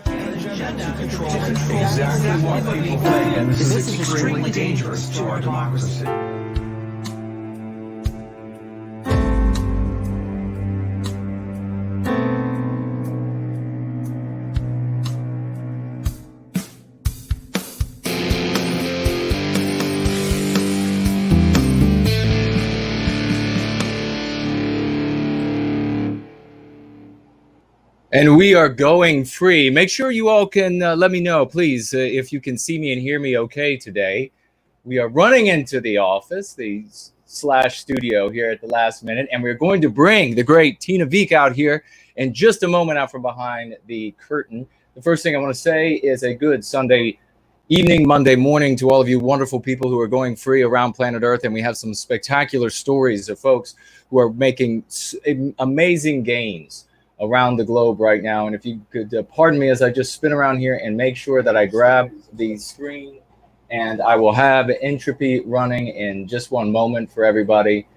agenda to control exactly what people think. And this is extremely dangerous to our democracy. And we are going free. Make sure you all can let me know, please, if you can see me and hear me okay today. We are running into the office, the slash studio here at the last minute, and we're going to bring the great Tiina Wiik out here in just a moment out from behind the curtain. The first thing I want to say is a good Sunday evening, Monday morning to all of you wonderful people who are going free around planet Earth. And we have some spectacular stories of folks who are making amazing gains around the globe right now. And if you could pardon me as I just spin around here and make sure that I grab the screen, and I will have Entropy running in just one moment for everybody.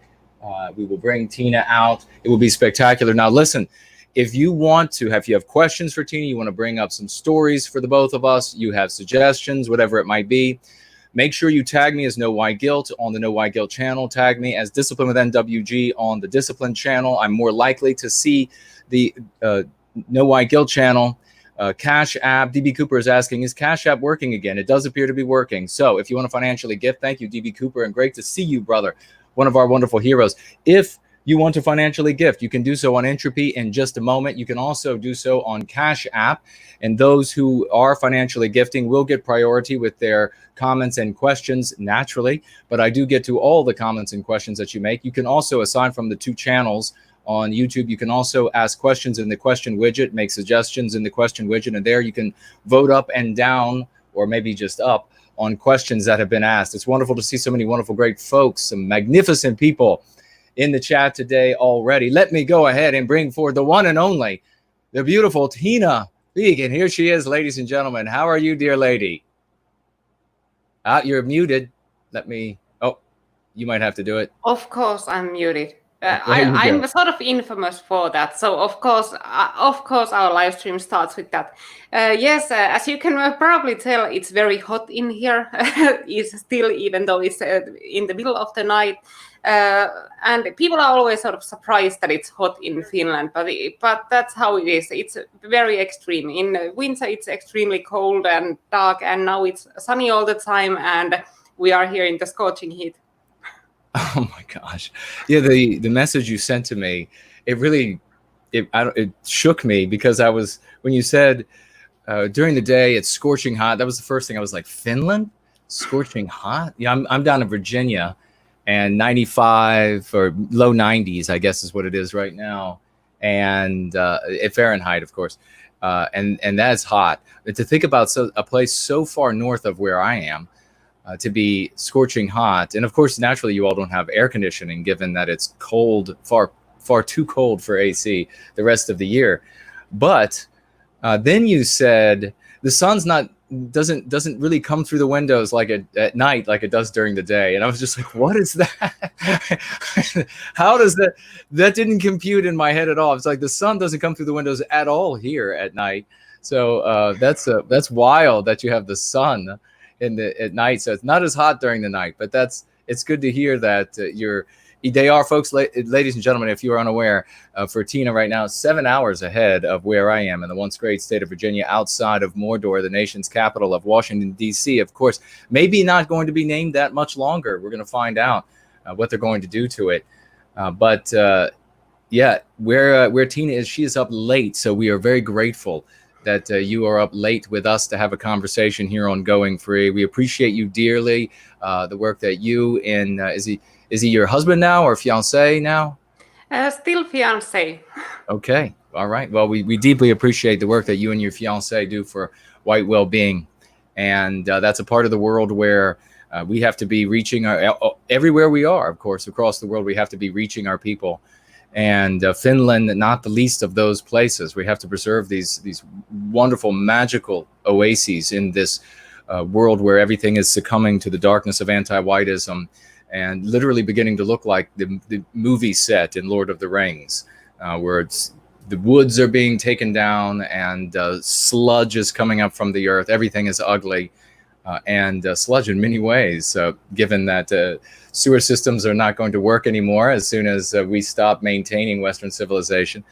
We will bring Tiina out. It will be spectacular. Now listen, if you want to, if you have questions for Tiina, you want to bring up some stories for the both of us, you have suggestions, whatever it might be, make sure you tag me as No White Guilt on the No White Guilt channel. Tag me as Discipline with NWG on the Discipline channel. I'm more likely to see the No White Guilt channel. Cash App, DB Cooper is asking, is Cash App working again? It does appear to be working. So if you want to financially gift, thank you, DB Cooper, and great to see you, brother, one of our wonderful heroes. If you want to financially gift, you can do so on Entropy in just a moment. You can also do so on Cash App, and those who are financially gifting will get priority with their comments and questions naturally, but I do get to all the comments and questions that you make. You can also, aside from the two channels on YouTube, you can also ask questions in the question widget, make suggestions in the question widget, and there you can vote up and down, or maybe just up, on questions that have been asked. It's wonderful to see so many wonderful, great folks, some magnificent people in the chat today already. Let me go ahead and bring forward the one and only, the beautiful Tiina Wiik. And here she is, ladies and gentlemen. How are you, dear lady? You're muted. Let me, oh, you might have to do it. Of course, I'm muted. I'm sort of infamous for that. So of course, our live stream starts with that. Yes, as you can probably tell, it's very hot in here. It's still, even though it's in the middle of the night. And people are always sort of surprised that it's hot in Finland, but that's how it is. It's very extreme. In winter, it's extremely cold and dark, and now it's sunny all the time, and we are here in the scorching heat. Oh my gosh. Yeah, the message you sent to me, it really, it shook me, because I was, when you said during the day it's scorching hot, that was the first thing I was like, Finland? Scorching hot? Yeah, I'm down in Virginia, and 95 or low 90s, I guess is what it is right now. And Fahrenheit, of course. And that's hot. But to think about a place so far north of where I am, to be scorching hot. And of course, naturally, you all don't have air conditioning, given that it's cold, far too cold for AC the rest of the year. But then you said the sun's doesn't really come through the windows like at night, like it does during the day. And I was just like, what is that? How does that didn't compute in my head at all. It's like the sun doesn't come through the windows at all here at night. So that's wild that you have the sun at night, so it's not as hot during the night. But it's good to hear that they are, folks, ladies and gentlemen, if you are unaware, for Tiina right now, 7 hours ahead of where I am in the once great state of Virginia, outside of Mordor, the nation's capital of Washington, D.C. Of course, maybe not going to be named that much longer. We're going to find out what they're going to do to it. But yeah, where Tiina is, she is up late, so we are very grateful that you are up late with us to have a conversation here on Going Free. We appreciate you dearly, the work that you and is he your husband now or fiancé now? Still fiancé. Okay, all right. Well, we deeply appreciate the work that you and your fiancé do for White Wellbeing, and that's a part of the world where we have to be reaching everywhere we are, of course, across the world. We have to be reaching our people. And Finland, not the least of those places. We have to preserve these wonderful, magical oases in this world where everything is succumbing to the darkness of anti-whitism and literally beginning to look like the movie set in Lord of the Rings, where it's the woods are being taken down, and sludge is coming up from the earth. Everything is ugly, and sludge in many ways, given that sewer systems are not going to work anymore as soon as we stop maintaining Western civilization.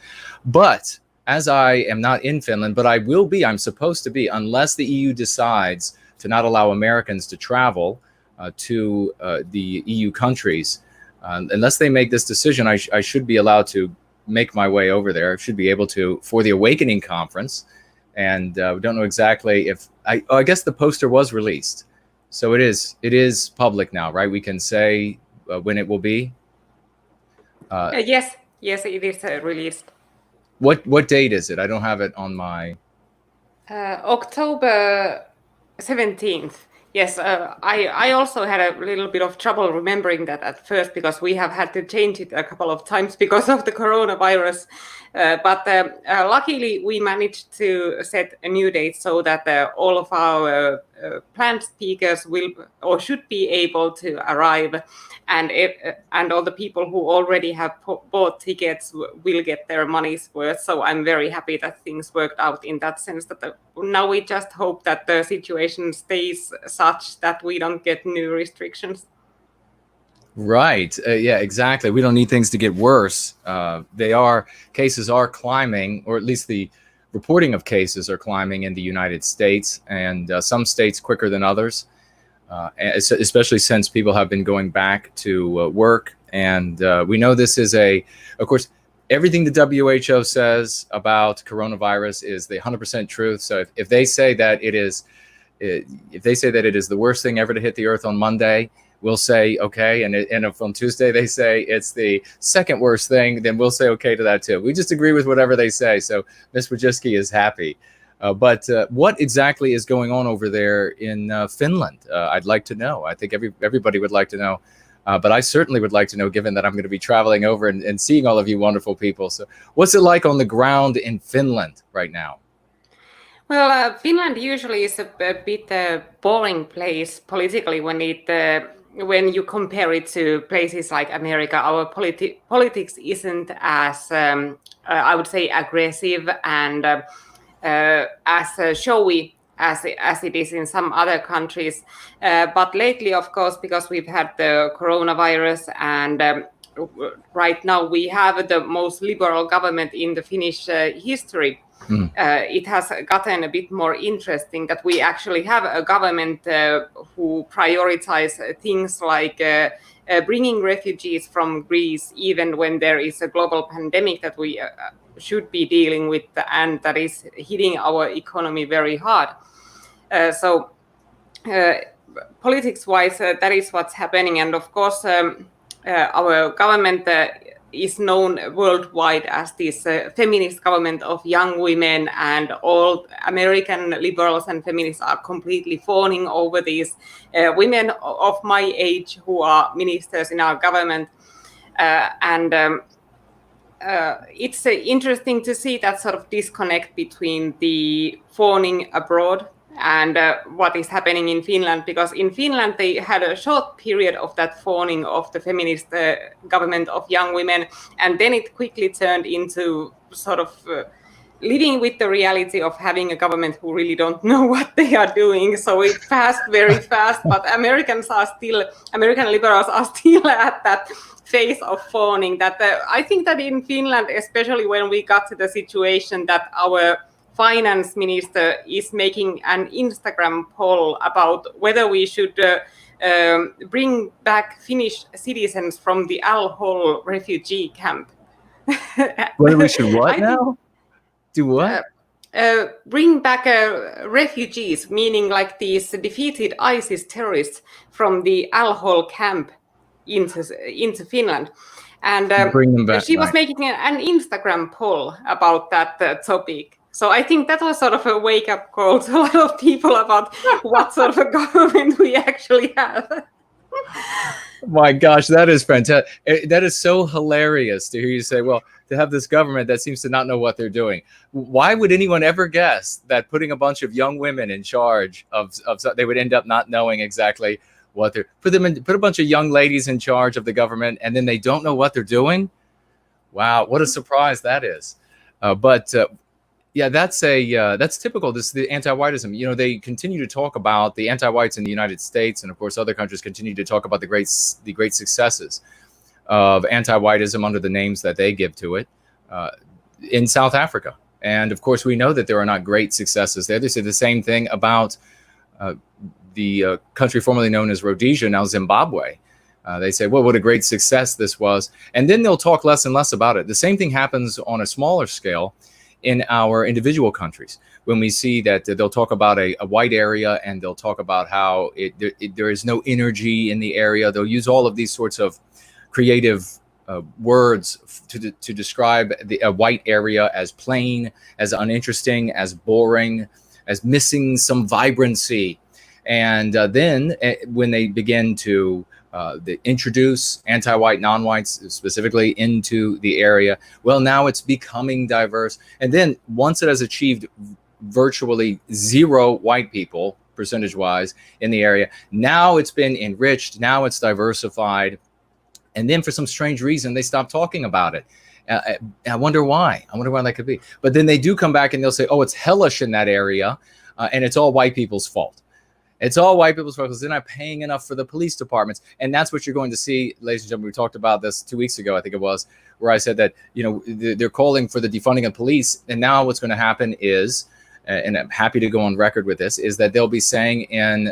But as I am not in Finland, but I will be, I'm supposed to be, unless the EU decides to not allow Americans to travel to the EU countries, unless they make this decision, I should be allowed to make my way over there. I should be able to for the Awakening conference. And we don't know exactly if I guess the poster was released, so it is public now, right? We can say when it will be. Yes, it is released. What date is it? I don't have it on my. October 17th. Yes, I also had a little bit of trouble remembering that at first, because we have had to change it a couple of times because of the coronavirus. But luckily, we managed to set a new date so that all of our planned speakers will or should be able to arrive, and all the people who already have bought tickets will get their money's worth. So I'm very happy that things worked out in that sense. That now we just hope that the situation stays such that we don't get new restrictions. Right. Yeah, exactly. We don't need things to get worse. Cases are climbing, or at least the reporting of cases are climbing in the United States, and some states quicker than others, especially since people have been going back to work. And we know this is of course, everything the WHO says about coronavirus is the 100% truth. So if they say that it is the worst thing ever to hit the earth on Monday, we'll say okay, and if on Tuesday they say it's the second worst thing, then we'll say okay to that too. We just agree with whatever they say. So Ms. Wojcicki is happy. But what exactly is going on over there in Finland? I'd like to know. I think everybody would like to know. But I certainly would like to know, given that I'm going to be traveling over and seeing all of you wonderful people. So what's it like on the ground in Finland right now? Well, Finland usually is a bit boring place politically when you compare it to places like America. Our politics isn't as, I would say, aggressive and as showy as it is in some other countries. But lately, of course, because we've had the coronavirus, and right now we have the most liberal government in the Finnish history. It has gotten a bit more interesting that we actually have a government who prioritize things like bringing refugees from Greece, even when there is a global pandemic that we should be dealing with, and that is hitting our economy very hard. So politics-wise, that is what's happening. And of course, our government is known worldwide as this feminist government of young women, and all American liberals and feminists are completely fawning over these women of my age who are ministers in our government. It's interesting to see that sort of disconnect between the fawning abroad and what is happening in Finland, because in Finland they had a short period of that fawning of the feminist government of young women, and then it quickly turned into sort of living with the reality of having a government who really don't know what they are doing. So it passed very fast, but American liberals are still at that phase of fawning. That I think that in Finland, especially when we got to the situation that our finance minister is making an Instagram poll about whether we should bring back Finnish citizens from the Al-Hol refugee camp. Whether we should what now? Do what? Bring back refugees, meaning like these defeated ISIS terrorists from the Al-Hol camp into Finland. And bring them back, she was making an Instagram poll about that topic. So I think that was sort of a wake-up call to a lot of people about what sort of a government we actually have. My gosh, that is fantastic. That is so hilarious to hear you say, well, to have this government that seems to not know what they're doing. Why would anyone ever guess that putting a bunch of young women in charge of they would end up not knowing exactly what they're put a bunch of young ladies in charge of the government, and then they don't know what they're doing? Wow, what a surprise that is. Yeah, that's typical. This is the anti-whiteism. You know, they continue to talk about the anti-whites in the United States, and of course, other countries continue to talk about the great successes of anti-whiteism under the names that they give to it in South Africa. And of course, we know that there are not great successes there. They say the same thing about the country formerly known as Rhodesia, now Zimbabwe. They say, well, what a great success this was. And then they'll talk less and less about it. The same thing happens on a smaller scale in our individual countries, when we see that they'll talk about a white area, and they'll talk about how there is no energy in the area. They'll use all of these sorts of creative words to describe a white area as plain, as uninteresting, as boring, as missing some vibrancy. And then when they begin to introduce anti-white, non-whites specifically into the area, well, now it's becoming diverse. And then once it has achieved virtually zero white people, percentage-wise, in the area, now it's been enriched, now it's diversified. And then for some strange reason, they stop talking about it. I wonder why. I wonder why that could be. But then they do come back and they'll say, oh, it's hellish in that area, and it's all white people's fault. It's all white people's fault because they're not paying enough for the police departments. And that's what you're going to see, ladies and gentlemen. We talked about this 2 weeks ago, I think it was, where I said that, you know, they're calling for the defunding of police. And now what's going to happen is, and I'm happy to go on record with this, is that they'll be saying in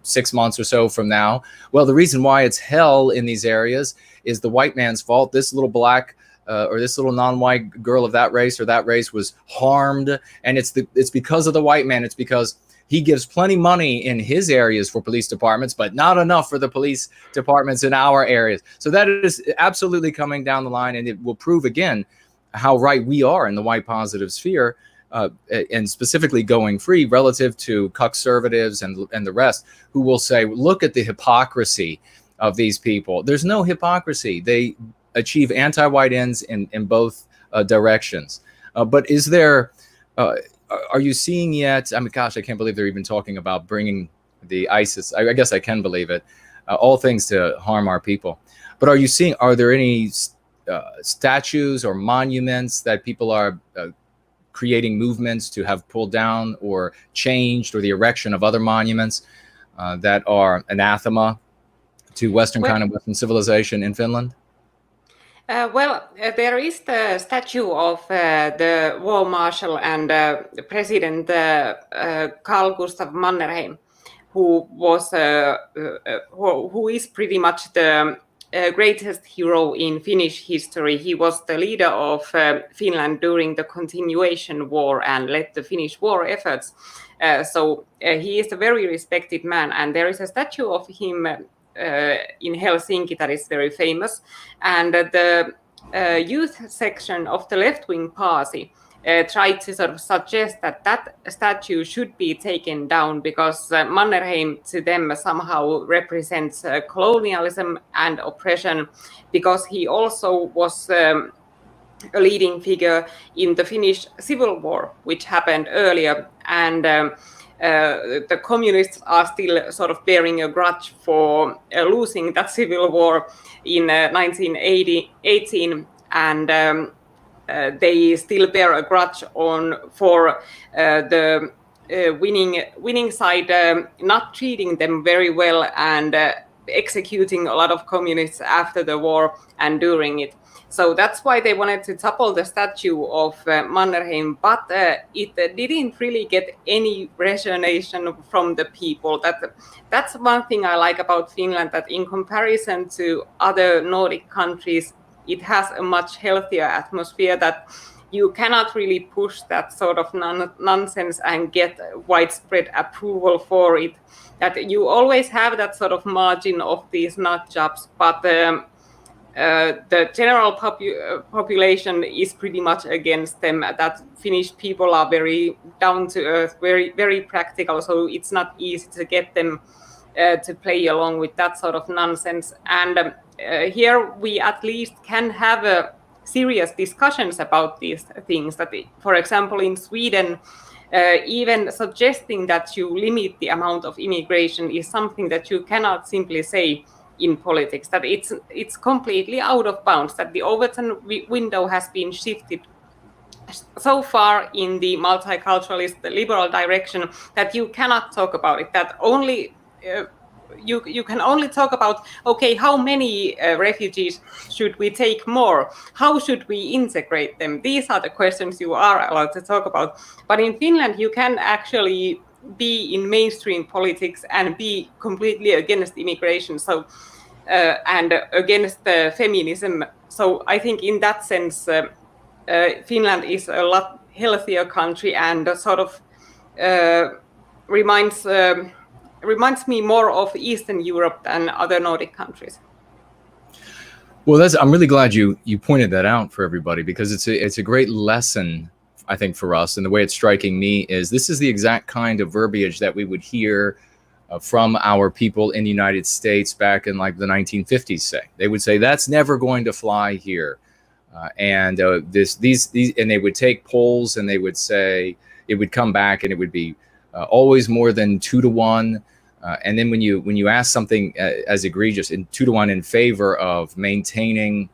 6 months or so from now, well, the reason why it's hell in these areas is the white man's fault. This little black or this little non-white girl of that race or that race was harmed. And it's because of the white man. It's because he gives plenty money in his areas for police departments, but not enough for the police departments in our areas. So that is absolutely coming down the line, and it will prove again how right we are in the white positive sphere, and specifically going free relative to conservatives and the rest, who will say, look at the hypocrisy of these people. There's no hypocrisy. They achieve anti-white ends in both directions. But is there... are you seeing yet? I mean, gosh, I can't believe they're even talking about bringing the ISIS. I guess I can believe it. All things to harm our people. But are there any statues or monuments that people are creating movements to have pulled down or changed, or the erection of other monuments that are anathema to Western civilization in Finland? There is the statue of the war marshal and President Carl Gustav Mannerheim, who is pretty much the greatest hero in Finnish history. He was the leader of Finland during the continuation war and led the Finnish war efforts. So he is a very respected man, and there is a statue of him in Helsinki that is very famous, and the youth section of the left-wing party tried to sort of suggest that statue should be taken down because Mannerheim to them somehow represents colonialism and oppression, because he also was a leading figure in the Finnish Civil War, which happened earlier, and the communists are still sort of bearing a grudge for losing that civil war in 1918, and they still bear a grudge for the winning side not treating them very well and executing a lot of communists after the war and during it. So that's why they wanted to topple the statue of Mannerheim, but it didn't really get any resonance from the people. That's one thing I like about Finland, that in comparison to other Nordic countries, it has a much healthier atmosphere, that you cannot really push that sort of nonsense and get widespread approval for it. That you always have that sort of margin of these nut jobs, but the general population is pretty much against them. That Finnish people are very down to earth, very, very practical, so it's not easy to get them to play along with that sort of nonsense. And here we at least can have serious discussions about these things. That, for example, in Sweden, even suggesting that you limit the amount of immigration is something that you cannot simply say in politics, that it's completely out of bounds, that the Overton window has been shifted so far in the multiculturalist liberal direction that you cannot talk about it, that only you can only talk about, okay, how many refugees should we take more? How should we integrate them? These are the questions you are allowed to talk about. But in Finland, you can actually be in mainstream politics and be completely against immigration, so and against feminism. So I think in that sense, Finland is a lot healthier country and sort of reminds me more of Eastern Europe than other Nordic countries. Well, I'm really glad you pointed that out for everybody, because it's a great lesson, I think, for us. And the way it's striking me is this is the exact kind of verbiage that we would hear from our people in the United States back in like the 1950s. Say they would say that's never going to fly here, and these and they would take polls and they would say it would come back and it would be always more than 2 to 1. And then when you ask something as egregious, in 2 to 1 in favor of maintaining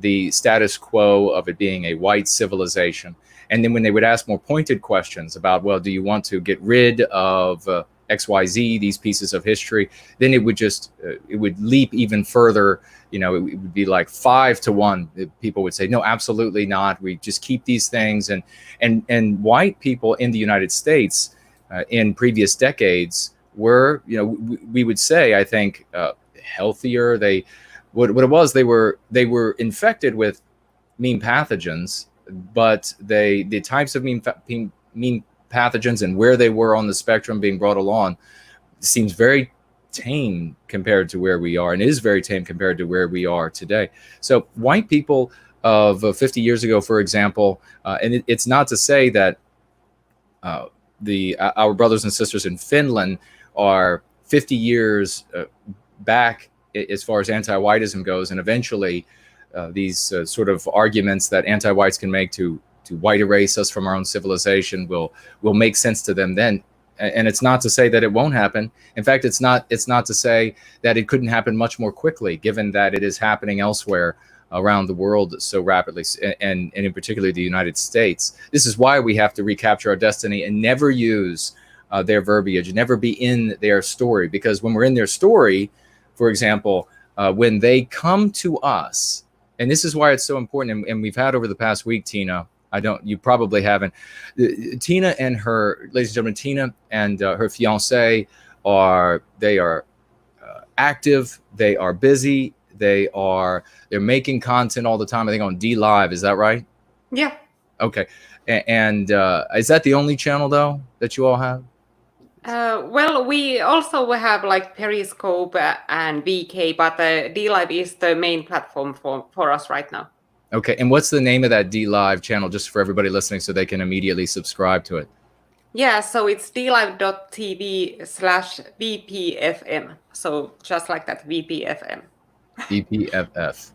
the status quo of it being a white civilization, and then when they would ask more pointed questions about, well, do you want to get rid of XYZ, these pieces of history, then it would just it would leap even further. You know, it would be like 5 to 1. People would say, no, absolutely not. We just keep these things. And white people in the United States in previous decades were, you know, we would say, I think, healthier. What it was, they were infected with mean pathogens, but the types of mean pathogens and where they were on the spectrum being brought along seems very tame compared to where we are, and is very tame compared to where we are today. So white people of 50 years ago, for example, and it's not to say that our brothers and sisters in Finland are 50 years back as far as anti-whiteism goes, and eventually these sort of arguments that anti-whites can make to white erase us from our own civilization will make sense to them then. And it's not to say that it won't happen. In fact, it's not to say that it couldn't happen much more quickly, given that it is happening elsewhere around the world so rapidly, and in particular the United States. This is why we have to recapture our destiny and never use their verbiage, never be in their story. Because when we're in their story, for example, when they come to us, and this is why it's so important, and we've had over the past week, Tiina, you probably haven't. Tiina and her, ladies and gentlemen, Tiina and her fiance are active, they are busy, they're making content all the time. I think on D Live, is that right? Yeah. Okay. And is that the only channel though that you all have? Well, we also have like Periscope and VK, but D Live is the main platform for us right now. Okay, and what's the name of that D Live channel, just for everybody listening, so they can immediately subscribe to it? Yeah, so it's dlive.tv/VPFM. So just like that, VPFM. VPFF.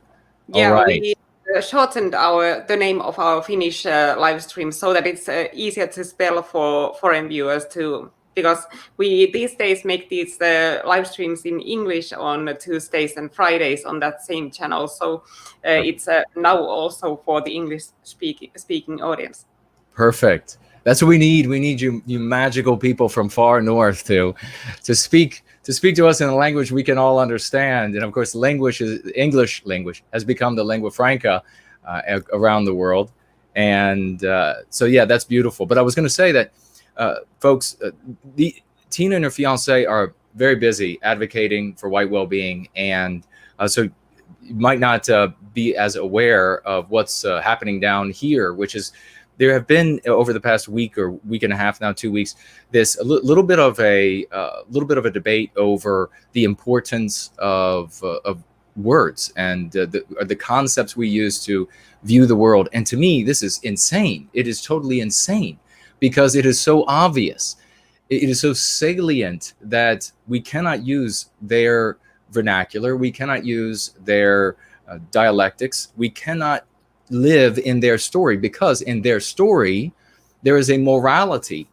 Yeah, all right. We shortened the name of our Finnish live stream so that it's easier to spell for foreign viewers too. Because we these days make these live streams in English on Tuesdays and Fridays on that same channel. So it's now also for the English speaking audience. Perfect. That's what we need. We need you magical people from far north to speak to us in a language we can all understand. And of course, English language has become the lingua franca around the world. And so yeah, that's beautiful. But I was going to say that. Folks, Tiina and her fiance are very busy advocating for white well-being, and so you might not be as aware of what's happening down here, which is there have been over the past week or week and a half now, 2 weeks, this little bit of a debate over the importance of words and the concepts we use to view the world. And to me, this is insane. It is totally insane. Because it is so obvious, it is so salient that we cannot use their vernacular, we cannot use their dialectics, we cannot live in their story, because in their story, there is a morality,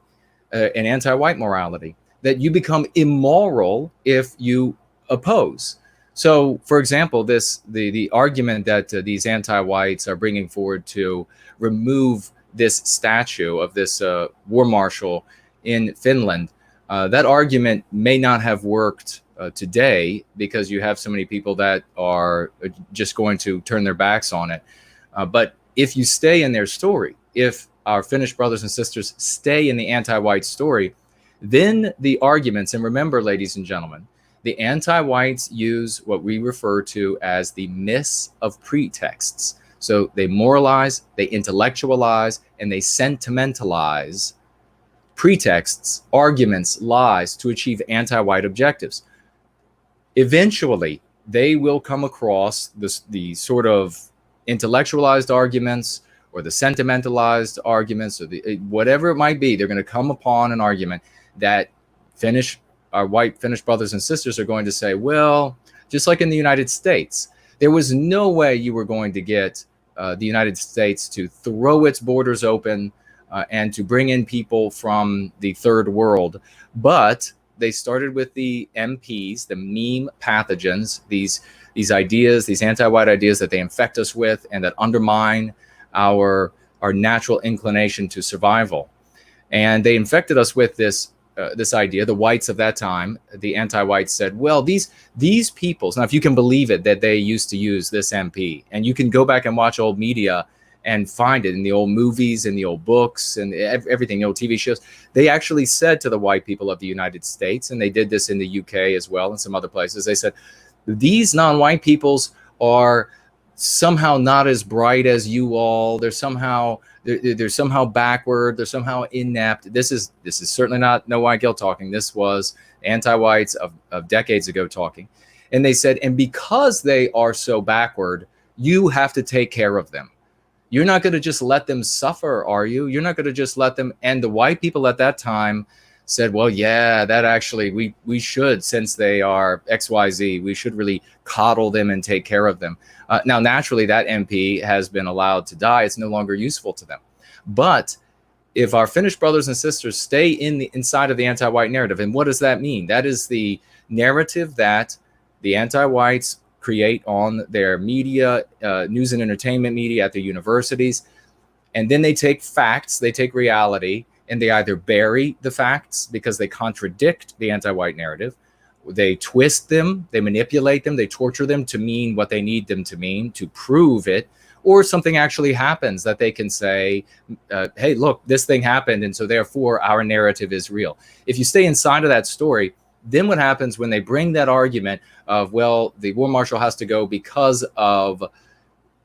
an anti-white morality, that you become immoral if you oppose. So, for example, the argument that these anti-whites are bringing forward to remove this statue of this war marshal in Finland, that argument may not have worked today, because you have so many people that are just going to turn their backs on it. But if you stay in their story, if our Finnish brothers and sisters stay in the anti-white story, then the arguments, and remember, ladies and gentlemen, the anti-whites use what we refer to as the myths of pretexts. So they moralize, they intellectualize, and they sentimentalize pretexts, arguments, lies to achieve anti-white objectives. Eventually, they will come across the sort of intellectualized arguments or the sentimentalized arguments, or whatever it might be. They're going to come upon an argument that our white Finnish brothers and sisters are going to say, well, just like in the United States, there was no way you were going to get the United States to throw its borders open and to bring in people from the third world. But they started with the MPs, the meme pathogens, these ideas, these anti-white ideas that they infect us with and that undermine our natural inclination to survival. And they infected us with this idea. The whites of that time, the anti-whites, said, well, these peoples, now if you can believe it, that they used to use this MP, and you can go back and watch old media and find it in the old movies and the old books and everything, the old TV shows. They actually said to the white people of the United States, and they did this in the UK as well and some other places, they said, these non-white peoples are somehow not as bright as you all. They're somehow backward. They're somehow inept. This is certainly not no white guilt talking. This was anti-whites of decades ago talking. And they said, and because they are so backward, you have to take care of them. You're not going to just let them suffer, are you? You're not going to just let them. And the white people at that time said, well, yeah, that actually, we should, since they are XYZ, we should really coddle them and take care of them. Now, naturally, that MP has been allowed to die. It's no longer useful to them. But if our Finnish brothers and sisters stay inside of the anti-white narrative, and what does that mean? That is the narrative that the anti-whites create on their media, news and entertainment media at the universities. And then they take facts, they take reality, and they either bury the facts because they contradict the anti-white narrative, they twist them, they manipulate them, they torture them to mean what they need them to mean, to prove it, or something actually happens that they can say, hey, look, this thing happened, and so therefore our narrative is real. If you stay inside of that story, then what happens when they bring that argument of, well, the war marshal has to go because of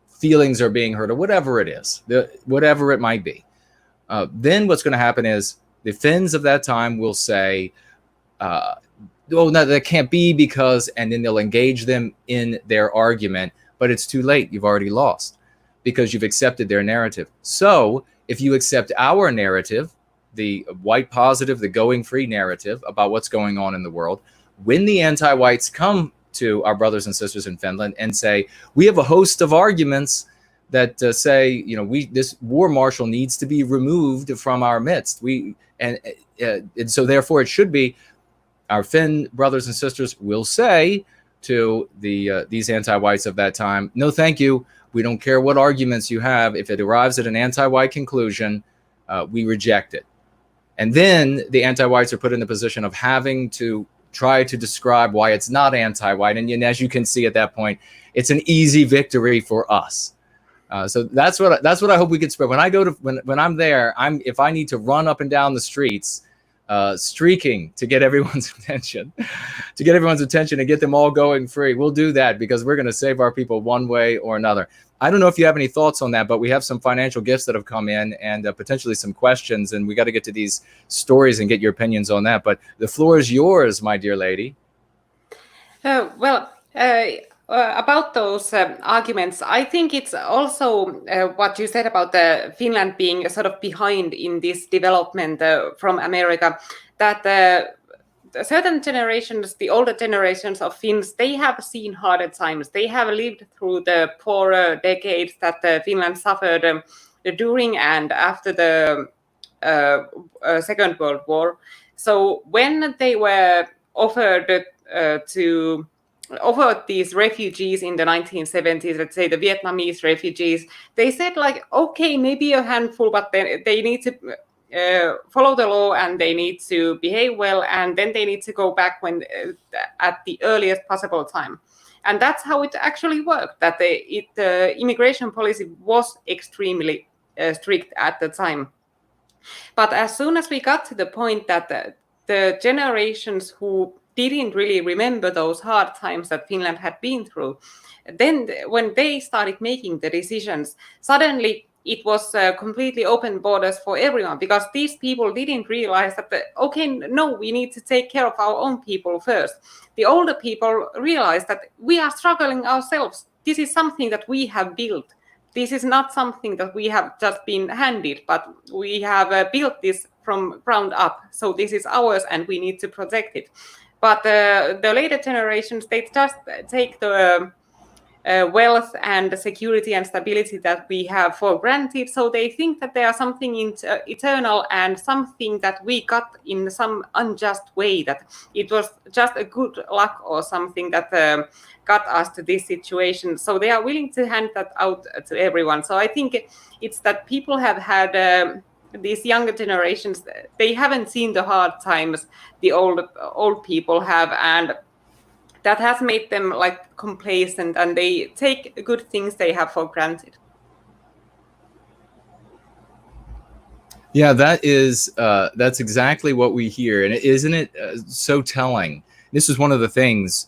feelings are being hurt, or whatever it is, whatever it might be, then what's going to happen is the Finns of that time will say, oh, no, that can't be because, and then they'll engage them in their argument, but it's too late. You've already lost because you've accepted their narrative. So if you accept our narrative, the white positive, the going free narrative about what's going on in the world, when the anti-whites come to our brothers and sisters in Finland and say, we have a host of arguments that say, you know, this war marshal needs to be removed from our midst. And so therefore it should be, our Finn brothers and sisters will say to these anti-whites of that time, no, thank you. We don't care what arguments you have. If it arrives at an anti-white conclusion, we reject it. And then the anti-whites are put in the position of having to try to describe why it's not anti-white. And as you can see at that point, it's an easy victory for us. So that's what I hope we could spread. When I go to when I'm there, if I need to run up and down the streets, streaking to get everyone's attention, and get them all going free, we'll do that because we're going to save our people one way or another. I don't know if you have any thoughts on that, but we have some financial gifts that have come in and potentially some questions, and we got to get to these stories and get your opinions on that. But the floor is yours, my dear lady. About those arguments, I think it's also what you said about Finland being sort of behind in this development from America, that certain generations, the older generations of Finns, they have seen harder times. They have lived through the poorer decades that Finland suffered during and after the Second World War. So when they were offered to offered these refugees in the 1970s, let's say the Vietnamese refugees, they said like, okay, maybe a handful, but then they need to follow the law and they need to behave well, and then they need to go back when at the earliest possible time. And that's how it actually worked, that the immigration policy was extremely strict at the time. But as soon as we got to the point that the generations who didn't really remember those hard times that Finland had been through, then when they started making the decisions, suddenly it was completely open borders for everyone, because these people didn't realize that, okay, no, we need to take care of our own people first. The older people realized that we are struggling ourselves. This is something that we have built. This is not something that we have just been handed, but we have built this from ground up. So this is ours and we need to protect it. But the later generations, they just take the wealth and the security and stability that we have for granted. So they think that there are something eternal and something that we got in some unjust way, that it was just a good luck or something that got us to this situation. So they are willing to hand that out to everyone. So I think it's that people have had these younger generations, they haven't seen the hard times the old people have, and that has made them like complacent, and they take good things they have for granted. Yeah, that's exactly what we hear, and isn't it so telling? This is one of the things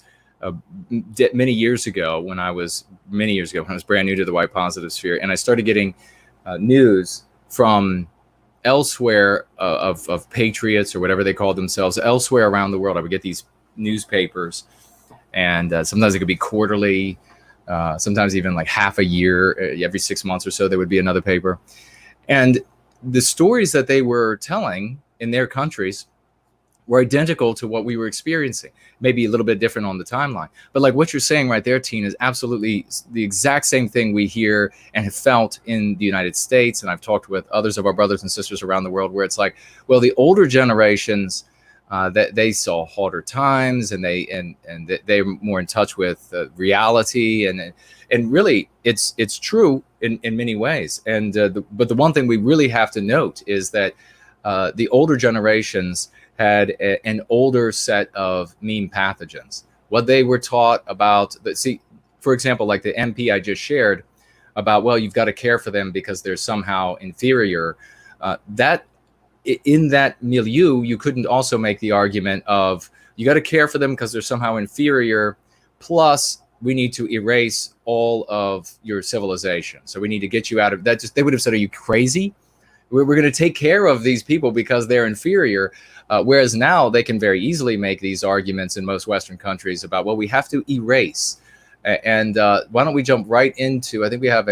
many years ago when I was brand new to the white positive sphere, and I started getting news from elsewhere of patriots or whatever they call themselves elsewhere around the world. I would get these newspapers, and sometimes it could be quarterly, sometimes even like half a year, every 6 months or so there would be another paper. And the stories that they were telling in their countries were identical to what we were experiencing, maybe a little bit different on the timeline. But like what you're saying right there, Tiina, is absolutely the exact same thing we hear and have felt in the United States. And I've talked with others of our brothers and sisters around the world where it's like, well, the older generations, that they saw harder times, and they're more in touch with reality, and really it's true in many ways. And but the one thing we really have to note is that the older generations had an older set of meme pathogens. What they were taught about, for example, like the MP I just shared about, well, you've got to care for them because they're somehow inferior. That in that milieu, you couldn't also make the argument of you got to care for them because they're somehow inferior, plus we need to erase all of your civilization. So we need to get you out of that. They would have said, are you crazy? We're going to take care of these people because they're inferior. Whereas now they can very easily make these arguments in most Western countries about, well, we have to erase. And why don't we jump right into, I think we have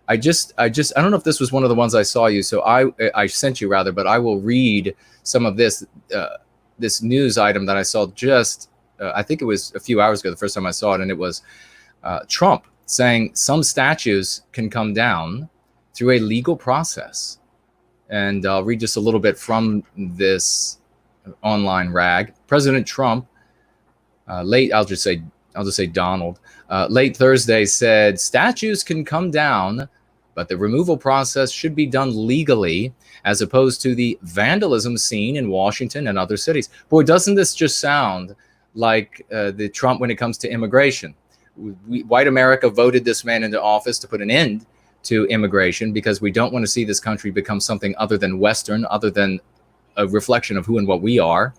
I don't know if this was one of the ones I saw you, so I sent you rather, but I will read some of this news item that I saw just, I think it was a few hours ago, the first time I saw it, and it was Trump saying some statues can come down through a legal process. And I'll read just a little bit from this online rag. President Trump, I'll just say Donald, late Thursday said statues can come down, but the removal process should be done legally, as opposed to the vandalism seen in Washington and other cities. Boy, doesn't this just sound like the Trump when it comes to immigration? White America voted this man into office to put an end to immigration because we don't want to see this country become something other than Western, other than a reflection of who and what we are.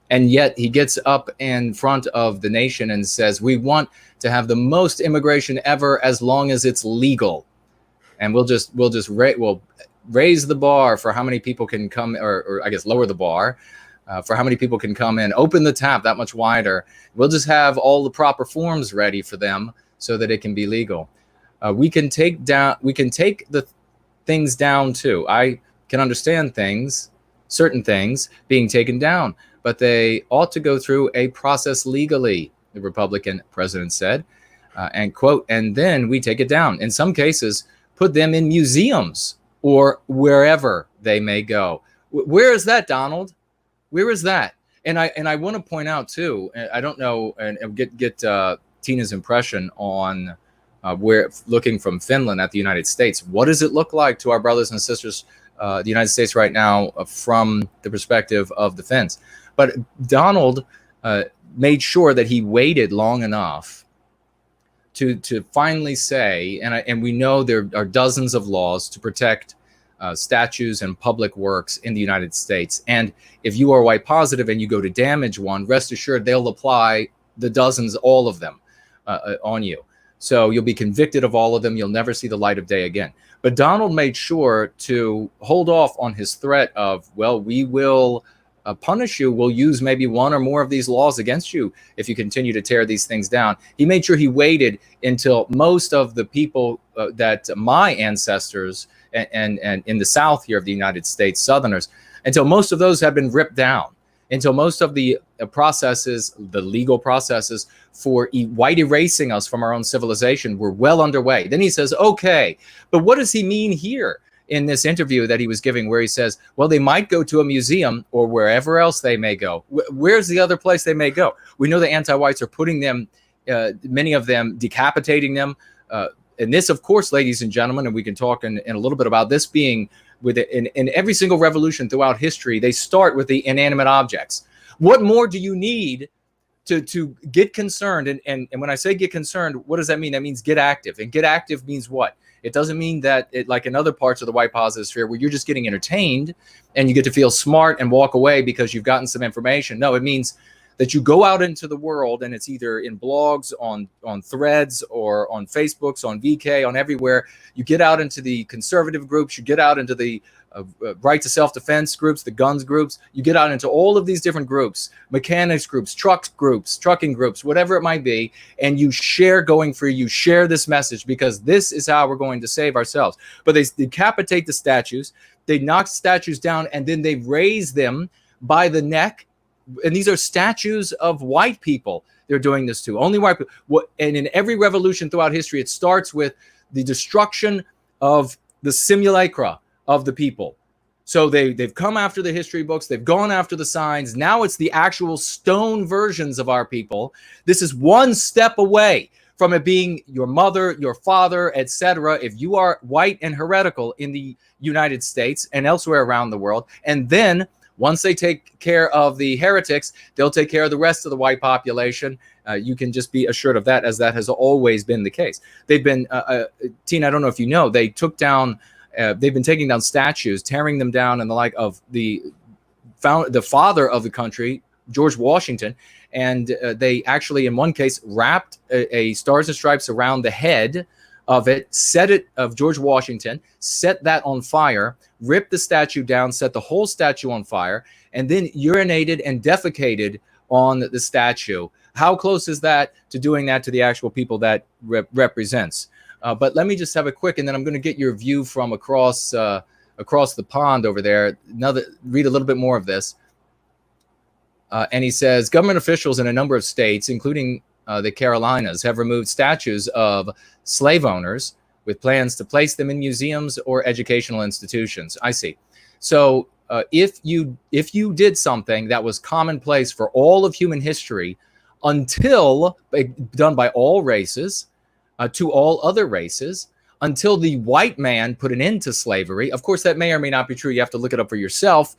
And yet he gets up in front of the nation and says, we want to have the most immigration ever as long as it's legal. And we'll raise the bar for how many people can come, or I guess lower the bar for how many people can come in, open the tap that much wider. We'll just have all the proper forms ready for them so that it can be legal. We can take the things down too. I can understand certain things being taken down, but they ought to go through a process legally, the Republican president said, and quote, and then we take it down. In some cases, put them in museums or wherever they may go. Where is that, Donald? Where is that? And I want to point out too, I don't know, and get Tiina's impression on where, looking from Finland at the United States, what does it look like to our brothers and sisters, the United States right now, from the perspective of the Finns? But Donald made sure that he waited long enough to finally say, and we know there are dozens of laws to protect statues and public works in the United States. And if you are white positive and you go to damage one, rest assured they'll apply the dozens, all of them, on you. So you'll be convicted of all of them. You'll never see the light of day again. But Donald made sure to hold off on his threat of, well, we will punish you. We'll use maybe one or more of these laws against you if you continue to tear these things down. He made sure he waited until most of the people that my ancestors and in the South here of the United States, Southerners, until most of those have been ripped down, until most of the processes, the legal processes for white erasing us from our own civilization were well underway. Then he says, okay, but what does he mean here in this interview that he was giving, where he says, well, they might go to a museum or wherever else they may go. Where's the other place they may go? We know the anti-whites are putting them, many of them, decapitating them. And this, of course, ladies and gentlemen, and we can talk in a little bit about this being in every single revolution throughout history, they start with the inanimate objects. What more do you need to get concerned? And when I say get concerned, what does that mean? That means get active. And get active means what? It doesn't mean that, like in other parts of the white positive sphere, where you're just getting entertained and you get to feel smart and walk away because you've gotten some information. No, it means that you go out into the world, and it's either in blogs, on threads, or on Facebooks, on VK, on everywhere. You get out into the conservative groups, you get out into the right to self-defense groups, the guns groups, you get out into all of these different groups, mechanics groups, trucking groups, whatever it might be, and you share Going Free, you share this message, because this is how we're going to save ourselves. But they decapitate the statues, they knock statues down, and then they raise them by the neck. And these are statues of white people they're doing this to, only white people. And in every revolution throughout history, it starts with the destruction of the simulacra of the people. So they've come after the history books, they've gone after the signs. Now it's the actual stone versions of our people. This is one step away from it being your mother, your father, etc. If you are white and heretical in the United States and elsewhere around the world. And then once they take care of the heretics, they'll take care of the rest of the white population. You can just be assured of that, as that has always been the case. They've been, Tiina, I don't know if you know, they took down, they've been taking down statues, tearing them down, and the like of the father of the country, George Washington. And they actually, in one case, wrapped a Stars and Stripes around the head of it, of George Washington, set that on fire, ripped the statue down, set the whole statue on fire, and then urinated and defecated on the statue. How close is that to doing that to the actual people that represents? But let me just have a quick, and then I'm going to get your view from across the pond over there. Read a little bit more of this. And he says, government officials in a number of states, including the Carolinas, have removed statues of slave owners with plans to place them in museums or educational institutions. I see. So if you did something that was commonplace for all of human history, until done by all races, to all other races, until the white man put an end to slavery. Of course, that may or may not be true. You have to look it up for yourself,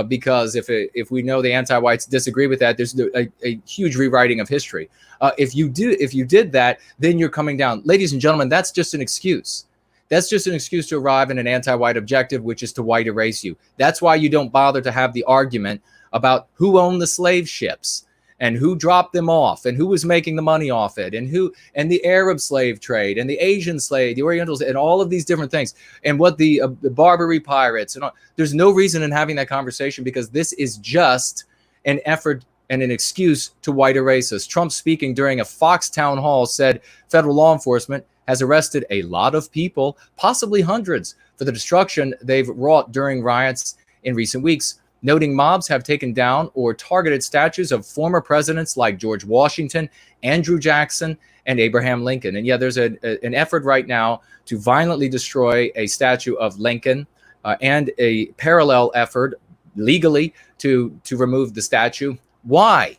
because if we know the anti-whites disagree with that, there's a huge rewriting of history. If you did that, then you're coming down. Ladies and gentlemen, that's just an excuse. That's just an excuse to arrive at an anti-white objective, which is to white erase you. That's why you don't bother to have the argument about who owned the slave ships, and who dropped them off, and who was making the money off it, and the Arab slave trade, and the Asian slave, the Orientals, and all of these different things, and what the Barbary pirates, and all. There's no reason in having that conversation, because this is just an effort and an excuse to white erase us. Trump, speaking during a Fox town hall, said federal law enforcement has arrested a lot of people, possibly hundreds, for the destruction they've wrought during riots in recent weeks, noting mobs have taken down or targeted statues of former presidents like George Washington, Andrew Jackson, and Abraham Lincoln. And yeah, there's an effort right now to violently destroy a statue of Lincoln, and a parallel effort legally to remove the statue Why?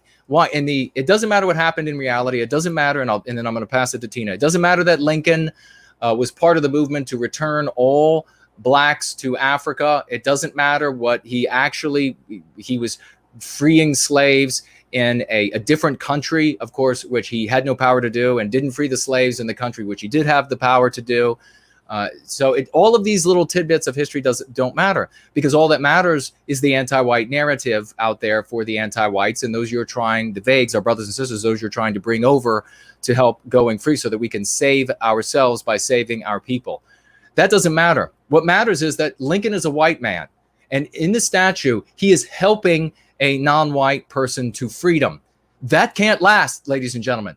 And it doesn't matter what happened in reality. It doesn't matter, and then I'm going to pass it to Tiina. It doesn't matter that Lincoln was part of the movement to return all blacks to Africa. It doesn't matter what he was freeing slaves in a different country, of course, which he had no power to do, and didn't free the slaves in the country which he did have the power to do. So all of these little tidbits of history don't matter, because all that matters is the anti-white narrative out there for the anti-whites, and those you're trying, the vagues, our brothers and sisters, those you're trying to bring over to help going free so that we can save ourselves by saving our people. That doesn't matter. What matters is that Lincoln is a white man, and in the statue, he is helping a non-white person to freedom. That can't last, ladies and gentlemen.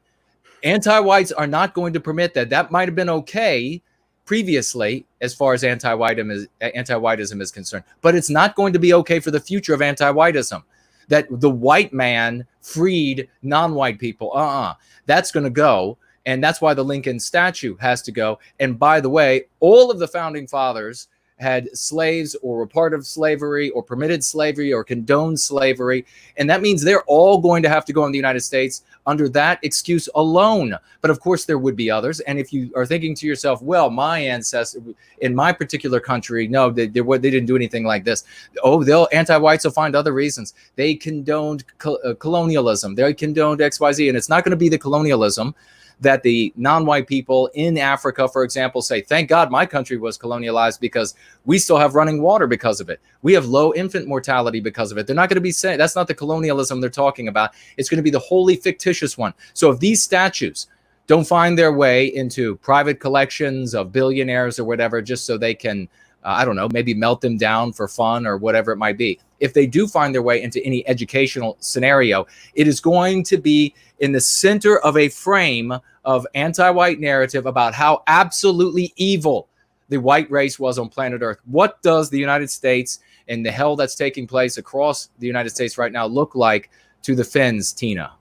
Anti-whites are not going to permit that. That might have been okay previously as far as anti-whiteism is concerned, but it's not going to be okay for the future of anti-whiteism, that the white man freed non-white people. That's going to go, and that's why the Lincoln statue has to go. And by the way, all of the founding fathers had slaves or were part of slavery or permitted slavery or condoned slavery, and that means they're all going to have to go in the United States under that excuse alone. But of course there would be others, and if you are thinking to yourself, well, my ancestors in my particular country, no, they didn't do anything like this. Anti-whites will find other reasons. They condoned colonialism, they condoned XYZ, and it's not going to be the colonialism that the non-white people in Africa, for example, say, thank God my country was colonialized because we still have running water because of it. We have low infant mortality because of it. They're not going to be saying, that's not the colonialism they're talking about. It's going to be the wholly fictitious one. So if these statues don't find their way into private collections of billionaires or whatever, just so they can, I don't know, maybe melt them down for fun or whatever it might be. If they do find their way into any educational scenario, it is going to be in the center of a frame of anti-white narrative about how absolutely evil the white race was on planet Earth. What does the United States and the hell that's taking place across the United States right now look like to the Finns, Tiina?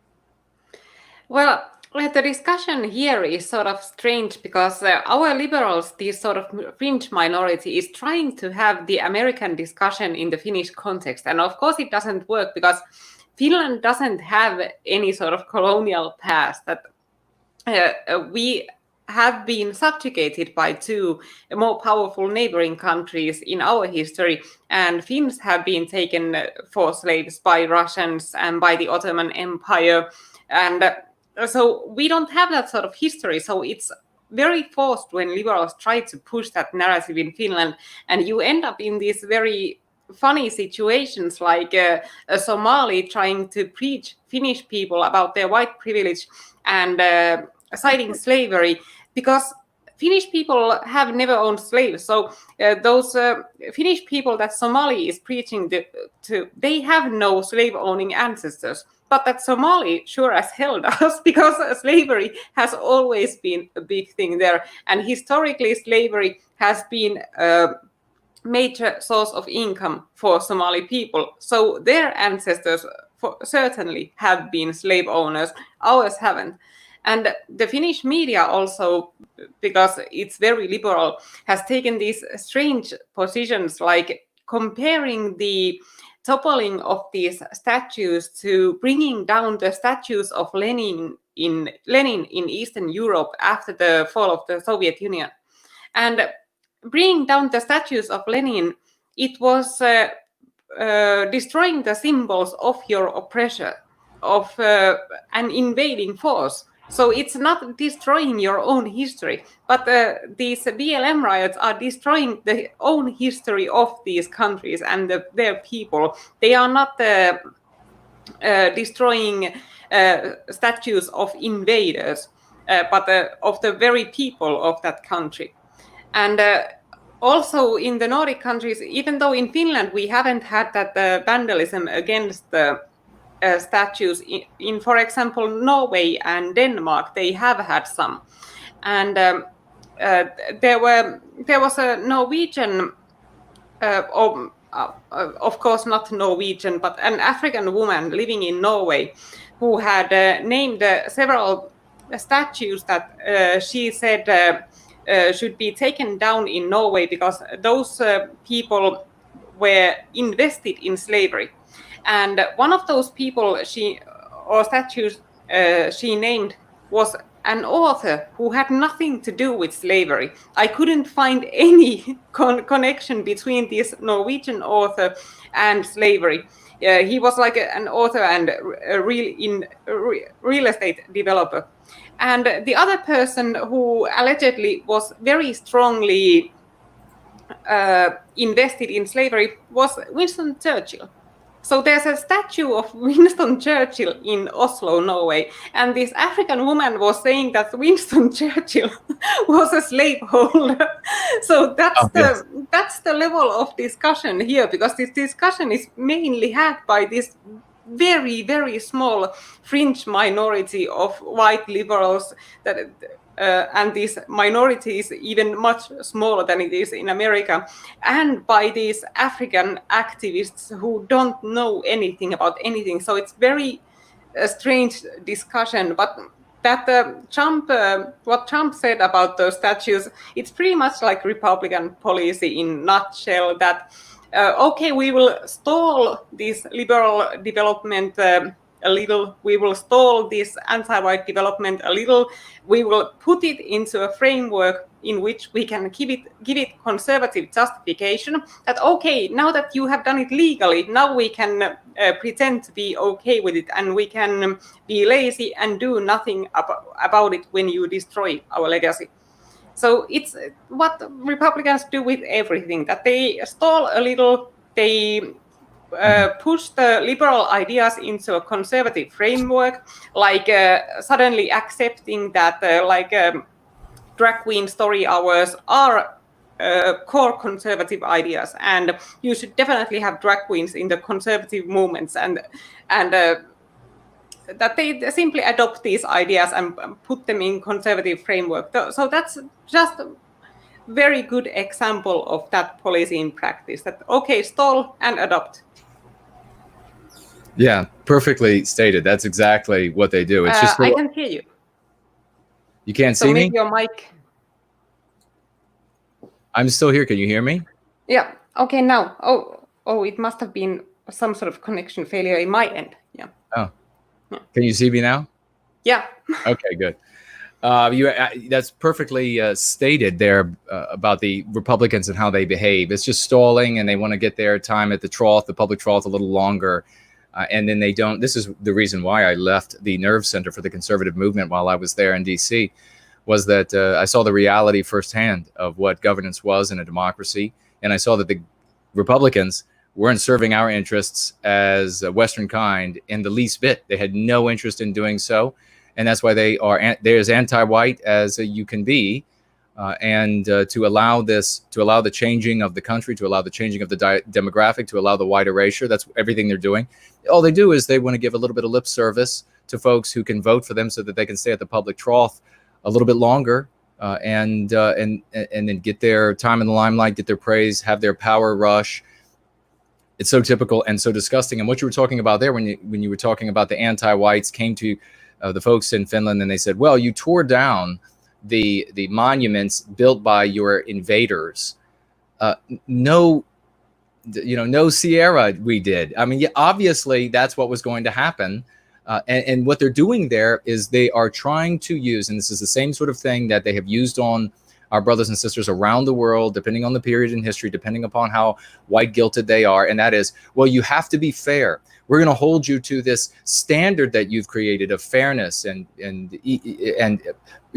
Well, the discussion here is sort of strange because our liberals, this sort of fringe minority, is trying to have the American discussion in the Finnish context. And of course it doesn't work because Finland doesn't have any sort of colonial past. That we have been subjugated by two more powerful neighboring countries in our history, and Finns have been taken for slaves by Russians and by the Ottoman Empire. And so we don't have that sort of history. So it's very forced when liberals try to push that narrative in Finland, and you end up in these very funny situations like a Somali trying to preach Finnish people about their white privilege and citing slavery, because Finnish people have never owned slaves. So those Finnish people that Somali is preaching to, they have no slave-owning ancestors. But that Somali sure as hell does, because slavery has always been a big thing there. And historically, slavery has been a major source of income for Somali people. So their ancestors certainly have been slave owners. Ours haven't. And the Finnish media also, because it's very liberal, has taken these strange positions like comparing the toppling of these statues to bringing down the statues of Lenin in Eastern Europe after the fall of the Soviet Union. And bringing down the statues of Lenin, it was destroying the symbols of your oppressor, of an invading force. So it's not destroying your own history, but these BLM riots are destroying the own history of these countries and their people. They are not destroying statues of invaders, but of the very people of that country. And also in the Nordic countries, even though in Finland we haven't had that vandalism against the statues, in for example Norway and Denmark, they have had some. And there was a Norwegian, of course not Norwegian, but an African woman living in Norway who had named several statues that she said should be taken down in Norway because those people were invested in slavery. And one of those people statues she named was an author who had nothing to do with slavery. I couldn't find any connection between this Norwegian author and slavery. He was like an author and a real estate developer. And the other person who allegedly was very strongly invested in slavery was Winston Churchill. So there's a statue of Winston Churchill in Oslo, Norway, and this African woman was saying that Winston Churchill was a slaveholder. So that's the level of discussion here, because this discussion is mainly had by this very, very small fringe minority of white liberals that. And this minority is even much smaller than it is in America, and by these African activists who don't know anything about anything. So it's very strange discussion. But that what Trump said about those statues, it's pretty much like Republican policy in a nutshell, that okay, we will stall this liberal development a little, we will stall this anti-white development a little, we will put it into a framework in which we can give it conservative justification, that okay, now that you have done it legally, now we can pretend to be okay with it, and we can be lazy and do nothing about it when you destroy our legacy. So it's what Republicans do with everything, that they stall a little, they push the liberal ideas into a conservative framework, like suddenly accepting that drag queen story hours are core conservative ideas, and you should definitely have drag queens in the conservative movements, and that they simply adopt these ideas and put them in conservative framework. So that's just a very good example of that policy in practice, that okay, stall and adopt. Yeah, perfectly stated. That's exactly what they do. It's just I can hear you. You can't see me? Your mic. I'm still here. Can you hear me? Yeah. Okay. Now. Oh, it must have been some sort of connection failure in my end. Yeah. Oh. Yeah. Can you see me now? Yeah. Okay. Good. That's perfectly stated there about the Republicans and how they behave. It's just stalling, and they want to get their time at the trough, the public trough, a little longer. And then they don't. This is the reason why I left the Nerve Center for the Conservative Movement while I was there in D.C., was that I saw the reality firsthand of what governance was in a democracy. And I saw that the Republicans weren't serving our interests as a Western kind in the least bit. They had no interest in doing so. And that's why they're as anti-white as you can be. And to allow the changing of the country, to allow the changing of the demographic, to allow the white erasure, that's everything they're doing. All they do is they want to give a little bit of lip service to folks who can vote for them so that they can stay at the public trough a little bit longer, and then get their time in the limelight, get their praise, have their power rush. It's so typical and so disgusting. And what you were talking about there, when you were talking about the anti-whites came to the folks in Finland, and they said, well, you tore down the monuments built by your invaders. No Sierra, we did. I mean, yeah, obviously that's what was going to happen. And what they're doing there is they are trying to use, and this is the same sort of thing that they have used on our brothers and sisters around the world, depending on the period in history, depending upon how white guilted they are. And that is, well, you have to be fair. We're going to hold you to this standard that you've created of fairness and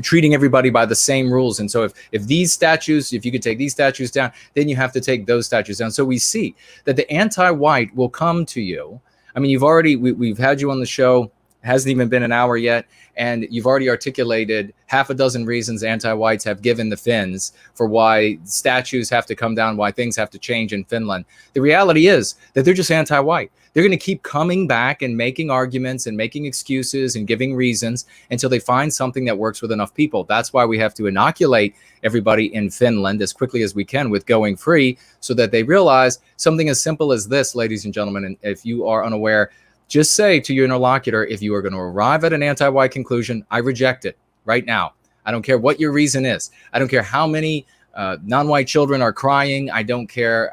treating everybody by the same rules. And so if these statues, if you could take these statues down, then you have to take those statues down. So we see that the anti-white will come to you. I mean, we've had you on the show, hasn't even been an hour yet, and you've already articulated half a dozen reasons anti-whites have given the Finns for why statues have to come down, why things have to change in Finland. The reality is that they're just anti-white. They're going to keep coming back and making arguments and making excuses and giving reasons until they find something that works with enough people. That's why we have to inoculate everybody in Finland as quickly as we can with going free, so that they realize something as simple as this, ladies and gentlemen. And if you are unaware, just say to your interlocutor, if you are going to arrive at an anti-white conclusion, I reject it right now. I don't care what your reason is. I don't care how many non-white children are crying. I don't care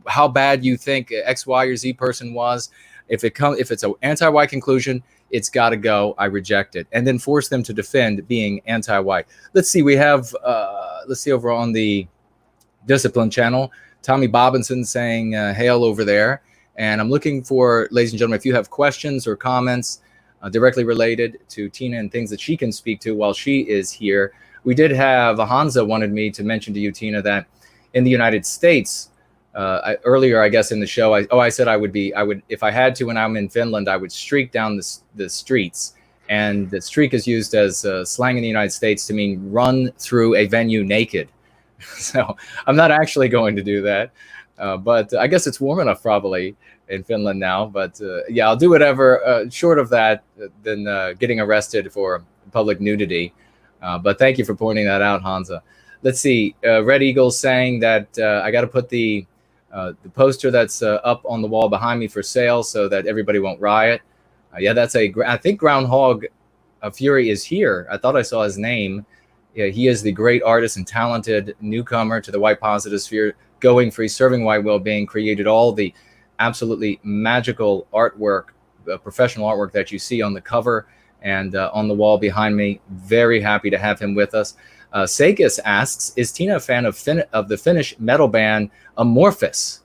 how bad you think X, Y, or Z person was. If it's an anti-white conclusion, it's got to go. I reject it, and then force them to defend being anti-white. Let's see. We have let's see over on the Discipline channel, Tommy Bobinson saying hail over there. And I'm looking for, ladies and gentlemen, if you have questions or comments directly related to Tiina and things that she can speak to while she is here. We did have Hansa wanted me to mention to you, Tiina, that in the United States, earlier, I guess in the show, I said I would if I had to when I'm in Finland, I would streak down the streets. And the streak is used as slang in the United States to mean run through a venue naked. So I'm not actually going to do that. But I guess it's warm enough probably in Finland now. But yeah, I'll do whatever short of that than getting arrested for public nudity. But thank you for pointing that out, Hansa. Let's see. Red Eagle's saying that I got to put the poster that's up on the wall behind me for sale so that everybody won't riot. Yeah, that's I think Groundhog Fury is here. I thought I saw his name. Yeah, he is the great artist and talented newcomer to the white positive sphere, going free, serving white well-being, created all the absolutely magical artwork, professional artwork that you see on the cover and on the wall behind me. Very happy to have him with us. Sakis asks, is Tiina a fan of the Finnish metal band Amorphous?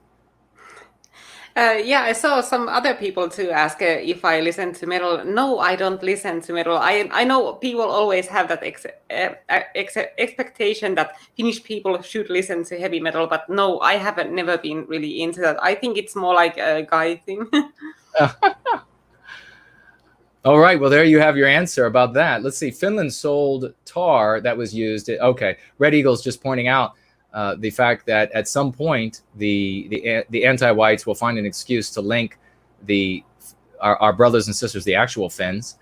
Yeah, I saw some other people too ask if I listen to metal. No, I don't listen to metal. I know people always have that expectation that Finnish people should listen to heavy metal, but no, I haven't never been really into that. I think it's more like a guy thing. All right, well, there you have your answer about that. Let's see. Finland sold tar that was used. Okay, Red Eagle's just pointing out the fact that at some point the anti-whites will find an excuse to link our brothers and sisters, the actual Finns,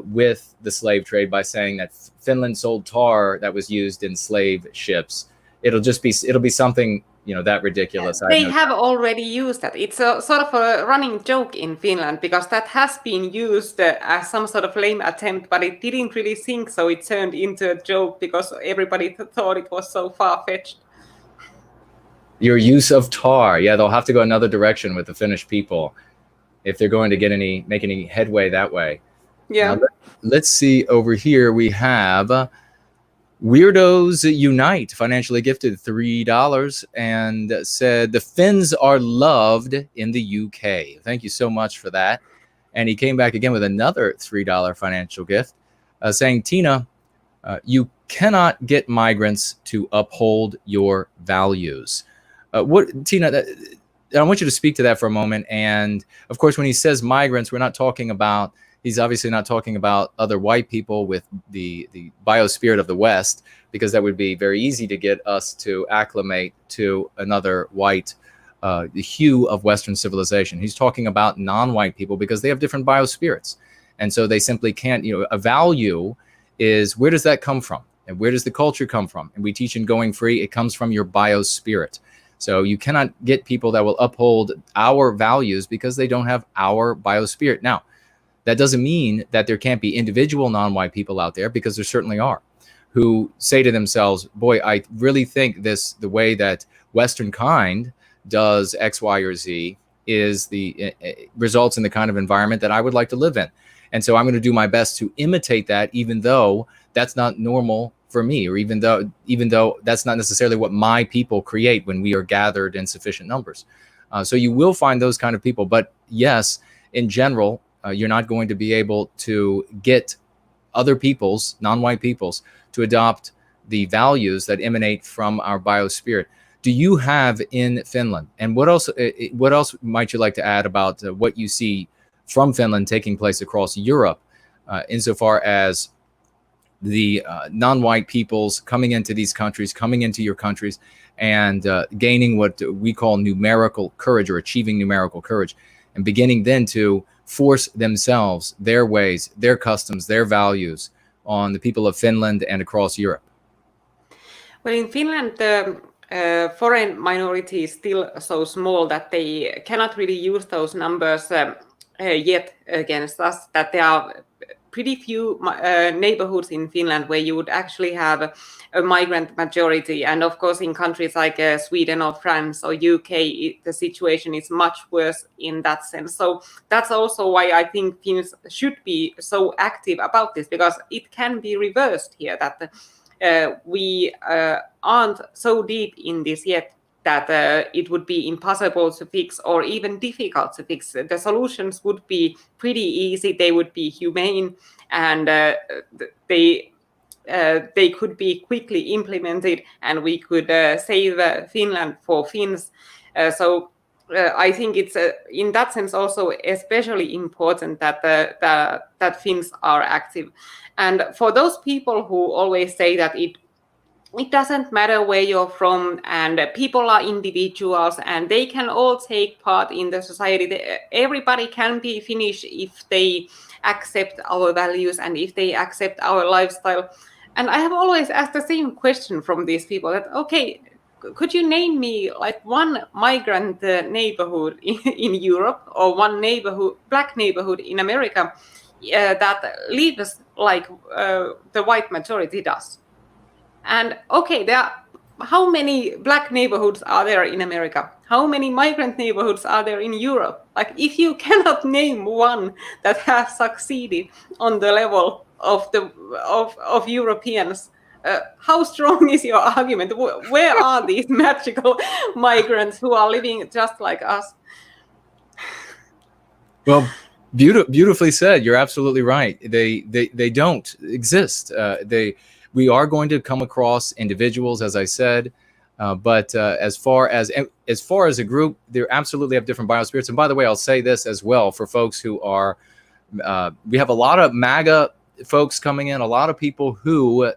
with the slave trade by saying that Finland sold tar that was used in slave ships. It'll be something that ridiculous. They have already used that. It's a sort of a running joke in Finland because that has been used as some sort of lame attempt, but it didn't really sink, so it turned into a joke because everybody thought it was so far-fetched. Your use of tar. Yeah, they'll have to go another direction with the Finnish people if they're going to make any headway that way. Yeah. Now, let's see over here. We have Weirdos Unite, financially gifted $3 and said the Finns are loved in the UK. Thank you so much for that. And he came back again with another $3 financial gift saying, Tiina, you cannot get migrants to uphold your values. Tiina, I want you to speak to that for a moment. And of course, when he says migrants, he's obviously not talking about other white people with the biospirit of the West, because that would be very easy to get us to acclimate to another white hue of Western civilization. He's talking about non-white people because they have different biospirits. And so they simply can't, a value is, where does that come from? And where does the culture come from? And we teach in Going Free, it comes from your biospirit. So you cannot get people that will uphold our values because they don't have our biospirit. Now, that doesn't mean that there can't be individual non-white people out there, because there certainly are, who say to themselves, boy, I really think the way that Western kind does X, Y, or Z results in the kind of environment that I would like to live in. And so I'm going to do my best to imitate that, even though that's not normal for me, or even though that's not necessarily what my people create when we are gathered in sufficient numbers. So you will find those kind of people. But yes, in general, you're not going to be able to get other peoples, non-white peoples, to adopt the values that emanate from our biospirit. Do you have in Finland? And what else might you like to add about what you see from Finland taking place across Europe, insofar as the non-white peoples coming into these countries, coming into your countries, and gaining what we call numerical courage, or achieving numerical courage, and beginning then to force themselves, their ways, their customs, their values on the people of Finland and across Europe? Well, in Finland, the foreign minority is still so small that they cannot really use those numbers yet against us, that they are pretty few neighborhoods in Finland where you would actually have a migrant majority. And of course, in countries like Sweden or France or UK, the situation is much worse in that sense. So that's also why I think Finns should be so active about this, because it can be reversed here, that we aren't so deep in this yet that it would be impossible to fix or even difficult to fix. The solutions would be pretty easy, they would be humane, and they could be quickly implemented, and we could save Finland for Finns. So I think it's in that sense also especially important that that Finns are active. And for those people who always say that it doesn't matter where you're from, and people are individuals and they can all take part in the society. Everybody can be Finnish if they accept our values and if they accept our lifestyle. And I have always asked the same question from these people, that, okay, could you name me like one migrant neighborhood in Europe, or one black neighborhood in America that lives like the white majority does? And okay, how many black neighborhoods are there in America? How many migrant neighborhoods are there in Europe? Like, if you cannot name one that has succeeded on the level of Europeans, how strong is your argument? Where are these magical migrants who are living just like us? Well, beautifully said. You're absolutely right. They don't exist. We are going to come across individuals, as I said, but as far as a group, they absolutely have different biospirits. And by the way, I'll say this as well for folks who are, we have a lot of MAGA folks coming in, a lot of people who,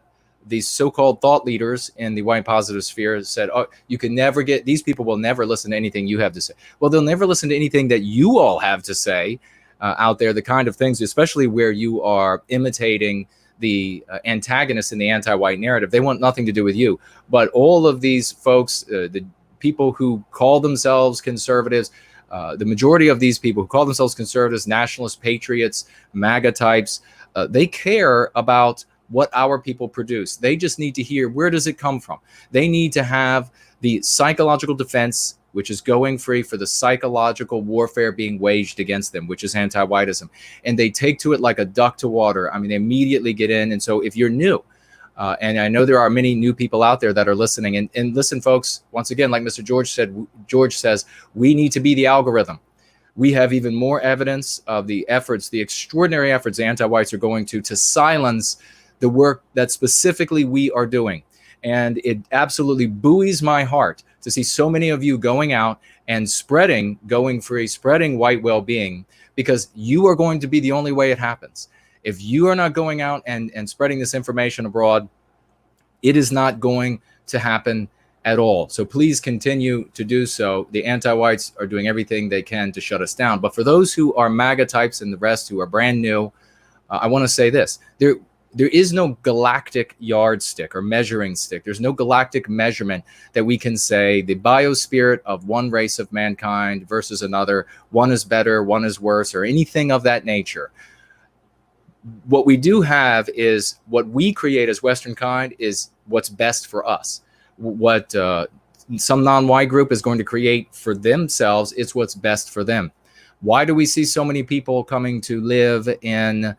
these so-called thought leaders in the white positive sphere, said, oh, you can never get, these people will never listen to anything you have to say. Well, they'll never listen to anything that you all have to say out there, the kind of things, especially where you are imitating the antagonists in the anti-white narrative. They want nothing to do with you. But all of these folks, the people who call themselves conservatives, the majority of these people who call themselves conservatives, nationalists, patriots, MAGA types, they care about what our people produce. They just need to hear, where does it come from? They need to have the psychological defense, which is going free for the psychological warfare being waged against them, which is anti-whiteism. And they take to it like a duck to water. I mean, they immediately get in. And so if you're new, and I know there are many new people out there that are listening, and listen, folks, once again, like Mr. George says, we need to be the algorithm. We have even more evidence of the efforts, the extraordinary efforts the anti-whites are going to silence the work that specifically we are doing. And it absolutely buoys my heart to see so many of you going out and spreading Going Free, spreading white well-being, because you are going to be the only way it happens. If you are not going out and spreading this information abroad, it is not going to happen at all. So please continue to do so. The anti-whites are doing everything they can to shut us down. But for those who are MAGA types and the rest who are brand new, I want to say this. There is no galactic yardstick or measuring stick. There's no galactic measurement that we can say the biospirit of one race of mankind versus another, one is better, one is worse, or anything of that nature. What we do have is what we create as Western kind is what's best for us. What some non-white group is going to create for themselves, it's what's best for them. Why do we see so many people coming to live in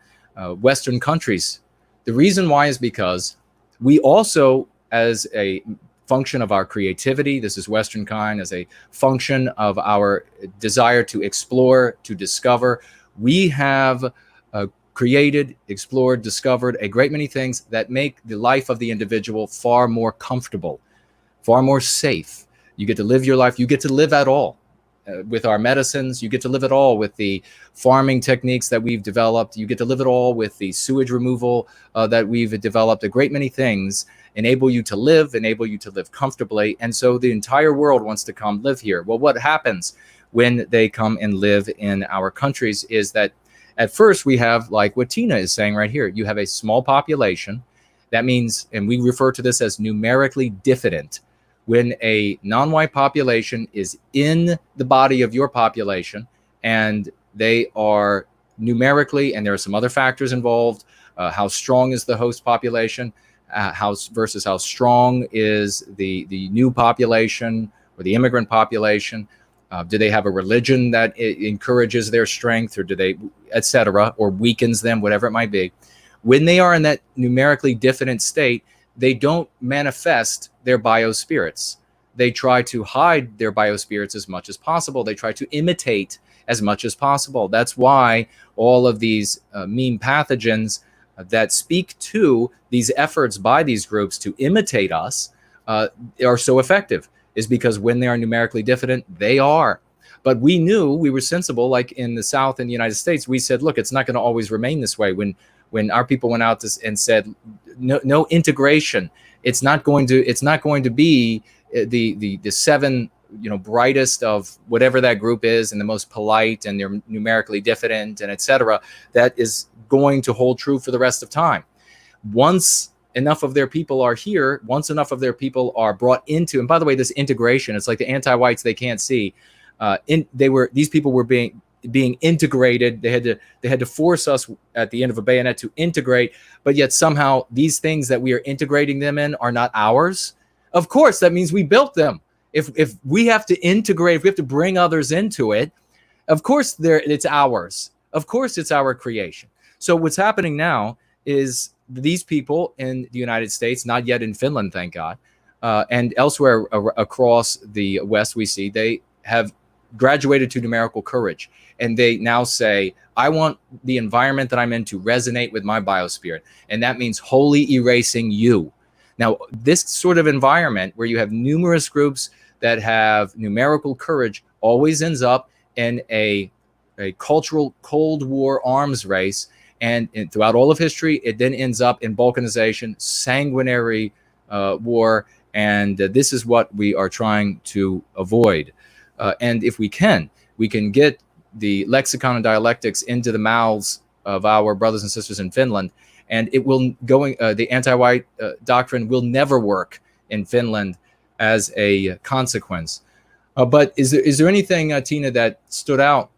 Western countries? The reason why is because we also, as a function of our creativity, this is Western kind, as a function of our desire to explore, to discover, we have created, explored, discovered a great many things that make the life of the individual far more comfortable, far more safe. You get to live your life, you get to live at all. With our medicines, you get to live it all with the farming techniques that we've developed. You get to live it all with the sewage removal that we've developed. A great many things enable you to live comfortably. And so the entire world wants to come live here. Well, what happens when they come and live in our countries is that at first we have, like what Tiina is saying right here, you have a small population. That means, and we refer to this as numerically diffident. When a non-white population is in the body of your population and they are numerically, and there are some other factors involved. How strong is the host population? Versus how strong is the new population or the immigrant population? Do they have a religion that encourages their strength, or do they, etc., or weakens them, whatever it might be? When they are in that numerically diffident state, they don't manifest their biospirits. They try to hide their biospirits as much as possible. They try to imitate as much as possible. That's why all of these meme pathogens that speak to these efforts by these groups to imitate us are so effective, is because when they are numerically diffident, they are. But we knew, we were sensible, like in the South in the United States, we said, look, it's not going to always remain this way. When our people went out and said, no integration, it's not going to be the seven, brightest of whatever that group is, and the most polite, and they're numerically diffident, and etc., that is going to hold true for the rest of time. Once enough of their people are here, once enough of their people are brought into, and by the way, this integration, it's like the anti-whites they can't see. These people were being integrated. They had to force us at the end of a bayonet to integrate, but yet somehow these things that we are integrating them in are not ours. Of course, that means we built them. If we have to integrate, if we have to bring others into it, of course it's ours. Of course it's our creation. So what's happening now is these people in the United States, not yet in Finland, thank God, and elsewhere across the West, we see they have graduated to numerical courage. And they now say, I want the environment that I'm in to resonate with my biospirit. And that means wholly erasing you. Now, this sort of environment where you have numerous groups that have numerical courage always ends up in a cultural Cold War arms race. And throughout all of history, it then ends up in balkanization, sanguinary war. And this is what we are trying to avoid. And if we can get the lexicon and dialectics into the mouths of our brothers and sisters in Finland, and it will the anti-white doctrine will never work in Finland as a consequence. But is there anything, Tiina, that stood out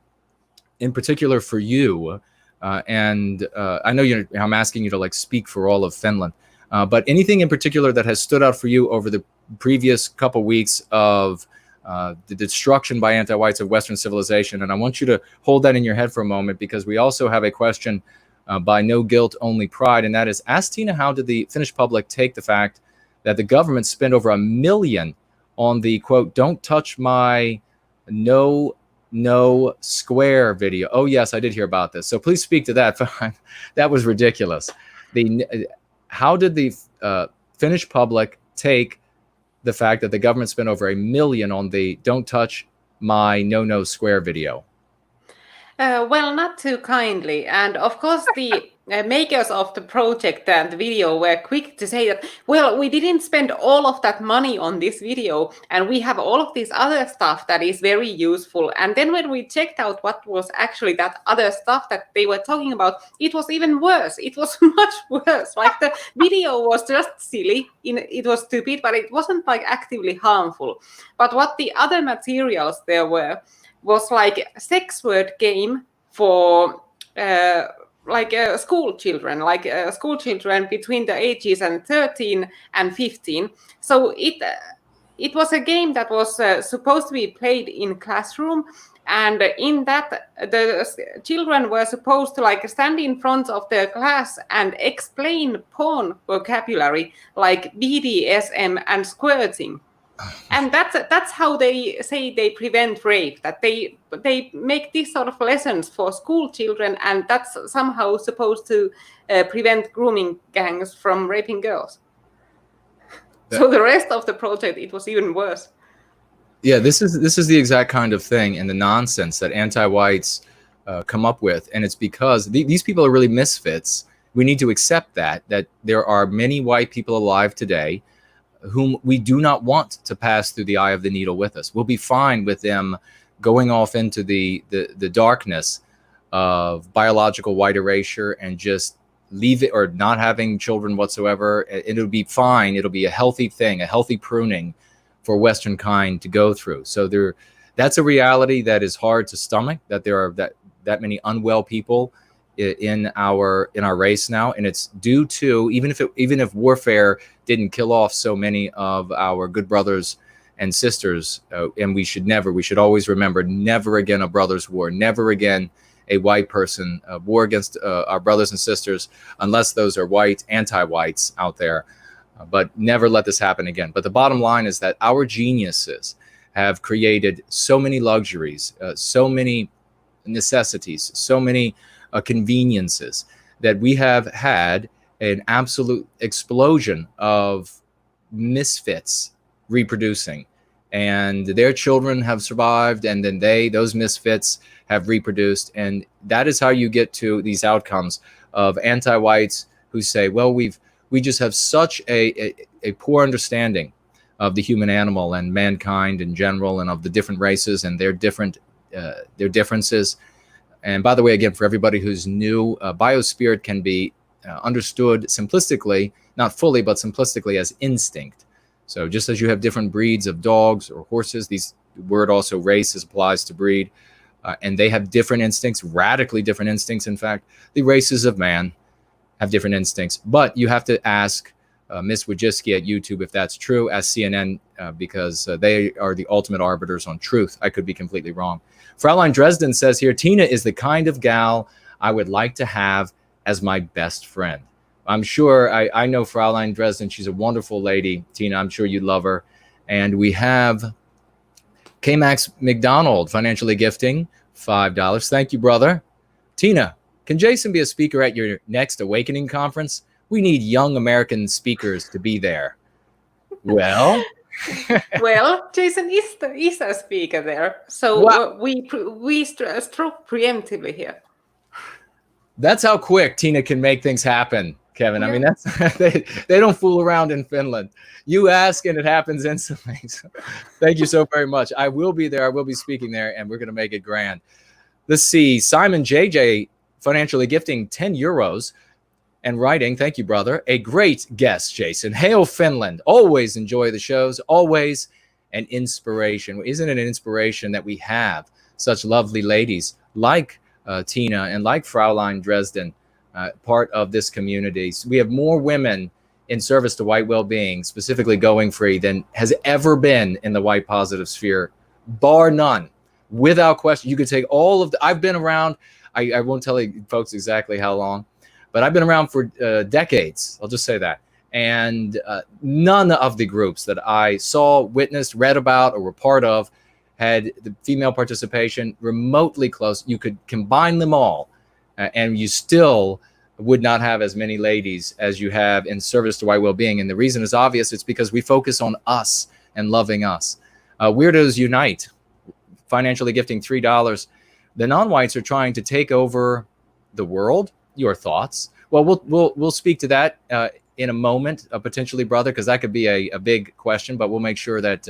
in particular for you? And I know I'm asking you to speak for all of Finland, but anything in particular that has stood out for you over the previous couple weeks of the destruction by anti-whites of Western civilization? And I want you to hold that in your head for a moment, because we also have a question by No Guilt, Only Pride, and that is, ask Tiina, how did the Finnish public take the fact that the government spent over $1 million on the, quote, "Don't touch my no square" video? Oh yes, I did hear about this. So please speak to that. That was ridiculous. How did the Finnish public take the fact that the government spent over $1 million on the "Don't touch my no square" video? Well, not too kindly. And of course, the makers of the project and the video were quick to say that, well, we didn't spend all of that money on this video, and we have all of this other stuff that is very useful. And then when we checked out what was actually that other stuff that they were talking about, it was even worse. It was much worse. Like, the video was just silly, it was stupid, but it wasn't actively harmful. But what the other materials there was like a sex word game for school children between the ages and 13 and 15. So it was a game that was supposed to be played in classroom, and in that the children were supposed to stand in front of the class and explain porn vocabulary like BDSM and squirting. And that's how they say they prevent rape, that they make these sort of lessons for school children, and that's somehow supposed to prevent grooming gangs from raping girls. So the rest of the project, it was even worse. Yeah, this is the exact kind of thing and the nonsense that anti-whites come up with, and it's because these people are really misfits. We need to accept that there are many white people alive today whom we do not want to pass through the eye of the needle with us. We'll be fine with them going off into the darkness of biological white erasure and just leave it, or not having children whatsoever. It'll be fine. It'll be a healthy thing, a healthy pruning for Western kind to go through. So that's a reality that is hard to stomach, that that many unwell people in our race now, and it's due to even if warfare didn't kill off so many of our good brothers and sisters, and we should always remember, never again a brother's war, never again a white person war against our brothers and sisters, unless those are white anti-whites out there. But never let this happen again. But the bottom line is that our geniuses have created so many luxuries, so many necessities, so many conveniences, that we have had an absolute explosion of misfits reproducing, and their children have survived, and then those misfits have reproduced, and that is how you get to these outcomes of anti-whites who say, well, we just have such a poor understanding of the human animal and mankind in general, and of the different races and their differences. And by the way, again, for everybody who's new, biospirit can be understood simplistically, not fully, but simplistically, as instinct. So just as you have different breeds of dogs or horses, the word also race applies to breed, and they have different instincts, radically different instincts. In fact, the races of man have different instincts. But you have to ask Miss Wojcicki at YouTube if that's true, ask CNN, because they are the ultimate arbiters on truth. I could be completely wrong. Fraulein Dresden says here, Tiina is the kind of gal I would like to have as my best friend. I'm sure, I know Fraulein Dresden. She's a wonderful lady. Tiina, I'm sure you love her. And we have K-Max McDonald, financially gifting $5. Thank you, brother. Tiina, can Jason be a speaker at your next Awakening conference? We need young American speakers to be there. Well... Well, Jason is a speaker there, so we stroke preemptively here. That's how quick Tiina can make things happen, Kevin. Yeah. I mean, that's they don't fool around in Finland. You ask and it happens instantly. So, thank you so very much. I will be there. I will be speaking there, and we're going to make it grand. Let's see. Simon JJ, financially gifting €10 and writing, thank you, brother. A great guest, Jason. Hail Finland. Always enjoy the shows. Always an inspiration. Isn't it an inspiration that we have such lovely ladies like Tiina and like Fraulein Dresden, part of this community? So we have more women in service to white well-being, specifically going free, than has ever been in the white positive sphere, bar none. Without question. You could take all of I've been around, I won't tell you folks exactly how long, but I've been around for decades. I'll just say that. And none of the groups that I saw, witnessed, read about, or were part of had the female participation remotely close. You could combine them all, and you still would not have as many ladies as you have in service to white well-being. And the reason is obvious. It's because we focus on us and loving us. Weirdos Unite, financially gifting $3. The non-whites are trying to take over the world. Your thoughts? Well, we'll speak to that in a moment, potentially, brother, because that could be a big question. But we'll make sure that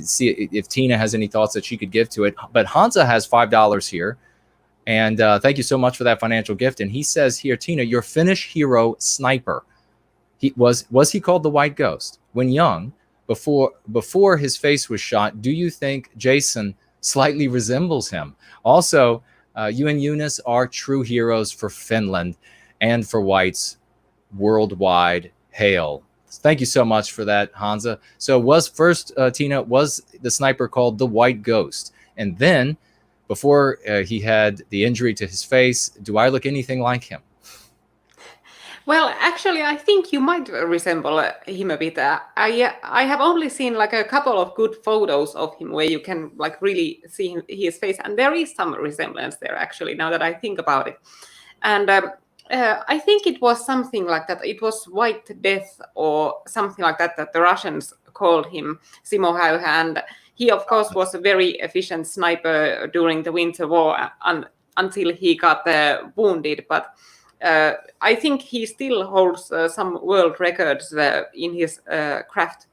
see if Tiina has any thoughts that she could give to it. But Hansa has $5 here, and thank you so much for that financial gift. And he says here, Tiina, your Finnish hero sniper. He was he called the White Ghost when young, before his face was shot? Do you think Jason slightly resembles him? Also, you and Eunice are true heroes for Finland and for whites worldwide. Hail. Thank you so much for that, Hansa. So Tiina, was the sniper called the White Ghost? And then, before he had the injury to his face, do I look anything like him? Well, actually, I think you might resemble him a bit. I have only seen like a couple of good photos of him where you can like really see his face, and there is some resemblance there actually, now that I think about it. And I think it was something like that. It was White Death or something like that the Russians called him, Simo Häyhä, and he of course was a very efficient sniper during the Winter War until he got wounded, but I think he still holds some world records in his craft.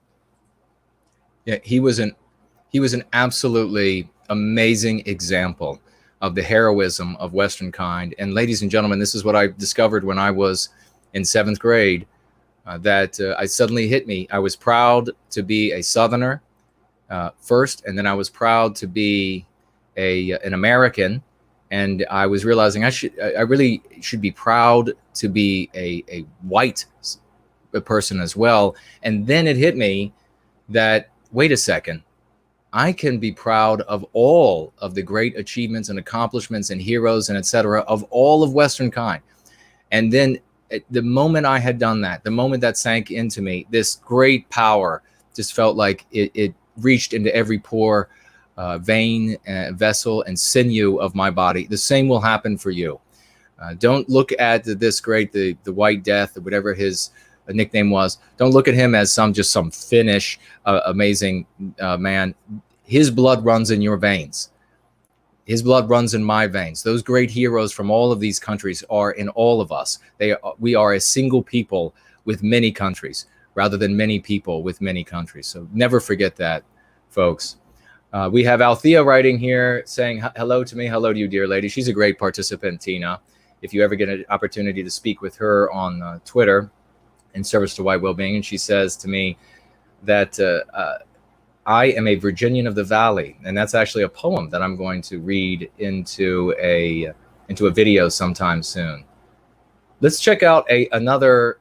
Yeah, he was an absolutely amazing example of the heroism of Western kind. And ladies and gentlemen, this is what I discovered when I was in 7th grade, that I suddenly hit me. I was proud to be a Southerner first, and then I was proud to be an American. And I was realizing I really should be proud to be a white person as well. And then it hit me that, wait a second, I can be proud of all of the great achievements and accomplishments and heroes and etc. of all of Western kind. And then the moment I had done that, the moment that sank into me, this great power just felt like it reached into every pore, vein, vessel, and sinew of my body. The same will happen for you. Don't look at this great, the White Death, or whatever his nickname was. Don't look at him as just some Finnish amazing man. His blood runs in your veins. His blood runs in my veins. Those great heroes from all of these countries are in all of us. We are a single people with many countries, rather than many people with many countries. So never forget that, folks. We have Althea writing here saying hello to me. Hello to you, dear lady. She's a great participant, Tiina. If you ever get an opportunity to speak with her on Twitter in service to White Wellbeing, and she says to me that I am a Virginian of the Valley, and that's actually a poem that I'm going to read into a video sometime soon. Let's check out another.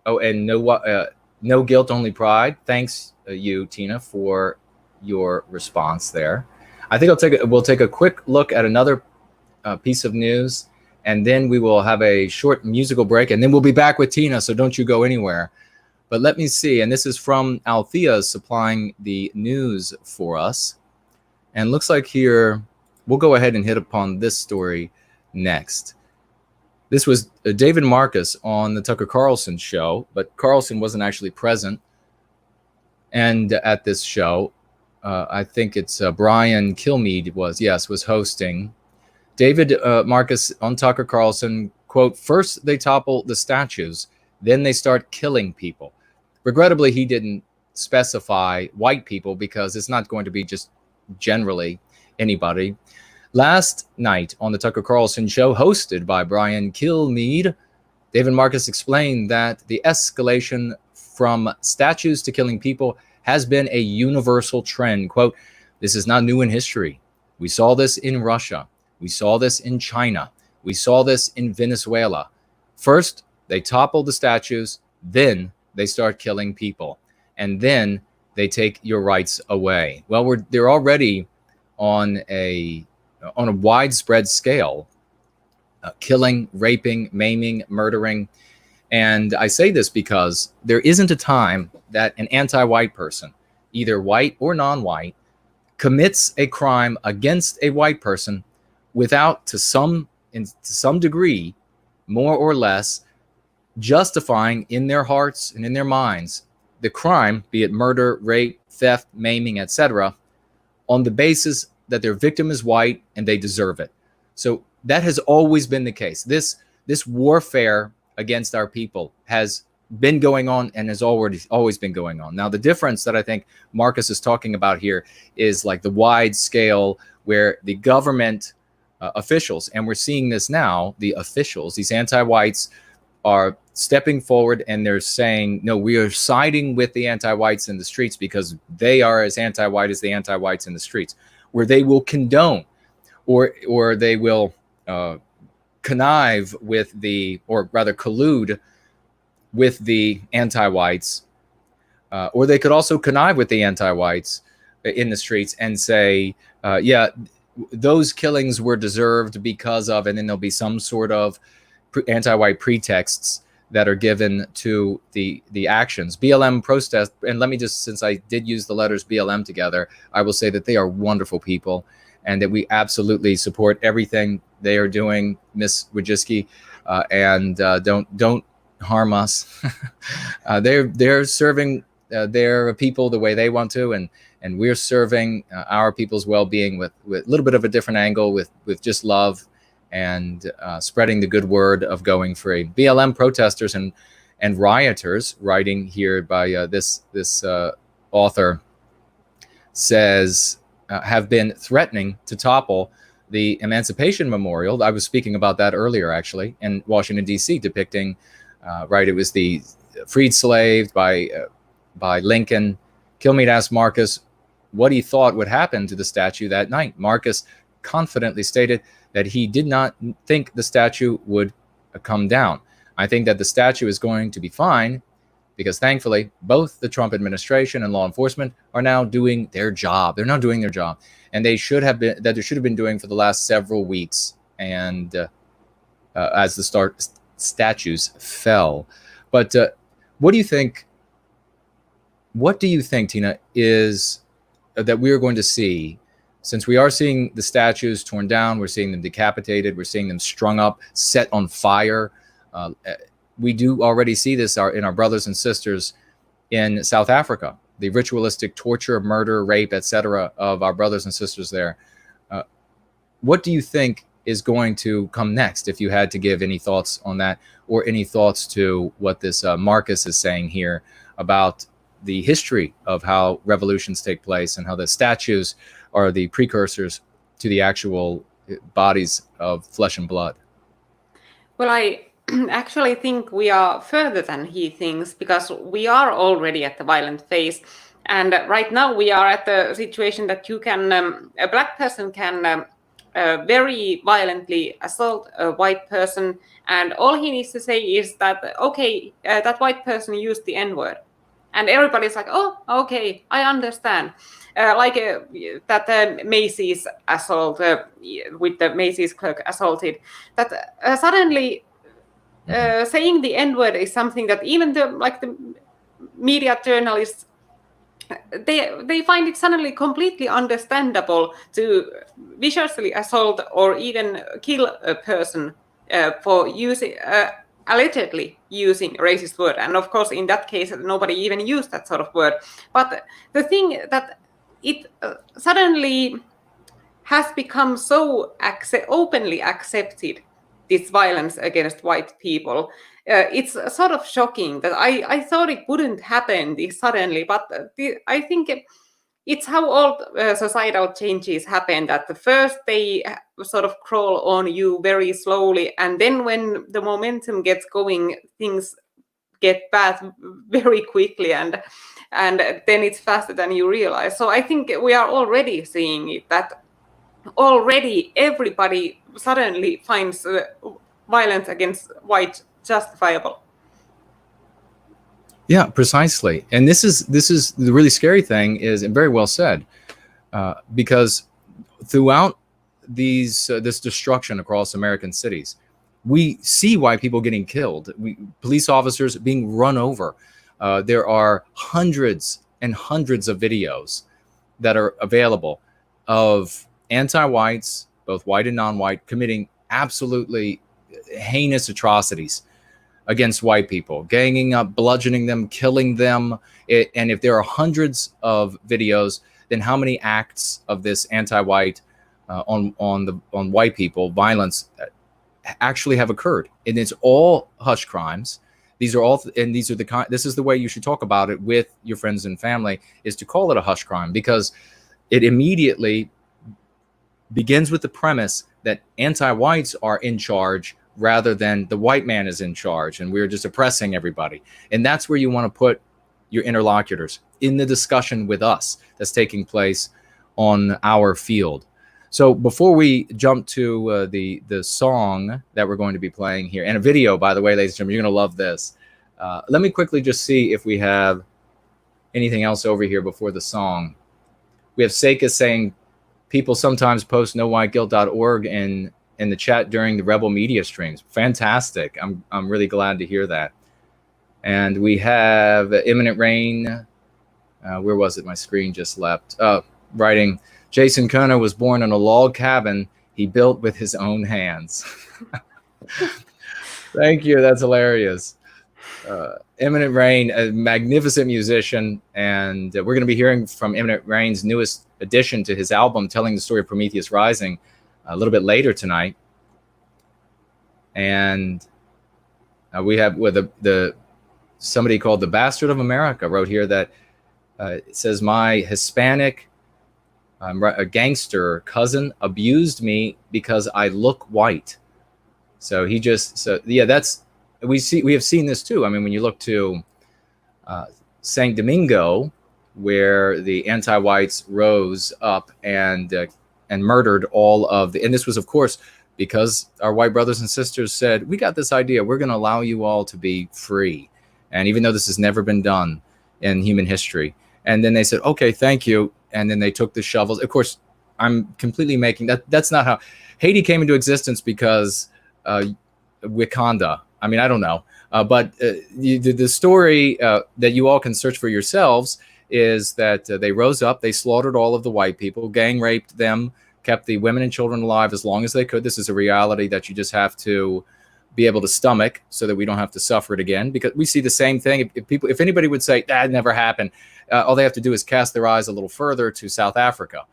Oh, and no guilt, only pride. Thanks, you, Tiina, for your response there. I think we'll take a quick look at another piece of news, and then we will have a short musical break, and then we'll be back with Tiina, so don't you go anywhere. But let me see, and this is from Althea supplying the news for us. And looks like here, we'll go ahead and hit upon this story next. This was David Marcus on the Tucker Carlson show, but Carlson wasn't actually present. And at this show, I think it's Brian Kilmeade was hosting. David Marcus on Tucker Carlson, quote, "First they topple the statues, then they start killing people." Regrettably, he didn't specify white people because it's not going to be just generally anybody. Last night on the Tucker Carlson show, hosted by Brian Kilmeade, David Marcus explained that the escalation from statues to killing people has been a universal trend. Quote, "This is not new in history. We saw this in Russia. We saw this in China. We saw this in Venezuela. First, they topple the statues, then they start killing people, and then they take your rights away." Well, they're already on a widespread scale, killing, raping, maiming, murdering. And I say this because there isn't a time that an anti-white person, either white or non-white, commits a crime against a white person without, to some degree, more or less, justifying in their hearts and in their minds the crime, be it murder, rape, theft, maiming, etc., on the basis that their victim is white and they deserve it. So that has always been the case. This warfare against our people has been going on and has always been going on. Now, the difference that I think Marcus is talking about here is like the wide scale where the government officials, and we're seeing this now, the officials, these anti-whites, are stepping forward and they're saying, no, we are siding with the anti-whites in the streets because they are as anti-white as the anti-whites in the streets, where they will condone or they will connive with or rather collude with the anti-whites, or they could also connive with the anti-whites in the streets and say, yeah, those killings were deserved because of, and then there'll be some sort of anti-white pretexts that are given to the actions. BLM protest, and let me just, since I did use the letters BLM together, I will say that they are wonderful people and that we absolutely support everything they are doing, Miss Wojcicki, and don't harm us. They're serving their people the way they want to, and we're serving our people's well-being with a little bit of a different angle, with just love and spreading the good word of going free. BLM protesters and rioters, writing here by this author, says have been threatening to topple the Emancipation Memorial. I was speaking about that earlier, actually, in Washington, D.C., depicting, right, it was the freed slave by Lincoln. Kilmeade asked Marcus what he thought would happen to the statue that night. Marcus confidently stated that he did not think the statue would come down. I think that the statue is going to be fine, because thankfully both the Trump administration and law enforcement are now doing their job. They're now doing their job, and they should have been doing for the last several weeks. And as the statues fell. But what do you think? What do you think, Tiina, is that we are going to see? Since we are seeing the statues torn down, we're seeing them decapitated, we're seeing them strung up, set on fire. We do already see this in our brothers and sisters in South Africa, the ritualistic torture, murder, rape, etc. of our brothers and sisters there. What do you think is going to come next, if you had to give any thoughts on that, or any thoughts to what this Marcus is saying here about the history of how revolutions take place and how the statues are the precursors to the actual bodies of flesh and blood? Well, I actually think we are further than he thinks, because we are already at the violent phase. And right now we are at the situation that you can, a black person can very violently assault a white person, and all he needs to say is that, okay, that white person used the N-word, and everybody's like, oh, okay, I understand. Like that Macy's assault, with the Macy's clerk assaulted, that suddenly saying the N-word is something that even the media journalists, they find it suddenly completely understandable to viciously assault or even kill a person for using allegedly using a racist word. And of course, in that case, nobody even used that sort of word. But the thing that it suddenly has become so openly accepted, this violence against white people. It's sort of shocking that I thought it wouldn't happen this suddenly, but I think it's how all societal changes happen, that the first they sort of crawl on you very slowly, and then when the momentum gets going, things get bad very quickly, and then it's faster than you realize. So I think we are already seeing it, that already everybody suddenly finds violence against white justifiable. Yeah, precisely. And this is the really scary thing, is, and very well said, because throughout this destruction across American cities, we see white people getting killed, police officers being run over. There are hundreds and hundreds of videos that are available of anti-whites, both white and non-white, committing absolutely heinous atrocities against white people, ganging up, bludgeoning them, killing them. And if there are hundreds of videos, then how many acts of this anti-white on white people violence actually have occurred? And it's all hush crimes. These are all, and these are this is the way you should talk about it with your friends and family, is to call it a hush crime, because it immediately begins with the premise that anti-whites are in charge rather than the white man is in charge, and we're just oppressing everybody. And that's where you want to put your interlocutors in the discussion with us that's taking place on our field. So before we jump to the song that we're going to be playing here, and a video, by the way, ladies and gentlemen, you're going to love this. Let me quickly just see if we have anything else over here before the song. We have Seika saying, people sometimes post nowhiteguilt.org in the chat during the Rebel Media streams. Fantastic. I'm really glad to hear that. And we have Imminent Rain. Where was it? My screen just left. Writing, Jason Köhne was born in a log cabin he built with his own hands. Thank you. That's hilarious. Imminent Rain, a magnificent musician. And we're going to be hearing from Imminent Rain's newest addition to his album, telling the story of Prometheus Rising, a little bit later tonight. And we have with somebody called the Bastard of America wrote here that it says, my Hispanic a gangster cousin abused me because I look white. So yeah, we have seen this too. I mean, when you look to Saint Domingo, where the anti-whites rose up and and murdered all of the, and this was, of course, because our white brothers and sisters said, we got this idea, we're going to allow you all to be free. And even though this has never been done in human history. And then they said, okay, thank you. And then they took the shovels. Of course, I'm completely making that. That's not how Haiti came into existence, because Wakanda. I mean, I don't know. But the story that you all can search for yourselves is that they rose up, they slaughtered all of the white people, gang raped them, kept the women and children alive as long as they could. This is a reality that you just have to be able to stomach so that we don't have to suffer it again, because we see the same thing. If anybody would say that never happened, all they have to do is cast their eyes a little further to South Africa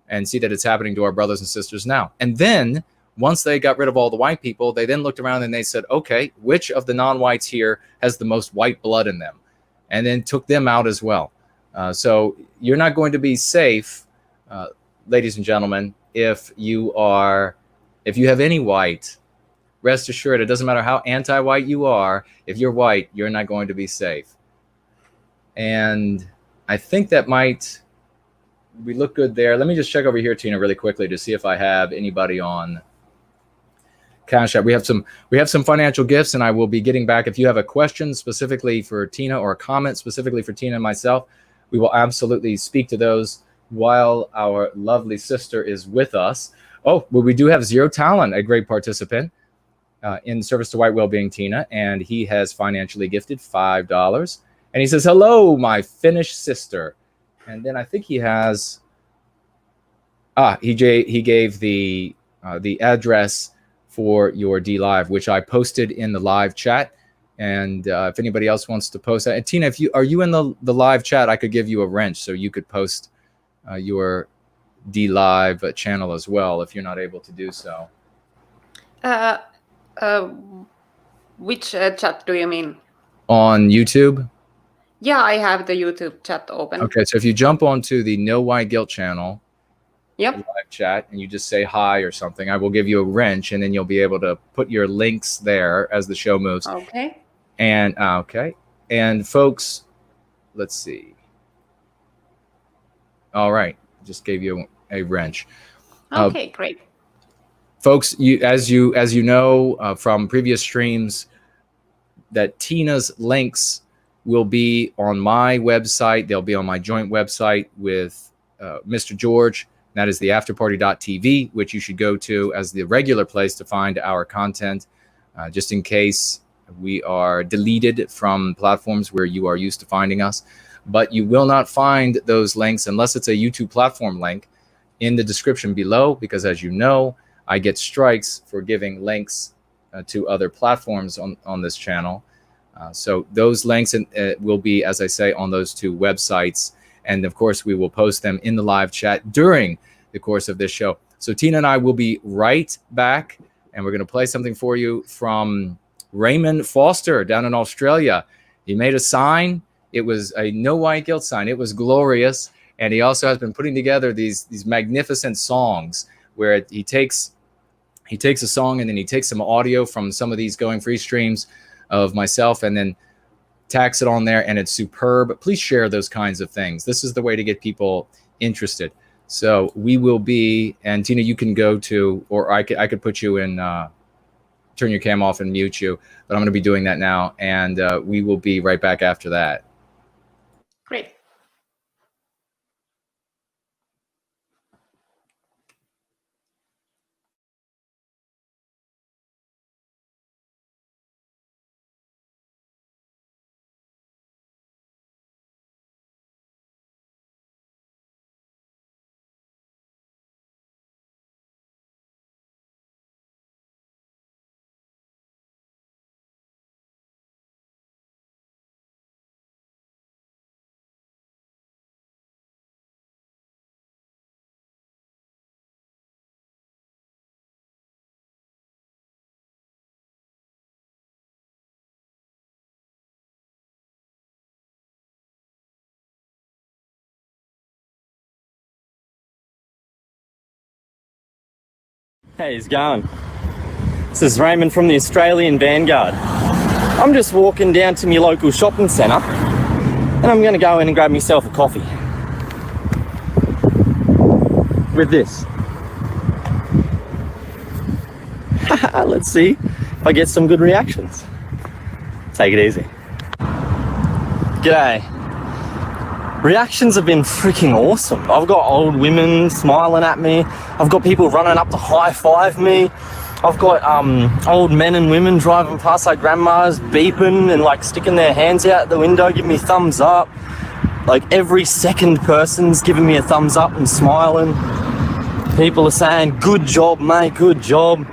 and see that it's happening to our brothers and sisters now. And then once they got rid of all the white people, they then looked around and they said, okay, which of the non-whites here has the most white blood in them? And then took them out as well. So you're not going to be safe, ladies and gentlemen, if you have any white. Rest assured, it doesn't matter how anti-white you are. If you're white, you're not going to be safe. And I think that we look good there. Let me just check over here, Tiina, really quickly to see if I have anybody on Cash App. We have some financial gifts, and I will be getting back. If you have a question specifically for Tiina or a comment specifically for Tiina and myself, we will absolutely speak to those while our lovely sister is with us. Oh, well, we do have Zero Talent, a great participant in service to White Wellbeing, Tiina, and he has financially gifted $5. And he says, hello, my Finnish sister. And then I think he has, he gave the address for your D Live, which I posted in the live chat. And if anybody else wants to post that, and Tiina, are you in the live chat, I could give you a wrench so you could post your D Live channel as well, if you're not able to do so. Which chat do you mean? On YouTube? Yeah, I have the YouTube chat open. Okay, so if you jump onto the No White Guilt channel, yep, live chat, and you just say hi or something, I will give you a wrench, and then you'll be able to put your links there as the show moves. Okay. And okay, and folks, let's see. All right, just gave you a wrench. Okay, great. Folks, as you know from previous streams, that Tiina's links will be on my website. They'll be on my joint website with Mr. George. That is the afterparty.tv, which you should go to as the regular place to find our content, just in case we are deleted from platforms where you are used to finding us. But you will not find those links unless it's a YouTube platform link in the description below, because as you know, I get strikes for giving links to other platforms on this channel. So those links will be, as I say, on those two websites. And of course, we will post them in the live chat during the course of this show. So Tiina and I will be right back, and we're going to play something for you from Raymond Foster down in Australia. He made a sign. It was a No White Guilt sign. It was glorious. And he also has been putting together these magnificent songs where he takes a song and then he takes some audio from some of these Going Free streams of myself and then tacks it on there, and it's superb. Please share those kinds of things. This is the way to get people interested. So we will be, and Tiina, you can go to, or I could put you in, turn your cam off and mute you, but I'm going to be doing that now, and we will be right back after that. Great. Hey, how's it going? This is Raymond from the Australian Vanguard. I'm just walking down to my local shopping centre and I'm going to go in and grab myself a coffee. With this. Let's see if I get some good reactions. Take it easy. G'day. Reactions have been freaking awesome. I've got old women smiling at me. I've got people running up to high-five me. I've got old men and women driving past like grandmas, beeping and like sticking their hands out the window, giving me thumbs up. Like every second person's giving me a thumbs up and smiling. People are saying, good job, mate, good job.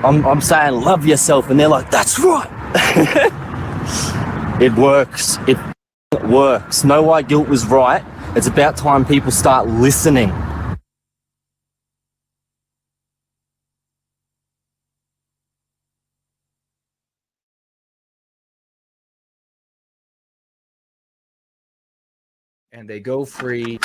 I'm saying, love yourself. And they're like, that's right. It works. It works. Know Why Guilt was right. It's about time people start listening. And they go free.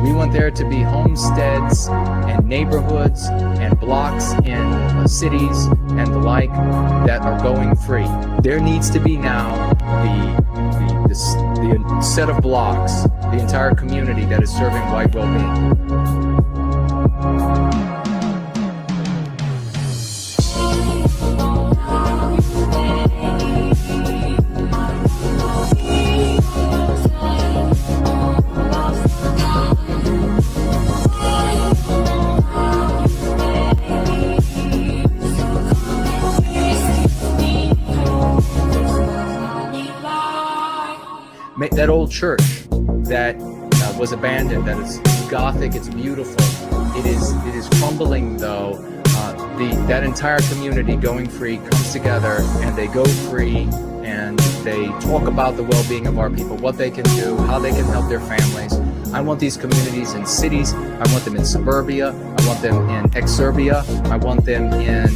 We want there to be homesteads and neighborhoods and blocks in cities and the like that are going free. There needs to be now the set of blocks, the entire community that is serving white well-being. That old church that was abandoned, that is Gothic, it's beautiful. It is crumbling though. That entire community going free comes together and they go free and they talk about the well-being of our people, what they can do, how they can help their families. I want these communities in cities. I want them in suburbia. I want them in exurbia. I want them in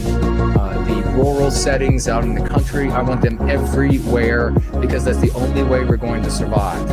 the rural settings out in the country. I want them everywhere because that's the only way we're going to survive.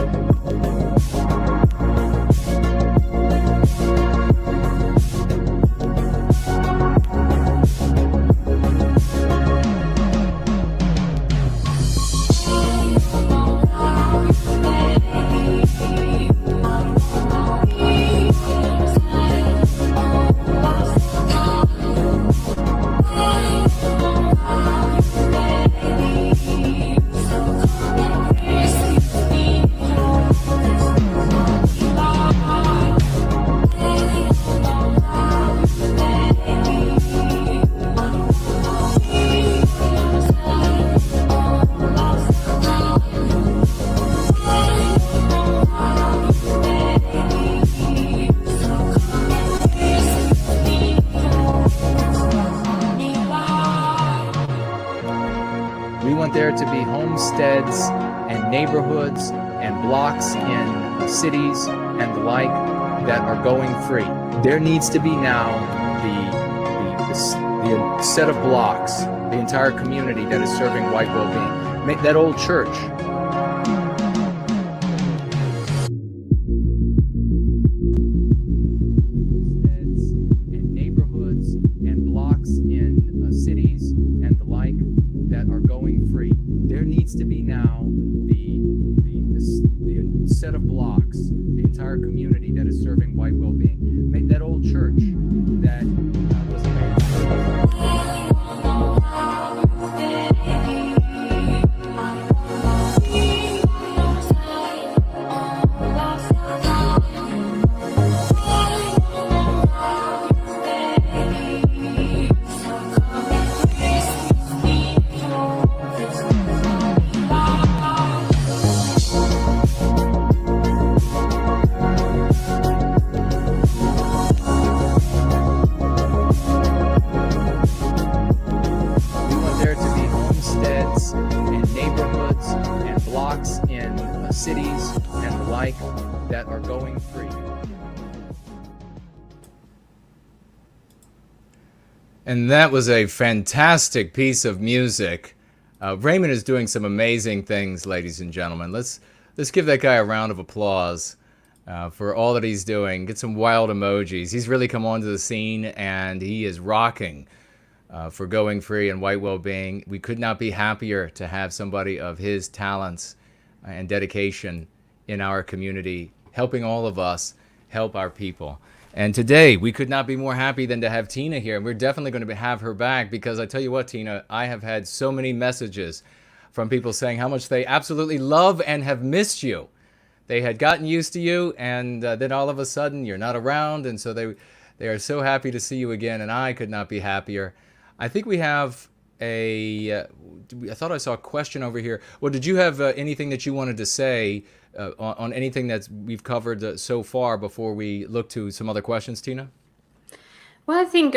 There to be homesteads and neighborhoods and blocks in cities and the like that are going free. There needs to be now the set of blocks, the entire community that is serving white well-being. Make that old church. And neighborhoods and blocks in cities and the like that are going free. There needs to be now the set of blocks, the entire community that is serving white well-being. Make that old church that was abandoned. Cities and the like that are going free. And that was a fantastic piece of music. Raymond is doing some amazing things, ladies and gentlemen. Let's Let's give that guy a round of applause for all that he's doing. Get some wild emojis. He's really come onto the scene, and he is rocking for Going Free and White Wellbeing. We could not be happier to have somebody of his talents and dedication in our community, helping all of us help our people. And today, we could not be more happy than to have Tiina here. And we're definitely going to have her back, because I tell you what, Tiina, I have had so many messages from people saying how much they absolutely love and have missed you. They had gotten used to you, and then all of a sudden you're not around, and so they are so happy to see you again, and I could not be happier. I think we have I thought I saw a question over here. Well, did you have anything that you wanted to say on anything that we've covered so far before we look to some other questions, Tiina? Well, I think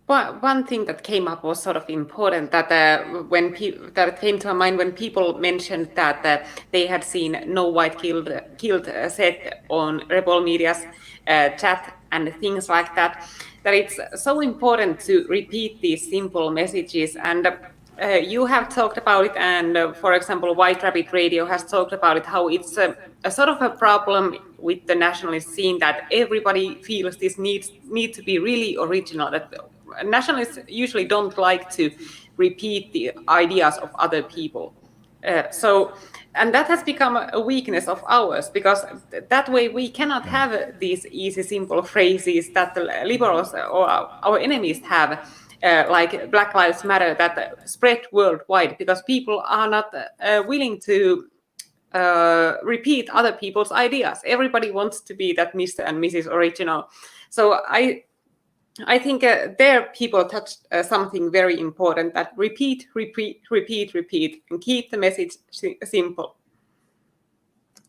one thing that came up was sort of important, that that came to my mind when people mentioned that they had seen "No White Killed" said on Rebel Media's chat and things like that. That it's so important to repeat these simple messages, and you have talked about it, and for example, White Rabbit Radio has talked about it, how it's a sort of a problem with the nationalist scene, that everybody feels this need to be really original, that nationalists usually don't like to repeat the ideas of other people. And that has become a weakness of ours, because that way we cannot have these easy, simple phrases that the liberals or our enemies have, like Black Lives Matter, that spread worldwide, because people are not willing to repeat other people's ideas. Everybody wants to be that Mr. and Mrs. Original. So I think there people touched something very important, that repeat, and keep the message simple.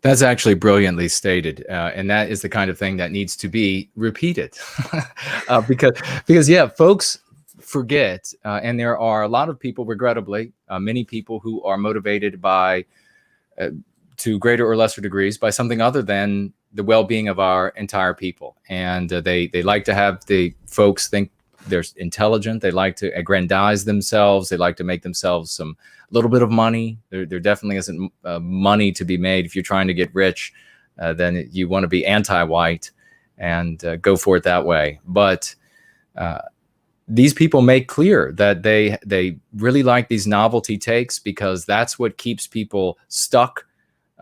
That's actually brilliantly stated, and that is the kind of thing that needs to be repeated, because yeah, folks forget, and there are a lot of people, regrettably, many people who are motivated by, to greater or lesser degrees, by something other than the well-being of our entire people. And they like to have the folks think they're intelligent. They like to aggrandize themselves. They like to make themselves some little bit of money. There definitely isn't money to be made. If you're trying to get rich, then you want to be anti-white and go for it that way. But these people make clear that they really like these novelty takes, because that's what keeps people stuck.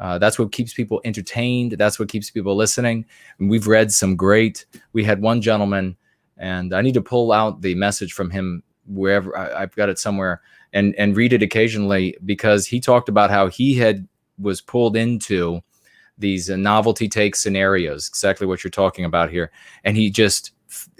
That's what keeps people entertained. That's what keeps people listening. And we've read some great, we had one gentleman, and I need to pull out the message from him wherever, I've got it somewhere, and read it occasionally, because he talked about how he was pulled into these novelty take scenarios, exactly what you're talking about here. And he just,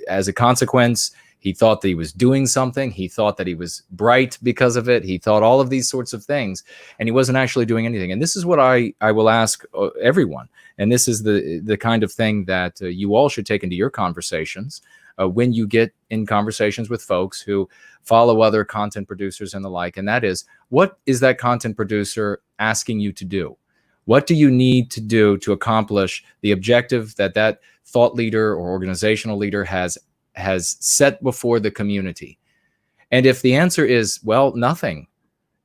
as a consequence, he thought that he was doing something. He thought that he was bright because of it. He thought all of these sorts of things, and he wasn't actually doing anything. And this is what I will ask everyone. And this is the kind of thing that you all should take into your conversations when you get in conversations with folks who follow other content producers and the like. And that is, what is that content producer asking you to do? What do you need to do to accomplish the objective that thought leader or organizational leader has set before the community? And if the answer is, well, nothing,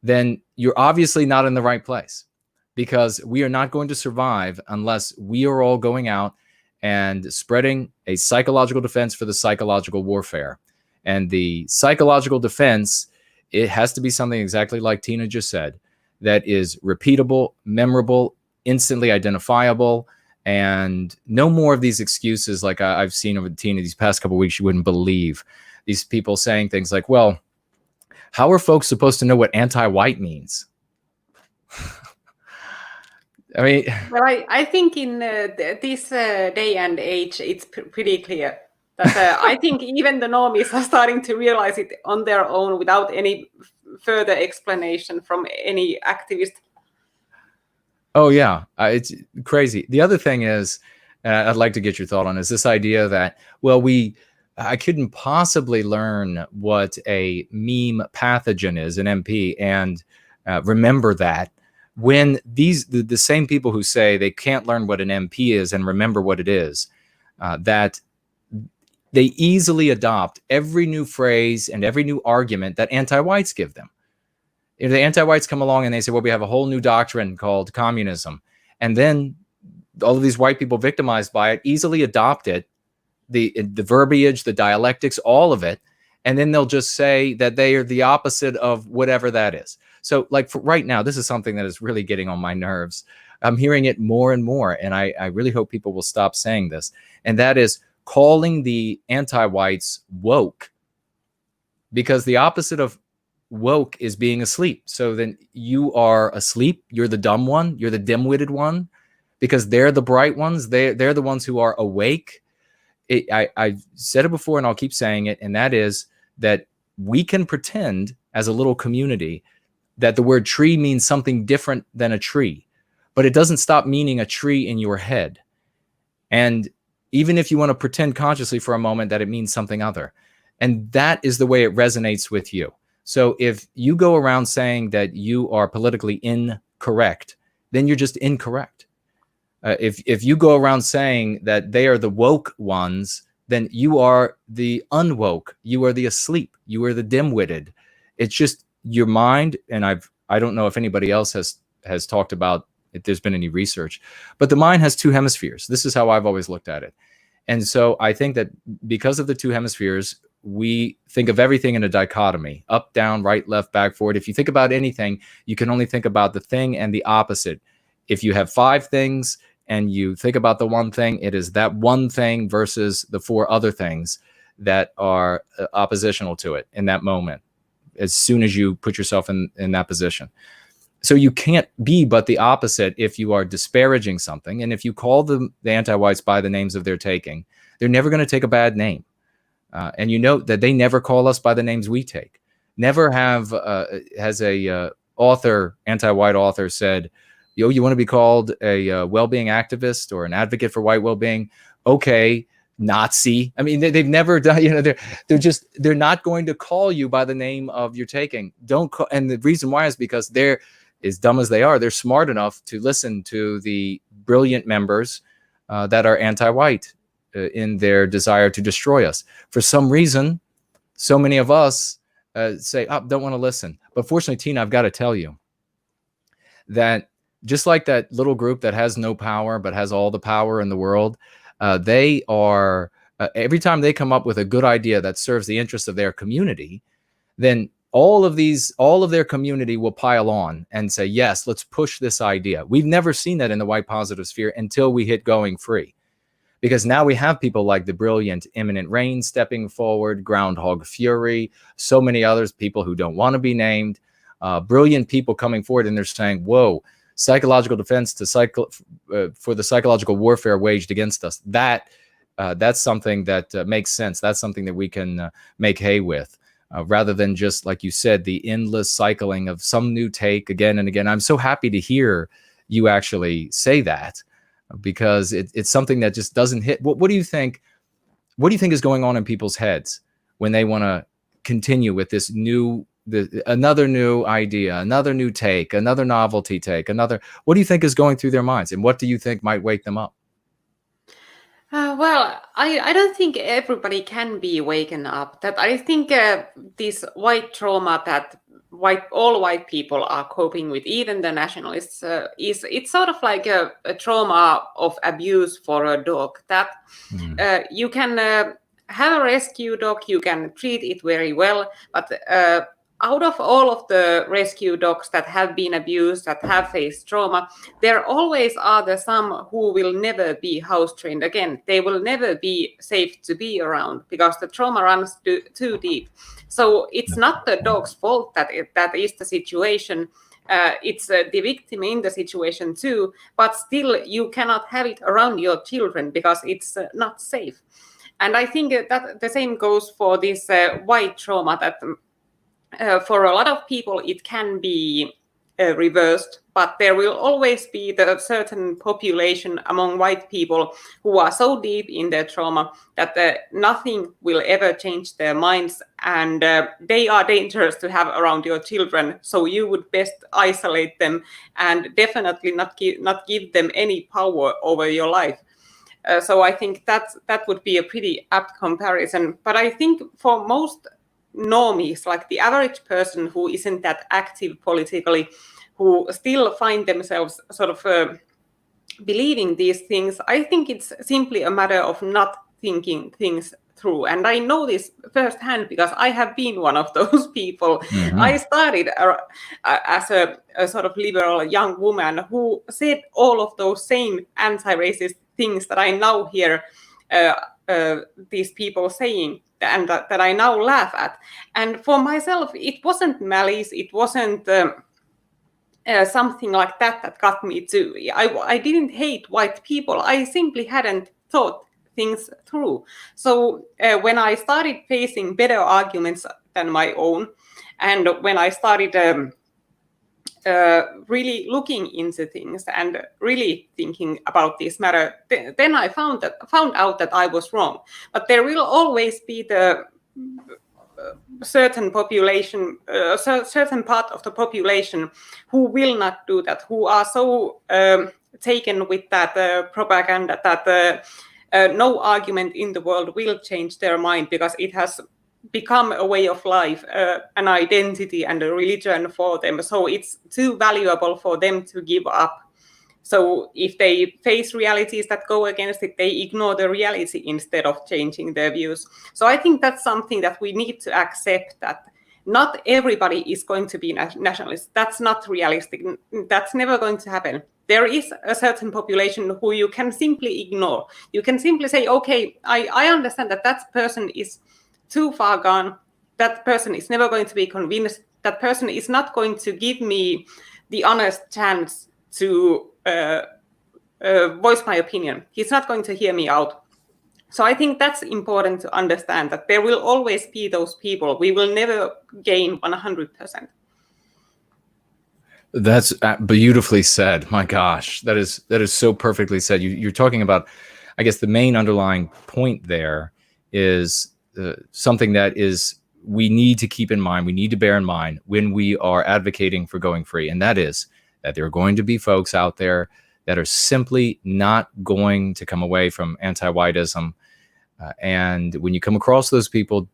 then you're obviously not in the right place, because we are not going to survive unless we are all going out and spreading a psychological defense for the psychological warfare. And the psychological defense, it has to be something exactly like Tiina just said, that is repeatable, memorable, instantly identifiable, and no more of these excuses like I've seen over Tiina these past couple of weeks. You wouldn't believe these people saying things like, well, how are folks supposed to know what anti-white means? I mean, well, I think in this day and age, it's pretty clear that I think even the normies are starting to realize it on their own without any further explanation from any activist. Oh, yeah, it's crazy. The other thing is, I'd like to get your thought on, is this idea that, well, I couldn't possibly learn what a meme pathogen is, an MP, and remember that, when the same people who say they can't learn what an MP is and remember what it is, that they easily adopt every new phrase and every new argument that anti-whites give them. If the anti-whites come along and they say, well, we have a whole new doctrine called communism, And then all of these white people victimized by it easily adopt it, the verbiage, the dialectics, all of it. And then they'll just say that they are the opposite of whatever that is. So like for right now, this is something that is really getting on my nerves. I'm hearing it more and more, and I really hope people will stop saying this. And that is calling the anti-whites woke, because the opposite of woke is being asleep. So then you are asleep. You're the dumb one. You're the dim-witted one, because they're the bright ones. They're the ones who are awake. I've said it before, and I'll keep saying it, and that is that we can pretend as a little community that the word tree means something different than a tree, but it doesn't stop meaning a tree in your head. And even if you want to pretend consciously for a moment that it means something other, and that is the way it resonates with you. So if you go around saying that you are politically incorrect, then you're just incorrect. If you go around saying that they are the woke ones, then you are the unwoke. You are the asleep. You are the dim-witted. It's just your mind. And I don't know if anybody else has talked about if there's been any research, but the mind has two hemispheres. This is how I've always looked at it. And so I think that because of the two hemispheres, we think of everything in a dichotomy: up, down, right, left, back, forward. If you think about anything, you can only think about the thing and the opposite. If you have 5 things and you think about the one thing, it is that one thing versus the 4 other things that are oppositional to it in that moment, as soon as you put yourself in that position. So you can't be but the opposite if you are disparaging something. And if you call the anti-whites by the names of their taking, they're never going to take a bad name. And you note that they never call us by the names we take. Never have, has a author, anti-white author said, yo, you want to be called a well-being activist or an advocate for white well-being? Okay, Nazi. I mean, they've never done, they're not going to call you by the name of your taking. Don't call, and the reason why is because they're, as dumb as they are, they're smart enough to listen to the brilliant members that are anti-white in their desire to destroy us. For some reason, so many of us say, oh, don't want to listen. But fortunately, Tiina, I've got to tell you that just like that little group that has no power but has all the power in the world, they are, every time they come up with a good idea that serves the interests of their community, then all of their community will pile on and say, yes, let's push this idea. We've never seen that in the white positive sphere until we hit going free. Because now we have people like the brilliant Imminent Rain stepping forward, Groundhog Fury, so many others, people who don't want to be named, brilliant people coming forward, and they're saying, whoa, psychological defense for the psychological warfare waged against us. That's something that makes sense. That's something that we can make hay with. Rather than just, like you said, the endless cycling of some new take again and again. I'm so happy to hear you actually say that, because it's something that just doesn't hit. What do you think? What do you think is going on in people's heads when they want to continue with this another new idea, another new take, another novelty take, what do you think is going through their minds, and what do you think might wake them up? Well, I don't think everybody can be waken up. That I think this white trauma that all white people are coping with, even the nationalists, it's sort of like a trauma of abuse for a dog. That you can have a rescue dog, you can treat it very well, but out of all of the rescue dogs that have been abused, that have faced trauma, there always are some who will never be house trained again. They will never be safe to be around because the trauma runs too deep. So it's not the dog's fault that is the situation. It's the victim in the situation too, but still you cannot have it around your children because it's not safe. And I think that the same goes for this white trauma, that for a lot of people it can be reversed, but there will always be the certain population among white people who are so deep in their trauma that nothing will ever change their minds, and they are dangerous to have around your children. So you would best isolate them and definitely not give them any power over your life. So I think that would be a pretty apt comparison. But I think for most normies, like the average person who isn't that active politically, who still find themselves sort of believing these things. I think it's simply a matter of not thinking things through. And I know this firsthand because I have been one of those people. Mhm. I started as a sort of liberal young woman who said all of those same anti-racist things that I now hear these people saying, and that I now laugh at. And for myself, it wasn't malice, it wasn't something like that got me to. I didn't hate white people. I simply hadn't thought things through. So when I started facing better arguments than my own, and when I started really looking into things and really thinking about this matter, then I found out that I was wrong. But there will always be the certain population, certain part of the population who will not do that, who are so taken with that propaganda that no argument in the world will change their mind because it has become a way of life, an identity and a religion for them. So it's too valuable for them to give up. So if they face realities that go against it, they ignore the reality instead of changing their views. So I think that's something that we need to accept, that not everybody is going to be nationalist. That's not realistic. That's never going to happen. There is a certain population who you can simply ignore. You can simply say, okay, I understand that person is too far gone. That person is never going to be convinced. That person is not going to give me the honest chance to voice my opinion. He's not going to hear me out. So I think that's important to understand, that there will always be those people. We will never gain 100%. That's beautifully said. My gosh, that is so perfectly said. You're talking about, I guess, the main underlying point there is something that is we need to keep in mind, we need to bear in mind when we are advocating for going free, and that is that there are going to be folks out there that are simply not going to come away from anti-whiteism. And when you come across those people,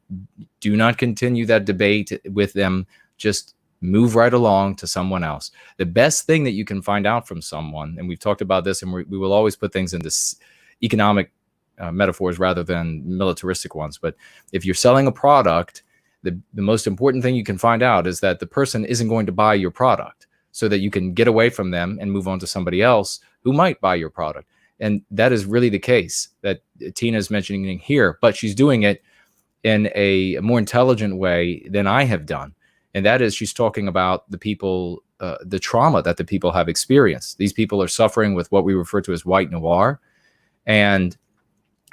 do not continue that debate with them. Just move right along to someone else. The best thing that you can find out from someone, and we've talked about this, and we will always put things into economic metaphors rather than militaristic ones. But if you're selling a product, the most important thing you can find out is that the person isn't going to buy your product, so that you can get away from them and move on to somebody else who might buy your product. And that is really the case that Tiina is mentioning here, but she's doing it in a more intelligent way than I have done. And that is, she's talking about the people, the trauma that the people have experienced. These people are suffering with what we refer to as white noir, and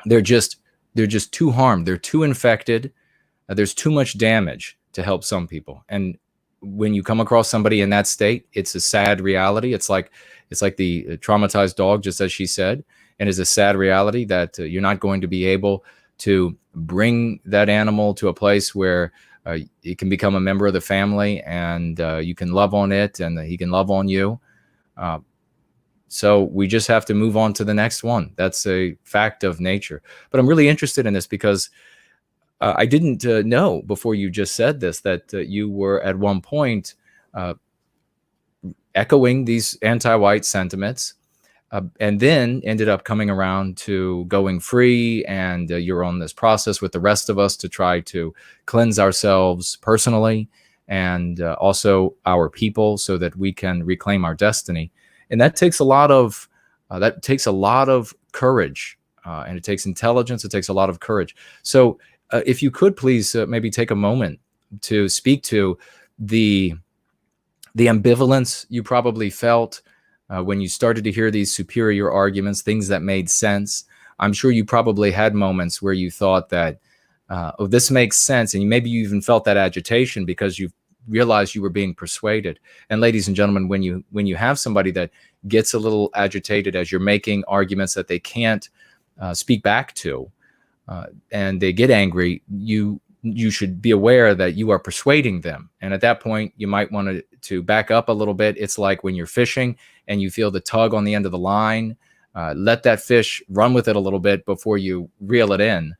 they're just too harmed. They're too infected. There's too much damage to help some people. And when you come across somebody in that state, it's a sad reality. It's like the traumatized dog, just as she said, and it's a sad reality that you're not going to be able to bring that animal to a place where it can become a member of the family, and you can love on it, and he can love on you. So we just have to move on to the next one. That's a fact of nature. But I'm really interested in this because I didn't know before you just said this that you were at one point echoing these anti-white sentiments, and then ended up coming around to going free, and you're on this process with the rest of us to try to cleanse ourselves personally and also our people, so that we can reclaim our destiny. And that takes a lot of courage, and it takes intelligence. It takes a lot of courage. So if you could please maybe take a moment to speak to the ambivalence you probably felt when you started to hear these superior arguments, things that made sense. I'm sure you probably had moments where you thought that, oh, this makes sense. And maybe you even felt that agitation because you realized you were being persuaded. And ladies and gentlemen, when you have somebody that gets a little agitated as you're making arguments that they can't speak back to, and they get angry, you should be aware that you are persuading them. And at that point, you might want to back up a little bit. It's like when you're fishing and you feel the tug on the end of the line. Let that fish run with it a little bit before you reel it in.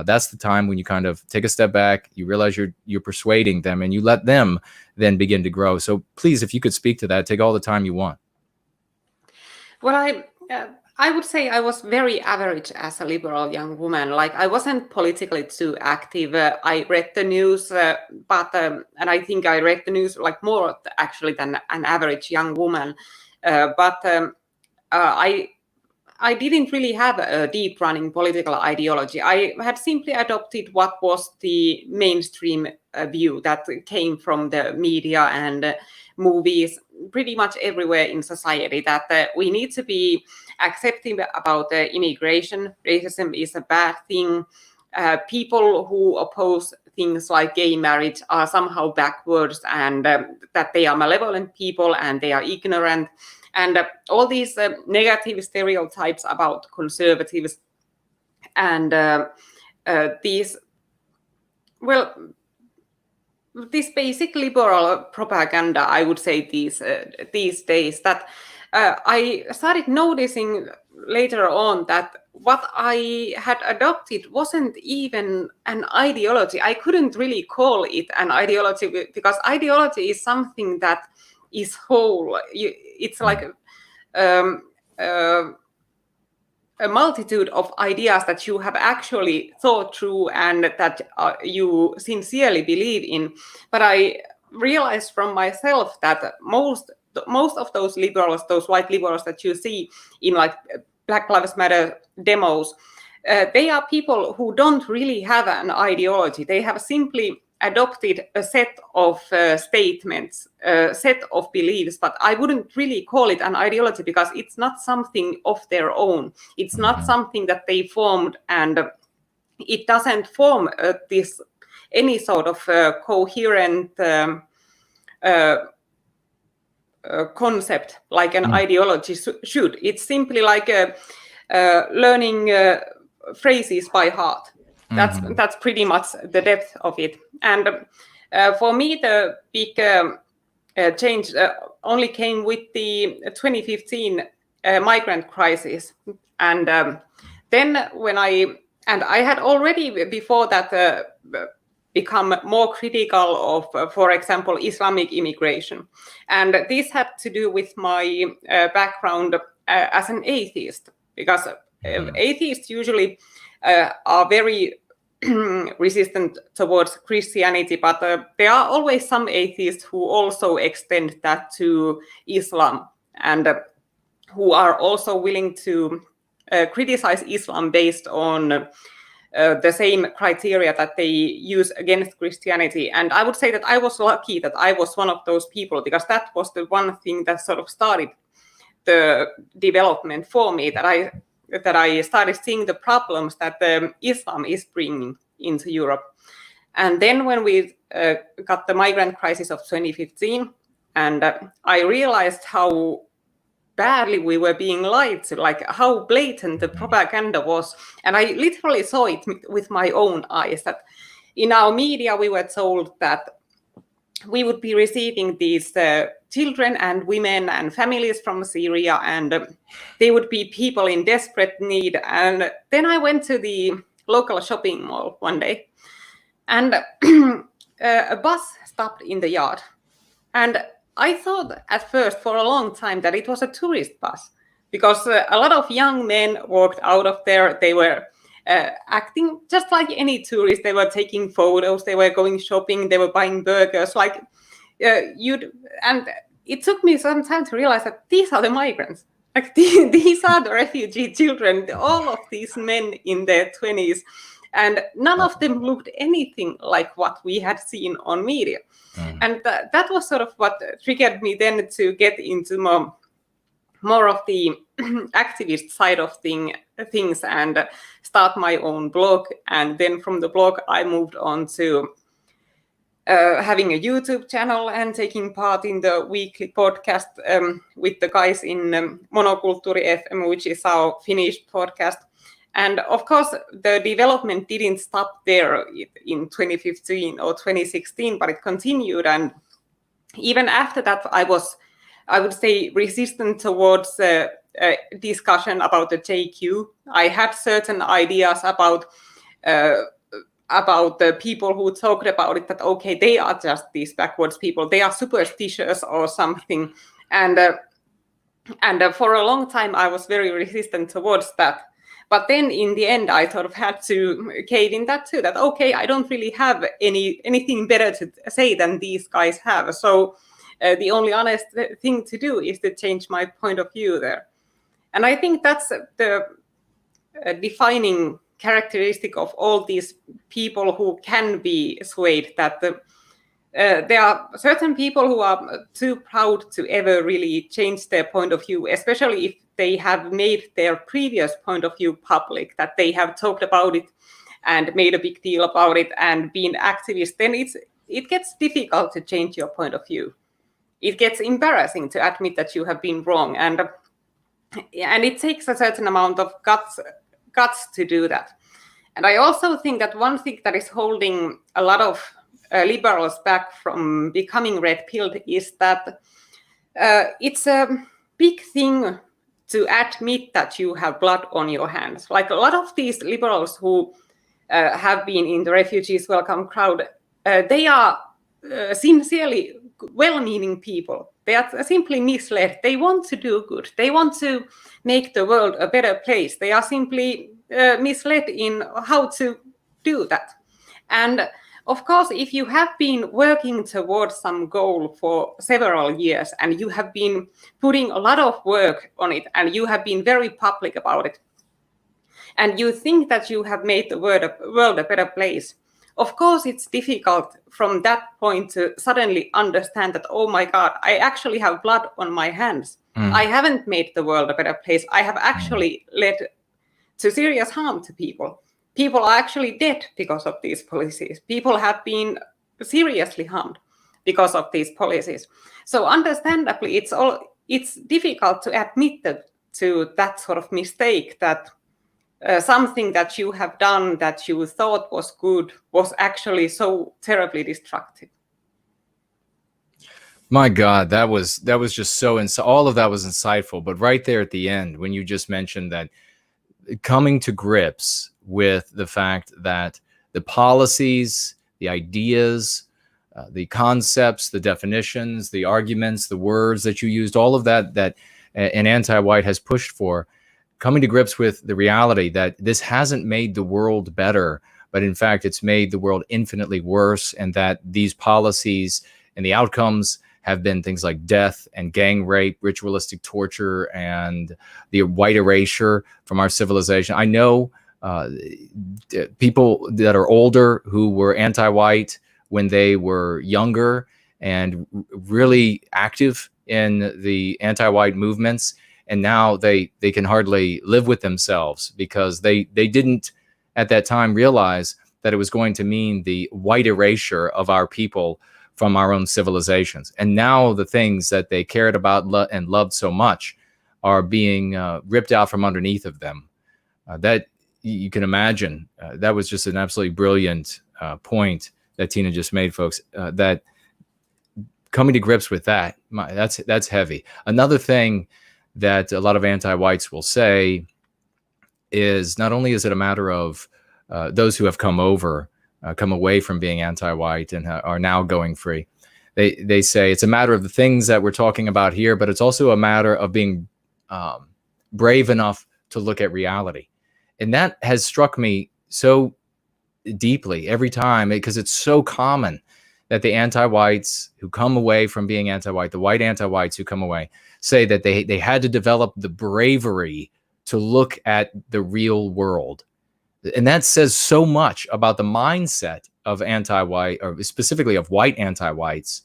That's the time when you kind of take a step back, you realize you're persuading them, and you let them then begin to grow. So please, if you could speak to that, take all the time you want. Well, I would say I was very average as a liberal young woman. Like I wasn't politically too active. I read the news, but and I think I read the news like more actually than an average young woman. I didn't really have a deep running political ideology. I had simply adopted what was the mainstream view that came from the media and movies, pretty much everywhere in society, that we need to be accepting about immigration. Racism is a bad thing. People who oppose things like gay marriage are somehow backwards, and that they are malevolent people and they are ignorant. And all these negative stereotypes about conservatives and this basic liberal propaganda, I would say these days, that I started noticing later on that what I had adopted wasn't even an ideology. I couldn't really call it an ideology, because ideology is something that is whole. It's like a multitude of ideas that you have actually thought through and that you sincerely believe in. But I realized from myself that most of those liberals, those white liberals that you see in like Black Lives Matter demos, they are people who don't really have an ideology. They have simply adopted a set of statements, a set of beliefs, but I wouldn't really call it an ideology, because it's not something of their own. It's not something that they formed, and it doesn't form any sort of coherent concept like an ideology should. It's simply like learning phrases by heart. That's pretty much the depth of it. And for me, the big change only came with the 2015 migrant crisis. And then when I had already before that become more critical of, for example, Islamic immigration. And this had to do with my background as an atheist, because atheists usually are very resistant towards Christianity, but there are always some atheists who also extend that to Islam, and who are also willing to criticize Islam based on the same criteria that they use against Christianity. And I would say that I was lucky that I was one of those people, because that was the one thing that sort of started the development for me, that I started seeing the problems that Islam is bringing into Europe. And then when we got the migrant crisis of 2015, and I realized how badly we were being lied to, like how blatant the propaganda was. And I literally saw it with my own eyes, that in our media we were told that we would be receiving these children and women and families from Syria, and they would be people in desperate need. And then I went to the local shopping mall one day, and a bus stopped in the yard. And I thought at first for a long time that it was a tourist bus, because a lot of young men walked out of there. They were acting just like any tourist. They were taking photos, they were going shopping, they were buying burgers, like and it took me some time to realize that these are the migrants. Like these are the refugee children, all of these men in their 20s, and none of them looked anything like what we had seen on media. And that was sort of what triggered me then to get into more of the activist side of things and start my own blog. And then from the blog, I moved on to having a YouTube channel and taking part in the weekly podcast with the guys in Monokulttuuri FM, which is our Finnish podcast. And of course, the development didn't stop there in 2015 or 2016, but it continued. And even after that, I would say, resistant towards discussion about the JQ. I had certain ideas about the people who talked about it, that, okay, they are just these backwards people, they are superstitious or something. And And for a long time, I was very resistant towards that. But then in the end, I sort of had to cave in that too, that, okay, I don't really have anything better to say than these guys have. So the only honest thing to do is to change my point of view there. And I think that's the defining characteristic of all these people who can be swayed, that there are certain people who are too proud to ever really change their point of view, especially if they have made their previous point of view public, that they have talked about it and made a big deal about it and been activists. Then it gets difficult to change your point of view. It gets embarrassing to admit that you have been wrong, and it takes a certain amount of guts to do that. And I also think that one thing that is holding a lot of liberals back from becoming red-pilled is that it's a big thing to admit that you have blood on your hands. Like a lot of these liberals who have been in the refugees welcome crowd, they are sincerely well-meaning people. They are simply misled. They want to do good. They want to make the world a better place. They are simply misled in how to do that. And of course, if you have been working towards some goal for several years and you have been putting a lot of work on it and you have been very public about it, and you think that you have made the world a better place, of course, it's difficult from that point to suddenly understand that, oh my God, I actually have blood on my hands. I haven't made the world a better place. I have actually led to serious harm to people. People are actually dead because of these policies. People have been seriously harmed because of these policies. So understandably, it's difficult to admit to that sort of mistake, that something that you have done that you thought was good was actually so terribly destructive. My God, that was just so all of that was insightful. But right there at the end, when you just mentioned that, coming to grips with the fact that the policies, the ideas, the concepts, the definitions, the arguments, the words that you used, all of that an anti-white has pushed for, coming to grips with the reality that this hasn't made the world better, but in fact, it's made the world infinitely worse, and that these policies and the outcomes have been things like death and gang rape, ritualistic torture, and the white erasure from our civilization. I know people that are older who were anti-white when they were younger and really active in the anti-white movements, and now they can hardly live with themselves because they didn't at that time realize that it was going to mean the white erasure of our people from our own civilizations. And now the things that they cared about and loved so much are being ripped out from underneath of them. That you can imagine, that was just an absolutely brilliant point that Tiina just made, folks, that coming to grips with that, that's heavy. Another thing that a lot of anti-whites will say is, not only is it a matter of those who have come away from being anti-white and are now going free, they say it's a matter of the things that we're talking about here, but it's also a matter of being brave enough to look at reality. And that has struck me so deeply every time, because it's so common that the anti-whites who come away from being anti-white, the white anti-whites who come away, say that they had to develop the bravery to look at the real world. And that says so much about the mindset of anti-white, or specifically of white anti-whites,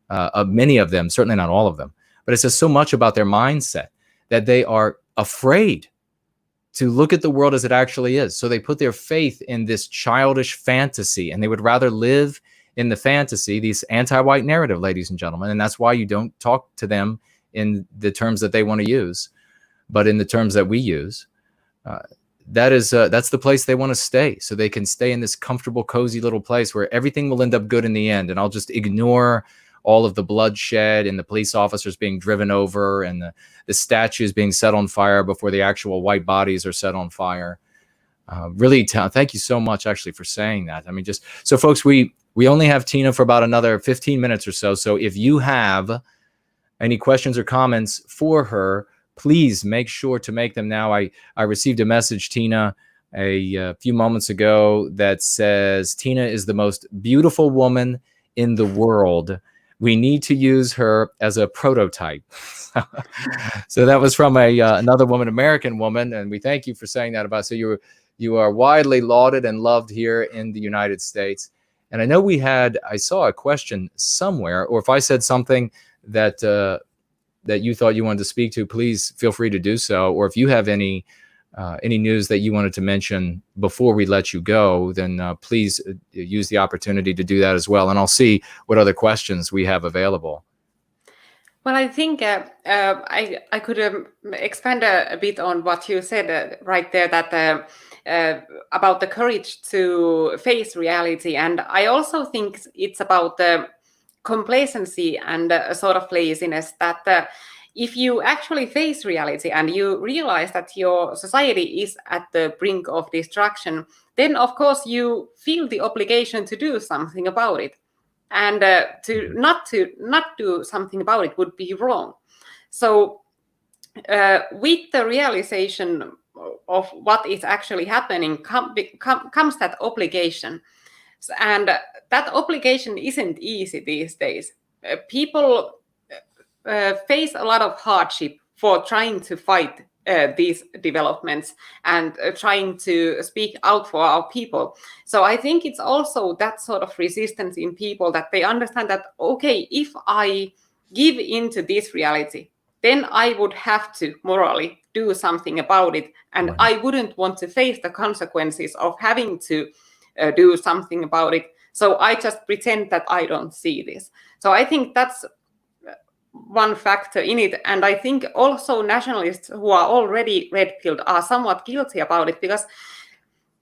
of many of them, certainly not all of them, but it says so much about their mindset that they are afraid to look at the world as it actually is. So they put their faith in this childish fantasy, and they would rather live in the fantasy, these anti-white narrative, ladies and gentlemen. And that's why you don't talk to them in the terms that they want to use, but in the terms that we use. That's the place they want to stay, so they can stay in this comfortable, cozy little place where everything will end up good in the end. And I'll just ignore all of the bloodshed and the police officers being driven over and the statues being set on fire before the actual white bodies are set on fire. Really, thank you so much, actually, for saying that. I mean, just so folks, we only have Tiina for about another 15 minutes or so. So if you have any questions or comments for her, please make sure to make them now. I received a message, Tiina, a few moments ago that says, Tiina is the most beautiful woman in the world. We need to use her as a prototype. So that was from another woman, American woman, and we thank you for saying that about. So you are widely lauded and loved here in the United States. And I know I saw a question somewhere, or if I said something that that you thought you wanted to speak to, please feel free to do so. Or if you have any news that you wanted to mention before we let you go, then please use the opportunity to do that as well. And I'll see what other questions we have available. Well, I think I could expand a bit on what you said right there, that about the courage to face reality. And I also think it's about the complacency and a sort of laziness, that if you actually face reality and you realize that your society is at the brink of destruction, then of course you feel the obligation to do something about it. And to not do something about it would be wrong. So with the realization of what is actually happening comes that obligation. And that obligation isn't easy these days. People face a lot of hardship for trying to fight these developments and trying to speak out for our people. So I think it's also that sort of resistance in people, that they understand that, okay, if I give into this reality, then I would have to morally do something about it. And Right. I wouldn't want to face the consequences of having to do something about it. So I just pretend that I don't see this. So I think that's one factor in it. And I think also nationalists who are already red-pilled are somewhat guilty about it, because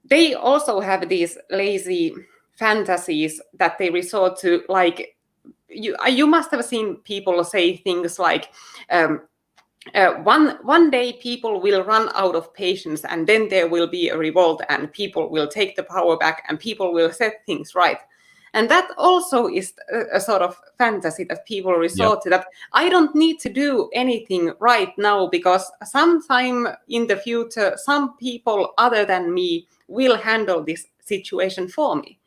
they also have these lazy fantasies that they resort to. Like, you must have seen people say things like, one day people will run out of patience, and then there will be a revolt, and people will take the power back, and people will set things right. And that also is a sort of fantasy that people resort to, that I don't need to do anything right now, because sometime in the future, some people other than me will handle this situation for me.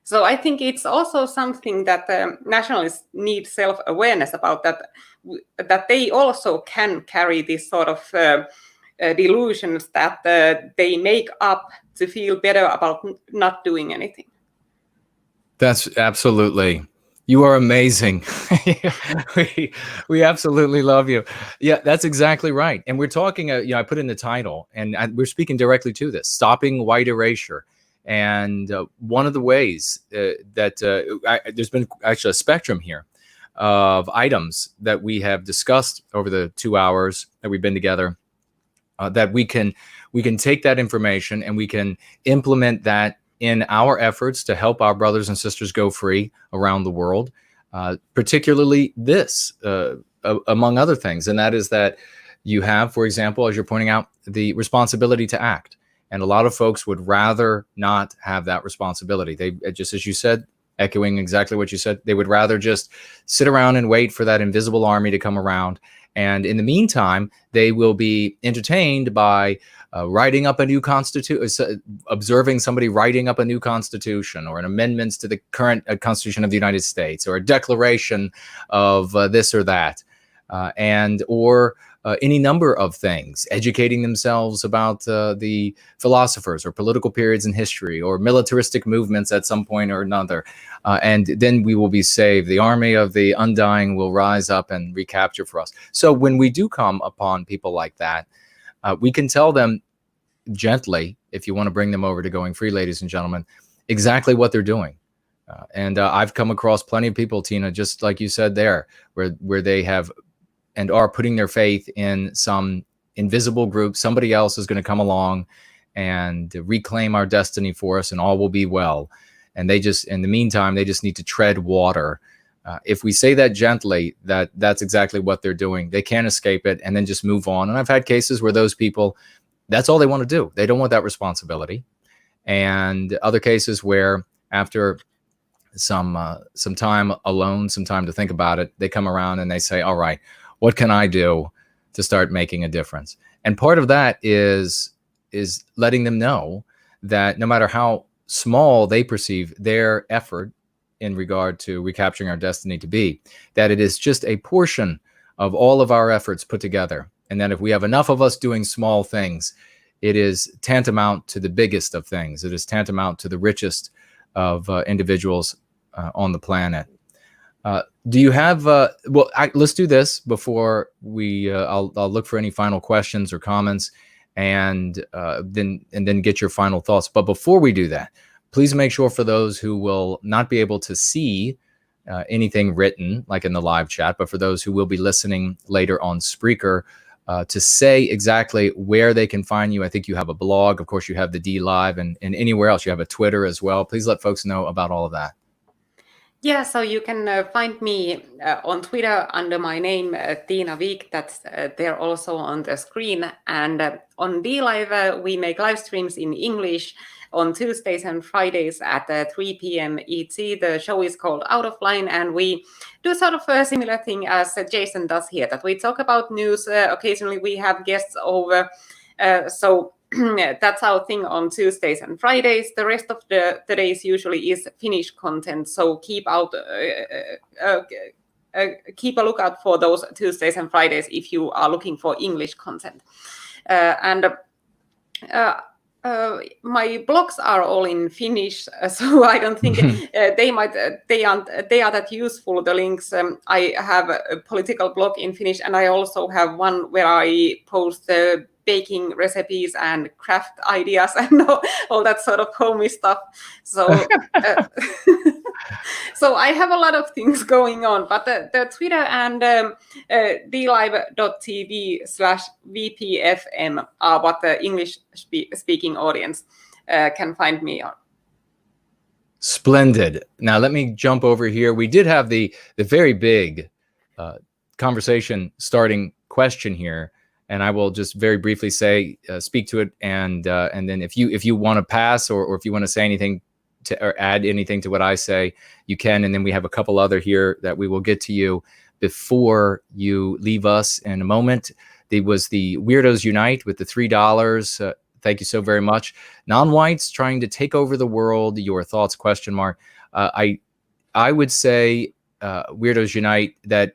So I think it's also something that nationalists need self-awareness about, that they also can carry this sort of delusions that they make up to feel better about not doing anything. That's absolutely. You are amazing. we absolutely love you. Yeah, that's exactly right. And we're talking, I put in the title, and we're speaking directly to this, stopping white erasure. And one of the ways that there's been actually a spectrum here of items that we have discussed over the 2 hours that we've been together, that we can take that information and we can implement that in our efforts to help our brothers and sisters go free around the world, particularly this, among other things. And that is that you have, for example, as you're pointing out, the responsibility to act. And a lot of folks would rather not have that responsibility. They, just as you said, echoing exactly what you said, they would rather just sit around and wait for that invisible army to come around. And in the meantime, they will be entertained by writing up a new constitution, observing somebody writing up a new constitution, or an amendments to the current Constitution of the United States, or a declaration of this or that, or any number of things, educating themselves about the philosophers or political periods in history, or militaristic movements at some point or another. And then we will be saved. The army of the undying will rise up and recapture for us. So when we do come upon people like that, we can tell them gently, if you want to bring them over to Going Free, ladies and gentlemen, exactly what they're doing. And I've come across plenty of people, Tiina, just like you said there, where they have and are putting their faith in some invisible group. Somebody else is going to come along and reclaim our destiny for us, and all will be well. And they just, in the meantime, they just need to tread water. If we say that gently, that's exactly what they're doing. They can't escape it and then just move on. And I've had cases where those people, that's all they want to do. They don't want that responsibility. And other cases where after some time alone, some time to think about it, they come around and they say, all right, what can I do to start making a difference? And part of that is letting them know that no matter how small they perceive their effort in regard to recapturing our destiny to be, that it is just a portion of all of our efforts put together. And that if we have enough of us doing small things, it is tantamount to the biggest of things. It is tantamount to the richest of individuals on the planet. Do you have, let's do this before we, I'll look for any final questions or comments and then get your final thoughts. But before we do that, please make sure for those who will not be able to see anything written like in the live chat, but for those who will be listening later on Spreaker, to say exactly where they can find you. I think you have a blog. Of course, you have the D Live and anywhere else. You have a Twitter as well. Please let folks know about all of that. Yeah, so you can find me on Twitter under my name, Tiina Wiik. That's there also on the screen. And on D Live, we make live streams in English on Tuesdays and Fridays at 3 p.m. ET. The show is called Out of Line, and we do sort of a similar thing as Jason does here, that we talk about news. Occasionally we have guests over. So that's our thing on Tuesdays and Fridays. The rest of the days usually is Finnish content. So keep a lookout for those Tuesdays and Fridays if you are looking for English content. My blogs are all in Finnish, so I don't think they are that useful. The links. I have a political blog in Finnish, and I also have one where I post baking recipes and craft ideas and all that sort of homey stuff. So, so I have a lot of things going on. But the Twitter and dlive.tv/VPFM are what the English-speaking audience can find me on. Splendid. Now let me jump over here. We did have the very big conversation starting question here. And I will just very briefly say, speak to it, and then if you want to pass or if you want to say anything or add anything to what I say, you can. And then we have a couple other here that we will get to you before you leave us in a moment. There was the Weirdos Unite with the $3. Thank you so very much. Non-whites trying to take over the world. Your thoughts? ? I would say Weirdos Unite that.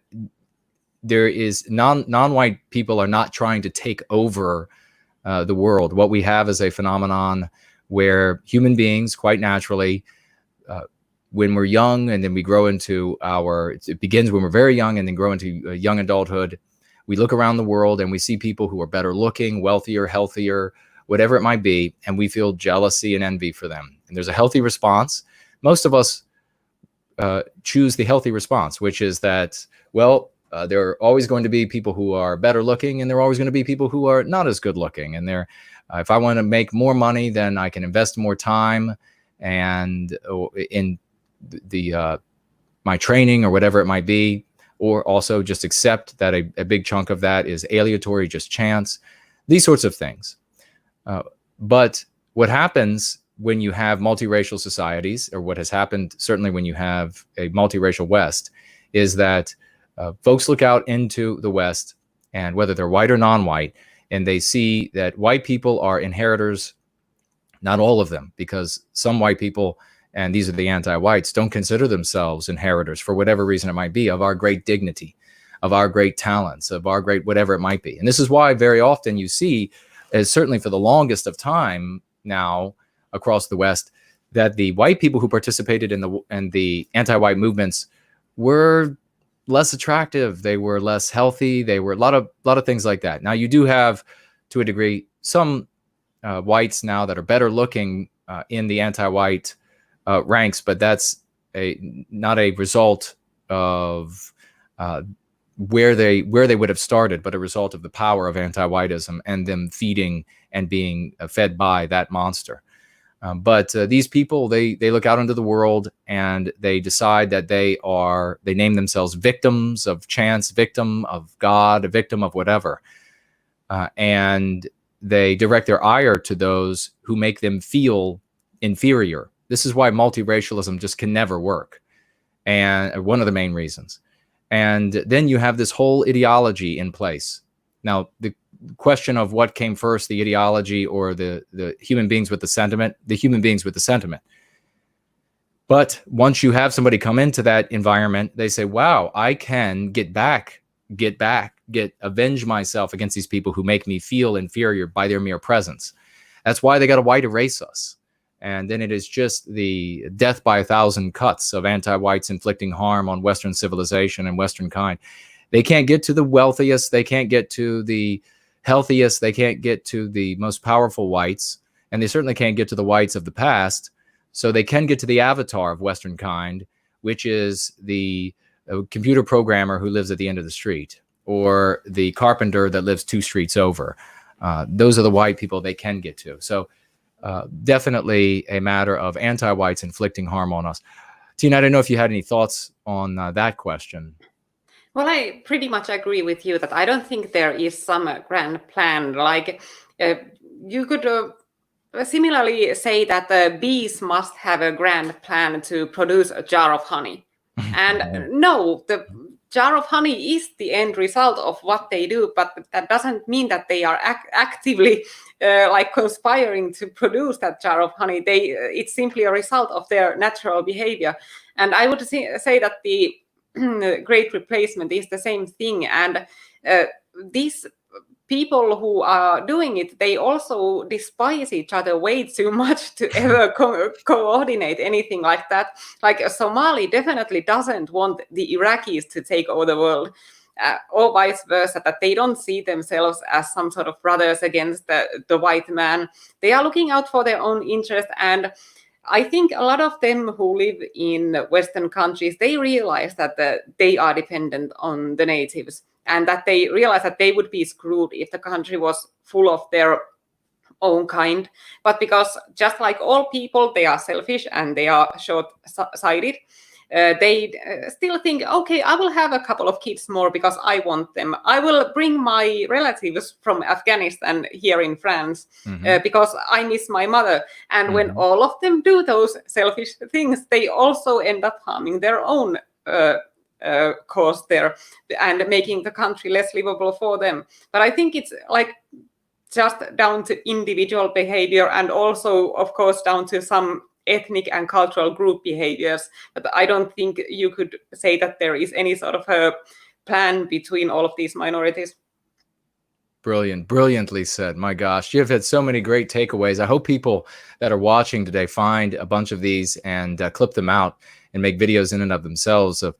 There is non-white people are not trying to take over the world. What we have is a phenomenon where human beings, quite naturally, when we're young and then we grow into it begins when we're very young and then grow into young adulthood, we look around the world and we see people who are better looking, wealthier, healthier, whatever it might be, and we feel jealousy and envy for them. And there's a healthy response. Most of us choose the healthy response, which is that, well, there are always going to be people who are better looking, and there are always going to be people who are not as good looking. And if I want to make more money, then I can invest more time and in my training or whatever it might be, or also just accept that a big chunk of that is aleatory, just chance, these sorts of things. But what happens when you have multiracial societies, or what has happened certainly when you have a multiracial West, is that folks look out into the West, and whether they're white or non-white, and they see that white people are inheritors, not all of them, because some white people, and these are the anti-whites, don't consider themselves inheritors for whatever reason it might be, of our great dignity, of our great talents, of our great whatever it might be. And this is why very often you see, as certainly for the longest of time now across the West, that the white people who participated in the anti-white movements were less attractive, they were less healthy, they were a lot of things like that. Now you do have, to a degree, some whites now that are better looking in the anti-white ranks, but that's not a result of where they would have started, but a result of the power of anti-whiteism and them feeding and being fed by that monster. But these people, they look out into the world and they decide that they name themselves victims of chance, victim of God, a victim of whatever. And they direct their ire to those who make them feel inferior This is why multiracialism just can never work. And one of the main reasons. And then you have this whole ideology in place. Now, the question of what came first, the ideology or the human beings with the sentiment, the human beings with the sentiment. But once you have somebody come into that environment, they say, wow, I can avenge myself against these people who make me feel inferior by their mere presence. That's why they got to white erase us. And then it is just the death by 1,000 cuts of anti-whites inflicting harm on Western civilization and Western kind. They can't get to the wealthiest. They can't get to the healthiest. They can't get to the most powerful whites. And they certainly can't get to the whites of the past. So they can get to the avatar of Western kind, which is the computer programmer who lives at the end of the street, or the carpenter that lives 2 streets over. Those are the white people they can get to. So definitely a matter of anti-whites inflicting harm on us. Tiina, I don't know if you had any thoughts on that question. Well, I pretty much agree with you that I don't think there is some grand plan. Like you could similarly say that the bees must have a grand plan to produce a jar of honey. And no, the jar of honey is the end result of what they do, but that doesn't mean that they are actively like conspiring to produce that jar of honey. It's simply a result of their natural behavior. And I would say that the Great Replacement is the same thing. And these people who are doing it, they also despise each other way too much to ever coordinate anything like that. Like Somali definitely doesn't want the Iraqis to take over the world, or vice versa, that they don't see themselves as some sort of brothers against the white man. They are looking out for their own interest. And I think a lot of them who live in Western countries, they realize that they are dependent on the natives, and that they realize that they would be screwed if the country was full of their own kind. But because just like all people, they are selfish and they are short-sighted, they still think, okay, I will have a couple of kids more because I want them. I will bring my relatives from Afghanistan here in France because I miss my mother. And when all of them do those selfish things, they also end up harming their own cause there and making the country less livable for them. But I think it's like just down to individual behavior, and also, of course, down to some ethnic and cultural group behaviors. But I don't think you could say that there is any sort of a plan between all of these minorities. Brilliant. Brilliantly said. My gosh, you've had so many great takeaways. I hope people that are watching today find a bunch of these and clip them out and make videos in and of themselves of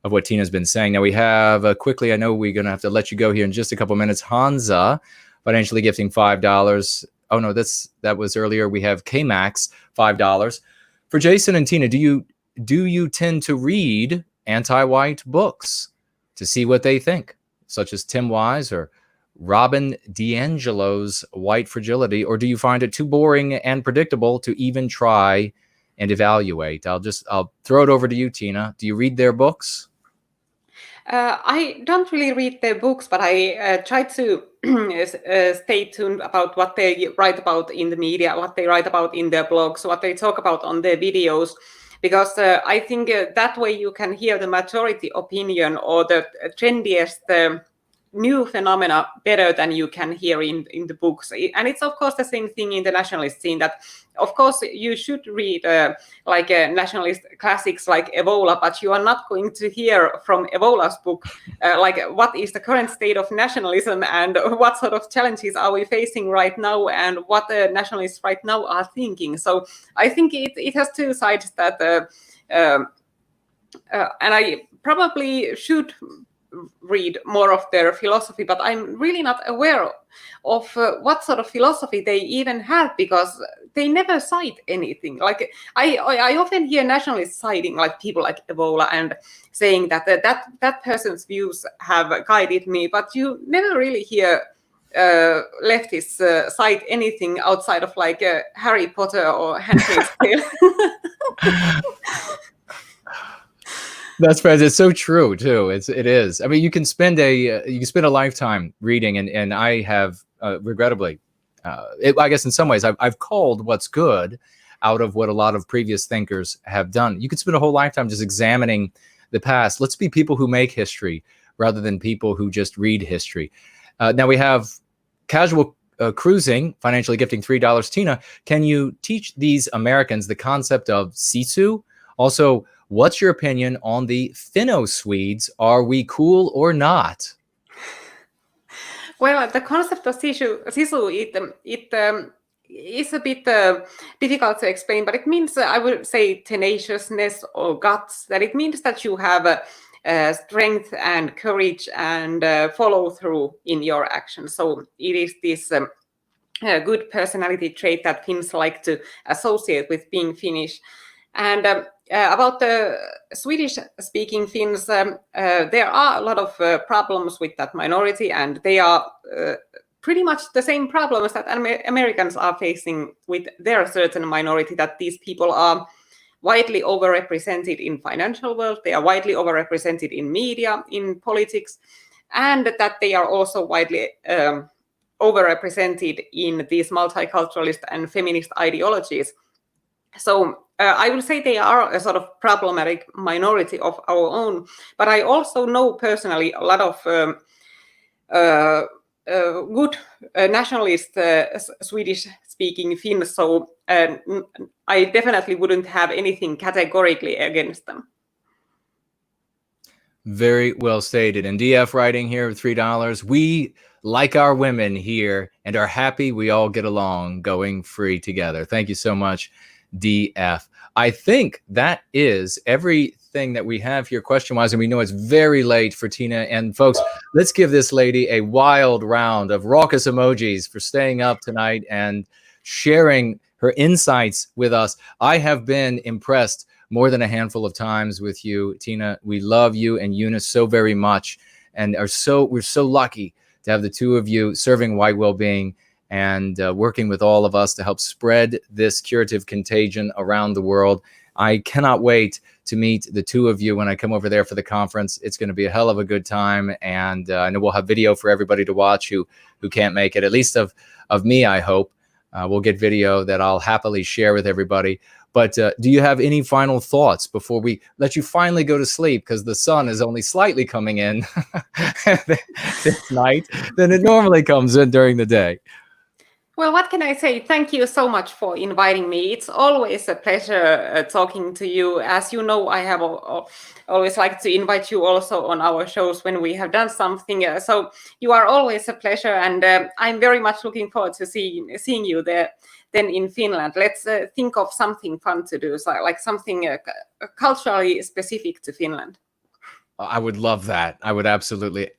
what Tiina's been saying. Now we have quickly, I know we're going to have to let you go here in just a couple minutes. Hansa, financially gifting $5. Oh no, that was earlier. We have K-Max, $5. For Jason and Tiina, do you tend to read anti-white books to see what they think, such as Tim Wise or Robin DiAngelo's White Fragility, or do you find it too boring and predictable to even try and evaluate? I'll throw it over to you, Tiina. Do you read their books? I don't really read their books, but I try to stay tuned about what they write about in the media, what they write about in their blogs, what they talk about on their videos, because I think that way you can hear the majority opinion or the trendiest new phenomena better than you can hear in the books. And it's of course the same thing in the nationalist scene, that of course you should read nationalist classics like Evola, but you are not going to hear from Evola's book like what is the current state of nationalism and what sort of challenges are we facing right now and what the nationalists right now are thinking. So I think it has two sides that and I probably should read more of their philosophy, but I'm really not aware of what sort of philosophy they even have, because they never cite anything. Like I often hear nationalists citing like people like Evola and saying that that person's views have guided me, but you never really hear leftists cite anything outside of like Harry Potter or Handmaid's Tale. That's right. It's so true too. It is. I mean, you can spend a lifetime reading, and I have regrettably, I guess in some ways I've culled what's good out of what a lot of previous thinkers have done. You could spend a whole lifetime just examining the past. Let's be people who make history rather than people who just read history. Now we have casual cruising, financially gifting $3. Tiina, can you teach these Americans the concept of sisu? Also, what's your opinion on the Finno-Swedes? Are we cool or not? Well, the concept of sisu is a bit difficult to explain, but it means, I would say, tenaciousness or guts. That it means that you have strength and courage and follow through in your actions. So it is this good personality trait that Finns like to associate with being Finnish. And about the Swedish-speaking Finns, there are a lot of problems with that minority, and they are pretty much the same problems that Americans are facing with their certain minority, that these people are widely overrepresented in financial world, they are widely overrepresented in media, in politics, and that they are also widely overrepresented in these multiculturalist and feminist ideologies. So I will say they are a sort of problematic minority of our own, but I also know personally a lot of good nationalist Swedish-speaking Finns, so I definitely wouldn't have anything categorically against them. Very well stated. And DF writing here with $3. We like our women here and are happy we all get along going free together. Thank you so much, DF. I think that is everything that we have here question-wise, and we know it's very late for Tiina. And folks, let's give this lady a wild round of raucous emojis for staying up tonight and sharing her insights with us. I have been impressed more than a handful of times with you, Tiina. We love you and Eunice so very much, and we're so lucky to have the two of you serving White Wellbeing and working with all of us to help spread this curative contagion around the world. I cannot wait to meet the two of you when I come over there for the conference. It's going to be a hell of a good time, and I know we'll have video for everybody to watch who can't make it, at least of me, I hope. We'll get video that I'll happily share with everybody. But do you have any final thoughts before we let you finally go to sleep, because the sun is only slightly coming in this night than it normally comes in during the day? Well, what can I say? Thank you so much for inviting me. It's always a pleasure talking to you. As you know, I have always liked to invite you also on our shows when we have done something. So you are always a pleasure, and I'm very much looking forward to seeing you there then in Finland. Let's think of something fun to do, so like something culturally specific to Finland. I would love that. I would absolutely.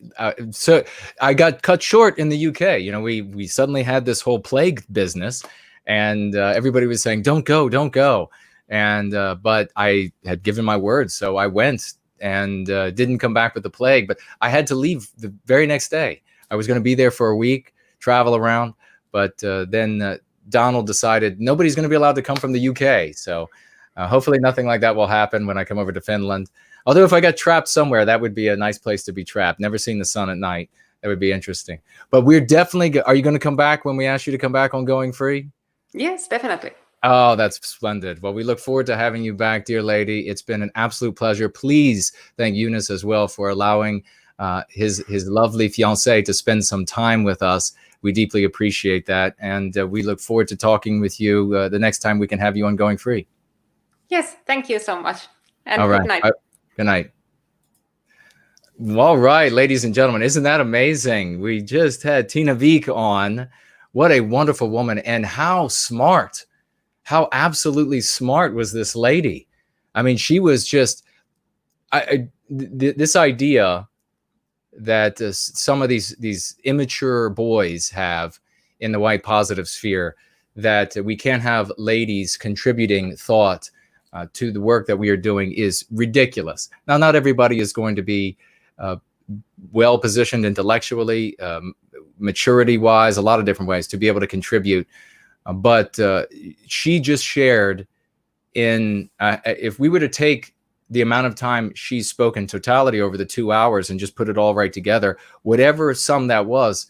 So I got cut short in the UK. You know, we suddenly had this whole plague business, and everybody was saying, "Don't go, don't go." And but I had given my word, so I went and didn't come back with the plague. But I had to leave the very next day. I was going to be there for a week, travel around, but then Donald decided nobody's going to be allowed to come from the UK. So hopefully nothing like that will happen when I come over to Finland. Although if I got trapped somewhere, that would be a nice place to be trapped. Never seen the sun at night. That would be interesting. But we're definitely, are you going to come back when we ask you to come back on Going Free? Yes, definitely. Oh, that's splendid. Well, we look forward to having you back, dear lady. It's been an absolute pleasure. Please thank Eunice as well for allowing his lovely fiancée to spend some time with us. We deeply appreciate that. And we look forward to talking with you the next time we can have you on Going Free. Yes, thank you so much. And all right. Good night. Good night. All right, ladies and gentlemen, isn't that amazing? We just had Tiina Wiik on. What a wonderful woman, and how smart, how absolutely smart was this lady. I mean, she was just, this idea that some of these immature boys have in the white positive sphere, that we can't have ladies contributing thought to the work that we are doing, is ridiculous. Now, not everybody is going to be well positioned intellectually, maturity-wise, a lot of different ways to be able to contribute. But she just shared in, if we were to take the amount of time she spoke in totality over the 2 hours and just put it all right together, whatever sum that was,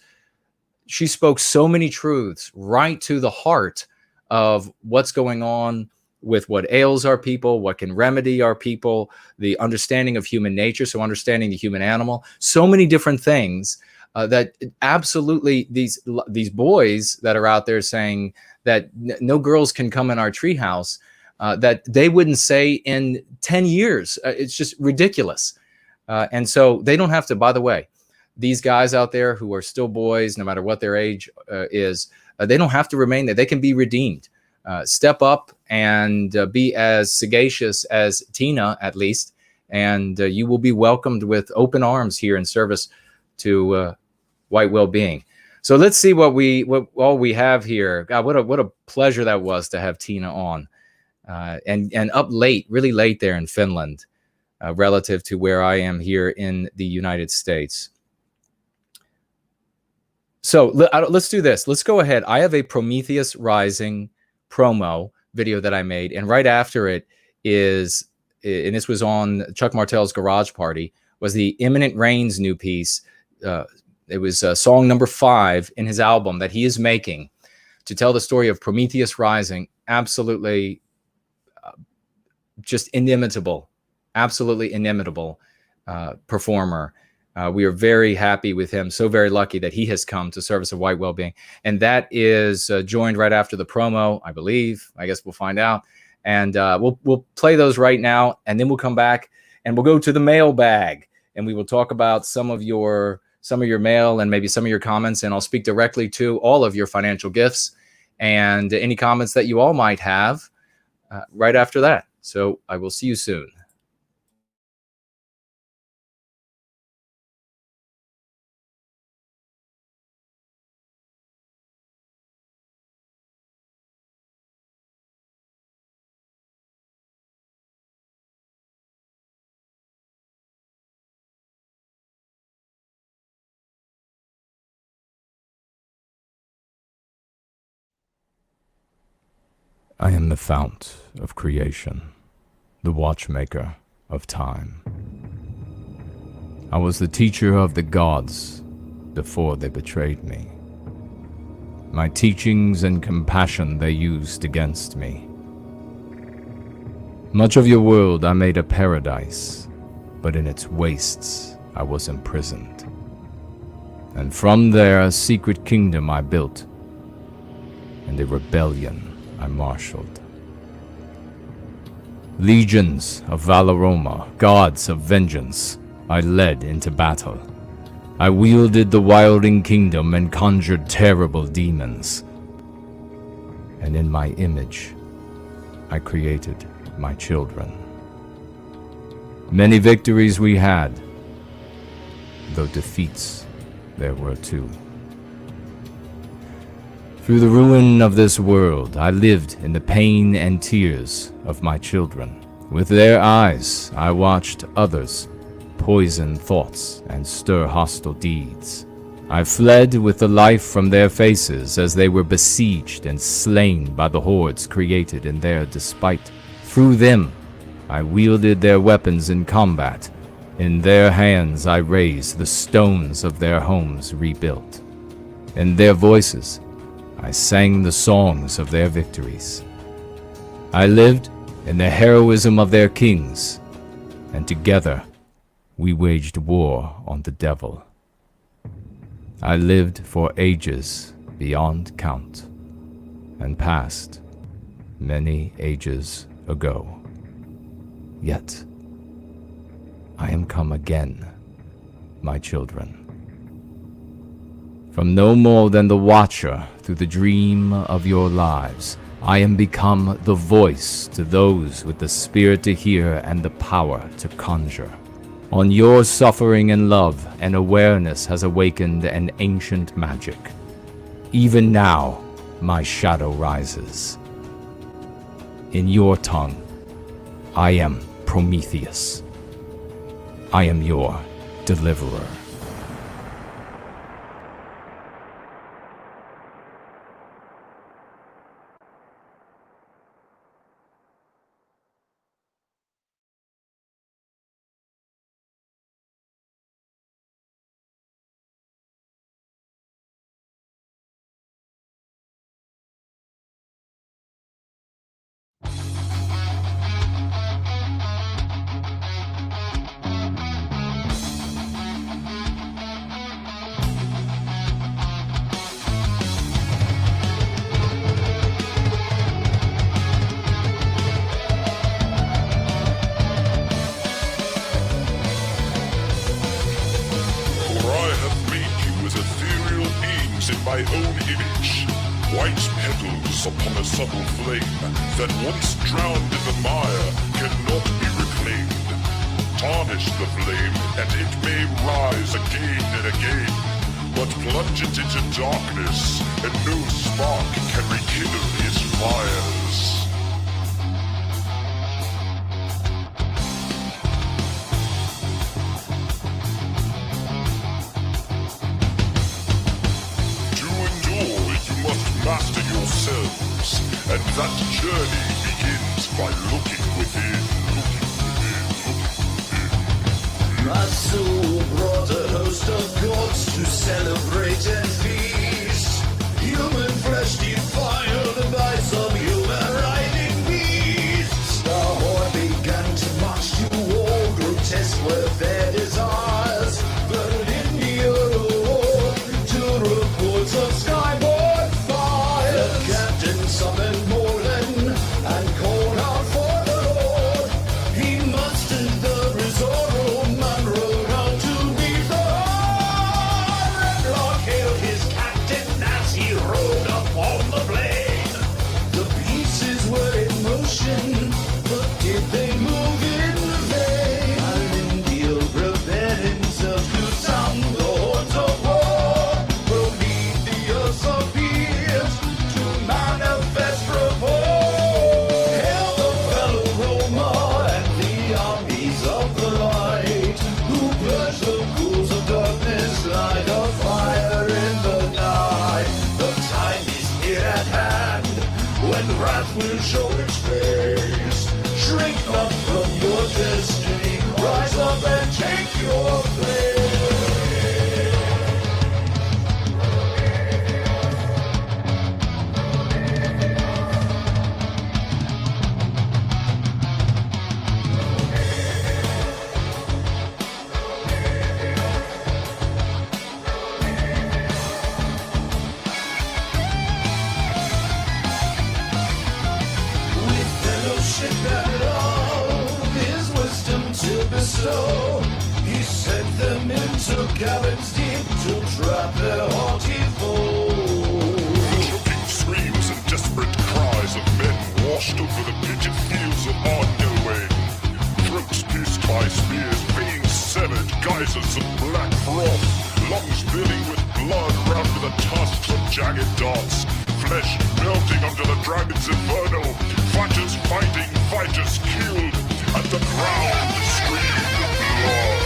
she spoke so many truths right to the heart of what's going on with what ails our people, what can remedy our people, the understanding of human nature, so understanding the human animal, so many different things that absolutely these boys that are out there saying that no girls can come in our treehouse, that they wouldn't say in 10 years. It's just ridiculous. And so they don't have to, by the way, these guys out there who are still boys, no matter what their age is, they don't have to remain there. They can be redeemed. Step up and be as sagacious as Tiina, at least, and you will be welcomed with open arms here in service to White Wellbeing. So let's see what all we have here. God, what a pleasure that was to have Tiina on, and up late, really late there in Finland, relative to where I am here in the United States. So let's do this. Let's go ahead. I have a Prometheus Rising promo video that I made, and right after it is, and this was on Chuck Martell's Garage Party, was the Imminent Rain's new piece. It was song number 5 in his album that he is making to tell the story of Prometheus Rising. Absolutely just inimitable, absolutely inimitable performer. We are very happy with him, so very lucky that he has come to service of White Wellbeing. And that is joined right after the promo, I believe. I guess we'll find out. And we'll play those right now, and then we'll come back and we'll go to the mailbag, and we will talk about some of your mail and maybe some of your comments, and I'll speak directly to all of your financial gifts and any comments that you all might have right after that. So I will see you soon. I am the fount of creation, the watchmaker of time. I was the teacher of the gods before they betrayed me. My teachings and compassion they used against me. Much of your world I made a paradise, but in its wastes I was imprisoned. And from there a secret kingdom I built, and a rebellion I marshaled. Legions of Valaroma, gods of vengeance, I led into battle. I wielded the wilding kingdom and conjured terrible demons. And in my image, I created my children. Many victories we had, though defeats there were too. Through the ruin of this world, I lived in the pain and tears of my children. With their eyes, I watched others poison thoughts and stir hostile deeds. I fled with the life from their faces as they were besieged and slain by the hordes created in their despite. Through them, I wielded their weapons in combat. In their hands I raised the stones of their homes rebuilt. In their voices, I sang the songs of their victories. I lived in the heroism of their kings, and together we waged war on the devil. I lived for ages beyond count, and passed many ages ago. Yet I am come again, my children. From no more than the watcher through the dream of your lives, I am become the voice to those with the spirit to hear and the power to conjure. On your suffering and love, an awareness has awakened an ancient magic. Even now, my shadow rises. In your tongue, I am Prometheus. I am your deliverer. upon a subtle flame that once drowned in the mire cannot be reclaimed. Tarnish the flame, and it may rise again and again, but plunge it into darkness, and no spark can rekindle his fires. Master yourselves, and that journey begins by looking within. My soul brought a host of gods to celebrate and feast. Human flesh defiled by some human riding beasts. The horde began to march to war, grotesque were their desires. Burned in the earth to reports of skyborne. Captain summoned Embolden and called out for the Lord. He mustered the resort room and rode out to meet the horde. Redlock hailed his captain as he rode upon the plain. The pieces were in motion, but did they move in vain? Alindiel prepared himself to sound the horns of war. Prometheus appeared to manifest report. Hail the fellow Roma and the armies of the light, who purge the ghouls of darkness like a fire in the night. The time is near at hand when wrath will show its face. Shrink not from your destiny, rise up and take your place. So he sent them into caverns deep to trap their haughty foes. Choking screams and desperate cries of men washed over the pitted fields of Arnelway. Throats pierced by spears, veins severed, geysers of black froth, lungs filling with blood round the tusks of jagged darts, flesh melting under the dragon's inferno, fighters fighting, fighters killed, and the ground screamed blood.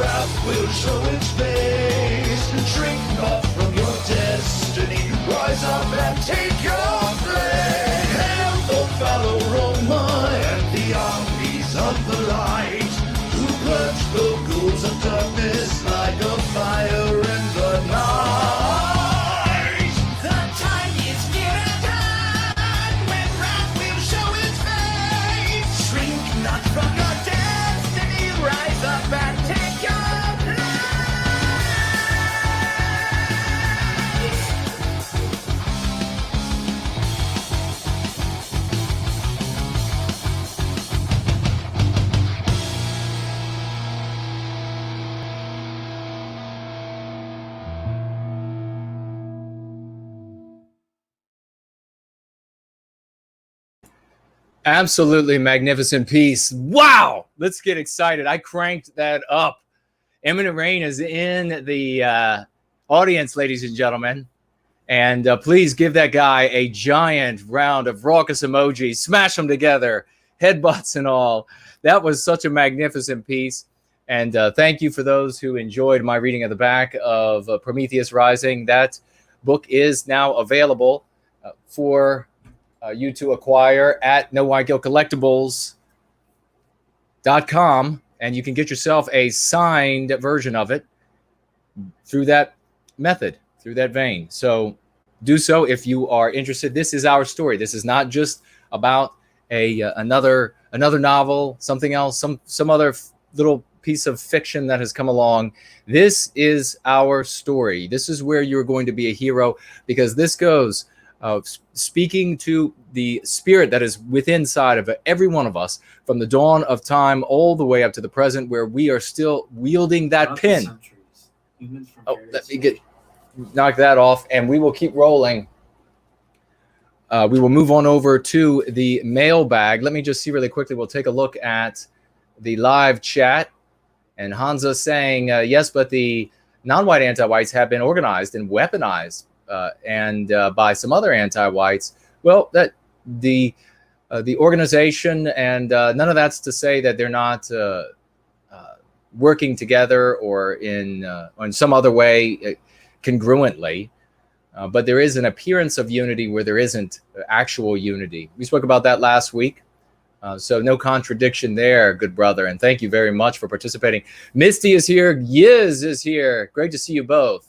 wrath will show its face. Shrink not from your destiny, rise up and take your place. Hail the fallow Roma and the armies of the light, Absolutely magnificent piece. Wow. Let's get excited. I cranked that up. Eminent Rain is in the audience, ladies and gentlemen. And please give that guy a giant round of raucous emojis. Smash them together, headbutts and all. That was such a magnificent piece. And thank you for those who enjoyed my reading of the back of Prometheus Rising. That book is now available for you to acquire at NoWhiteGuiltCollectibles.com. And you can get yourself a signed version of it through that method, through that vein. So do so if you are interested. This is our story. This is not just about another novel, something else, some other little piece of fiction that has come along. This is our story. This is where you're going to be a hero, because this goes speaking to the spirit that is within side of every one of us from the dawn of time all the way up to the present, where we are still wielding that pin. Oh, let me knock that off, and we will keep rolling. We will move on over to the mailbag. Let me just see really quickly. We'll take a look at the live chat. And Hansa saying, yes, but the non-white anti-whites have been organized and weaponized and by some other anti-whites. Well, that the organization, and none of that's to say that they're not working together or in some other way congruently. But there is an appearance of unity where there isn't actual unity. We spoke about that last week. So no contradiction there, good brother. And thank you very much for participating. Misty is here. Yiz is here. Great to see you both.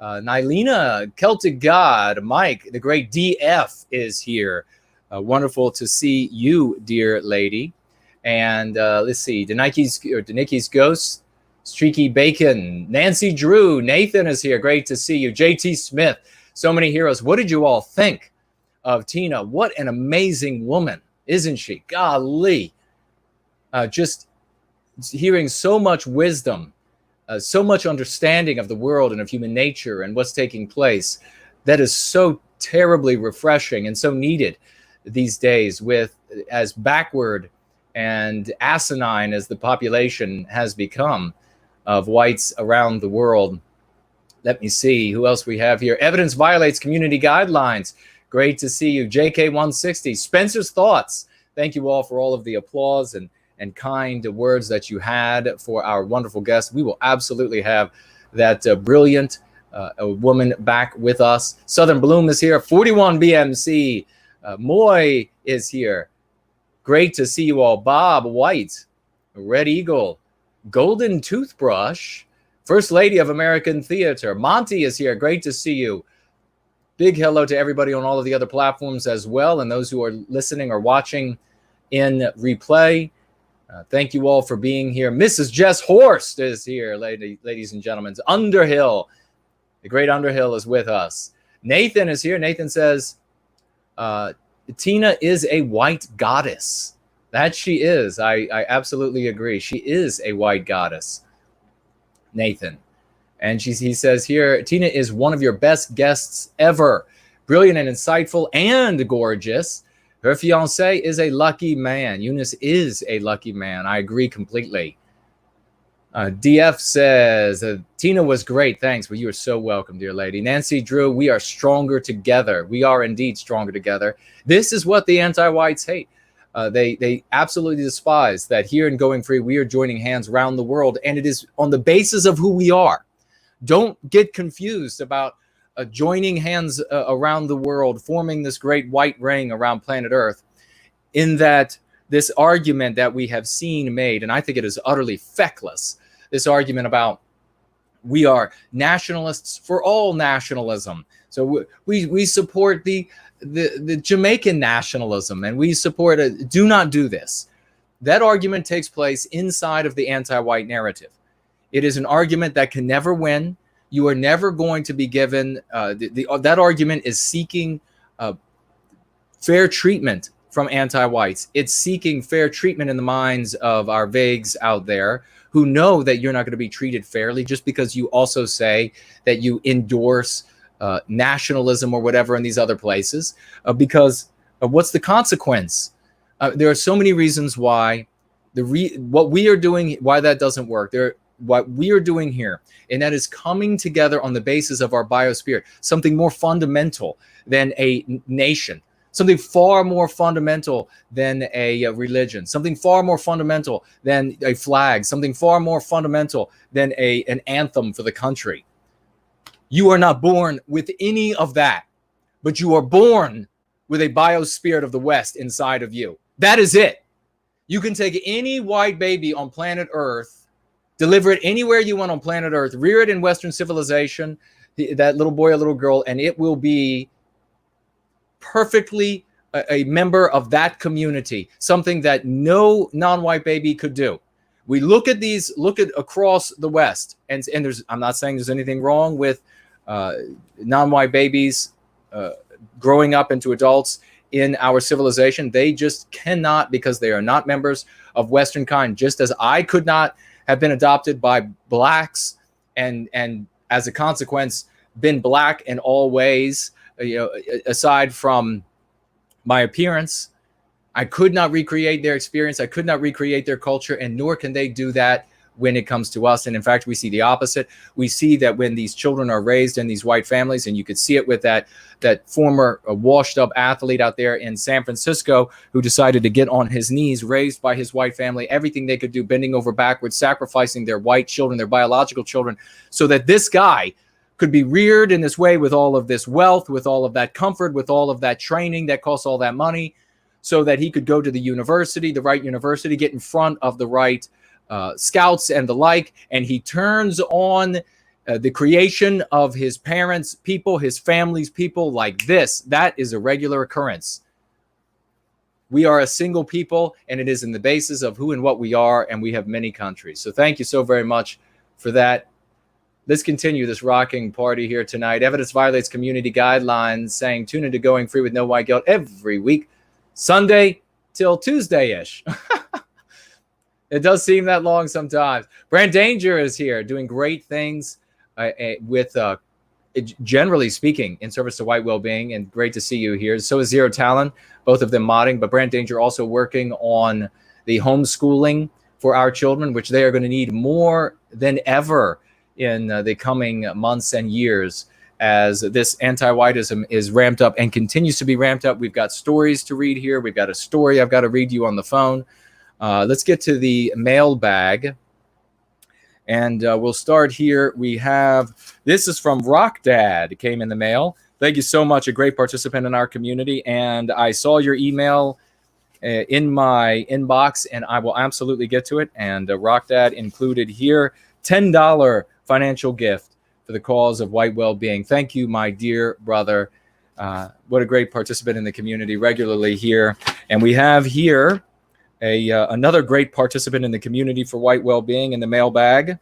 Nylena, Celtic God, Mike, the great DF is here. Wonderful to see you, dear lady. And let's see, Deniki's Ghost, Streaky Bacon, Nancy Drew, Nathan is here. Great to see you. JT Smith, so many heroes. What did you all think of Tiina? What an amazing woman, isn't she? Golly. Just hearing so much wisdom, so much understanding of the world and of human nature and what's taking place. That is so terribly refreshing and so needed these days, with as backward and asinine as the population has become of whites around the world. Let me see who else we have here. Evidence violates community guidelines. Great to see you. JK160, Spencer's Thoughts. Thank you all for all of the applause and kind words that you had for our wonderful guest. We will absolutely have that brilliant woman back with us. Southern Bloom is here. 41 BMC. Moy is here. Great to see you all. Bob White, Red Eagle, Golden Toothbrush, First Lady of American Theater. Monty is here. Great to see you. Big hello to everybody on all of the other platforms as well, and those who are listening or watching in replay. Thank you all for being here. Mrs. Jess Horst is here, ladies and gentlemen. Underhill, the great Underhill is with us. Nathan is here. Nathan says, Tiina is a white goddess. That she is. I absolutely agree. She is a white goddess, Nathan. And he says here, Tiina is one of your best guests ever. Brilliant and insightful and gorgeous. Her fiancé is a lucky man. Eunice is a lucky man. I agree completely. DF says, Tiina was great. Thanks. Well, you are so welcome, dear lady. Nancy Drew, we are stronger together. We are indeed stronger together. This is what the anti-whites hate. They absolutely despise that here in Going Free, we are joining hands around the world, and it is on the basis of who we are. Don't get confused about joining hands around the world, forming this great white ring around planet Earth, in that this argument that we have seen made, and I think it is utterly feckless, this argument about we are nationalists for all nationalism. So we support the Jamaican nationalism, and we support do not do this. That argument takes place inside of the anti-white narrative. It is an argument that can never win. You are never going to be given, that argument is seeking fair treatment from anti-whites. It's seeking fair treatment in the minds of our vagues out there who know that you're not going to be treated fairly just because you also say that you endorse nationalism or whatever in these other places. Because what's the consequence There are so many reasons why what we are doing, why that doesn't work. What we are doing here, and that is coming together on the basis of our biosphere, something more fundamental than a nation, something far more fundamental than a religion, something far more fundamental than a flag, something far more fundamental than an anthem for the country. You are not born with any of that, but you are born with a biospirit of the West inside of you. That is it. You can take any white baby on planet Earth, deliver it anywhere you want on planet Earth, rear it in Western civilization, that little boy or little girl, and it will be perfectly a member of that community, something that no non-white baby could do. We look at across the West, and I'm not saying there's anything wrong with non-white babies growing up into adults in our civilization. They just cannot, because they are not members of Western kind, just as I could not have been adopted by blacks and as a consequence been black in all ways, aside from my appearance. I could not recreate their experience. I could not recreate their culture, and nor can they do that when it comes to us. And in fact, we see the opposite. We see that when these children are raised in these white families, and you could see it with that former washed up athlete out there in San Francisco who decided to get on his knees, raised by his white family, everything they could do, bending over backwards, sacrificing their white children, their biological children, so that this guy could be reared in this way with all of this wealth, with all of that comfort, with all of that training that costs all that money, so that he could go to the university, the right university, get in front of the right scouts and the like, and he turns on the creation of his parents' people, his family's people like this. That is a regular occurrence. We are a single people, and it is in the basis of who and what we are, and we have many countries. So thank you so very much for that. Let's continue this rocking party here tonight. Evidence violates community guidelines, saying tune into Going Free with No White Guilt every week, Sunday till Tuesday-ish. It does seem that long sometimes. Brand Danger is here doing great things with, generally speaking, in service to white well-being, and great to see you here. So is Zero Talon, both of them modding, but Brand Danger also working on the homeschooling for our children, which they are going to need more than ever in the coming months and years as this anti-whiteism is ramped up and continues to be ramped up. We've got stories to read here. We've got a story I've got to read you on the phone. Let's get to the mailbag, and we'll start here. We have, this is from Rock Dad. It came in the mail. Thank you so much. A great participant in our community, and I saw your email in my inbox, and I will absolutely get to it. And Rock Dad included here $10 financial gift for the cause of white well-being. Thank you, my dear brother. What a great participant in the community regularly here. And we have here another great participant in the community for white well-being in the mailbag.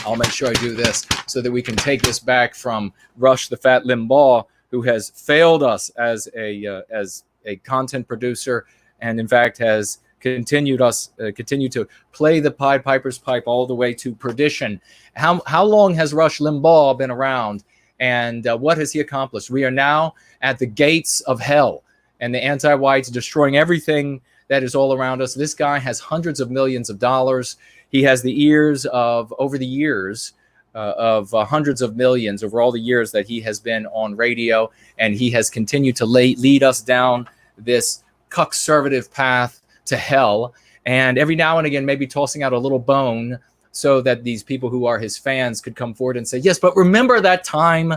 I'll make sure I do this so that we can take this back from Rush the Fat Limbaugh, who has failed us as a content producer, and in fact has continue to play the Pied Piper's pipe all the way to perdition. How long has Rush Limbaugh been around, and what has he accomplished? We are now at the gates of hell, and the anti-whites destroying everything that is all around us. This guy has hundreds of millions of dollars. He has the ears of, over the years, of hundreds of millions over all the years that he has been on radio, and he has continued to lead us down this conservative path to hell, and every now and again maybe tossing out a little bone so that these people who are his fans could come forward and say, yes, but remember that time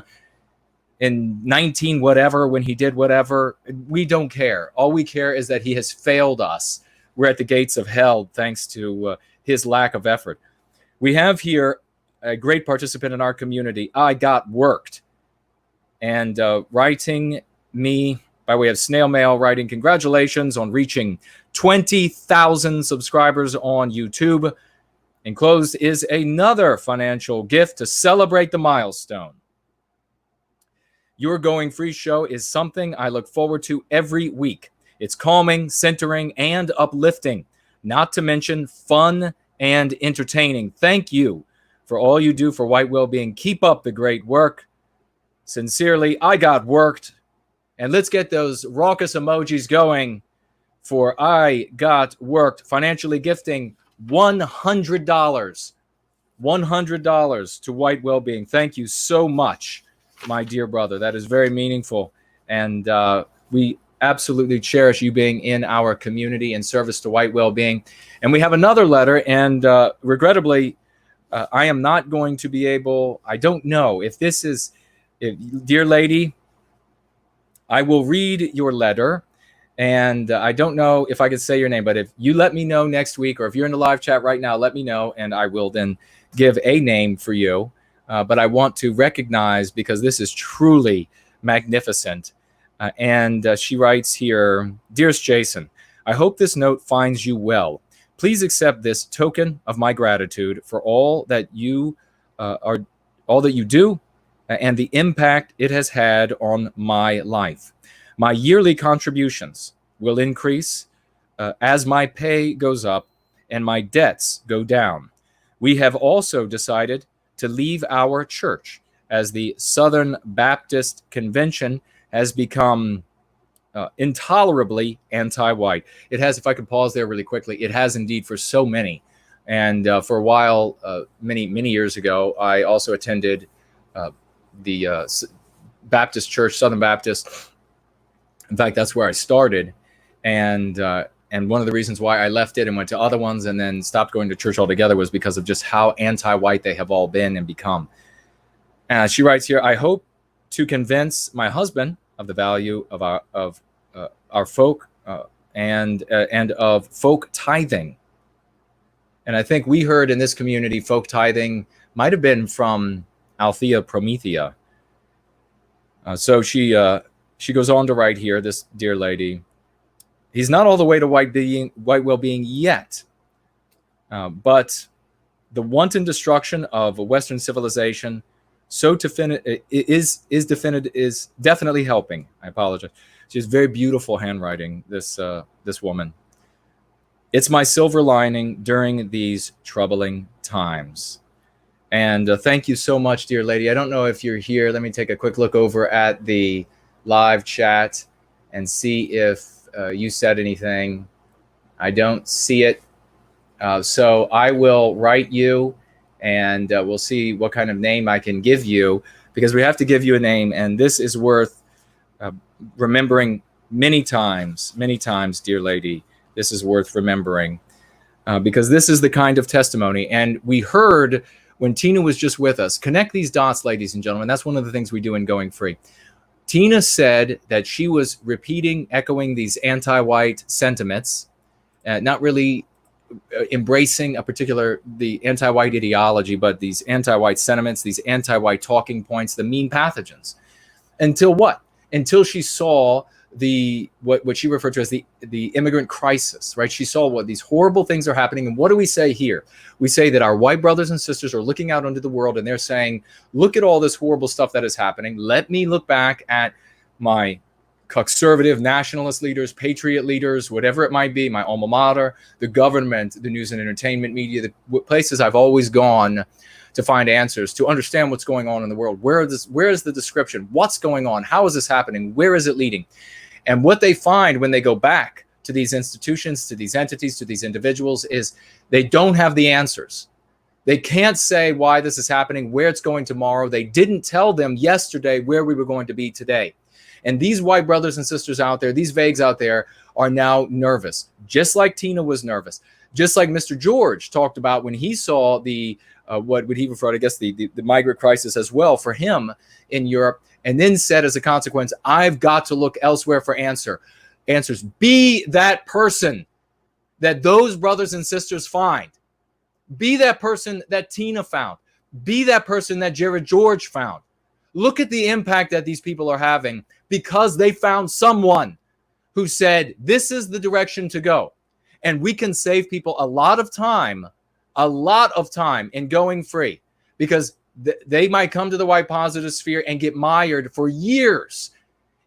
in 19 whatever when he did whatever. We don't care. All we care is that he has failed us. We're at the gates of hell thanks to his lack of effort. We have here a great participant in our community. I got worked, and writing me by way of snail mail, writing, congratulations on reaching 20,000 subscribers on YouTube. Enclosed is another financial gift to celebrate the milestone. Your Going Free show is something I look forward to every week. It's calming, centering, and uplifting, not to mention fun and entertaining. Thank you for all you do for white well-being. Keep up the great work. Sincerely, I got worked. And let's get those raucous emojis going for I got worked, financially gifting $100. $100 to White Wellbeing. Thank you so much, my dear brother. That is very meaningful. And we absolutely cherish you being in our community in service to White Wellbeing. And we have another letter, and regrettably, I am not going to be able, I don't know if this is, dear lady, I will read your letter. And I don't know if I could say your name, but if you let me know next week, or if you're in the live chat right now, let me know, and I will then give a name for you. But I want to recognize, because this is truly magnificent. And she writes here, Dearest Jason, I hope this note finds you well. Please accept this token of my gratitude for all that you do and the impact it has had on my life. My yearly contributions will increase as my pay goes up and my debts go down. We have also decided to leave our church as the Southern Baptist Convention has become intolerably anti-white. It has, if I could pause there really quickly, it has indeed for so many. And for a while, many years ago, I also attended the Baptist Church, Southern Baptist. In fact, that's where I started. And one of the reasons why I left it and went to other ones and then stopped going to church altogether was because of just how anti-white they have all been and become. She writes here, I hope to convince my husband of the value of our folk and of folk tithing. And I think we heard in this community folk tithing might have been from Althea Promethea. So she goes on to write here, this dear lady, he's not all the way to white well-being yet, but the wanton destruction of a Western civilization is definitely helping. I apologize. She has very beautiful handwriting, this woman. It's my silver lining during these troubling times. And thank you so much, dear lady. I don't know if you're here. Let me take a quick look over at the live chat and see if you said anything. I don't see it. So I will write you, and we'll see what kind of name I can give you, because we have to give you a name. And this is worth remembering many times, dear lady. This is worth remembering because this is the kind of testimony. And we heard when Tiina was just with us, connect these dots, ladies and gentlemen. That's one of the things we do in Going Free. Tiina said that she was echoing these anti-white sentiments, not really embracing the anti-white ideology, but these anti-white sentiments, these anti-white talking points, the mean pathogens. Until what? Until she saw what she referred to as the immigrant crisis, right? She saw what these horrible things are happening. And what do we say here? We say that our white brothers and sisters are looking out into the world and they're saying, look at all this horrible stuff that is happening. Let me look back at my conservative nationalist leaders, patriot leaders, whatever it might be, my alma mater, the government, the news and entertainment media, the places I've always gone to find answers, to understand what's going on in the world. Where is the description? What's going on? How is this happening? Where is it leading? And what they find when they go back to these institutions, to these entities, to these individuals is they don't have the answers. They can't say why this is happening, where it's going tomorrow. They didn't tell them yesterday where we were going to be today. And these white brothers and sisters out there, these vagues out there are now nervous, just like Tiina was nervous, just like Mr. George talked about when he saw what would he refer to, I guess, the migrant crisis as well for him in Europe, and then said as a consequence, I've got to look elsewhere for answers. Be that person that those brothers and sisters find. Be that person that Tiina found. Be that person that Jared George found. Look at the impact that these people are having because they found someone who said, this is the direction to go. And we can save people a lot of time in Going Free, because they might come to the white positive sphere and get mired for years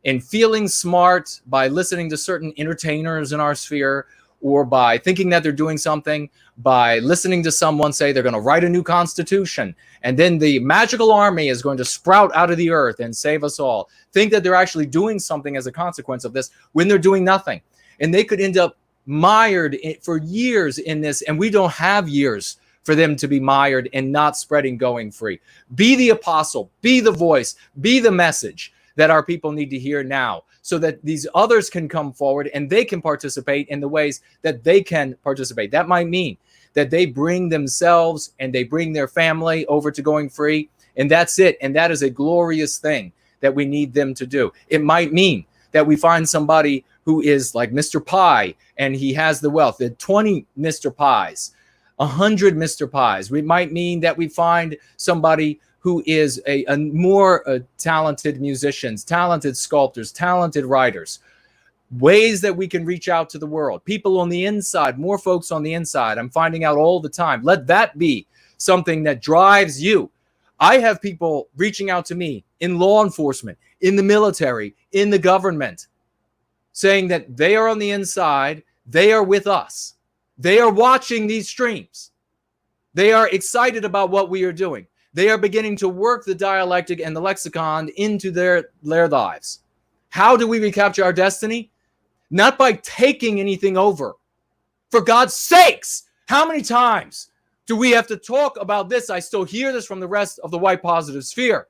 in feeling smart by listening to certain entertainers in our sphere, or by thinking that they're doing something, by listening to someone say they're going to write a new constitution, and then the magical army is going to sprout out of the earth and save us all. Think that they're actually doing something as a consequence of this when they're doing nothing. and they could end up mired for years in this, and we don't have years for them to be mired and not spreading going free. Be the apostle, be the voice, be the message that our people need to hear now, so that these others can come forward and they can participate in the ways that they can participate. That might mean that they bring themselves and they bring their family over to going free, and that's it. And that is a glorious thing that we need them to do. It might mean that we find somebody who is like Mr. Pie and he has the wealth, the 20 Mr. Pies, 100 Mr. Pies. We might mean that we find somebody who is a more talented musicians, talented sculptors, talented writers, ways that we can reach out to the world, people on the inside, more folks on the inside. I'm finding out all the time. Let that be something that drives you. I have people reaching out to me in law enforcement, in the military, in the government, saying that they are on the inside, they are with us. They are watching these streams. They are excited about what we are doing. They are beginning to work the dialectic and the lexicon into their lives. How do we recapture our destiny? Not by taking anything over. For God's sakes, how many times do we have to talk about this? I still hear this from the rest of the white positive sphere.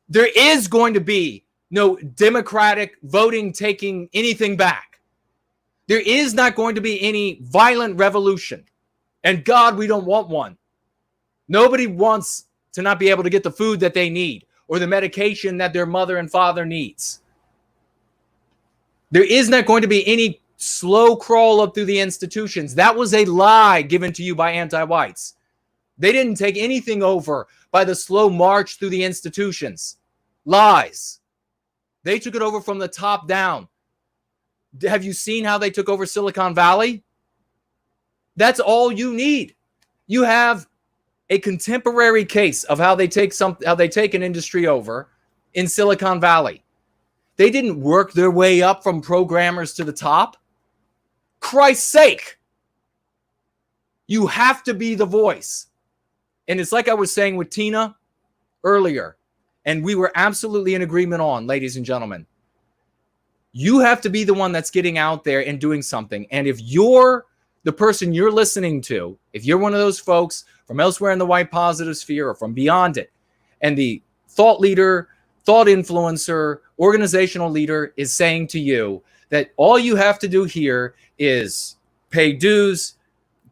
There is going to be no democratic voting taking anything back. There is not going to be any violent revolution. And God, we don't want one. Nobody wants to not be able to get the food that they need or the medication that their mother and father needs. There is not going to be any slow crawl up through the institutions. That was a lie given to you by anti-whites. They didn't take anything over by the slow march through the institutions. Lies. They took it over from the top down. Have you seen how they took over Silicon Valley? That's all you need. You have a contemporary case of how they take an industry over in Silicon Valley. They didn't work their way up from programmers to the top. Christ's sake. You have to be the voice. And it's like I was saying with Tiina earlier, and we were absolutely in agreement on, ladies and gentlemen. You have to be the one that's getting out there and doing something. And if you're the person you're listening to, if you're one of those folks from elsewhere in the white positive sphere or from beyond it, and the thought leader, thought influencer, organizational leader is saying to you that all you have to do here is pay dues,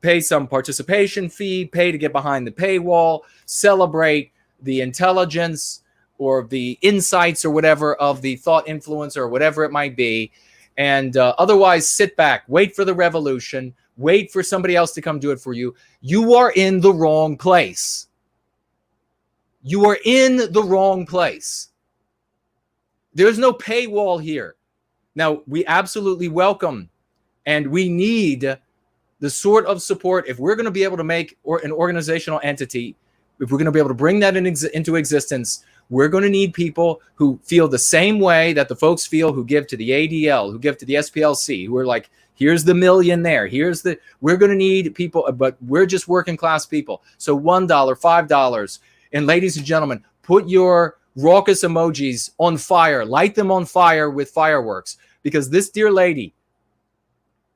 pay some participation fee, pay to get behind the paywall, celebrate the intelligence or the insights or whatever of the thought influencer or whatever it might be, and otherwise sit back, wait for the revolution, wait for somebody else to come do it for you. You are in the wrong place. You are in the wrong place. There's no paywall here. Now, we absolutely welcome and we need the sort of support, if we're going to be able to make an organizational entity, if we're going to be able to bring that into existence, we're going to need people who feel the same way that the folks feel who give to the ADL, who give to the SPLC, who are like, here's the million there. We're going to need people, but we're just working class people. So $1, $5. And ladies and gentlemen, put your raucous emojis on fire, light them on fire with fireworks, because this dear lady,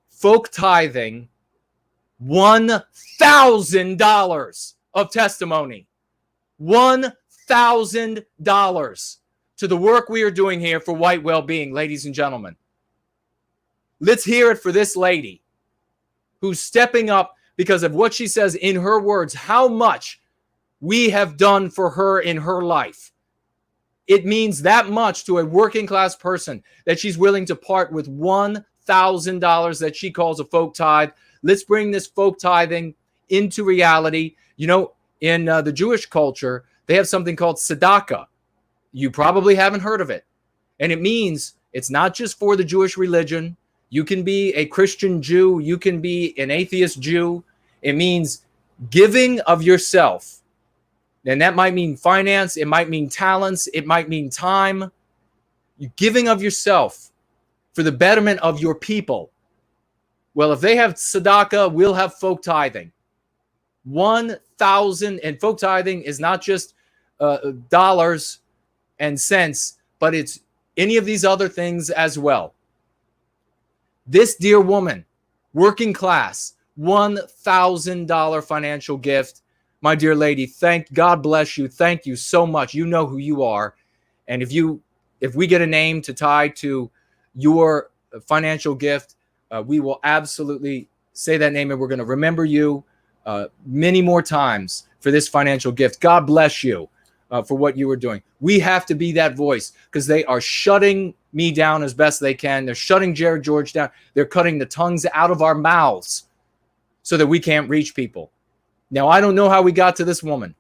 folk tithing $1,000 of testimony, $1,000 to the work we are doing here for White Wellbeing, ladies and gentlemen. Let's hear it for this lady who's stepping up because of what she says in her words, how much we have done for her in her life. It means that much to a working class person that she's willing to part with $1,000 that she calls a folk tithe. Let's bring this folk tithing into reality. You know, in the Jewish culture, they have something called tzedakah. You probably haven't heard of it. And it means it's not just for the Jewish religion. You can be a Christian Jew. You can be an atheist Jew. It means giving of yourself. And that might mean finance. It might mean talents. It might mean time. You giving of yourself for the betterment of your people. Well, if they have tzedakah, we'll have folk tithing. 1,000, and folk tithing is not just dollars and cents, but it's any of these other things as well. This dear woman, working class, $1,000 financial gift. My dear lady, God bless you. Thank you so much. You know who you are. And if we get a name to tie to your financial gift, we will absolutely say that name, and we're going to remember you many more times for this financial gift. God bless you for what you were doing. We have to be that voice, because they are shutting me down as best they can. They're shutting Jared George down. They're cutting the tongues out of our mouths so that we can't reach people. Now, I don't know how we got to this woman.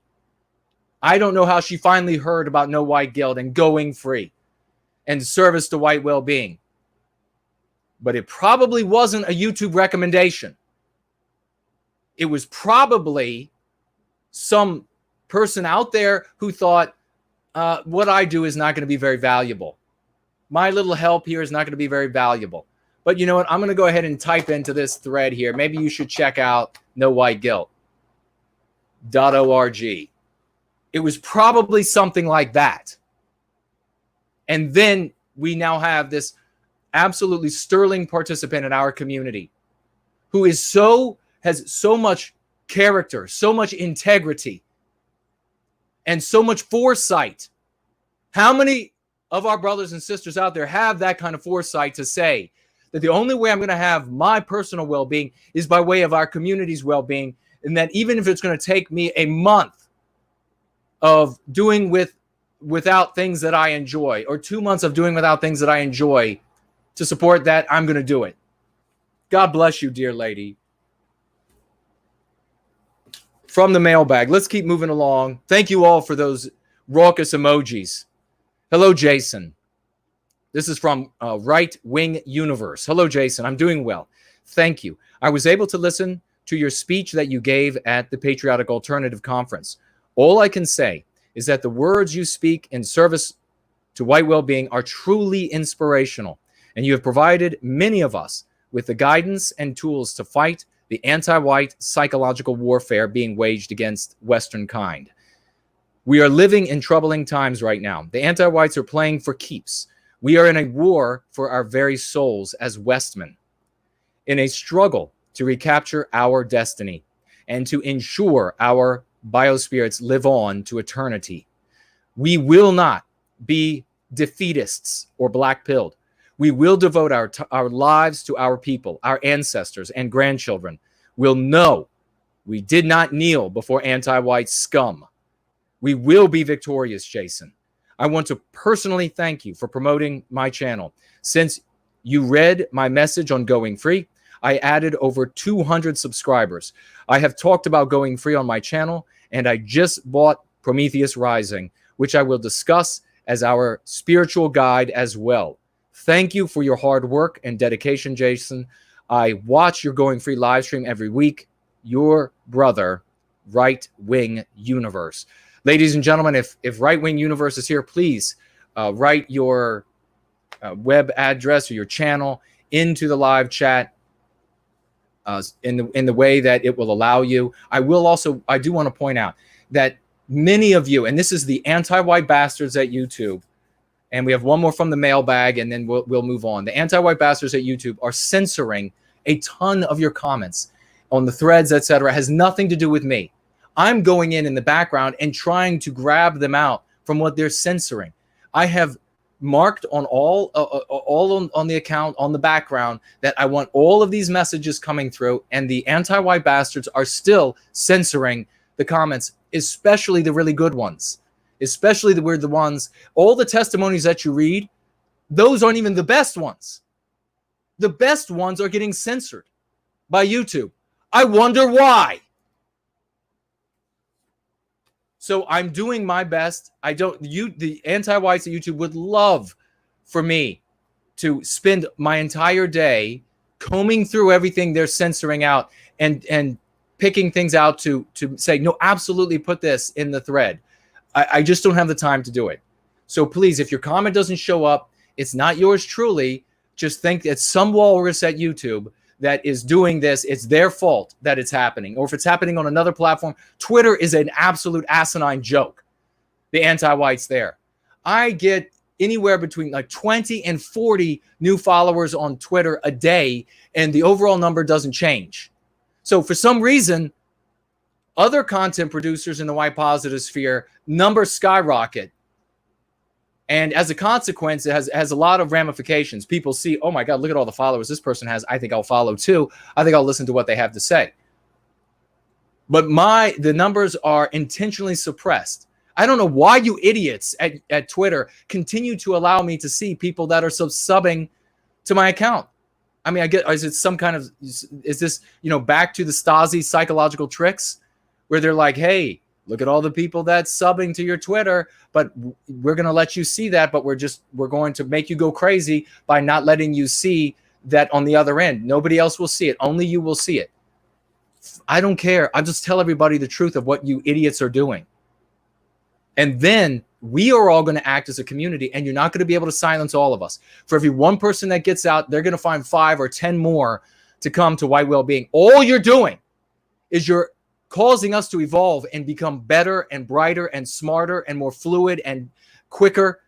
I don't know how she finally heard about No White Guilt and Going Free and service to white well-being. But it probably wasn't a YouTube recommendation. It was probably some person out there who thought, what I do is not going to be very valuable. My little help here is not going to be very valuable. But you know what? I'm going to go ahead and type into this thread here. Maybe you should check out nowhiteguilt.org. It was probably something like that. And then we now have this absolutely sterling participant in our community who has so much character, so much integrity, and so much foresight. How many of our brothers and sisters out there have that kind of foresight to say that the only way I'm going to have my personal well-being is by way of our community's well-being, and that even if it's going to take me a month of doing without things that I enjoy, or 2 months of doing without things that I enjoy to support that, I'm going to do it. God bless you, dear lady. From the mailbag, let's keep moving along. Thank you all for those raucous emojis. Hello, Jason. This is from Right Wing Universe. Hello, Jason. I'm doing well. Thank you. I was able to listen to your speech that you gave at the Patriotic Alternative Conference. All I can say is that the words you speak in service to white well-being are truly inspirational, and you have provided many of us with the guidance and tools to fight the anti-white psychological warfare being waged against Western kind. We are living in troubling times right now. The anti-whites are playing for keeps. We are in a war for our very souls as Westmen, in a struggle to recapture our destiny and to ensure our biospirits live on to eternity. We will not be defeatists or black-pilled. We will devote our lives to our people, our ancestors and grandchildren. We'll know we did not kneel before anti-white scum. We will be victorious, Jason. I want to personally thank you for promoting my channel. Since you read my message on Going Free, I added over 200 subscribers. I have talked about Going Free on my channel, and I just bought Prometheus Rising, which I will discuss as our spiritual guide as well. Thank you for your hard work and dedication, Jason. I watch your Going Free live stream every week. Your brother, Right Wing Universe. Ladies and gentlemen, if Right Wing Universe is here, please write your web address or your channel into the live chat in the way that it will allow you. I do want to point out that many of you, and this is the anti-white bastards at YouTube, and we have one more from the mailbag, and then we'll move on. The anti-white bastards at YouTube are censoring a ton of your comments on the threads, etc. Has nothing to do with me. I'm going in the background and trying to grab them out from what they're censoring. I have marked on all on the account, on the background, that I want all of these messages coming through, and the anti-white bastards are still censoring the comments, especially the really good ones. Especially the ones, all the testimonies that you read, those aren't even the best ones. The best ones are getting censored by YouTube. I wonder why. So I'm doing my best. The anti-whites at YouTube would love for me to spend my entire day combing through everything they're censoring out and picking things out to say, no, absolutely put this in the thread. I just don't have the time to do it. So please, if your comment doesn't show up, it's not yours truly. Just think it's some walrus at YouTube that is doing this. It's their fault that it's happening. Or if it's happening on another platform, Twitter is an absolute asinine joke. The anti-whites there. I get anywhere between like 20 and 40 new followers on Twitter a day, and the overall number doesn't change. So for some reason, other content producers in the white positive sphere, numbers skyrocket. And as a consequence, it has a lot of ramifications. People see, oh my God, look at all the followers this person has. I think I'll follow too. I think I'll listen to what they have to say. But the numbers are intentionally suppressed. I don't know why you idiots at Twitter continue to allow me to see people that are subbing to my account. I mean, I get, is it some kind of, is this, back to the Stasi psychological tricks where they're like, hey, look at all the people that's subbing to your Twitter, but we're going to let you see that, but we're going to make you go crazy by not letting you see that on the other end. Nobody else will see it. Only you will see it. I don't care. I'll just tell everybody the truth of what you idiots are doing. And then we are all going to act as a community, and you're not going to be able to silence all of us. For every one person that gets out, they're going to find 5 or 10 more to come to White Wellbeing. All you're doing is you're causing us to evolve and become better and brighter and smarter and more fluid and quicker,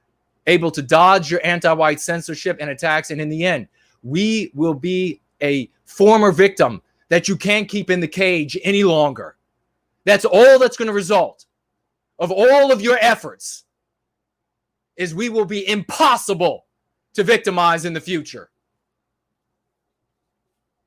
able to dodge your anti-white censorship and attacks. And in the end, we will be a former victim that you can't keep in the cage any longer. That's all that's going to result of all of your efforts, is we will be impossible to victimize in the future.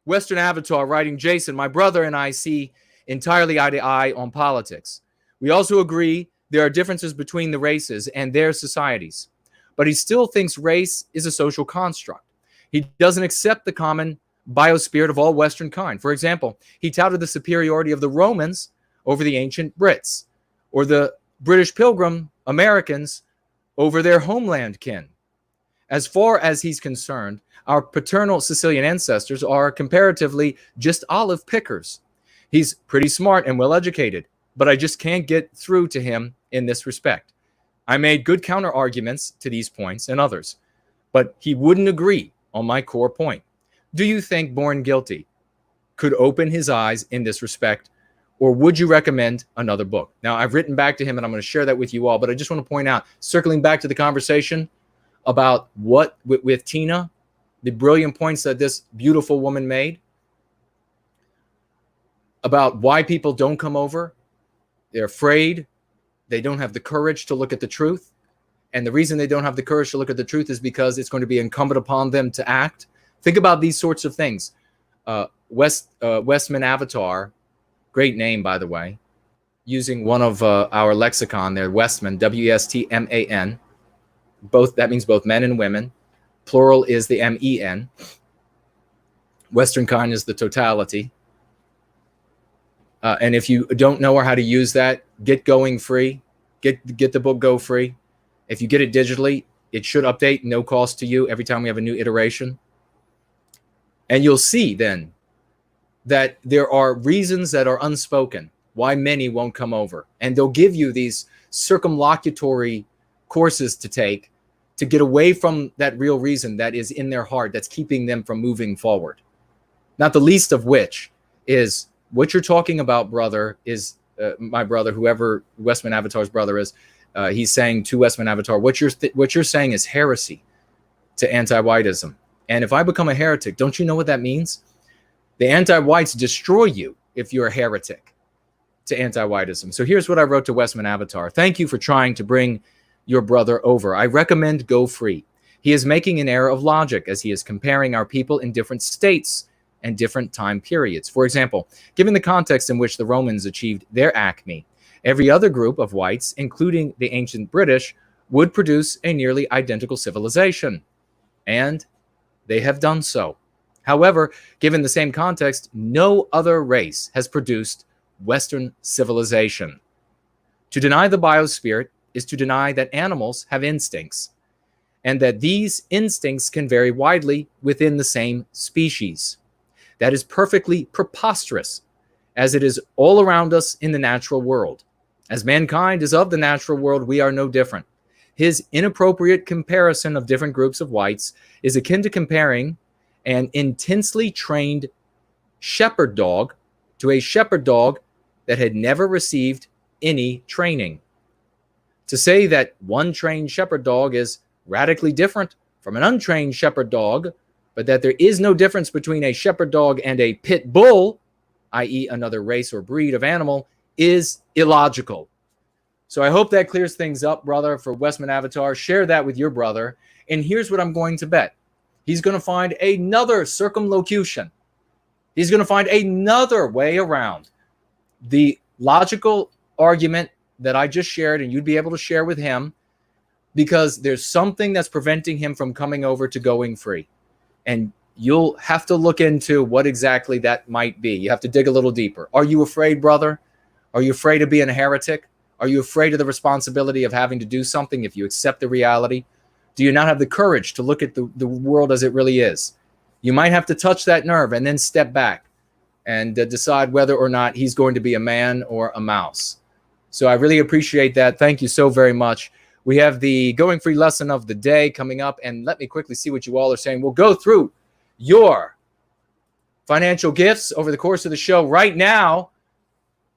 Western Avatar writing, Jason, my brother and I see entirely eye to eye on politics. We also agree there are differences between the races and their societies, but he still thinks race is a social construct. He doesn't accept the common biospirit of all Western kind. For example, he touted the superiority of the Romans over the ancient Brits, or the British Pilgrim Americans over their homeland kin. As far as he's concerned, our paternal Sicilian ancestors are comparatively just olive pickers. He's pretty smart and well-educated, but I just can't get through to him in this respect. I made good counter arguments to these points and others, but he wouldn't agree on my core point. Do you think Born Guilty could open his eyes in this respect, or would you recommend another book? Now, I've written back to him, and I'm going to share that with you all, but I just want to point out, circling back to the conversation about what, with Tiina, the brilliant points that this beautiful woman made about why people don't come over. They're afraid. They don't have the courage to look at the truth. And the reason they don't have the courage to look at the truth is because it's going to be incumbent upon them to act. Think about these sorts of things. Westman Avatar, great name, by the way, using one of our lexicon there, Westman, W-E-S-T-M-A-N. Both, that means both men and women. Plural is the M-E-N. Western kind is the totality. And if you don't know how to use that, get Going free. Get the book Go free. If you get it digitally, it should update, no cost to you, every time we have a new iteration. And you'll see then that there are reasons that are unspoken why many won't come over. And they'll give you these circumlocutory courses to take to get away from that real reason that is in their heart that's keeping them from moving forward. Not the least of which is what you're talking about, brother, is my brother, whoever Westman Avatar's brother is. He's saying to Westman Avatar, what you're saying is heresy to anti-whiteism. And if I become a heretic, don't you know what that means? The anti-whites destroy you if you're a heretic to anti-whiteism. So here's what I wrote to Westman Avatar. Thank you for trying to bring your brother over. I recommend Go Free. He is making an error of logic as he is comparing our people in different states and different time periods. For example, given the context in which the Romans achieved their acme, every other group of whites, including the ancient British, would produce a nearly identical civilization. And they have done so. However, given the same context, no other race has produced Western civilization. To deny the biospirit is to deny that animals have instincts, and that these instincts can vary widely within the same species. That is perfectly preposterous, as it is all around us in the natural world. As mankind is of the natural world, we are no different. His inappropriate comparison of different groups of whites is akin to comparing an intensely trained shepherd dog to a shepherd dog that had never received any training. To say that one trained shepherd dog is radically different from an untrained shepherd dog, but that there is no difference between a shepherd dog and a pit bull, i.e. another race or breed of animal, is illogical. So I hope that clears things up, brother, for Westman Avatar. Share that with your brother. And here's what I'm going to bet. He's going to find another circumlocution. He's going to find another way around the logical argument that I just shared, and you'd be able to share with him, because there's something that's preventing him from coming over to going free. And you'll have to look into what exactly that might be. You have to dig a little deeper. Are you afraid, brother? Are you afraid of being a heretic? Are you afraid of the responsibility of having to do something if you accept the reality? Do you not have the courage to look at the world as it really is? You might have to touch that nerve and then step back and decide whether or not he's going to be a man or a mouse. So I really appreciate that. Thank you so very much. We have the Going Free lesson of the day coming up, and let me quickly see what you all are saying. We'll go through your financial gifts over the course of the show. Right now,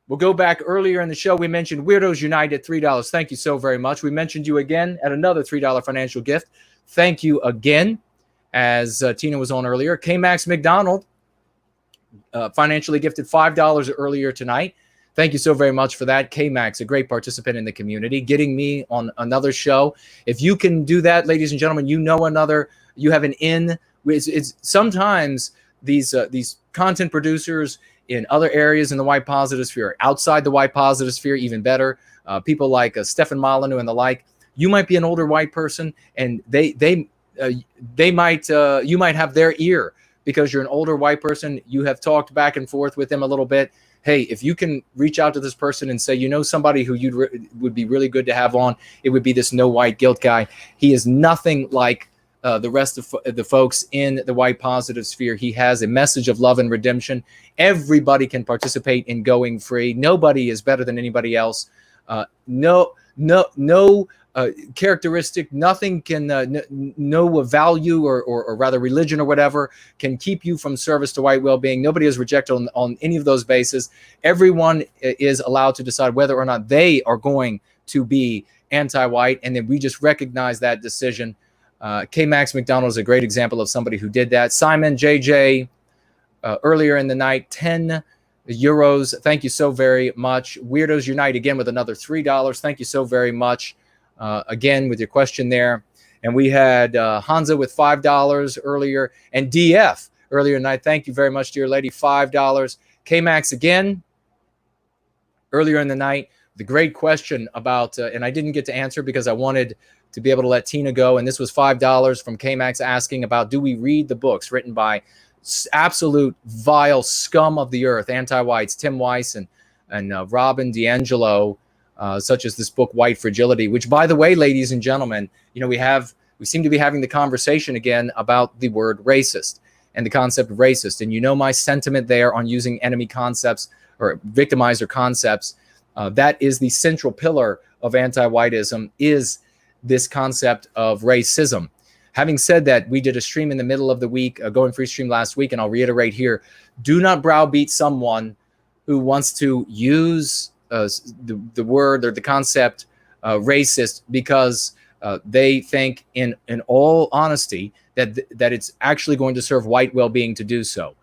we'll go back earlier in the show. We mentioned Weirdos Unite at $3. Thank you so very much. We mentioned you again at another $3 financial gift. Thank you again, as Tiina was on earlier. K-Max McDonald financially gifted $5 earlier tonight. Thank you so very much for that. K-Max, a great participant in the community, getting me on another show. If you can do that, ladies and gentlemen, you know another, you have an in. It's sometimes these content producers in other areas in the white positive sphere, outside the white positive sphere, even better. People like Stefan Molyneux and the like. You might be an older white person, and you might have their ear because you're an older white person. You have talked back and forth with them a little bit. Hey, if you can reach out to this person and say, you know, somebody who would be really good to have on, it would be this no white guilt guy. He is nothing like the rest of the folks in the white positive sphere. He has a message of love and redemption. Everybody can participate in going free. Nobody is better than anybody else. No characteristic, nothing can, no value or rather religion or whatever can keep you from service to white well-being. Nobody is rejected on any of those bases. Everyone is allowed to decide whether or not they are going to be anti-white, and then we just recognize that decision. K-Max McDonald is a great example of somebody who did that. Simon JJ, earlier in the night, 10 euros. Thank you so very much. Weirdos Unite again with another $3. Thank you so very much. Again, with your question there. And we had Hansa with $5 earlier, and DF earlier tonight. Thank you very much, dear lady, $5. K-Max again earlier in the night. The great question about, and I didn't get to answer because I wanted to be able to let Tiina go. And this was $5 from K-Max asking about, do we read the books written by absolute vile scum of the earth, anti-whites, Tim Weiss and Robin DiAngelo, such as this book, White Fragility, which, by the way, ladies and gentlemen, you know, we seem to be having the conversation again about the word racist and the concept of racist. And you know my sentiment there on using enemy concepts or victimizer concepts. That is the central pillar of anti-whiteism, is this concept of racism. Having said that, we did a stream in the middle of the week, a Going Free stream last week, and I'll reiterate here, do not browbeat someone who wants to use the word or the concept racist because they think, in all honesty, that it's actually going to serve white well-being to do so.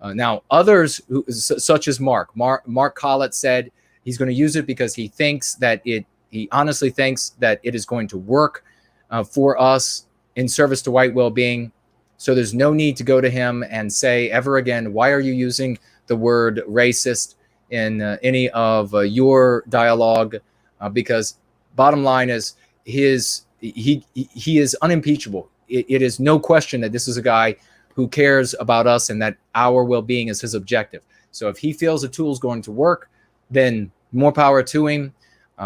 Now, others, such as Mark Collett said he's going to use it because he thinks that he honestly thinks that it is going to work for us in service to white well-being. So there's no need to go to him and say ever again, why are you using the word racist in any of your dialogue? Because bottom line is he is unimpeachable. It is no question that this is a guy who cares about us and that our well-being is his objective. So if he feels a tool is going to work, then more power to him.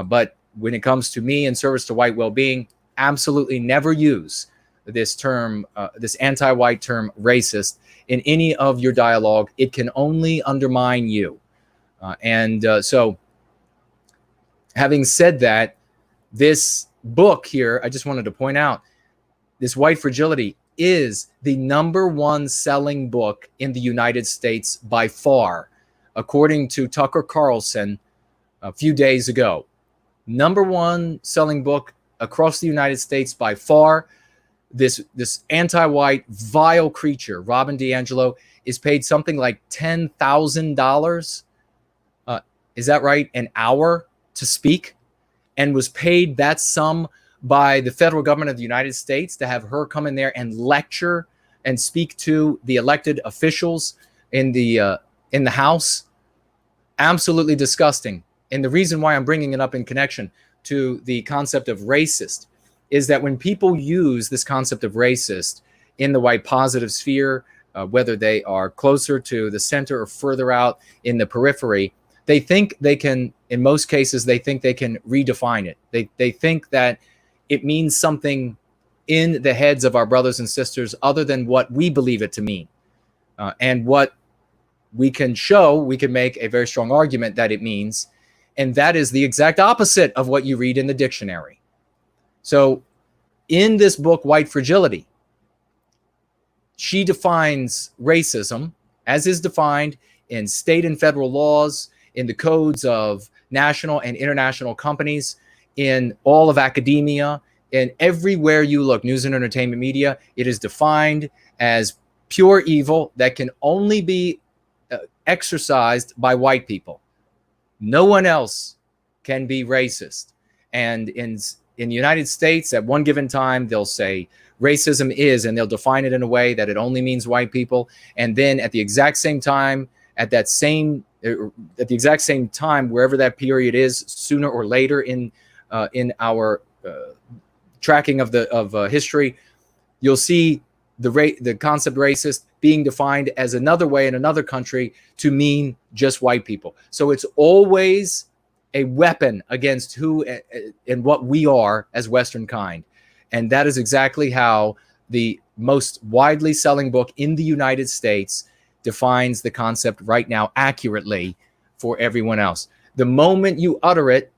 But when it comes to me in service to white well-being, absolutely never use this term, this anti-white term racist in any of your dialogue. It can only undermine you. So having said that, this book here, I just wanted to point out, this White Fragility is the #1 selling book in the United States by far, according to Tucker Carlson a few days ago. #1 selling book across the United States by far. This anti-white vile creature, Robin DiAngelo, is paid something like $10,000. Is that right? An hour to speak, and was paid that sum by the federal government of the United States to have her come in there and lecture and speak to the elected officials in the House. Absolutely disgusting. And the reason why I'm bringing it up in connection to the concept of racist is that when people use this concept of racist in the white positive sphere, whether they are closer to the center or further out in the periphery, they think they can, in most cases, they think they can redefine it. They think that it means something in the heads of our brothers and sisters other than what we believe it to mean. And what we can show, we can make a very strong argument that it means, and that is the exact opposite of what you read in the dictionary. So in this book, White Fragility, she defines racism as is defined in state and federal laws, in the codes of national and international companies, in all of academia, and everywhere you look, news and entertainment media, it is defined as pure evil that can only be exercised by white people. No one else can be racist. And in the United States, at one given time, they'll say racism is, and they'll define it in a way that it only means white people. And then at the exact same time, at the exact same time, wherever that period is, sooner or later in our tracking of history, you'll see the concept racist being defined as another way in another country to mean just white people. So it's always a weapon against who and what we are as Western kind. And that is exactly how the most widely selling book in the United States defines the concept right now accurately for everyone else. The moment you utter it,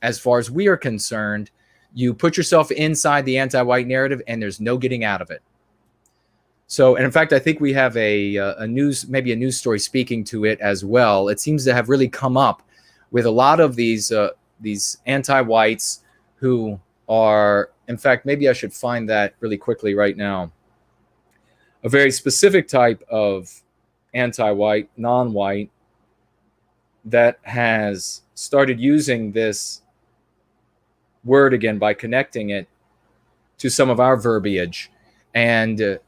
as far as we are concerned, you put yourself inside the anti-white narrative and there's no getting out of it. So, and in fact, I think we have a news story speaking to it as well. It seems to have really come up with a lot of these anti-whites who are, in fact, maybe I should find that really quickly right now. A very specific type of anti-white, non-white, that has started using this word again by connecting it to some of our verbiage. And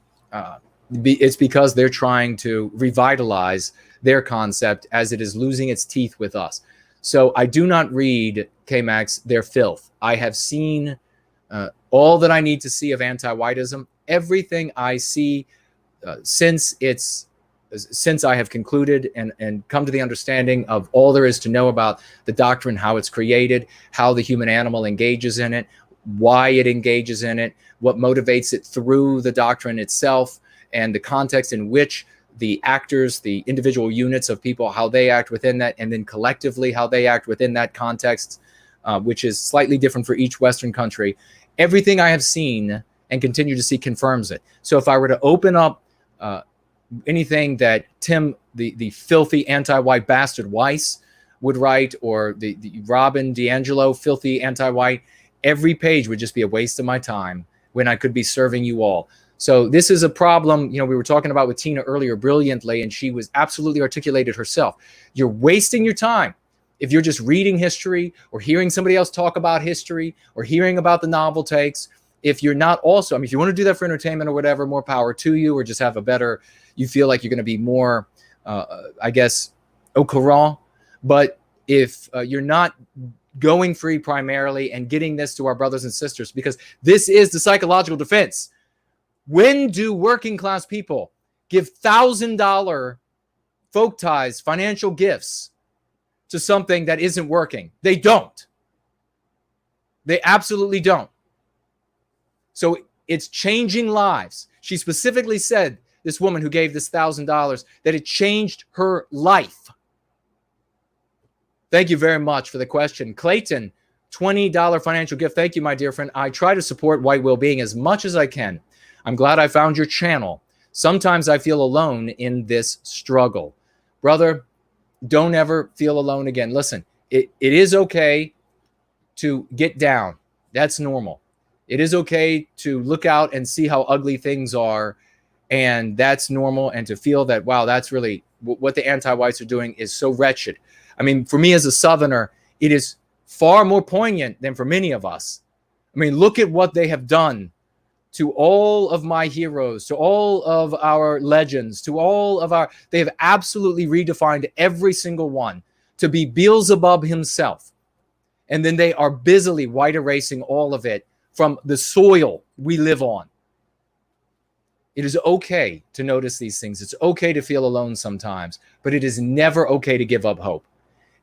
it's because they're trying to revitalize their concept as it is losing its teeth with us. So I do not read, K-Max, their filth. I have seen all that I need to see of anti-whiteism. Everything I see since I have concluded and come to the understanding of all there is to know about the doctrine, how it's created, how the human animal engages in it, why it engages in it, what motivates it through the doctrine itself, and the context in which the actors, the individual units of people, how they act within that, and then collectively how they act within that context, which is slightly different for each Western country. Everything I have seen and continue to see confirms it. So if I were to open up anything that Tim, the filthy anti-white bastard Weiss would write, or the Robin DiAngelo filthy anti-white, every page would just be a waste of my time when I could be serving you all. So this is a problem, we were talking about with Tiina earlier brilliantly, and she was absolutely articulated herself. You're wasting your time if you're just reading history or hearing somebody else talk about history or hearing about the novel takes. If you're not also, if you want to do that for entertainment or whatever, more power to you, or just have a better, you feel like you're going to be more, au courant. But if you're not going free primarily and getting this to our brothers and sisters, because this is the psychological defense. When do working class people give $1,000 folk ties, financial gifts to something that isn't working? They don't. They absolutely don't. So it's changing lives. She specifically said, this woman who gave this $1,000, that it changed her life. Thank you very much for the question. Clayton, $20 financial gift. Thank you, my dear friend. I try to support White Wellbeing as much as I can. I'm glad I found your channel. Sometimes I feel alone in this struggle. Brother, don't ever feel alone again. Listen, it is okay to get down. That's normal. It is okay to look out and see how ugly things are, and that's normal, and to feel that, wow, that's really what the anti-whites are doing is so wretched. I mean, for me as a Southerner, it is far more poignant than for many of us. I mean, look at what they have done to all of my heroes, to all of our legends, to all of our, they have absolutely redefined every single one to be Beelzebub himself. And then they are busily white erasing all of it from the soil we live on. It is okay to notice these things. It's okay to feel alone sometimes, but it is never okay to give up hope.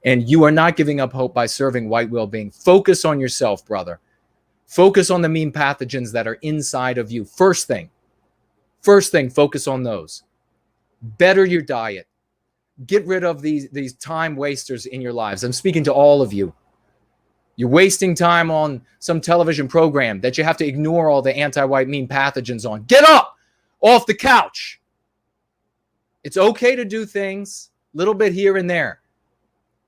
And you are not giving up hope by serving white well-being. Focus on yourself, brother. Focus on the mean pathogens that are inside of you. First thing, focus on those. Better your diet. Get rid of these time wasters in your lives. I'm speaking to all of you. You're wasting time on some television program that you have to ignore all the anti-white mean pathogens on. Get up off the couch. It's okay to do things a little bit here and there.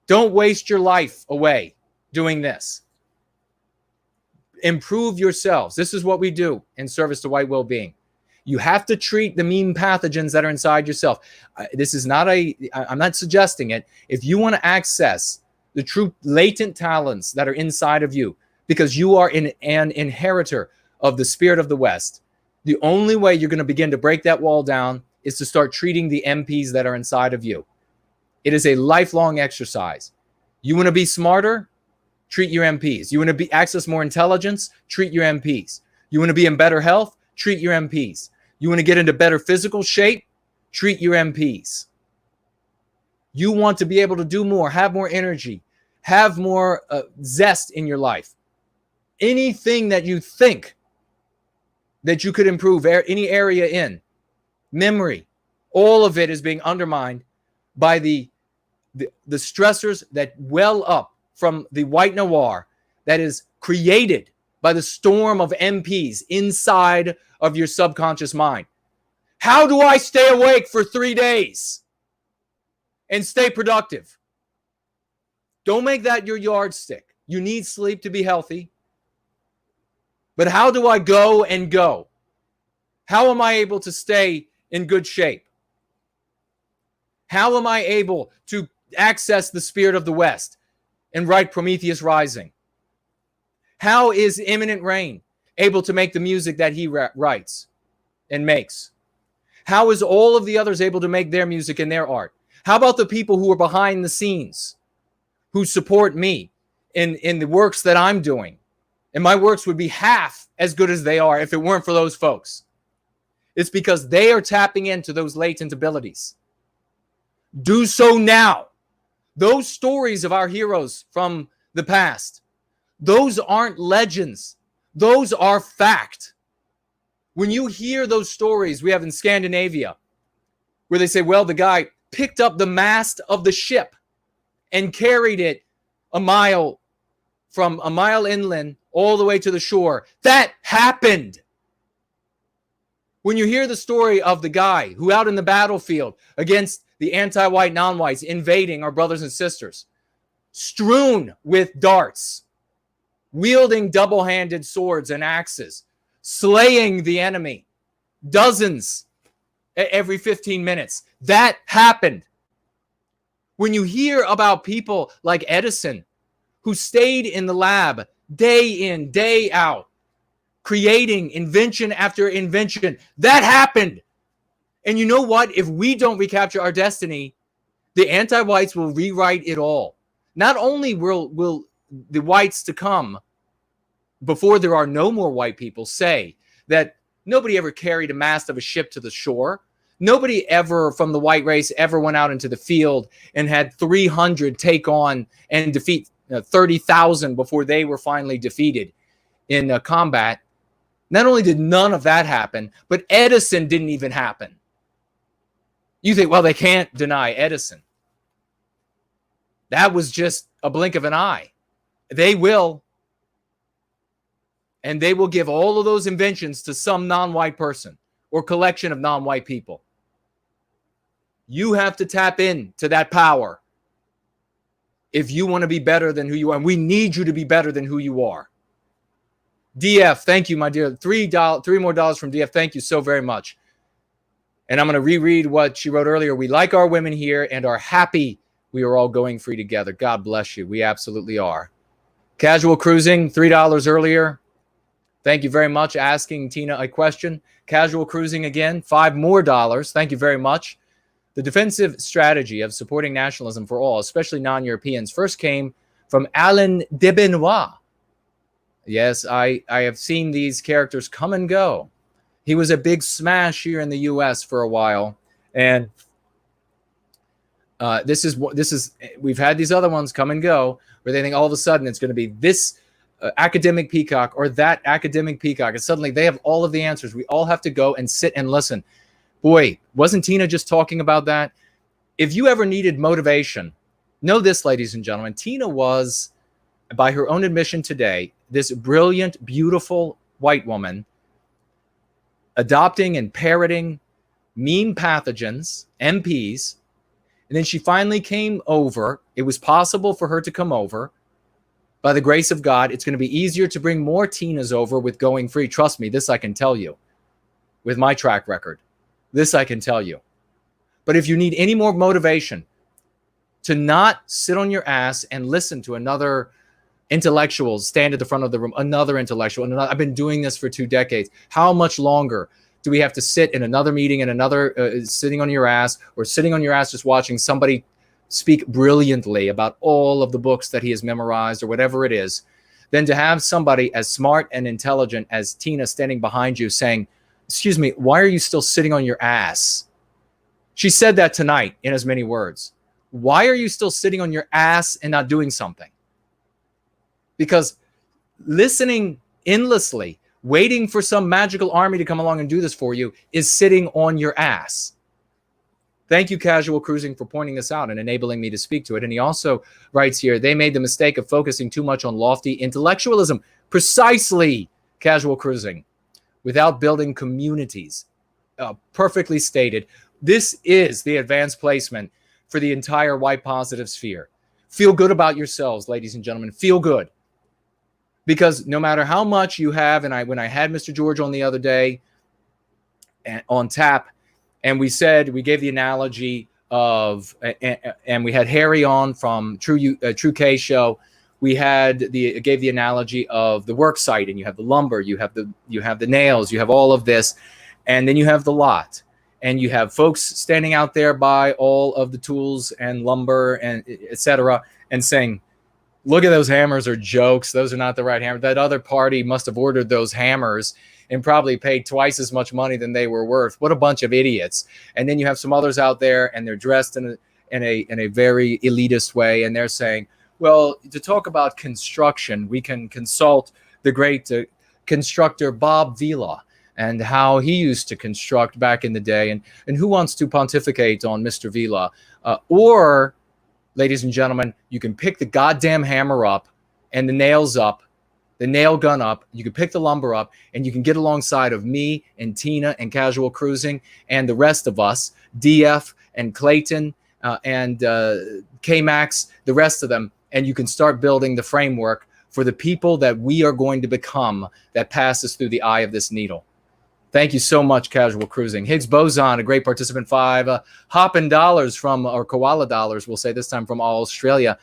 Don't waste your life away doing this. Improve yourselves. This is what we do in service to white well-being. You have to treat the mean pathogens that are inside yourself. This is not I'm not suggesting it. If you want to access the true latent talents that are inside of you, because you are an inheritor of the spirit of the West, the only way you're going to begin to break that wall down is to start treating the MPs that are inside of you. It is a lifelong exercise. You want to be smarter? Treat your MPs. You want to access more intelligence? Treat your MPs. You want to be in better health? Treat your MPs. You want to get into better physical shape? Treat your MPs. You want to be able to do more, have more energy, have more zest in your life. Anything that you think that you could improve, any area in, memory, all of it is being undermined by the stressors that well up from the white noir that is created by the storm of MPs inside of your subconscious mind. How do I stay awake for 3 days and stay productive? Don't make that your yardstick. You need sleep to be healthy. But how do I go and go? How am I able to stay in good shape? How am I able to access the spirit of the West and write Prometheus Rising? How is Imminent Rain able to make the music that he writes and makes? How is all of the others able to make their music and their art? How about the people who are behind the scenes, who support me in the works that I'm doing? And my works would be half as good as they are if it weren't for those folks. It's because they are tapping into those latent abilities. Do so now. Those stories of our heroes from the past, those aren't legends. Those are fact. When you hear those stories we have in Scandinavia, where they say, well, the guy picked up the mast of the ship and carried it from a mile inland all the way to the shore. That happened. When you hear the story of the guy who out in the battlefield against the anti-white non-whites invading our brothers and sisters, strewn with darts, wielding double-handed swords and axes, slaying the enemy, dozens every 15 minutes. That happened. When you hear about people like Edison, who stayed in the lab day in, day out, creating invention after invention, that happened. And you know what? If we don't recapture our destiny, the anti-whites will rewrite it all. Not only will the whites to come, before there are no more white people, say that nobody ever carried a mast of a ship to the shore. Nobody ever from the white race ever went out into the field and had 300 take on and defeat 30,000 before they were finally defeated in combat. Not only did none of that happen, but Edison didn't even happen. You think, well, they can't deny Edison. That was just a blink of an eye. They will. And they will give all of those inventions to some non-white person or collection of non-white people. You have to tap into that power if you want to be better than who you are. And we need you to be better than who you are. DF, thank you, my dear. $3 more from DF. Thank you so very much. And I'm going to reread what she wrote earlier. We like our women here and are happy we are all going free together. God bless you. We absolutely are. Casual Cruising, $3 earlier. Thank you very much. Asking Tiina a question. Casual Cruising again, $5 more. Thank you very much. The defensive strategy of supporting nationalism for all, especially non-Europeans, first came from Alain de Benoit. Yes, I have seen these characters come and go. He was a big smash here in the U.S. for a while, and this is we've had these other ones come and go where they think all of a sudden it's going to be this academic peacock or that academic peacock, and suddenly they have all of the answers. We all have to go and sit and listen. Boy, wasn't Tiina just talking about that? If you ever needed motivation, know this, ladies and gentlemen, Tiina was, by her own admission today, this brilliant, beautiful white woman adopting and parroting meme pathogens, MPs, and then she finally came over. It was possible for her to come over. By the grace of God, it's going to be easier to bring more Tiinas over with Going Free. Trust me, this I can tell you with my track record. This I can tell you. But if you need any more motivation to not sit on your ass and listen to another intellectual stand at the front of the room, another intellectual, I've been doing this for 2 decades. How much longer do we have to sit in another meeting and another sitting on your ass, or sitting on your ass just watching somebody speak brilliantly about all of the books that he has memorized or whatever it is, than to have somebody as smart and intelligent as Tiina standing behind you saying, excuse me, why are you still sitting on your ass? She said that tonight in as many words. Why are you still sitting on your ass and not doing something? Because listening endlessly, waiting for some magical army to come along and do this for you, is sitting on your ass. Thank you, Casual Cruising, for pointing this out and enabling me to speak to it. And he also writes here, they made the mistake of focusing too much on lofty intellectualism. Precisely, Casual Cruising. Without building communities. Perfectly stated. This is the advanced placement for the entire white positive sphere. Feel good about yourselves, ladies and gentlemen. Feel good. Because no matter how much you have, and when I had Mr. George on the other day on tap, and we gave the analogy of, and we had Harry on from True K Show. We gave the analogy of the work site, and you have the lumber, you have the nails, you have all of this, and then you have the lot, and you have folks standing out there by all of the tools and lumber and etc. and saying, look at those hammers are jokes. Those are not the right hammers. That other party must have ordered those hammers and probably paid twice as much money than they were worth. What a bunch of idiots. And then you have some others out there, and they're dressed in a very elitist way, and they're saying, well, to talk about construction, we can consult the great constructor Bob Vila and how he used to construct back in the day. And who wants to pontificate on Mr. Vila? Or, ladies and gentlemen, you can pick the goddamn hammer up and the nails up, the nail gun up. You can pick the lumber up, and you can get alongside of me and Tiina and Casual Cruising and the rest of us, DF and Clayton and K-Max, the rest of them. And you can start building the framework for the people that we are going to become that passes through the eye of this needle. Thank you so much, Casual Cruising. Higgs Boson, a great participant, 5. Hoppin' Dollars or Koala Dollars, we'll say this time from Australia,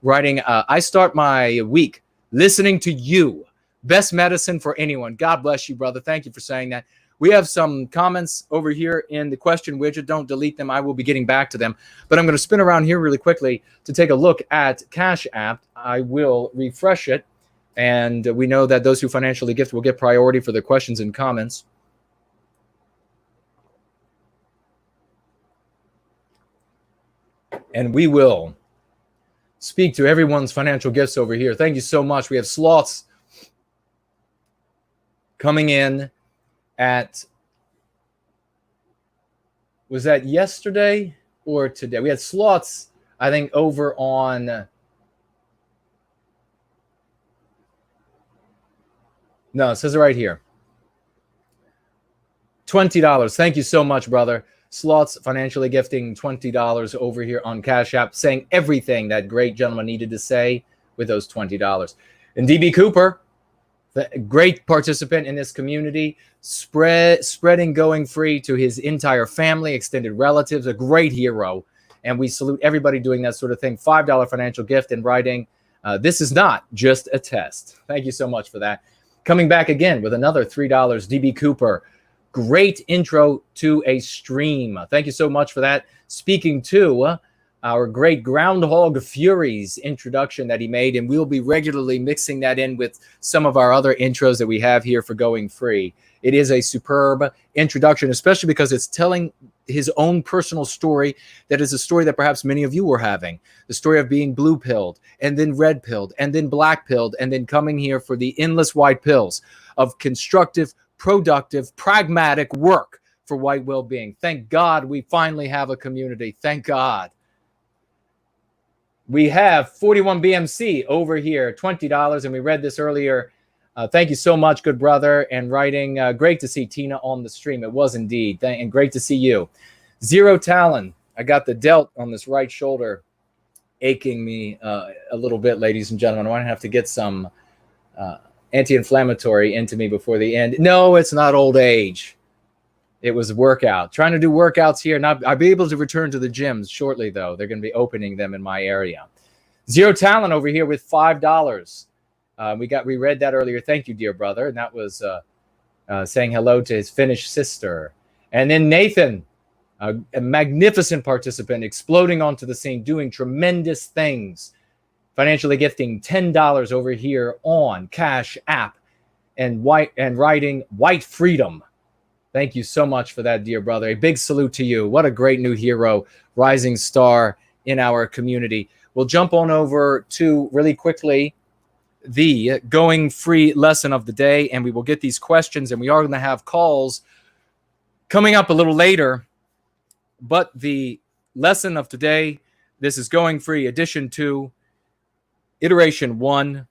writing, I start my week listening to you. Best medicine for anyone. God bless you, brother. Thank you for saying that. We have some comments over here in the question widget. Don't delete them. I will be getting back to them. But I'm going to spin around here really quickly to take a look at Cash App. I will refresh it. And we know that those who financially gift will get priority for their questions and comments. And we will speak to everyone's financial gifts over here. Thank you so much. We have sloths coming in at, was that yesterday or today? We had sloths, I think, over on, no, it says it right here. $20. Thank you so much, brother. Sloths financially gifting $20 over here on Cash App, saying everything that great gentleman needed to say with those $20. And DB Cooper, Great participant in this community, spreading going free to his entire family, extended relatives, a great hero. And we salute everybody doing that sort of thing. $5 financial gift and writing, this is not just a test. Thank you so much for that. Coming back again with another $3, DB Cooper. Great intro to a stream. Thank you so much for that. Speaking to our great Groundhog Furies introduction that he made, and we'll be regularly mixing that in with some of our other intros that we have here for Going Free. It is a superb introduction, especially because it's telling his own personal story that is a story that perhaps many of you were having. The story of being blue-pilled, and then red-pilled, and then black-pilled, and then coming here for the endless white pills of constructive, productive, pragmatic work for white well-being. Thank God we finally have a community. Thank God. We have 41 BMC over here, $20, and we read this earlier. Thank you so much, good brother, and writing. Great to see Tiina on the stream. It was indeed, and great to see you. Zero Talon. I got the delt on this right shoulder aching me a little bit, ladies and gentlemen. I want to have to get some anti-inflammatory into me before the end. No, it's not old age. It was a workout. Trying to do workouts here. Not, I'll be able to return to the gyms shortly, though. They're going to be opening them in my area. Zero Talent over here with $5. We read that earlier. Thank you, dear brother. And that was saying hello to his Finnish sister. And then Nathan, a magnificent participant, exploding onto the scene, doing tremendous things. Financially gifting $10 over here on Cash App and writing White Freedom. Thank you so much for that, dear brother. A big salute to you. What a great new hero, rising star in our community. We'll jump on over to, really quickly, the Going Free lesson of the day, and we will get these questions, and we are going to have calls coming up a little later. But the lesson of today, this is Going Free, edition 2, iteration 1,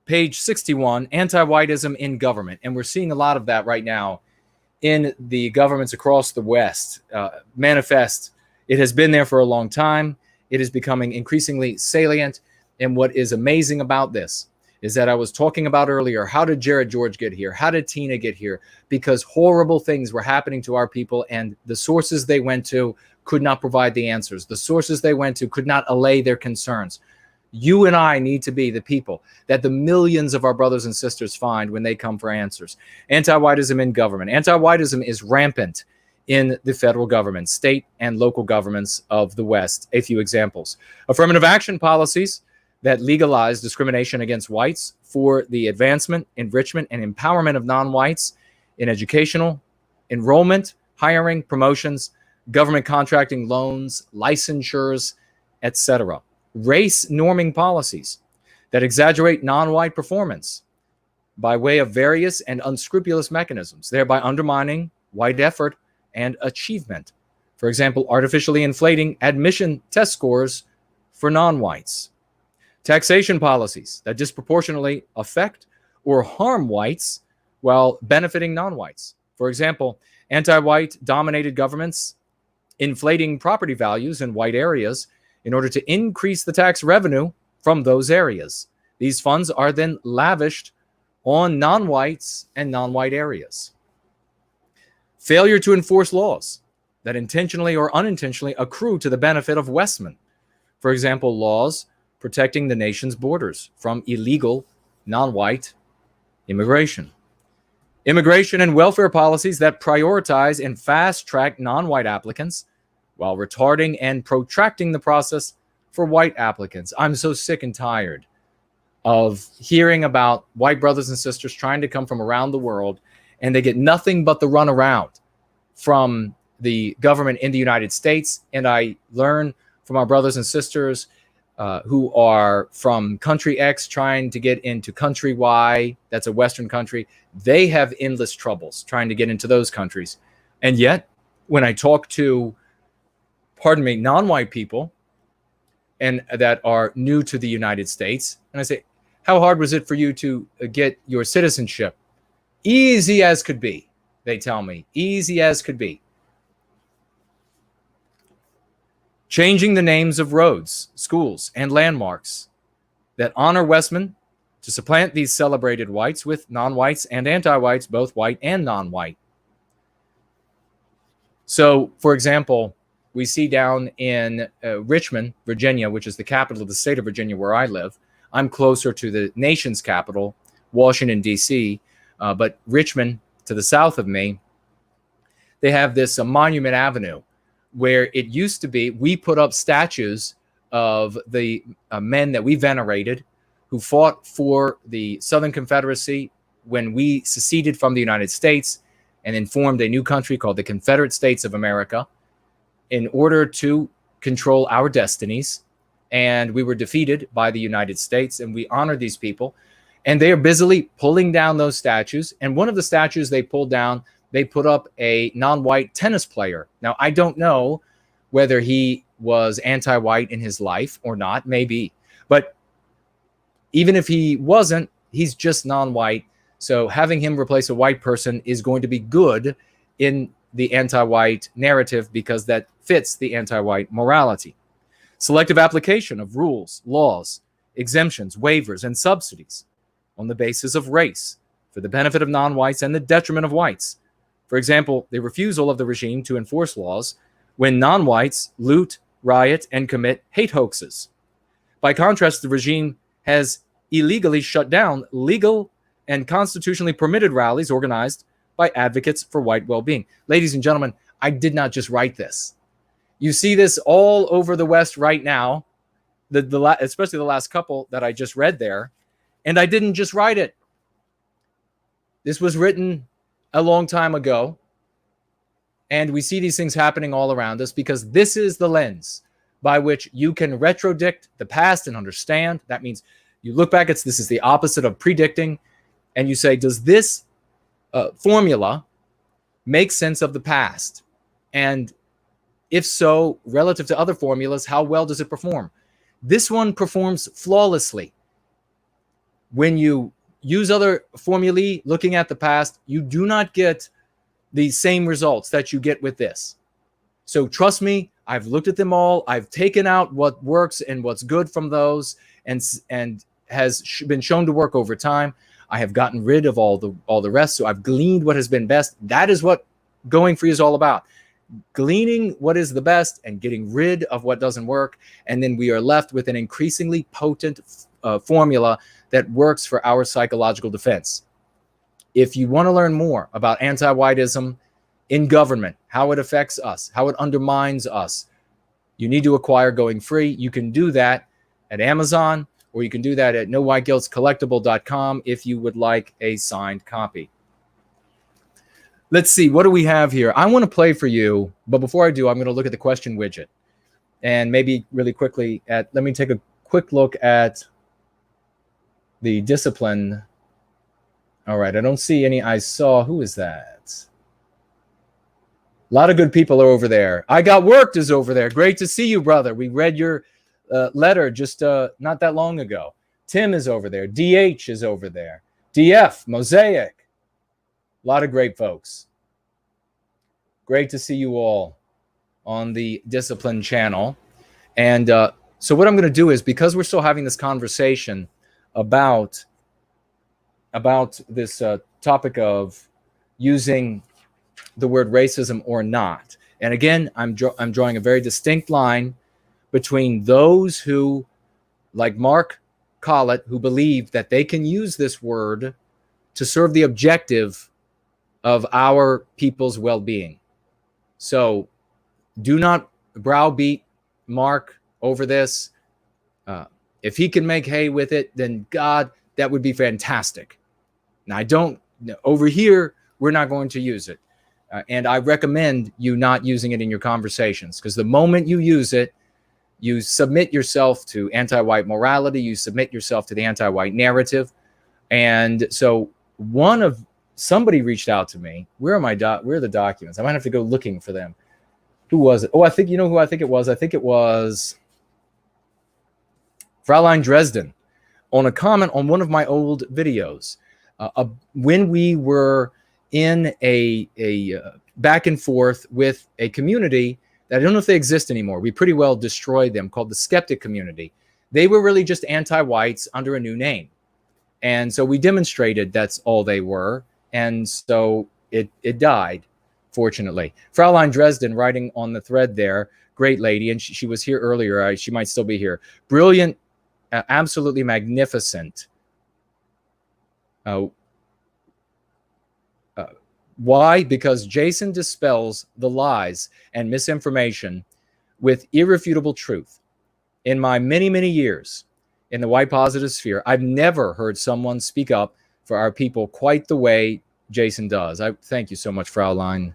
page 61, Anti-whitism in government. And we're seeing a lot of that right now in the governments across the West manifest. It has been there for a long time. It is becoming increasingly salient. And what is amazing about this is that I was talking about earlier, how did Jared George get here? How did Tiina get here? Because horrible things were happening to our people, and the sources they went to could not provide the answers. The sources they went to could not allay their concerns. You and I need to be the people that the millions of our brothers and sisters find when they come for answers. Anti-whitism in government. Anti-whitism is rampant in the federal government, state and local governments of the West. A few examples. Affirmative action policies that legalize discrimination against whites for the advancement, enrichment, and empowerment of non-whites in educational, enrollment, hiring, promotions, government contracting, loans, licensures, etc. Race norming policies that exaggerate non-white performance by way of various and unscrupulous mechanisms, thereby undermining white effort and achievement. For example, artificially inflating admission test scores for non-whites. Taxation policies that disproportionately affect or harm whites while benefiting non-whites. For example, anti-white dominated governments inflating property values in white areas in order to increase the tax revenue from those areas. These funds are then lavished on non-whites and non-white areas. Failure to enforce laws that intentionally or unintentionally accrue to the benefit of Westmen. For example, laws protecting the nation's borders from illegal non-white immigration. Immigration and welfare policies that prioritize and fast-track non-white applicants while retarding and protracting the process for white applicants. I'm so sick and tired of hearing about white brothers and sisters trying to come from around the world, and they get nothing but the runaround from the government in the United States. And I learn from our brothers and sisters who are from country X trying to get into country Y, that's a Western country. They have endless troubles trying to get into those countries. And yet, when I talk to non-white people and that are new to the United States, and I say, how hard was it for you to get your citizenship? Easy as could be, they tell me. Easy as could be. Changing the names of roads, schools, and landmarks that honor Westmen to supplant these celebrated whites with non-whites and anti-whites, both white and non-white. So, for example, we see down in Richmond, Virginia, which is the capital of the state of Virginia where I live. I'm closer to the nation's capital, Washington, D.C., but Richmond, to the south of me, they have this Monument Avenue where it used to be, we put up statues of the men that we venerated who fought for the Southern Confederacy when we seceded from the United States and then formed a new country called the Confederate States of America in order to control our destinies. And we were defeated by the United States, and we honored these people. And they are busily pulling down those statues. And one of the statues they pulled down, they put up a non-white tennis player. Now, I don't know whether he was anti-white in his life or not, maybe. But even if he wasn't, he's just non-white. So having him replace a white person is going to be good in the anti-white narrative because that fits the anti-white morality. Selective application of rules, laws, exemptions, waivers, and subsidies on the basis of race for the benefit of non-whites and the detriment of whites. For example, the refusal of the regime to enforce laws when non-whites loot, riot, and commit hate hoaxes. By contrast, the regime has illegally shut down legal and constitutionally permitted rallies organized by advocates for white well-being. Ladies and gentlemen, I did not just write this. You see this all over the West right now, especially the last couple that I just read there, and I didn't just write it. This was written a long time ago, and we see these things happening all around us because this is the lens by which you can retrodict the past and understand. That means you look back, this is the opposite of predicting, and you say, does this formula make sense of the past? And if so, relative to other formulas, how well does it perform? This one performs flawlessly. When you use other formulae looking at the past, you do not get the same results that you get with this. So trust me, I've looked at them all. I've taken out what works and what's good from those and has been shown to work over time. I have gotten rid of all the rest. So I've gleaned what has been best. That is what going free is all about. Gleaning what is the best and getting rid of what doesn't work. And then we are left with an increasingly potent formula that works for our psychological defense. If you want to learn more about anti-whiteism in government, how it affects us, how it undermines us, you need to acquire Going Free. You can do that at Amazon, or you can do that at nowhiteguiltscollectible.com if you would like a signed copy. Let's see, what do we have here? I want to play for you, but before I do, I'm going to look at the question widget. And maybe really quickly, let me take a quick look at the discipline. All right, I don't see any. I saw, who is that? A lot of good people are over there. I Got Worked is over there. Great to see you, brother. We read your letter just not that long ago. Tim is over there. DH is over there. DF, Mosaic. A lot of great folks. Great to see you all on the Discipline channel. And so what I'm going to do is, because we're still having this conversation about this topic of using the word racism or not. And again, I'm drawing a very distinct line between those who, like Mark Collett, who believe that they can use this word to serve the objective of our people's well-being. So do not browbeat Mark over this. If he can make hay with it, then God, that would be fantastic. Now, over here, we're not going to use it. And I recommend you not using it in your conversations, because the moment you use it, you submit yourself to anti-white morality, you submit yourself to the anti-white narrative. And so somebody reached out to me. Where are the documents? I might have to go looking for them. Who was it? Oh, you know who I think it was? I think it was Fraulein Dresden on a comment on one of my old videos. When we were in a back and forth with a community that I don't know if they exist anymore. We pretty well destroyed them, called the skeptic community. They were really just anti-whites under a new name. And so we demonstrated that's all they were. And so it died, fortunately. Fraulein Dresden writing on the thread there, great lady. And she was here earlier. She might still be here. Brilliant, absolutely magnificent. Why? Because Jason dispels the lies and misinformation with irrefutable truth. In my many, many years in the white positive sphere, I've never heard someone speak up for our people quite the way Jason does. I thank you so much, Fraulein.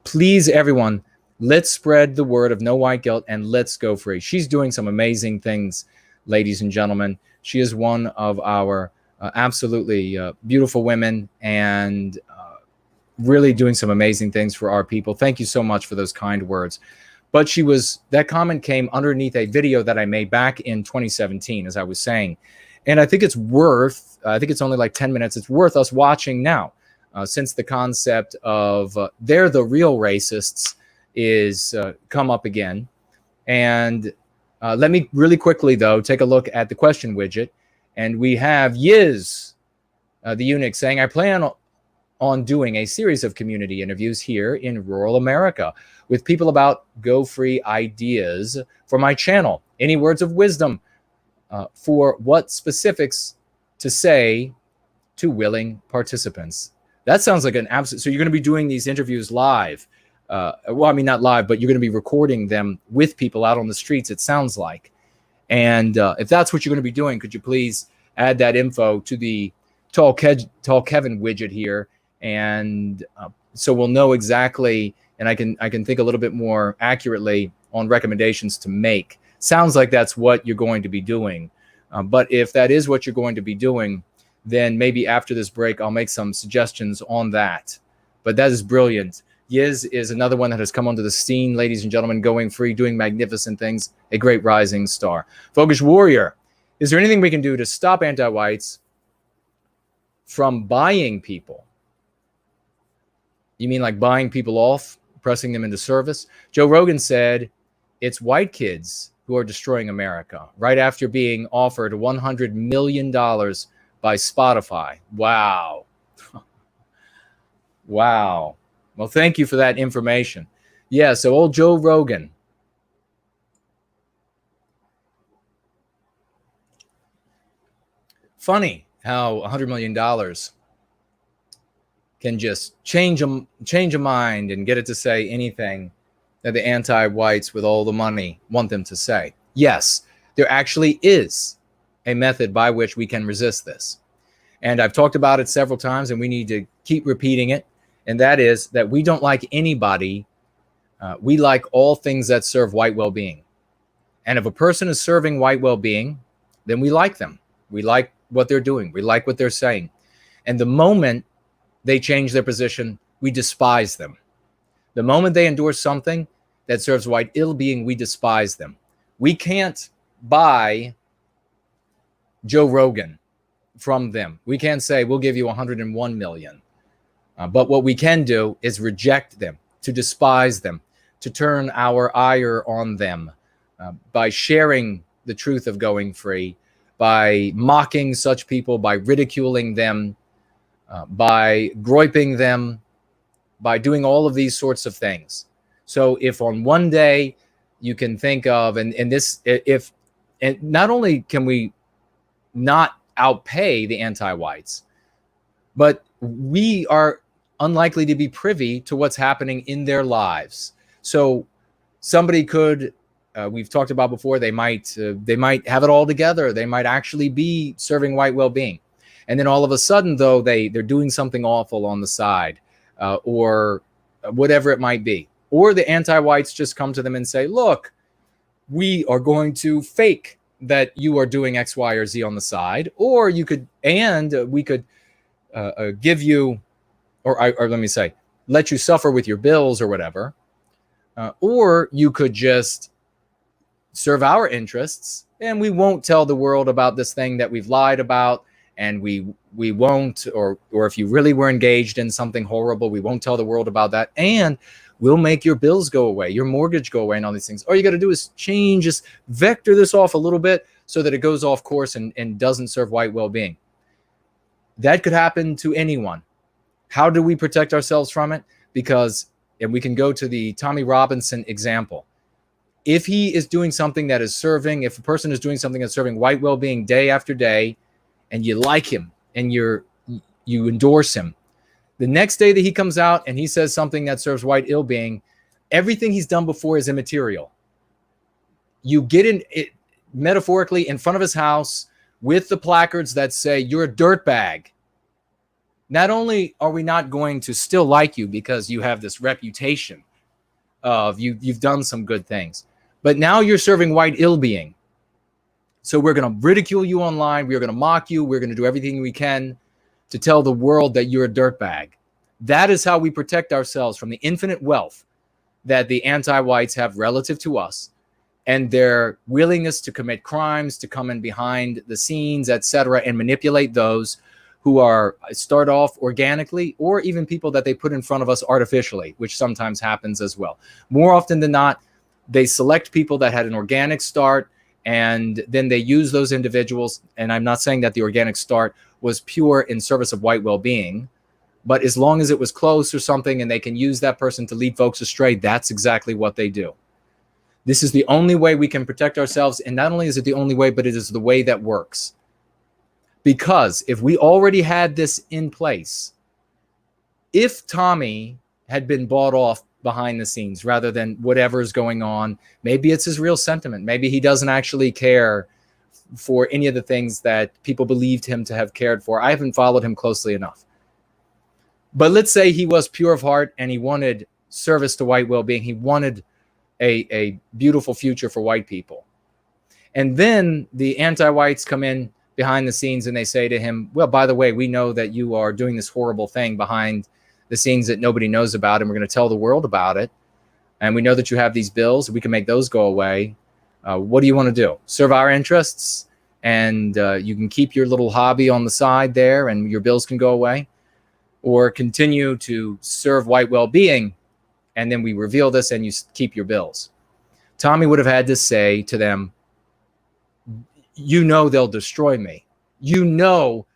Please, everyone, let's spread the word of no white guilt and let's go free. She's doing some amazing things, ladies and gentlemen. She is one of our absolutely beautiful women and really doing some amazing things for our people. Thank you so much for those kind words. But that comment came underneath a video that I made back in 2017, as I was saying. And I think it's worth, I think it's only like 10 minutes. It's worth us watching now, since the concept of they're the real racists is come up again. And let me really quickly, though, take a look at the question widget. And we have Yiz, the eunuch, saying, I plan on doing a series of community interviews here in rural America with people about go free ideas for my channel. Any words of wisdom for what specifics to say to willing participants? That sounds like an absolute. So you're going to be doing these interviews live. Well, I mean, not live, but you're going to be recording them with people out on the streets, it sounds like. And if that's what you're going to be doing, could you please add that info to the Tall Kevin widget here? And so we'll know exactly, and I can think a little bit more accurately on recommendations to make. Sounds like that's what you're going to be doing. But if that is what you're going to be doing, then maybe after this break, I'll make some suggestions on that. But that is brilliant. Yiz is another one that has come onto the scene, ladies and gentlemen, going free, doing magnificent things, a great rising star. Fogish Warrior, is there anything we can do to stop anti-whites from buying people? You mean like buying people off, pressing them into service? Joe Rogan said it's white kids who are destroying America right after being offered $100 million by Spotify. Wow. Wow. Well, thank you for that information. Yeah, so old Joe Rogan. Funny how $100 million can just change a mind and get it to say anything that the anti-whites with all the money want them to say. Yes, there actually is a method by which we can resist this. And I've talked about it several times, and we need to keep repeating it. And that is that we don't like anybody. We like all things that serve white well-being. And if a person is serving white well-being, then we like them. We like what they're doing. We like what they're saying. And the moment they change their position, we despise them. The moment they endorse something that serves white ill-being, we despise them. We can't buy Joe Rogan from them. We can't say, we'll give you 101 million. But what we can do is reject them, to despise them, to turn our ire on them by sharing the truth of going free, by mocking such people, by ridiculing them, by groyping them, by doing all of these sorts of things. So if on one day you can think of, and not only can we not outpay the anti-whites, but we are unlikely to be privy to what's happening in their lives. So somebody could, we've talked about before, they might have it all together. They might actually be serving white well-being. And then all of a sudden, though, they're doing something awful on the side, or whatever it might be. Or the anti-whites just come to them and say, look, we are going to fake that you are doing X, Y, or Z on the side. Or you could, and we could give you, or let me say, let you suffer with your bills or whatever. Or you could just serve our interests, and we won't tell the world about this thing that we've lied about. And we won't, or if you really were engaged in something horrible, we won't tell the world about that. And we'll make your bills go away, your mortgage go away, and all these things. All you got to do is just vector this off a little bit so that it goes off course and doesn't serve white well-being. That could happen to anyone. How do we protect ourselves from it? Because, and we can go to the Tommy Robinson example. If he is doing something that is serving, if a person is doing something that's serving white well-being day after day, and you like him and you endorse him, the next day that he comes out and he says something that serves white ill-being, everything he's done before is immaterial. You get in it metaphorically in front of his house with the placards that say, "You're a dirtbag." Not only are we not going to still like you because you have this reputation of you've done some good things, but now you're serving white ill-being. So we're going to ridicule you online. We're going to mock you. We're going to do everything we can to tell the world that you're a dirtbag. That is how we protect ourselves from the infinite wealth that the anti-whites have relative to us, and their willingness to commit crimes, to come in behind the scenes, etc., and manipulate those who are start off organically, or even people that they put in front of us artificially, which sometimes happens as well. More often than not, they select people that had an organic start, and then they use those individuals. And I'm not saying that the organic start was pure in service of white well-being, but as long as it was close or something and they can use that person to lead folks astray, that's exactly what they do. This is the only way we can protect ourselves. And not only is it the only way, but it is the way that works. Because if we already had this in place, if Tommy had been bought off behind the scenes rather than whatever is going on, maybe it's his real sentiment. Maybe he doesn't actually care for any of the things that people believed him to have cared for. I haven't followed him closely enough. But let's say he was pure of heart and he wanted service to white well-being. He wanted a beautiful future for white people. And then the anti-whites come in behind the scenes and they say to him, well, by the way, we know that you are doing this horrible thing behind the scenes that nobody knows about, and we're going to tell the world about it. And we know that you have these bills. We can make those go away. What do you want to do? Serve our interests, and you can keep your little hobby on the side there and your bills can go away? Or continue to serve white well-being, and then we reveal this and you keep your bills? Tommy would have had to say to them, you know they'll destroy me. You know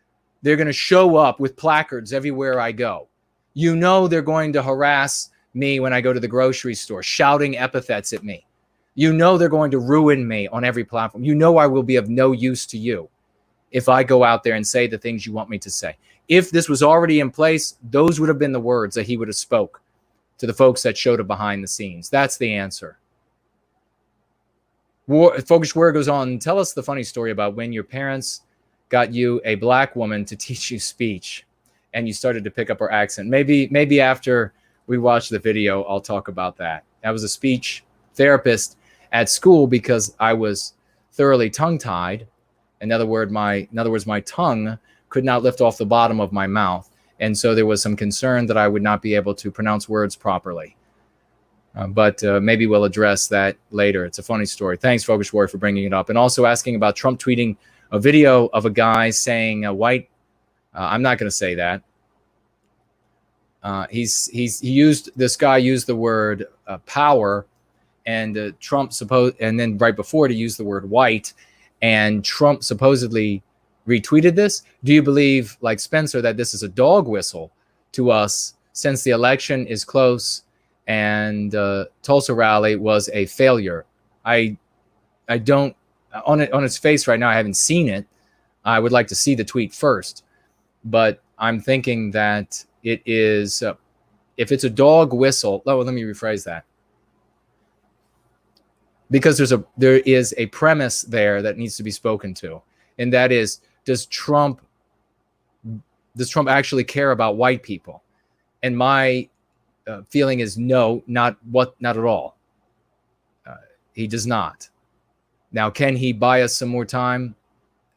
they're going to show up with placards everywhere I go. You know they're going to harass me when I go to the grocery store, shouting epithets at me. You know they're going to ruin me on every platform. You know I will be of no use to you if I go out there and say the things you want me to say. If this was already in place, those would have been the words that he would have spoke to the folks that showed up behind the scenes. That's the answer. Focus Word goes on, tell us the funny story about when your parents got you a black woman to teach you speech and you started to pick up her accent. Maybe after we watch the video, I'll talk about that. I was a speech therapist at school because I was thoroughly tongue-tied. In other words, my tongue could not lift off the bottom of my mouth. And so there was some concern that I would not be able to pronounce words properly. But maybe we'll address that later. It's a funny story. Thanks, Focus Warrior, for bringing it up. And also asking about Trump tweeting a video of a guy saying white. I'm not going to say that. This guy used the word power, and Trump and then right before to use the word white, and Trump supposedly retweeted this. Do you believe, like Spencer, that this is a dog whistle to us since the election is close and Tulsa rally was a failure? I don't, on its face right now, I haven't seen it. I would like to see the tweet first, but I'm thinking that it is, if it's a dog whistle, let me rephrase that. Because there is a premise there that needs to be spoken to. And that is, does Trump actually care about white people? And my feeling is no, not at all. He does not. Now, can he buy us some more time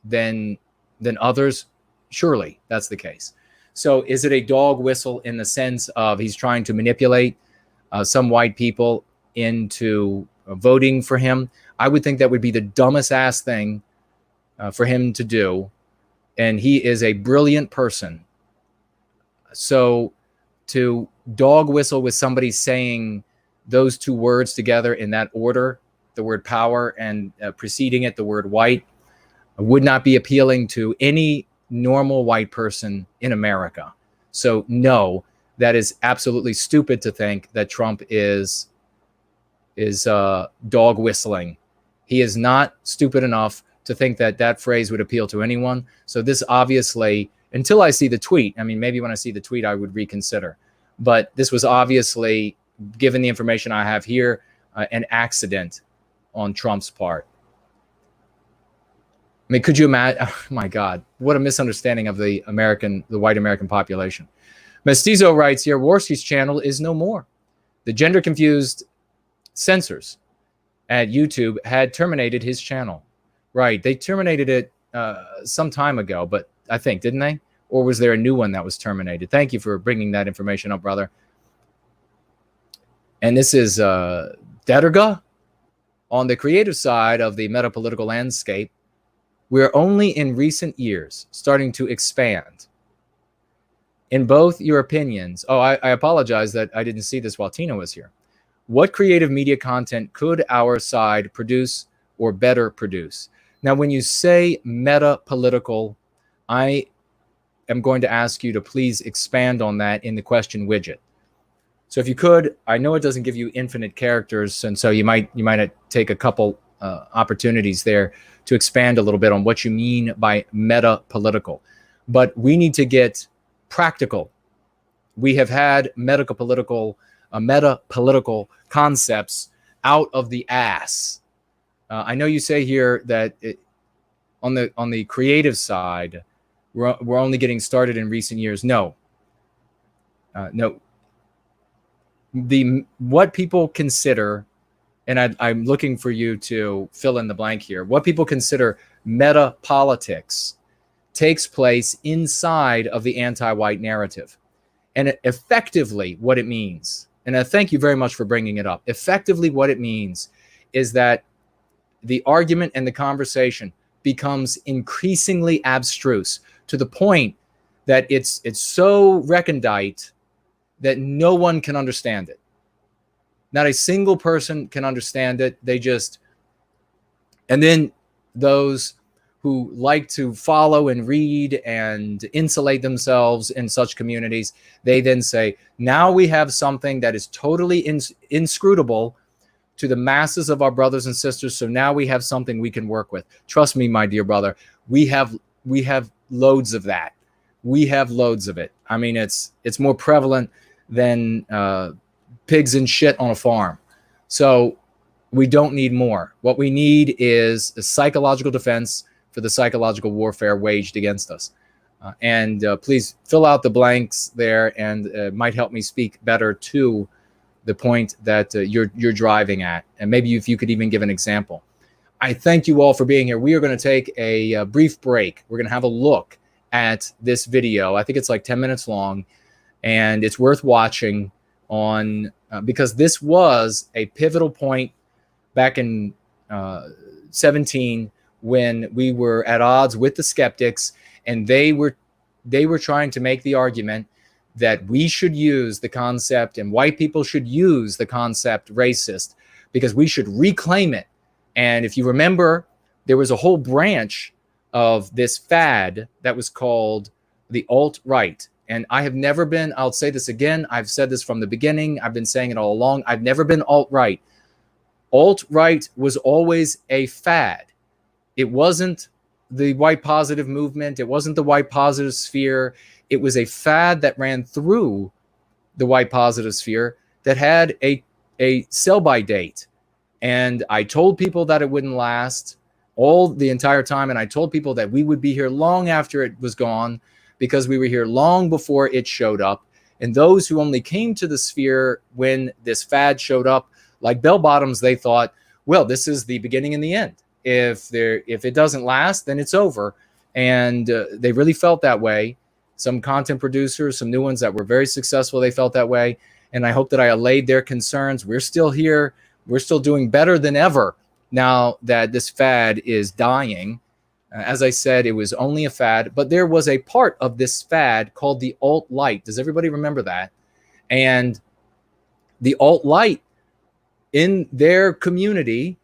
than others? Surely that's the case. So is it a dog whistle in the sense of he's trying to manipulate some white people into voting for him? I would think that would be the dumbest ass thing for him to do. And he is a brilliant person. So to dog whistle with somebody saying those two words together in that order, the word power and preceding it, the word white, would not be appealing to any normal white person in America. So no, that is absolutely stupid to think that Trump is dog whistling. He is not stupid enough to think that that phrase would appeal to anyone. So this obviously, until I see the tweet, I mean, maybe when I see the tweet, I would reconsider. But this was obviously, given the information I have here, an accident on Trump's part. I mean, could you imagine? Oh my God, what a misunderstanding of the white American population. Mestizo writes here, Worski's channel is no more. The gender confused censors at YouTube had terminated his channel. Right, they terminated it some time ago, but I think, didn't they? Or was there a new one that was terminated? Thank you for bringing that information up, brother. And this is Dederga. On the creative side of the metapolitical landscape, we're only in recent years starting to expand. In both your opinions, I apologize that I didn't see this while Tiina was here. What creative media content could our side produce or better produce? Now, when you say meta-political, I am going to ask you to please expand on that in the question widget. So if you could, I know it doesn't give you infinite characters, and so you might take a couple opportunities there to expand a little bit on what you mean by meta-political. But we need to get practical. We have had meta-political concepts out of the ass. I know you say here that on the creative side, we're only getting started in recent years. No. No. What people consider, and I'm looking for you to fill in the blank here, what people consider meta politics takes place inside of the anti-white narrative. And effectively what it means, and I thank you very much for bringing it up, effectively what it means is that the argument and the conversation becomes increasingly abstruse to the point that it's so recondite that no one can understand it. Not a single person can understand it. And then those who like to follow and read and insulate themselves in such communities, they then say, now we have something that is totally inscrutable to the masses of our brothers and sisters. So now we have something we can work with. Trust me, my dear brother, we have loads of that. We have loads of it. I mean, it's more prevalent than pigs and shit on a farm. So we don't need more. What we need is a psychological defense for the psychological warfare waged against us. And please fill out the blanks there, and might help me speak better to the point that you're driving at. And maybe if you could even give an example. I thank you all for being here. We are going to take a brief break. We're going to have a look at this video. I think it's like 10 minutes long, and it's worth watching on because this was a pivotal point back in 17 when we were at odds with the skeptics, and they were trying to make the argument that we should use the concept and white people should use the concept racist because we should reclaim it. And if you remember, there was a whole branch of this fad that was called the alt-right. And I have never been, I'll say this again, I've said this from the beginning, I've been saying it all along, I've never been alt-right. Alt-right was always a fad. It wasn't the white positive movement. It wasn't the white positive sphere. It was a fad that ran through the white positive sphere that had a sell-by date. And I told people that it wouldn't last the entire time. And I told people that we would be here long after it was gone because we were here long before it showed up. And those who only came to the sphere when this fad showed up, like bell bottoms, they thought, well, this is the beginning and the end. If it doesn't last, then it's over. And they really felt that way. Some content producers, some new ones that were very successful, they felt that way. And I hope that I allayed their concerns. We're still here. We're still doing better than ever now that this fad is dying. As I said, it was only a fad, but there was a part of this fad called the alt-light. Does everybody remember that? And the alt-light in their community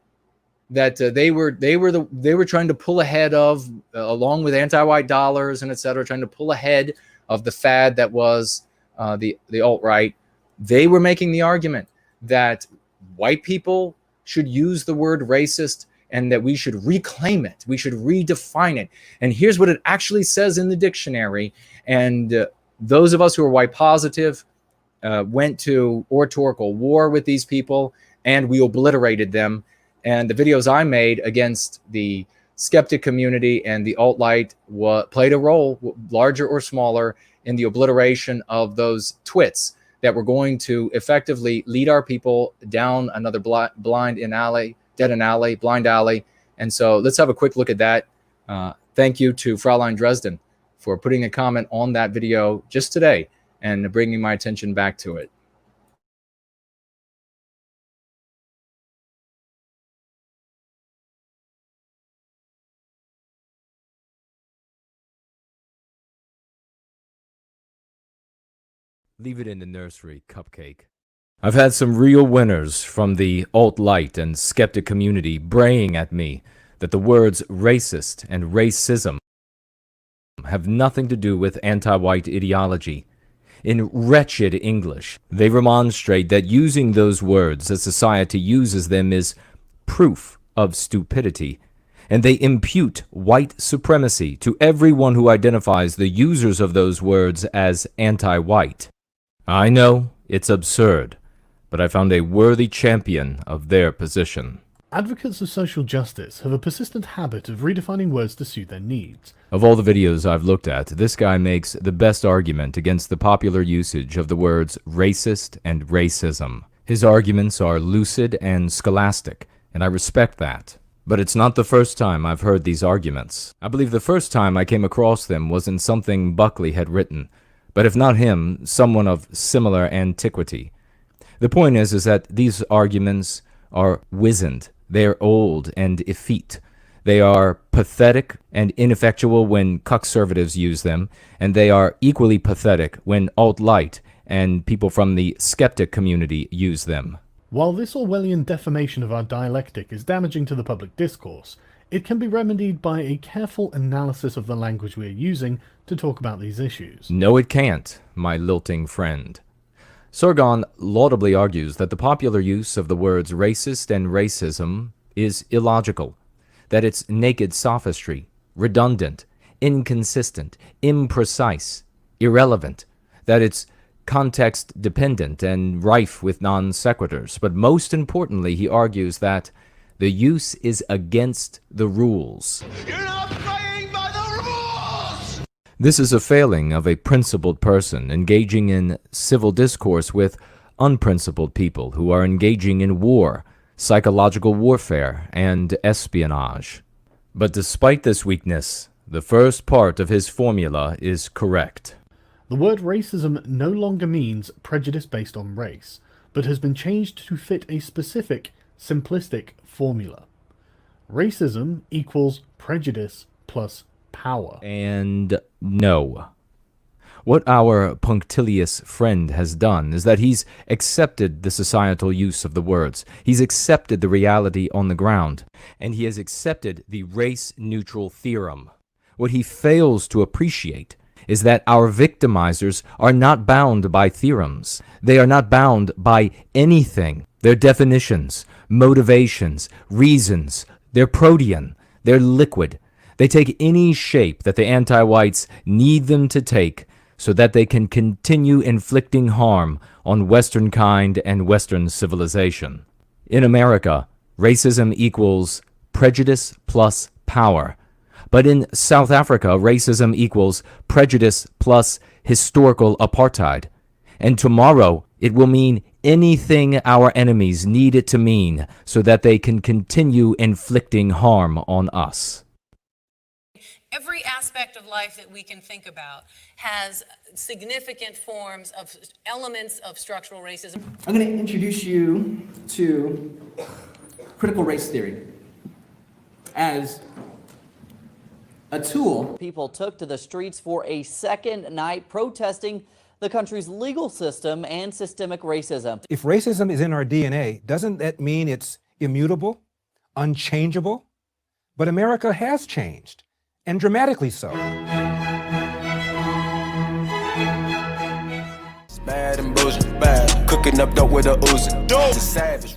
that they were trying to pull ahead of, along with anti-white dollars and etc., trying to pull ahead of the fad that was the alt-right. They were making the argument that white people should use the word racist and that we should reclaim it, we should redefine it. And here's what it actually says in the dictionary. And those of us who are white positive went to oratorical war with these people, and we obliterated them. And the videos I made against the skeptic community and the alt-right played a role, larger or smaller, in the obliteration of those twits that were going to effectively lead our people down another blind alley. And so let's have a quick look at that. Thank you to Fraulein Dresden for putting a comment on that video just today and bringing my attention back to it. Leave it in the nursery, cupcake. I've had some real winners from the alt-right and skeptic community braying at me that the words racist and racism have nothing to do with anti-white ideology. In wretched English, they remonstrate that using those words as society uses them is proof of stupidity, and they impute white supremacy to everyone who identifies the users of those words as anti-white. I know it's absurd, but I found a worthy champion of their position. Advocates of social justice have a persistent habit of redefining words to suit their needs. Of all the videos I've looked at, this guy makes the best argument against the popular usage of the words racist and racism. His arguments are lucid and scholastic, and I respect that. But it's not the first time I've heard these arguments. I believe the first time I came across them was in something Buckley had written, but if not him, someone of similar antiquity. The point is that these arguments are wizened. They are old and effete. They are pathetic and ineffectual when conservatives use them, and they are equally pathetic when alt-right and people from the skeptic community use them. While this Orwellian defamation of our dialectic is damaging to the public discourse, it can be remedied by a careful analysis of the language we are using to talk about these issues. No, it can't, my lilting friend. Sargon laudably argues that the popular use of the words racist and racism is illogical, that it's naked sophistry, redundant, inconsistent, imprecise, irrelevant, that it's context-dependent and rife with non sequiturs. But most importantly, he argues that the use is against the rules. You're not playing by the rules! This is a failing of a principled person engaging in civil discourse with unprincipled people who are engaging in war, psychological warfare, and espionage. But despite this weakness, the first part of his formula is correct. The word racism no longer means prejudice based on race, but has been changed to fit a specific, simplistic formula. Racism equals prejudice plus power. And no. What our punctilious friend has done is that he's accepted the societal use of the words. He's accepted the reality on the ground. And he has accepted the race-neutral theorem. What he fails to appreciate is that our victimizers are not bound by theorems. They are not bound by anything. Their definitions, motivations, reasons, they're protean, they're liquid. They take any shape that the anti-whites need them to take so that they can continue inflicting harm on Western kind and Western civilization. In America, racism equals prejudice plus power. But in South Africa, racism equals prejudice plus historical apartheid. And tomorrow, it will mean anything our enemies need it to mean so that they can continue inflicting harm on us. Every aspect of life that we can think about has significant forms of elements of structural racism. I'm going to introduce you to critical race theory as a tool. People took to the streets for a second night protesting the country's legal system and systemic racism. If racism is in our DNA, doesn't that mean it's immutable, unchangeable, but America has changed, and dramatically so. It's bad and bullshit, bad. Cooking up dope with a Uzi. Dope. Savage.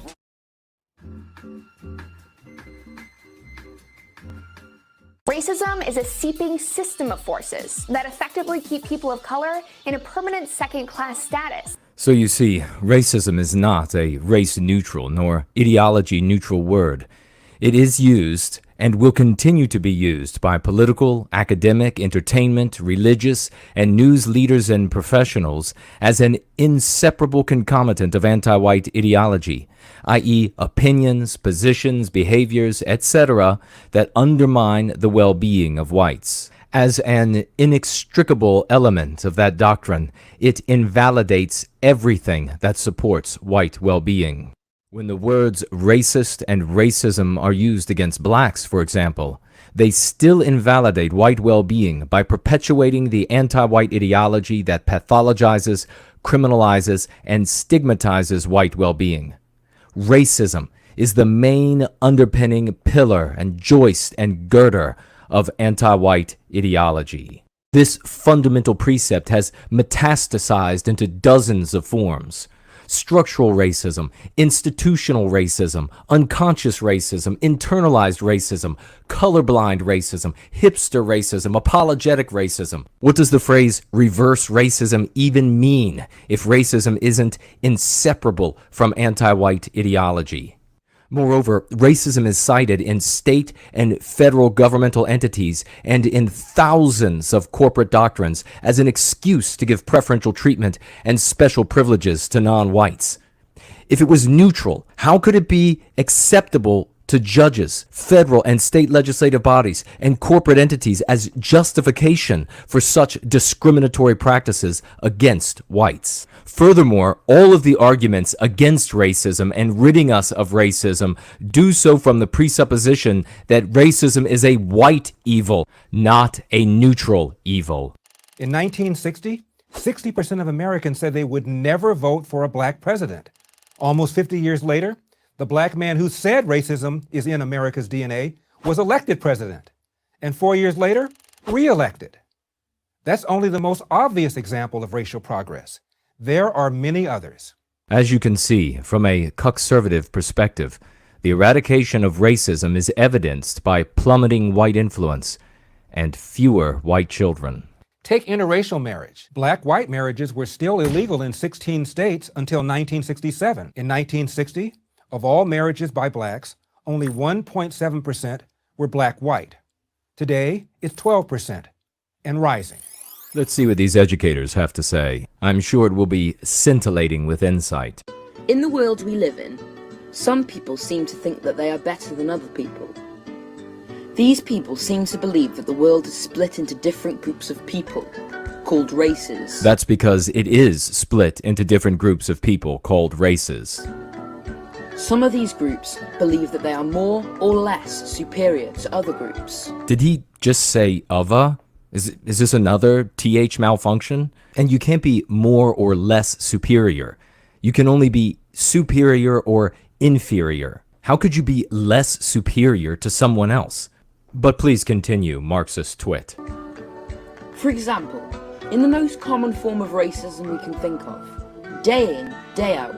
Racism is a seeping system of forces that effectively keep people of color in a permanent second-class status. So you see, racism is not a race-neutral nor ideology-neutral word. It is used and will continue to be used by political, academic, entertainment, religious, and news leaders and professionals as an inseparable concomitant of anti-white ideology, i.e. opinions, positions, behaviors, etc., that undermine the well-being of whites. As an inextricable element of that doctrine, it invalidates everything that supports white well-being. When the words racist and racism are used against blacks, for example, they still invalidate white well-being by perpetuating the anti-white ideology that pathologizes, criminalizes, and stigmatizes white well-being. Racism is the main underpinning pillar and joist and girder of anti-white ideology. This fundamental precept has metastasized into dozens of forms. Structural racism, institutional racism, unconscious racism, internalized racism, colorblind racism, hipster racism, apologetic racism. What does the phrase reverse racism even mean if racism isn't inseparable from anti-white ideology? Moreover, racism is cited in state and federal governmental entities and in thousands of corporate doctrines as an excuse to give preferential treatment and special privileges to non-whites. If it was neutral, how could it be acceptable to judges, federal and state legislative bodies, and corporate entities as justification for such discriminatory practices against whites? Furthermore, all of the arguments against racism and ridding us of racism do so from the presupposition that racism is a white evil, not a neutral evil. In 1960, 60% of Americans said they would never vote for a black president. Almost 50 years later, the black man who said racism is in America's DNA was elected president, and 4 years later, re-elected. That's only the most obvious example of racial progress. There are many others. As you can see, from a conservative perspective, the eradication of racism is evidenced by plummeting white influence and fewer white children. Take interracial marriage. Black-white marriages were still illegal in 16 states until 1967. In 1960, of all marriages by blacks, only 1.7% were black-white. Today, it's 12% and rising. Let's see what these educators have to say. I'm sure it will be scintillating with insight. In the world we live in, some people seem to think that they are better than other people. These people seem to believe that the world is split into different groups of people, called races. That's because it is split into different groups of people called races. Some of these groups believe that they are more or less superior to other groups. Did he just say other? Is this another TH malfunction? And you can't be more or less superior. You can only be superior or inferior. How could you be less superior to someone else? But please continue, Marxist twit. For example, in the most common form of racism we can think of, day in, day out,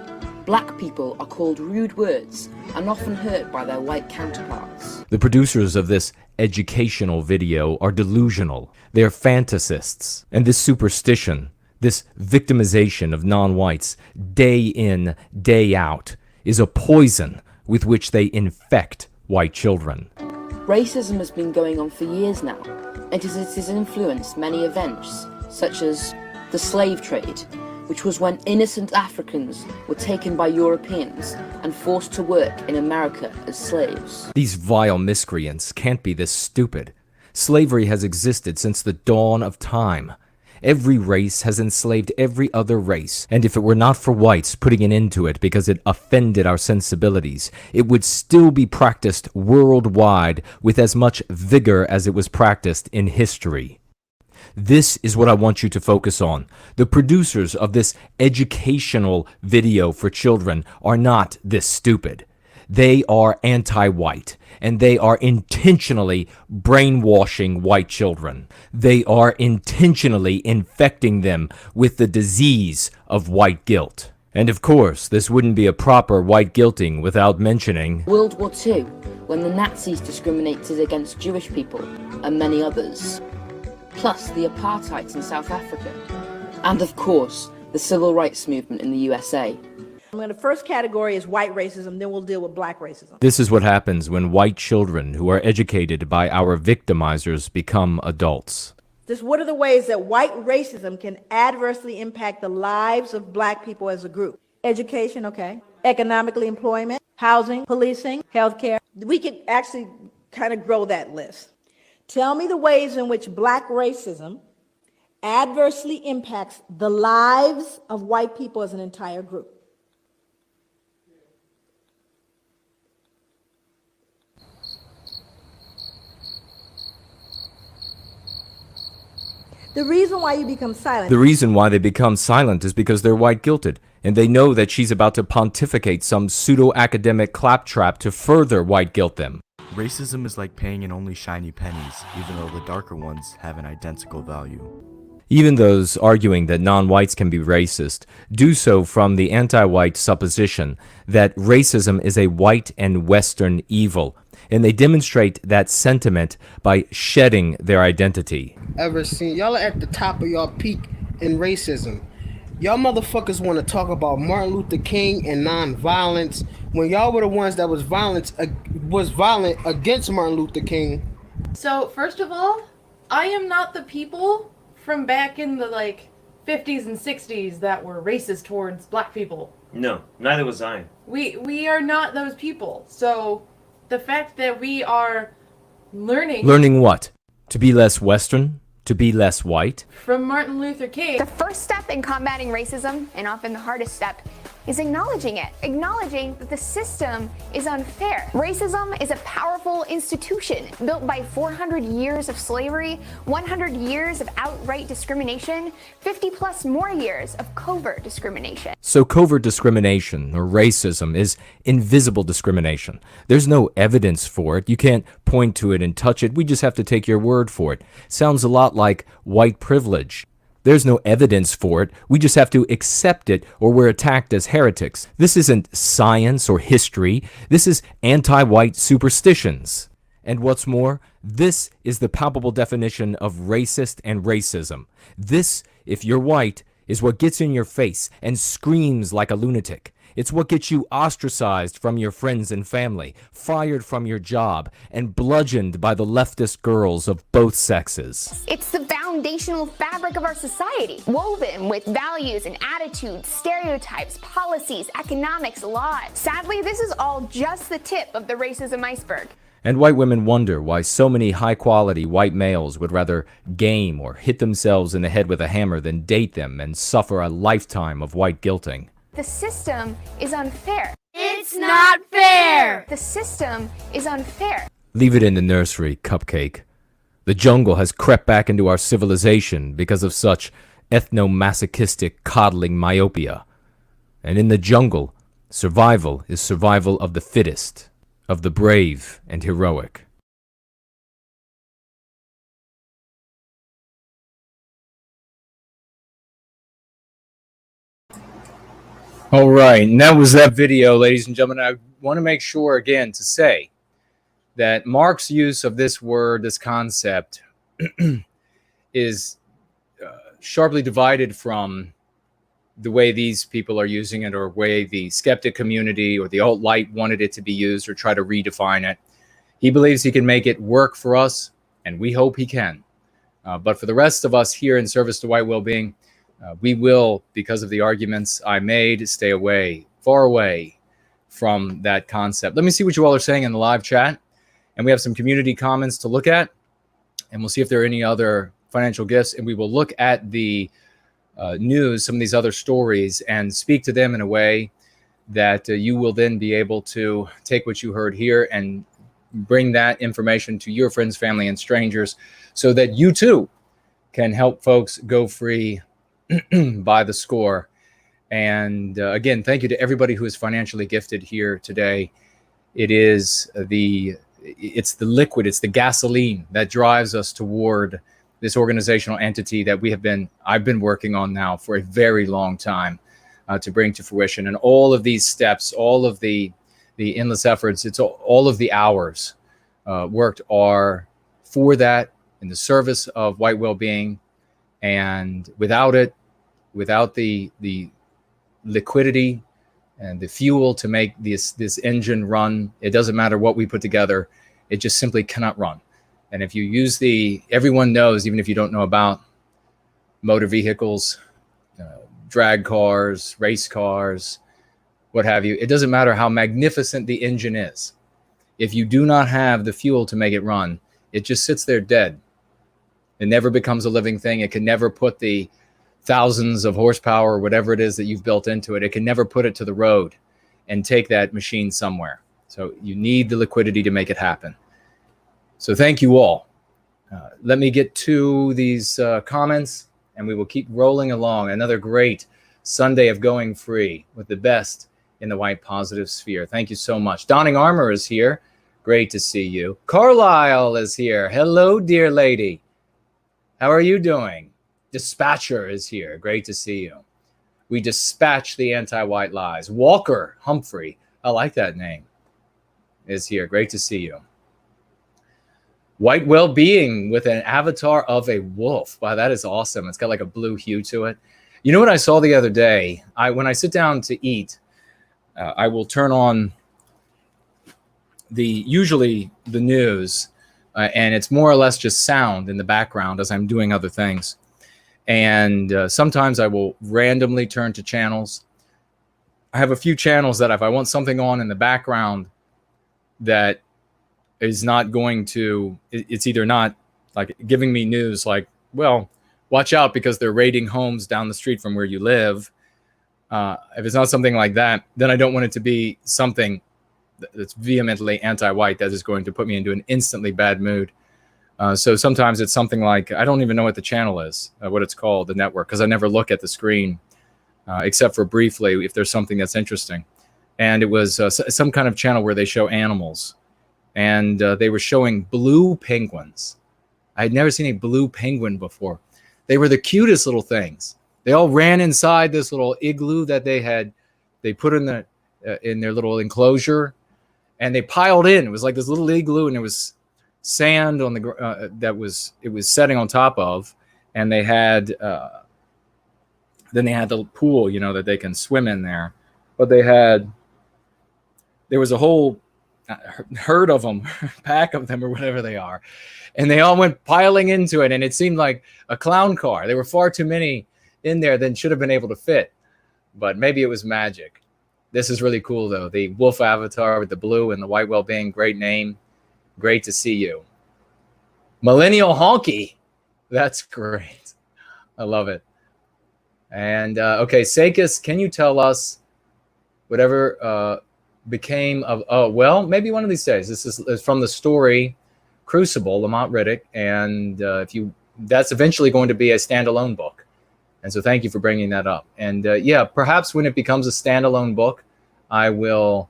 black people are called rude words and often hurt by their white counterparts. The producers of this educational video are delusional. They're fantasists. And this superstition, this victimization of non-whites, day in, day out, is a poison with which they infect white children. Racism has been going on for years now, and it has influenced many events, such as the slave trade, which was when innocent Africans were taken by Europeans and forced to work in America as slaves. These vile miscreants can't be this stupid. Slavery has existed since the dawn of time. Every race has enslaved every other race, and if it were not for whites putting an end to it because it offended our sensibilities, it would still be practiced worldwide with as much vigor as it was practiced in history. This is what I want you to focus on. The producers of this educational video for children are not this stupid. They are anti-white, and they are intentionally brainwashing white children. They are intentionally infecting them with the disease of white guilt. And of course, this wouldn't be a proper white guilting without mentioning World War II, when the Nazis discriminated against Jewish people and many others, plus the apartheid in South Africa, and of course, the civil rights movement in the USA. The first category is white racism, then we'll deal with black racism. this is what happens when white children who are educated by our victimizers become adults. What are the ways that white racism can adversely impact the lives of black people as a group? Education, okay. Economically, employment, housing, policing, healthcare. We could actually kind of grow that list. Tell me the ways in which black racism adversely impacts the lives of white people as an entire group. The reason why you become silent. The reason why they become silent is because they're white guilted, and they know that she's about to pontificate some pseudo-academic claptrap to further white guilt them. Racism is like paying in only shiny pennies, even though the darker ones have an identical value. Even those arguing that non-whites can be racist do so from the anti-white supposition that racism is a white and Western evil, and they demonstrate that sentiment by shedding their identity. Ever seen y'all are at the top of y'all peak in racism. Y'all motherfuckers want to talk about Martin Luther King and non-violence when y'all were the ones that was violent against Martin Luther King. So first of all, I am not the people from back in the 50s and 60s that were racist towards black people. No, neither was I. We are not those people. So the fact that we are learning Learning what? To be less Western? To be less white? from Martin Luther King. The first step in combating racism, and often the hardest step, is acknowledging it. Acknowledging that the system is unfair. Racism is a powerful institution built by 400 years of slavery, 100 years of outright discrimination, 50 plus more years of covert discrimination. So covert discrimination, or racism, is invisible discrimination. There's no evidence for it. You can't point to it and touch it. We just have to take your word for it. Sounds a lot like white privilege. There's no evidence for it. We just have to accept it, or we're attacked as heretics. This isn't science or history. This is anti-white superstitions. And what's more, this is the palpable definition of racist and racism. This, if you're white, is what gets in your face and screams like a lunatic. It's what gets you ostracized from your friends and family, fired from your job, and bludgeoned by the leftist girls of both sexes. It's the foundational fabric of our society, woven with values and attitudes, stereotypes, policies, economics, laws. Sadly, this is all just the tip of the racism iceberg. And white women wonder why so many high-quality white males would rather game or hit themselves in the head with a hammer than date them and suffer a lifetime of white guilting. The system is unfair. It's not fair! The system is unfair. Leave it in the nursery, Cupcake. The jungle has crept back into our civilization because of such ethno-masochistic coddling myopia. And in the jungle, survival is survival of the fittest, of the brave and heroic. All right, and that was that video, ladies and gentlemen. I want to make sure again to say that Mark's use of this word, this concept, is sharply divided from the way these people are using it, or way the skeptic community or the alt-right wanted it to be used or try to redefine it. He believes he can make it work for us, and we hope he can. But for the rest of us here in service to white well-being, we will, because of the arguments I made, stay away, far away from that concept. Let me see what you all are saying in the live chat. And we have some community comments to look at. And we'll see if there are any other financial gifts. And we will look at the news, some of these other stories, and speak to them in a way that you will then be able to take what you heard here and bring that information to your friends, family, and strangers so that you too can help folks go free by the score. And again, thank you to everybody who is financially gifted here today. it's the liquid, it's the gasoline that drives us toward this organizational entity that I've been working on now for a very long time to bring to fruition. And all of these steps, all of the endless efforts, it's all of the hours worked are for that, in the service of white well-being. And without it, without the liquidity and the fuel to make this engine run, it doesn't matter what we put together, it just simply cannot run. And if you use everyone knows, even if you don't know about motor vehicles, drag cars, race cars, what have you, it doesn't matter how magnificent the engine is. If you do not have the fuel to make it run, it just sits there dead. It never becomes a living thing. It can never put the thousands of horsepower or whatever it is that you've built into it. It can never put it to the road and take that machine somewhere. So you need the liquidity to make it happen. So thank you all. Let me get to these comments and we will keep rolling along. Another great Sunday of going free with the best in the white positive sphere. Thank you so much. Donning Armor is here. Great to see you. Carlisle is here. Hello, dear lady. How are you doing? Dispatcher is here. Great to see you. We dispatch the anti-white lies. Walker Humphrey, I like that name, is here. Great to see you. White Wellbeing with an avatar of a wolf. Wow, that is awesome. It's got like a blue hue to it. You know what I saw the other day? When I sit down to eat, I will turn on usually the news, and it's more or less just sound in the background as I'm doing other things. And sometimes I will randomly turn to channels. I have a few channels that if I want something on in the background that is not going to, it's either not like giving me news like, well, watch out because they're raiding homes down the street from where you live. If it's not something like that, then I don't want it to be something that's vehemently anti-white that is going to put me into an instantly bad mood. So sometimes it's something like, I don't even know what the channel is, what it's called, the network, because I never look at the screen except for briefly if there's something that's interesting. And it was some kind of channel where they show animals. And they were showing blue penguins. I had never seen a blue penguin before. They were the cutest little things. They all ran inside this little igloo that they put in their little enclosure, and they piled in. It was like this little igloo, and there was sand on the it was setting on top of, and they had then they had the pool, you know, that they can swim in there. But there was a whole herd of them, pack of them, or whatever they are, and they all went piling into it, and it seemed like a clown car. There were far too many in there than should have been able to fit, but maybe it was magic. This is really cool though. The wolf avatar with the blue and the white well-being, great name. Great to see you. Millennial Honky, that's great. I love it. And okay, Sakis, can you tell us whatever became of, oh, well, maybe one of these days. This is from the story Crucible, Lamont Riddick, and that's eventually going to be a standalone book. And so thank you for bringing that up. And yeah, perhaps when it becomes a standalone book, I will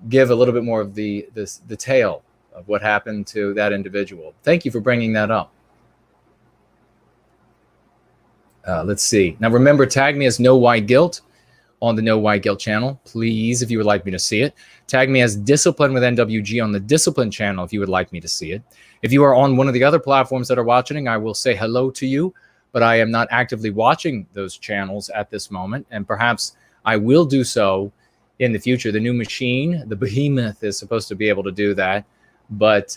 give a little bit more of the tale of what happened to that individual. Thank you for bringing that up. Let's see. Now remember, tag me as No White Guilt on the No White Guilt channel, please, if you would like me to see it. Tag me as Discipline with NWG on the Discipline channel if you would like me to see it. If you are on one of the other platforms that are watching, I will say hello to you, but I am not actively watching those channels at this moment, and perhaps I will do so in the future. The new machine, the behemoth, is supposed to be able to do that, but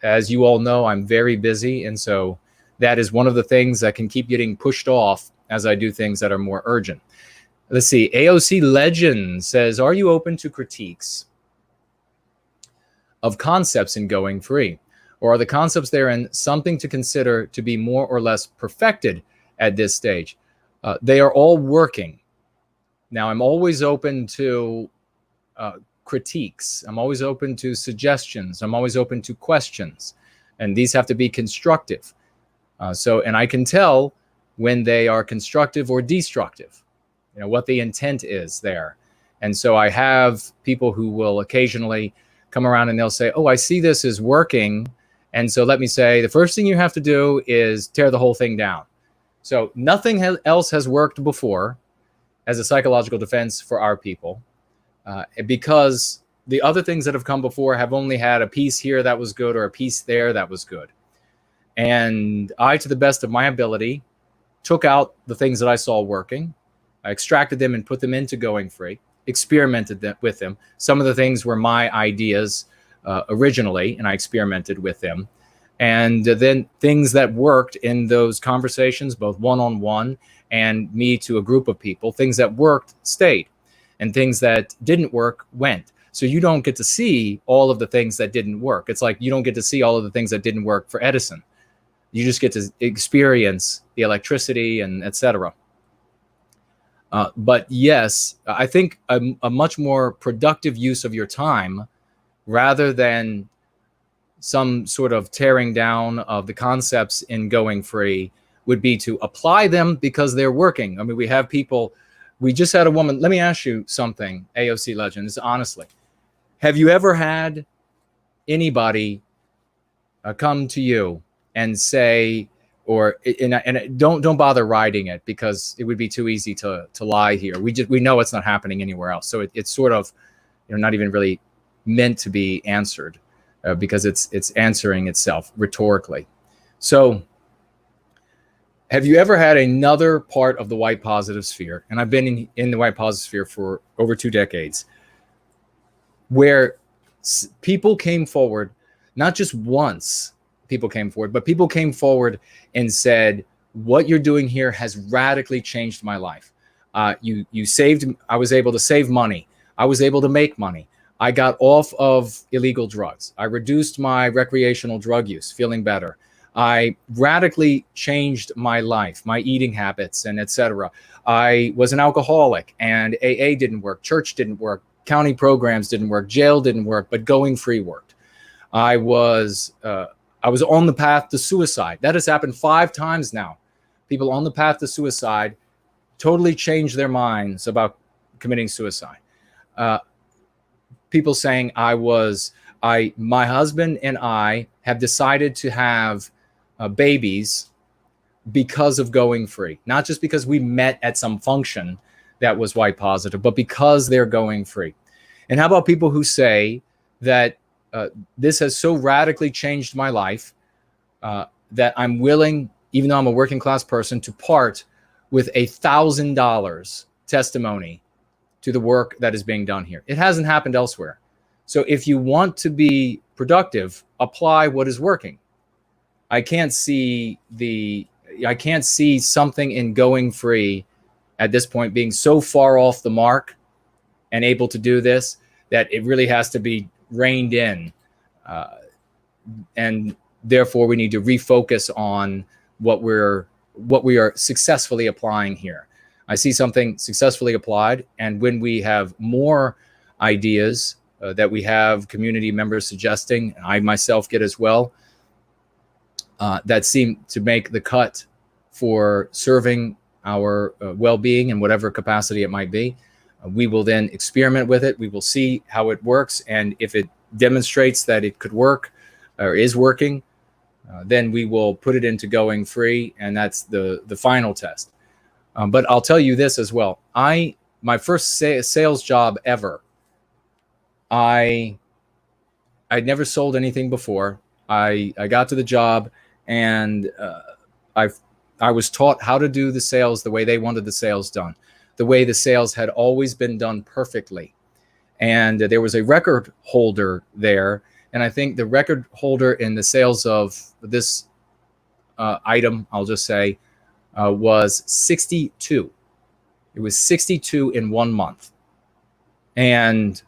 as you all know, I'm very busy, and so that is one of the things that can keep getting pushed off as I do things that are more urgent. Let's see. AOC Legend says, are you open to critiques of concepts in Going Free? Or are the concepts therein something to consider to be more or less perfected at this stage? They are all working. Now, I'm always open to critiques. I'm always open to suggestions. I'm always open to questions. And these have to be constructive. And I can tell when they are constructive or destructive, you know, what the intent is there. And so I have people who will occasionally come around and they'll say, oh, I see this is working. And so let me say, the first thing you have to do is tear the whole thing down. So nothing else has worked before as a psychological defense for our people, because the other things that have come before have only had a piece here that was good or a piece there that was good. And I, to the best of my ability, took out the things that I saw working. I extracted them and put them into Going Free, experimented with them. Some of the things were my ideas originally, and I experimented with them. And then things that worked in those conversations, both one-on-one and me to a group of people, things that worked stayed, and things that didn't work went. So you don't get to see all of the things that didn't work. It's like you don't get to see all of the things that didn't work for Edison. You just get to experience the electricity and etc. But yes, I think a much more productive use of your time, rather than some sort of tearing down of the concepts in Going Free, would be to apply them because they're working. I mean, we have people, we just had a woman, let me ask you something, AOC Legends, honestly. Have you ever had anybody come to you and say, or and don't bother writing it because it would be too easy to lie here. We know it's not happening anywhere else. So it's sort of, not even really meant to be answered because it's answering itself rhetorically. So have you ever had another part of the white positive sphere, and I've been in the white positive sphere for over 2 decades, where people came forward, not just once people came forward, but people came forward and said, what you're doing here has radically changed my life. You saved, I was able to save money. I was able to make money. I got off of illegal drugs. I reduced my recreational drug use, feeling better. I radically changed my life, my eating habits, and etc. I was an alcoholic, and AA didn't work, church didn't work, county programs didn't work, jail didn't work, but Going Free worked. I was on the path to suicide. That has happened 5 times now. People on the path to suicide totally changed their minds about committing suicide. People saying my husband and I have decided to have babies because of Going Free, not just because we met at some function that was white positive, but because they're Going Free. And how about people who say that this has so radically changed my life that I'm willing, even though I'm a working class person, to part with $1,000 testimony to the work that is being done here. It hasn't happened elsewhere. So if you want to be productive, apply what is working. I can't see something in Going Free at this point being so far off the mark and able to do this that it really has to be reined in. And therefore we need to refocus on what we are successfully applying here. I see something successfully applied, and when we have more ideas that we have community members suggesting, and I myself get as well, that seem to make the cut for serving our well-being in whatever capacity it might be, we will then experiment with it. We will see how it works, and if it demonstrates that it could work or is working, then we will put it into Going Free, and that's the final test. But I'll tell you this as well. My first sales job ever, I'd never sold anything before. I got to the job, and I was taught how to do the sales the way they wanted the sales done, the way the sales had always been done perfectly. And there was a record holder there, and I think the record holder in the sales of this item, I'll just say, was 62. It was 62 in 1 month. And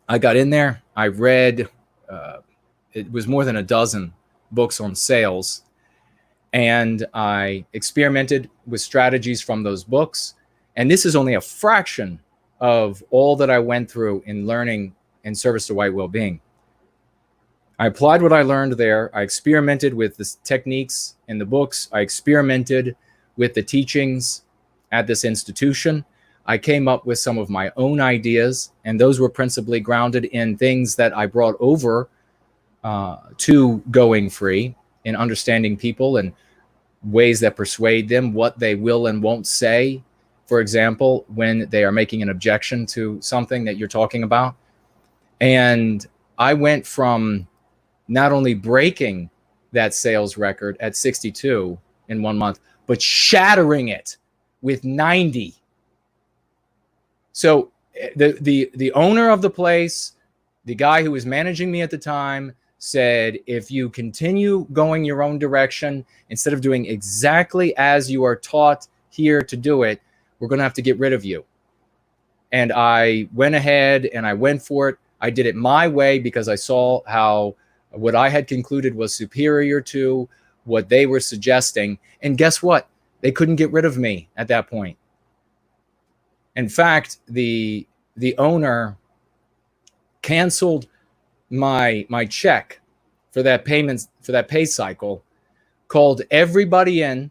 I got in there. I read, it was more than a dozen books on sales. And I experimented with strategies from those books. And this is only a fraction of all that I went through in learning in service to white well-being. I applied what I learned there. I experimented with the techniques in the books. I experimented with the teachings at this institution. I came up with some of my own ideas, and those were principally grounded in things that I brought over to going free, in understanding people and ways that persuade them, what they will and won't say. For example, when they are making an objection to something that you're talking about. And I went from not only breaking that sales record at 62 in 1 month, but shattering it with 90. So the owner of the place, the guy who was managing me at the time, said, if you continue going your own direction, instead of doing exactly as you are taught here to do it, we're going to have to get rid of you. And I went ahead and I went for it. I did it my way because I saw how what I had concluded was superior to what they were suggesting. And guess what? They couldn't get rid of me at that point. In fact, the owner canceled my check for that payment, for that pay cycle, called everybody in,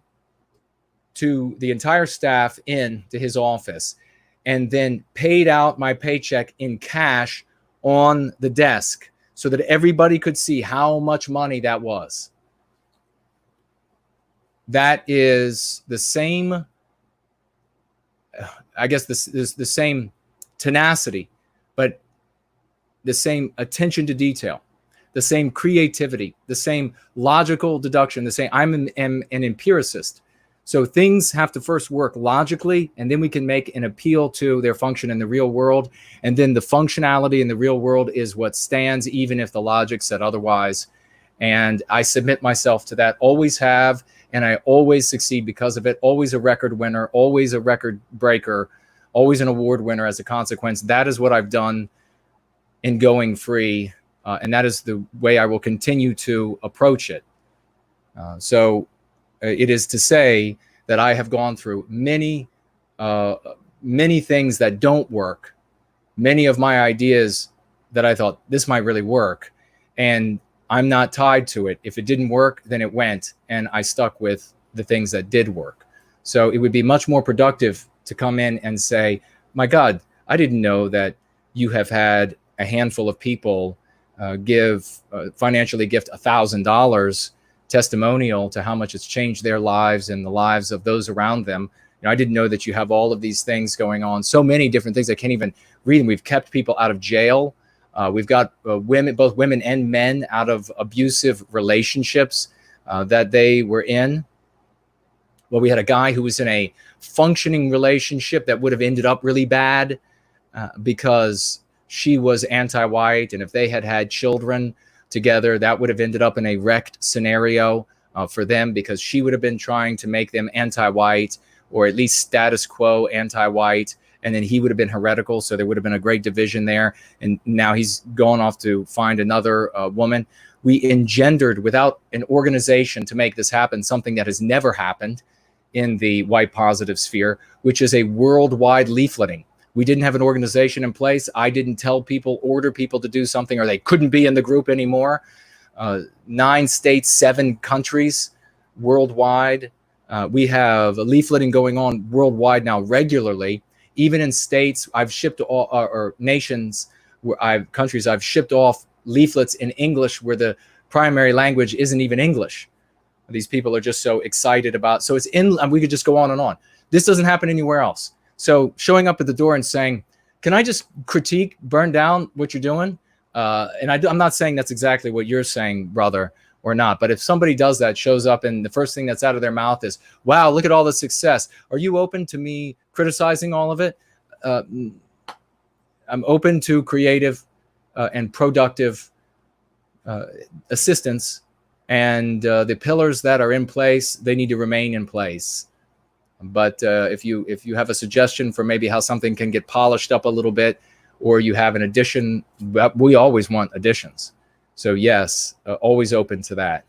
to the entire staff in to his office, and then paid out my paycheck in cash on the desk so that everybody could see how much money that was. That is the same, I guess the same tenacity, but the same attention to detail, the same creativity, the same logical deduction, the same. I'm an empiricist. So things have to first work logically, and then we can make an appeal to their function in the real world. And then the functionality in the real world is what stands, even if the logic said otherwise. And I submit myself to that, always have, and I always succeed because of it. Always a record winner, always a record breaker, always an award winner as a consequence. That is what I've done in going free, and that is the way I will continue to approach it. So it is to say that I have gone through many things that don't work, many of my ideas that I thought this might really work, and I'm not tied to it. If it didn't work, then it went, and I stuck with the things that did work. So it would be much more productive to come in and say, my God, I didn't know that you have had a handful of people financially gift $1,000 testimonial to how much it's changed their lives and the lives of those around them. You know, I didn't know that you have all of these things going on, so many different things I can't even read. And we've kept people out of jail. We've got women, both women and men, out of abusive relationships that they were in. Well, we had a guy who was in a functioning relationship that would have ended up really bad because she was anti-white, and if they had had children together, that would have ended up in a wrecked scenario for them, because she would have been trying to make them anti-white, or at least status quo anti-white, and then he would have been heretical, so there would have been a great division there, and now he's gone off to find another woman. We engendered, without an organization to make this happen, something that has never happened in the white positive sphere, which is a worldwide leafleting. We didn't have an organization in place. I didn't tell people, order people to do something, or they couldn't be in the group anymore. 9 states, 7 countries worldwide. We have a leafleting going on worldwide now regularly. Even in states, I've shipped or nations, countries, I've shipped off leaflets in English where the primary language isn't even English. These people are just so excited about. So it's in. We could just go on and on. This doesn't happen anywhere else. So showing up at the door and saying, can I just critique, burn down what you're doing? And I'm not saying that's exactly what you're saying, brother, or not. But if somebody does that, shows up, and the first thing that's out of their mouth is, wow, look at all the success. Are you open to me criticizing all of it? I'm open to creative and productive assistance. And the pillars that are in place, they need to remain in place. But if you have a suggestion for maybe how something can get polished up a little bit, or you have an addition, we always want additions. So yes, always open to that.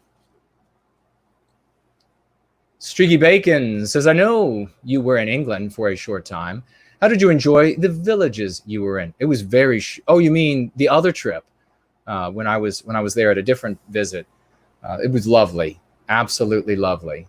Streaky Bacon says, I know you were in England for a short time. How did you enjoy the villages you were in? It was very, oh, you mean the other trip when I was there at a different visit. It was lovely, absolutely lovely.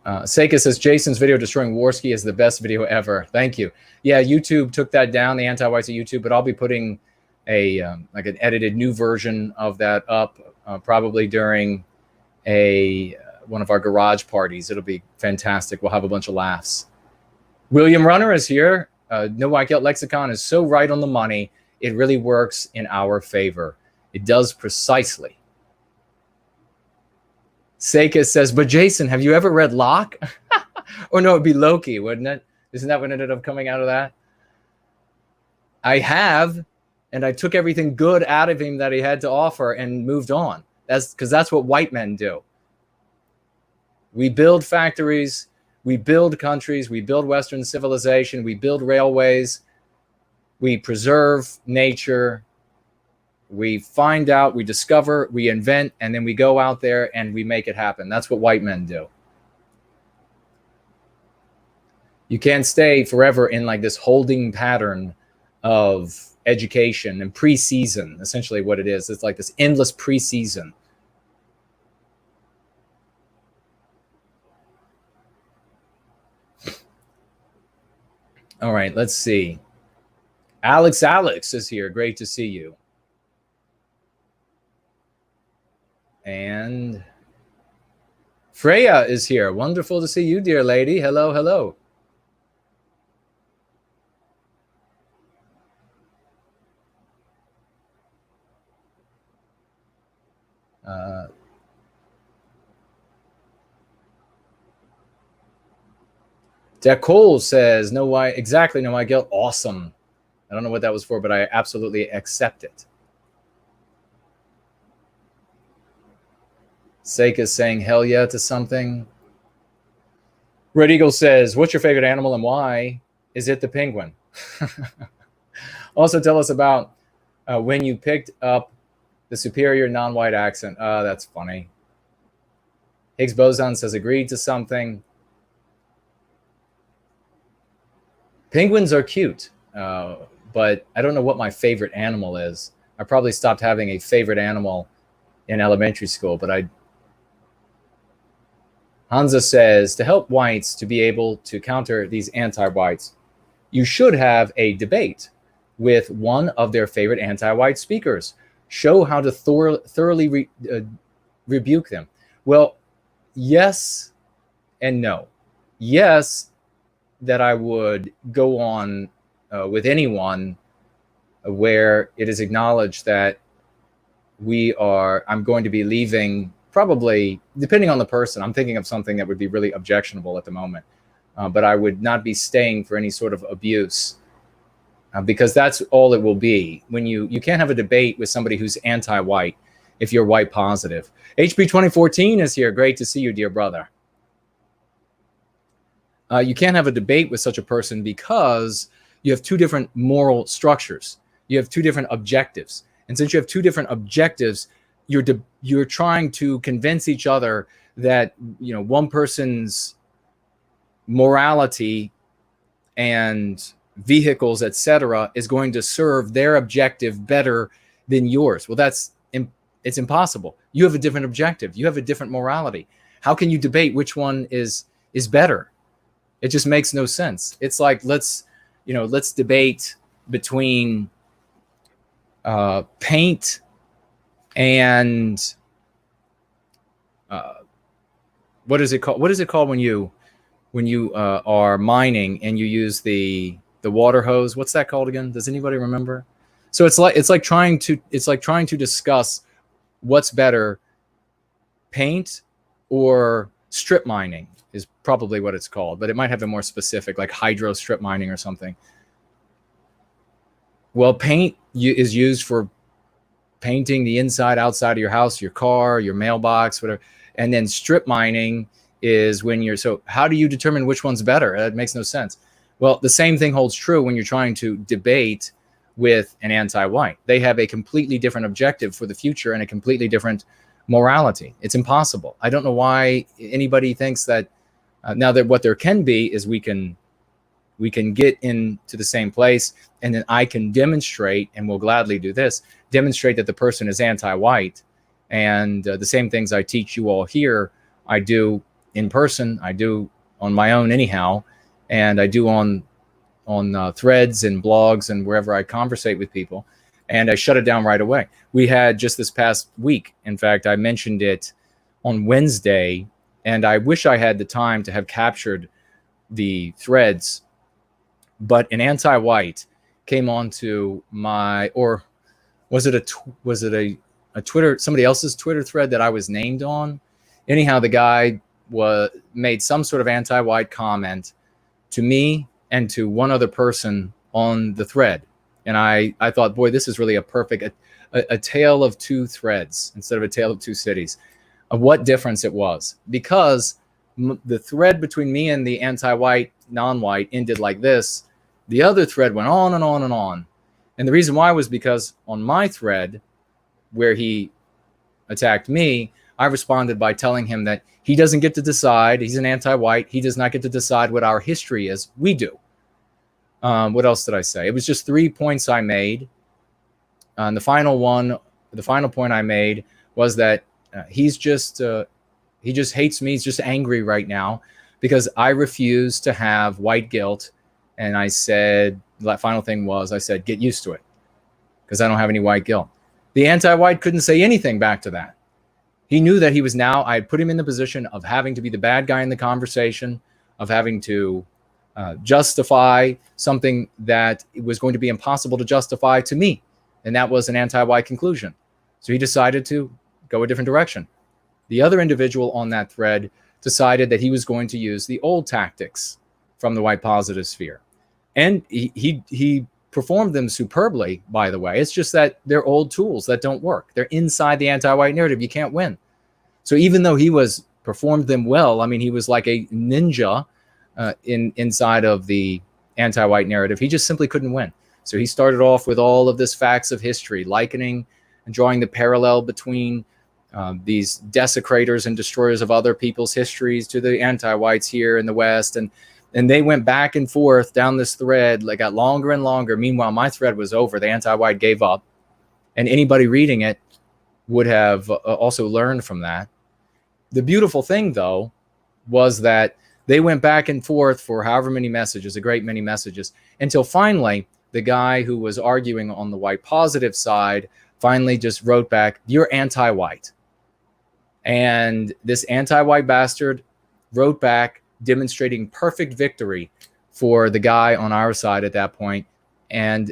Seika says, Jason's video destroying Warski is the best video ever. Thank you. Yeah, YouTube took that down, the anti-whites at YouTube, but I'll be putting a like an edited new version of that up probably during one of our garage parties. It'll be fantastic. We'll have a bunch of laughs. William Runner is here. No White Guilt Lexicon is so right on the money. It really works in our favor. It does precisely. Seika says, but Jason, have you ever read Locke? Or no, it'd be Loki, wouldn't it? Isn't that what ended up coming out of that? I have, and I took everything good out of him that he had to offer and moved on. That's because that's what white men do. We build factories, we build countries, we build Western civilization, we build railways, we preserve nature, we find out, we discover, we invent, and then we go out there and we make it happen. That's what white men do. You can't stay forever in like this holding pattern of education and pre-season, essentially what it is. It's like this endless pre-season. All right, let's see. Alex is here. Great to see you. And Freya is here. Wonderful to see you, dear lady. Hello, hello. Decole says, no why exactly, no I guilt. Awesome. I don't know what that was for, but I absolutely accept it. Seika saying hell yeah to something. Red Eagle says, what's your favorite animal and why? Is it the penguin? Also tell us about when you picked up the superior non-white accent. That's funny. Higgs Boson says agreed to something. Penguins are cute, but I don't know what my favorite animal is. I probably stopped having a favorite animal in elementary school, but Hansa says, to help whites to be able to counter these anti-whites, you should have a debate with one of their favorite anti-white speakers. Show how to thoroughly rebuke them. Well, yes and no. Yes, that I would go on with anyone where it is acknowledged that I'm going to be leaving, probably, depending on the person. I'm thinking of something that would be really objectionable at the moment. But I would not be staying for any sort of abuse because that's all it will be. When you can't have a debate with somebody who's anti-white if you're white positive. HB 2014 is here. Great to see you, dear brother. You can't have a debate with such a person because you have two different moral structures. You have two different objectives. And since you have two different objectives, you're trying to convince each other that, you know, one person's morality and vehicles, etc., is going to serve their objective better than yours. Well, it's impossible. You have a different objective. You have a different morality. How can you debate which one is better? It just makes no sense. It's like, let's debate between paint and what is it called? What is it called when you are mining and you use the water hose? What's that called again? Does anybody remember? So it's like trying to discuss what's better, paint or strip mining is probably what it's called, but it might have a more specific, like hydro strip mining or something. Well, paint is used for painting the inside, outside of your house, your car, your mailbox, whatever. And then strip mining is when so how do you determine which one's better? That makes no sense. Well, the same thing holds true when you're trying to debate with an anti-white. They have a completely different objective for the future and a completely different morality. It's impossible. I don't know why anybody thinks that now that what there can be is we can get into the same place, and then I can demonstrate, and we'll gladly do this, demonstrate that the person is anti-white, and the same things I teach you all here, I do in person. I do on my own anyhow, and I do on threads and blogs and wherever I conversate with people. And I shut it down right away. We had just this past week, in fact, I mentioned it on Wednesday, and I wish I had the time to have captured the threads, but an anti-white came onto my, or was it a Twitter, somebody else's Twitter thread that I was named on? Anyhow, the guy made some sort of anti-white comment to me and to one other person on the thread. And I thought, boy, this is really a perfect, a tale of two threads instead of a tale of two cities, of what difference it was. Because the thread between me and the anti-white, non-white ended like this. The other thread went on and on and on. And the reason why was because on my thread, where he attacked me, I responded by telling him that he doesn't get to decide. He's an anti-white. He does not get to decide what our history is. We do. What else did I say? It was just 3 points I made. And the final point I made was that he just hates me. He's just angry right now because I refuse to have white guilt. And I said, the final thing was, I said, get used to it because I don't have any white guilt. The anti-white couldn't say anything back to that. He knew that he was now, I had put him in the position of having to be the bad guy in the conversation, of having to justify something that it was going to be impossible to justify to me. And that was an anti-white conclusion. So he decided to go a different direction. The other individual on that thread decided that he was going to use the old tactics from the white positive sphere. And he performed them superbly, by the way. It's just that they're old tools that don't work. They're inside the anti-white narrative. You can't win. So even though he performed them well, I mean, he was like a ninja inside of the anti-white narrative. He just simply couldn't win. So he started off with all of this facts of history, likening and drawing the parallel between these desecrators and destroyers of other people's histories to the anti-whites here in the West. And they went back and forth down this thread, like got longer and longer. Meanwhile, my thread was over. The anti-white gave up. And anybody reading it would have also learned from that. The beautiful thing, though, was that they went back and forth for however many messages, a great many messages, until finally the guy who was arguing on the white positive side finally just wrote back, "You're anti-white." And this anti-white bastard wrote back, demonstrating perfect victory for the guy on our side at that point, and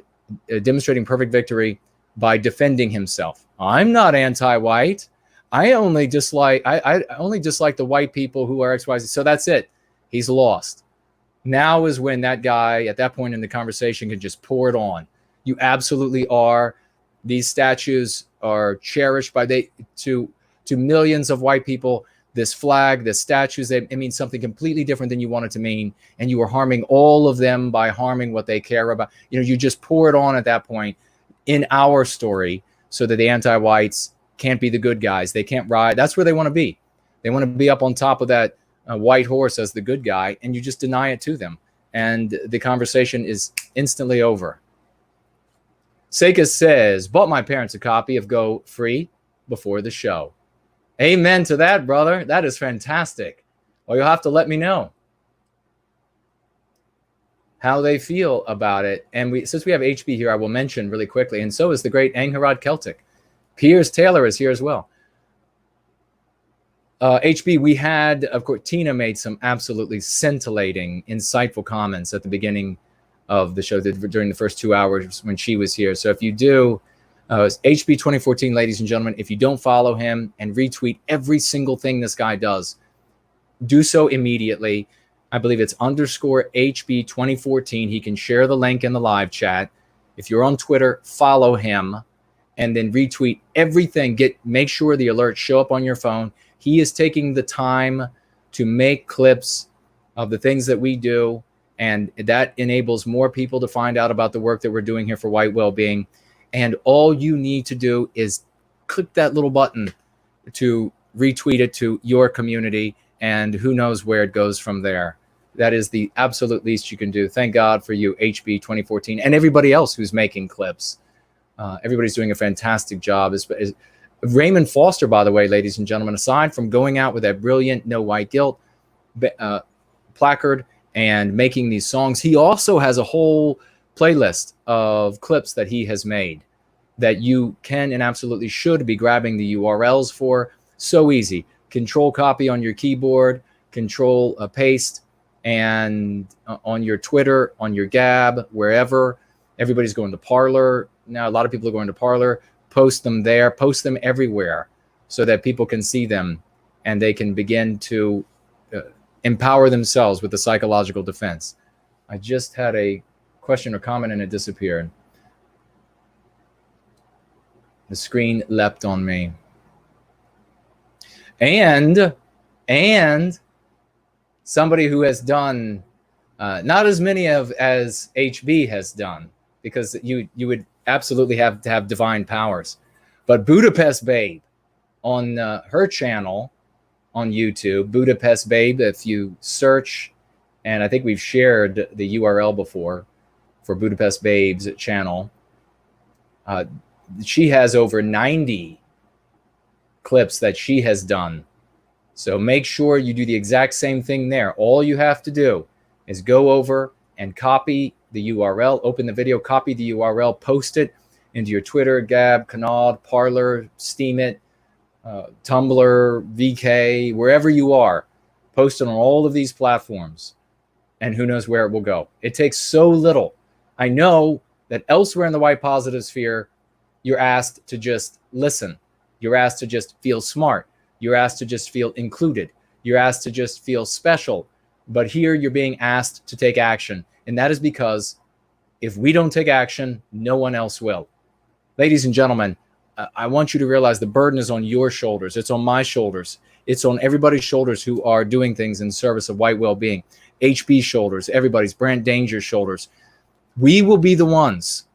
demonstrating perfect victory by defending himself. I'm not anti-white. I only dislike the white people who are XYZ. So that's it. He's lost. Now is when that guy at that point in the conversation can just pour it on. You absolutely are. These statues are cherished by to millions of white people. This flag, this statues, it means something completely different than you want it to mean. And you are harming all of them by harming what they care about. You know, you just pour it on at that point in our story so that the anti-whites can't be the good guys. They can't ride. That's where they want to be. They want to be up on top of that white horse as the good guy, and you just deny it to them. And the conversation is instantly over. Seika says, bought my parents a copy of Go Free before the show. Amen to that, brother. That is fantastic. Well, you'll have to let me know how they feel about it. And since we have HB here, I will mention really quickly, and so is the great Angharad Celtic. Piers Taylor is here as well. HB, we had, of course, Tiina made some absolutely scintillating, insightful comments at the beginning of the show during the first 2 hours when she was here. So if you do, HB 2014, ladies and gentlemen, if you don't follow him and retweet every single thing this guy does, do so immediately. I believe it's _HB 2014. He can share the link in the live chat. If you're on Twitter, follow him and then retweet everything. Make sure the alerts show up on your phone. He is taking the time to make clips of the things that we do, and that enables more people to find out about the work that we're doing here for White Wellbeing. And all you need to do is click that little button to retweet it to your community, and who knows where it goes from there. That is the absolute least you can do. Thank God for you, HB 2014, and everybody else who's making clips. Everybody's doing a fantastic job. Raymond Foster, by the way, ladies and gentlemen, aside from going out with that brilliant no white guilt, placard and making these songs. He also has a whole playlist of clips that he has made that you can and absolutely should be grabbing the URLs for. So easy. Control copy on your keyboard, control paste, and on your Twitter, on your Gab, wherever. Everybody's going to Parler. Now a lot of people are going to Parler. Post them there, post them everywhere so that people can see them and they can begin to empower themselves with the psychological defense. I just had a question or comment and it disappeared. The screen leapt on me. And somebody who has done not as many as HB has done, because you would absolutely have to have divine powers. But Budapest Babe on her channel on YouTube, Budapest Babe, if you search, and I think we've shared the URL before for Budapest Babe's channel, she has over 90 clips that she has done. So make sure you do the exact same thing there. All you have to do is go over and copy the URL, open the video, copy the URL, post it into your Twitter, Gab, Canard, Parler, Steemit, Tumblr, VK, wherever you are. Post it on all of these platforms, and who knows where it will go. It takes so little. I know that elsewhere in the white positive sphere, you're asked to just listen. You're asked to just feel smart. You're asked to just feel included. You're asked to just feel special. But here you're being asked to take action. And that is because if we don't take action, no one else will. Ladies and gentlemen, I want you to realize the burden is on your shoulders. It's on my shoulders. It's on everybody's shoulders who are doing things in service of white well-being. HB's shoulders, everybody's, Brand Danger's shoulders. We will be the ones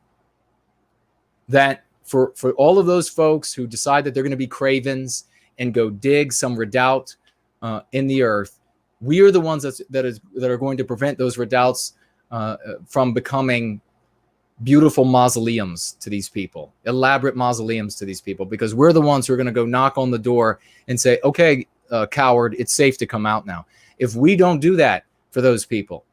that for all of those folks who decide that they're going to be cravens and go dig some redoubt in the earth, we are the ones that are going to prevent those redoubts from becoming beautiful mausoleums to these people, elaborate mausoleums to these people, because we're the ones who are going to go knock on the door and say, okay, coward, it's safe to come out now. If we don't do that for those people,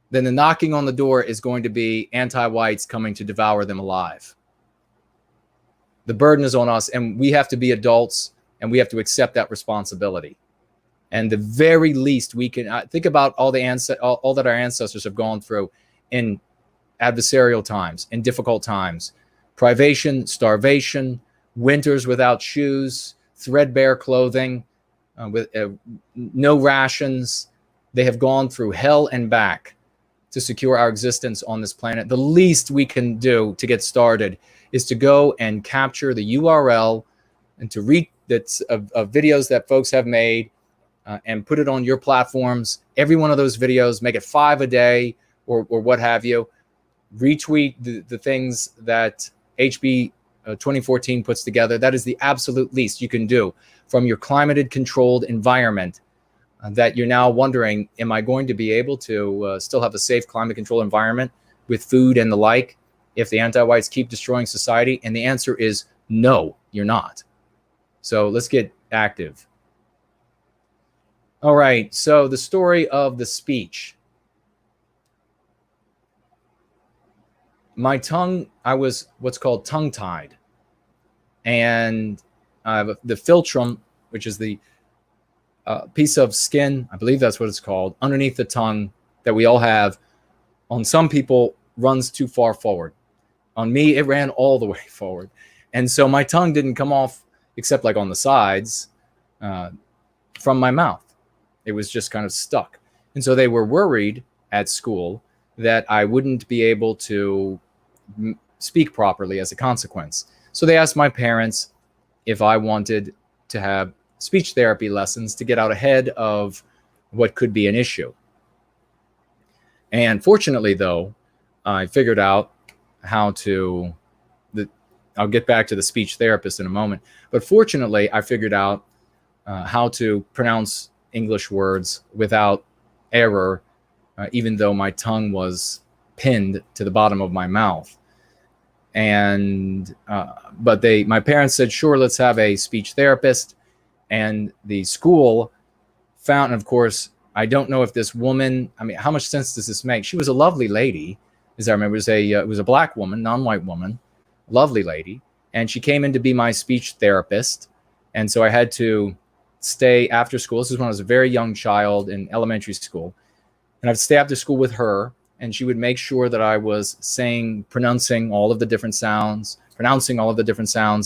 then the knocking on the door is going to be anti-whites coming to devour them alive. The burden is on us, and we have to be adults, and we have to accept that responsibility. And the very least we can think about all that our ancestors have gone through in adversarial times, in difficult times, privation, starvation, winters without shoes, threadbare clothing, with no rations. They have gone through hell and back to secure our existence on this planet. The least we can do to get started is to go and capture the URL and to read that's of videos that folks have made and put it on your platforms. Every one of those videos, make it 5 a day or what have you. Retweet the things that HB 2014 puts together. That is the absolute least you can do from your climated controlled environment that you're now wondering, am I going to be able to still have a safe climate control environment with food and the like if the anti-whites keep destroying society? And the answer is no, you're not. So let's get active. All right, so the story of the speech. My tongue, I was what's called tongue-tied. And the philtrum, which is the piece of skin, I believe that's what it's called, underneath the tongue that we all have, on some people runs too far forward. On me, it ran all the way forward. And so my tongue didn't come off, except like on the sides, from my mouth. It was just kind of stuck. And so they were worried at school that I wouldn't be able to speak properly as a consequence. So they asked my parents if I wanted to have speech therapy lessons to get out ahead of what could be an issue. And fortunately, though, I figured out how to, I'll get back to the speech therapist in a moment, but fortunately, I figured out how to pronounce English words without error, even though my tongue was pinned to the bottom of my mouth. And but my parents said, sure, let's have a speech therapist. And the school found, and of course, I don't know if this woman, I mean, how much sense does this make? She was a lovely lady, as I remember. It was a black woman, non-white woman, lovely lady. And she came in to be my speech therapist. And so I had to stay after school. This is when I was a very young child in elementary school. And I'd stay after school with her, and she would make sure that I was pronouncing all of the different sounds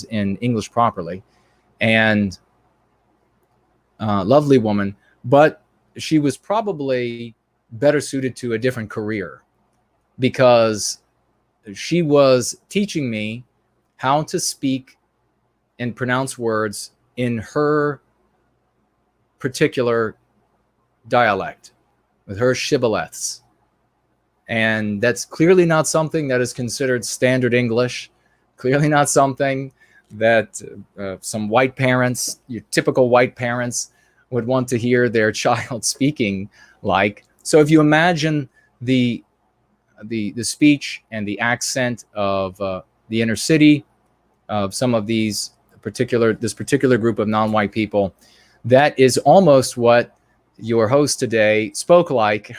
in English properly. And lovely woman, but she was probably better suited to a different career, because she was teaching me how to speak and pronounce words in her particular dialect, with her shibboleths. And that's clearly not something that is considered standard English, clearly not something that some white parents, your typical white parents, would want to hear their child speaking like. So if you imagine the speech and the accent of the inner city of some of this particular group of non-white people, that is almost what your host today spoke like.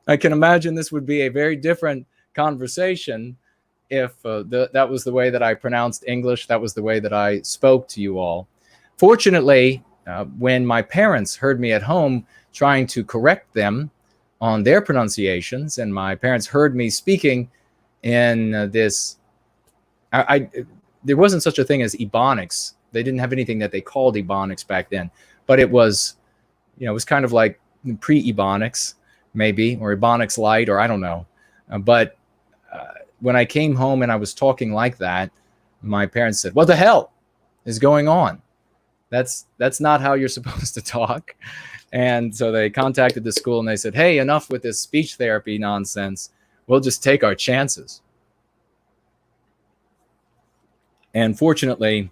I can imagine this would be a very different conversation if that was the way that I pronounced English, that was the way that I spoke to you all. Fortunately, when my parents heard me at home trying to correct them on their pronunciations, and my parents heard me speaking in this, there wasn't such a thing as Ebonics. They didn't have anything that they called Ebonics back then, but it was, it was kind of like pre-Ebonics, maybe, or Ebonics Light, or I don't know. But when I came home and I was talking like that, my parents said, "What the hell is going on? That's not how you're supposed to talk." And so they contacted the school and they said, "Hey, enough with this speech therapy nonsense. We'll just take our chances." And fortunately,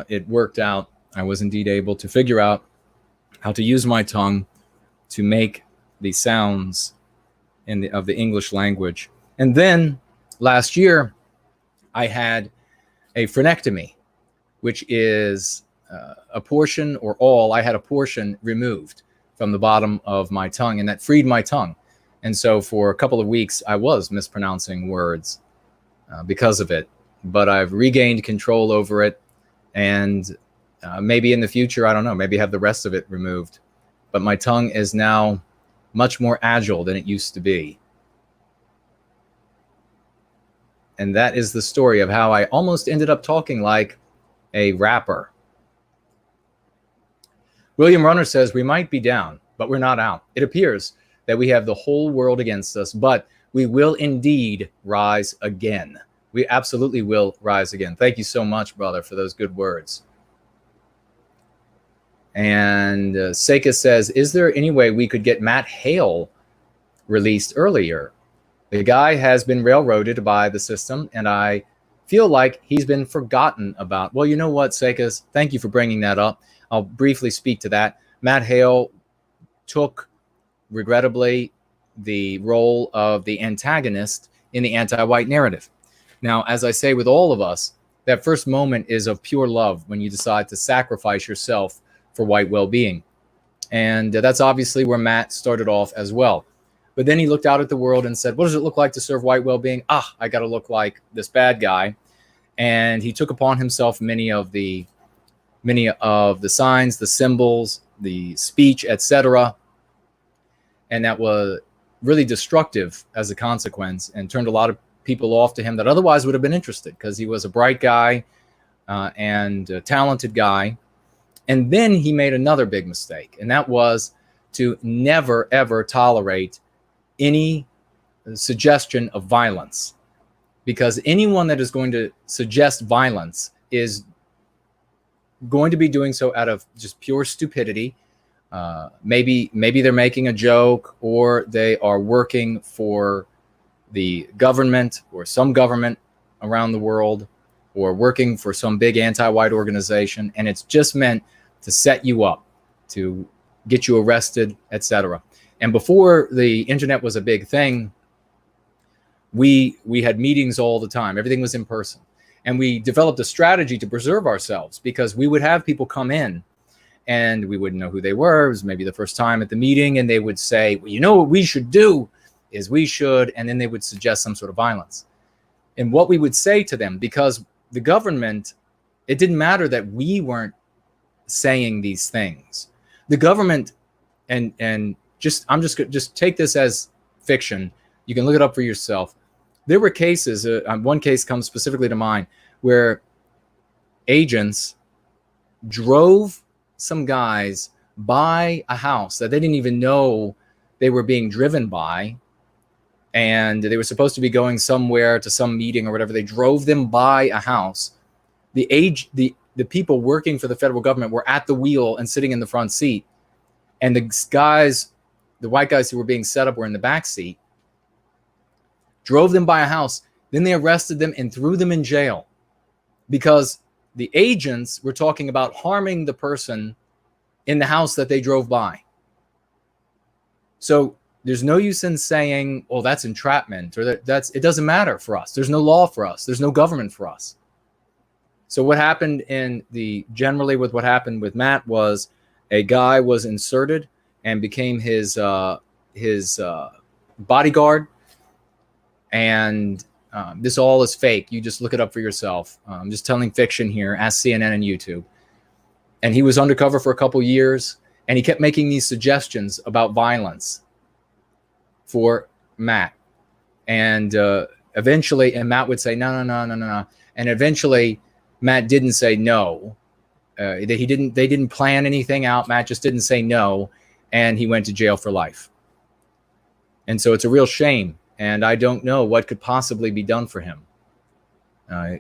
it worked out. I was indeed able to figure out how to use my tongue to make the sounds of the English language. And then last year, I had a phrenectomy, which is a portion or all. I had a portion removed from the bottom of my tongue, and that freed my tongue. And so for a couple of weeks, I was mispronouncing words because of it. But I've regained control over it, and maybe in the future, I don't know, maybe have the rest of it removed. But my tongue is now much more agile than it used to be. And that is the story of how I almost ended up talking like a rapper. William Runner says, "We might be down, but we're not out. It appears that we have the whole world against us, but we will indeed rise again." We absolutely will rise again. Thank you so much, brother, for those good words. And Seika says, "Is there any way we could get Matt Hale released earlier? The guy has been railroaded by the system, and I feel like he's been forgotten about." Well, you know what, Seika? Thank you for bringing that up. I'll briefly speak to that. Matt Hale took, regrettably, the role of the antagonist in the anti-white narrative. Now, as I say with all of us, that first moment is of pure love when you decide to sacrifice yourself for white well-being. And that's obviously where Matt started off as well. But then he looked out at the world and said, "What does it look like to serve white well-being? I got to look like this bad guy." And he took upon himself many of the signs, the symbols, the speech, etc. And that was really destructive as a consequence, and turned a lot of people off to him that otherwise would have been interested, because he was a bright guy and a talented guy. And then he made another big mistake, and that was to never, ever tolerate any suggestion of violence, because anyone that is going to suggest violence is going to be doing so out of just pure stupidity. Maybe they're making a joke, or they are working for the government or some government around the world, or working for some big anti-white organization, and it's just meant to set you up, to get you arrested, etc. And before the internet was a big thing, we had meetings all the time. Everything was in person. And we developed a strategy to preserve ourselves, because we would have people come in and we wouldn't know who they were. It was maybe the first time at the meeting, and they would say, well, you know what we should do is we should, and then they would suggest some sort of violence. And what we would say to them, because the government, it didn't matter that we weren't saying these things. The government, and just take this as fiction. You can look it up for yourself. There were cases, one case comes specifically to mind, where agents drove some guys by a house that they didn't even know they were being driven by, and they were supposed to be going somewhere to some meeting or whatever. They drove them by a house. The people working for the federal government were at the wheel and sitting in the front seat, and the white guys who were being set up were in the back seat. Drove them by a house. Then they arrested them and threw them in jail because the agents were talking about harming the person in the house that they drove by. So there's no use in saying, "Oh, that's entrapment," or that's it doesn't matter for us. There's no law for us. There's no government for us. So what happened generally with what happened with Matt was a guy was inserted and became his bodyguard. And this all is fake. You just look it up for yourself. I'm just telling fiction here. Ask CNN and YouTube. And he was undercover for a couple years, and he kept making these suggestions about violence for Matt. And eventually, and Matt would say, no. And eventually, Matt didn't say no. They didn't plan anything out. Matt just didn't say no, and he went to jail for life. And so it's a real shame. And I don't know what could possibly be done for him.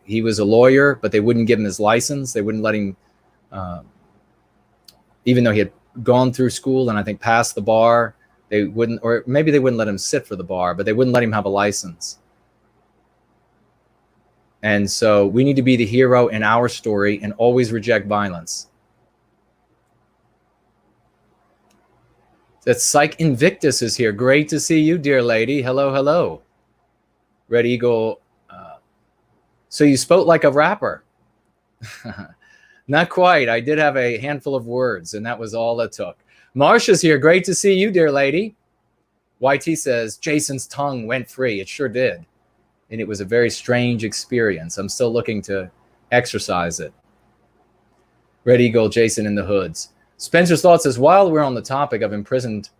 He was a lawyer, but they wouldn't give him his license. They wouldn't let him, even though he had gone through school and I think passed the bar, they wouldn't, or maybe they wouldn't let him sit for the bar, but they wouldn't let him have a license. And so we need to be the hero in our story and always reject violence. That Psych Invictus is here. Great to see you, dear lady. Hello, hello. Red Eagle. So you spoke like a rapper. Not quite. I did have a handful of words, and that was all it took. Marsha's here. Great to see you, dear lady. YT says, Jason's tongue went free. It sure did. And it was a very strange experience. I'm still looking to exercise it. Red Eagle, Jason in the Hoods. Spencer's Thought says, while we're on the topic of imprisoned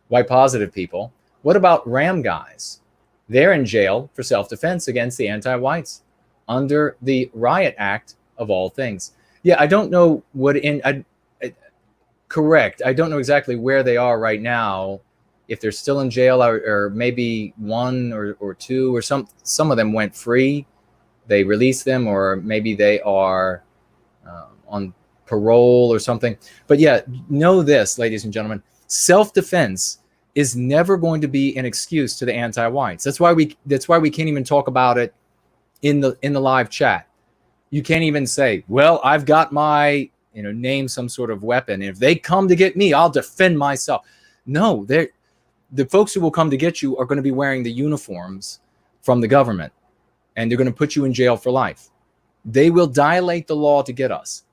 white positive people, what about Ram guys? They're in jail for self-defense against the anti-whites under the Riot Act of all things. Yeah, I don't know what correct. I don't know exactly where they are right now, if they're still in jail or maybe one or two or some of them went free. They released them, or maybe they are on parole or something. But yeah, know this, ladies and gentlemen, self-defense is never going to be an excuse to the anti-whites. That's why we can't even talk about it in the live chat. You can't even say, well, I've got my, name some sort of weapon. If they come to get me, I'll defend myself. No, the folks who will come to get you are going to be wearing the uniforms from the government, and they're going to put you in jail for life. They will dilate the law to get us.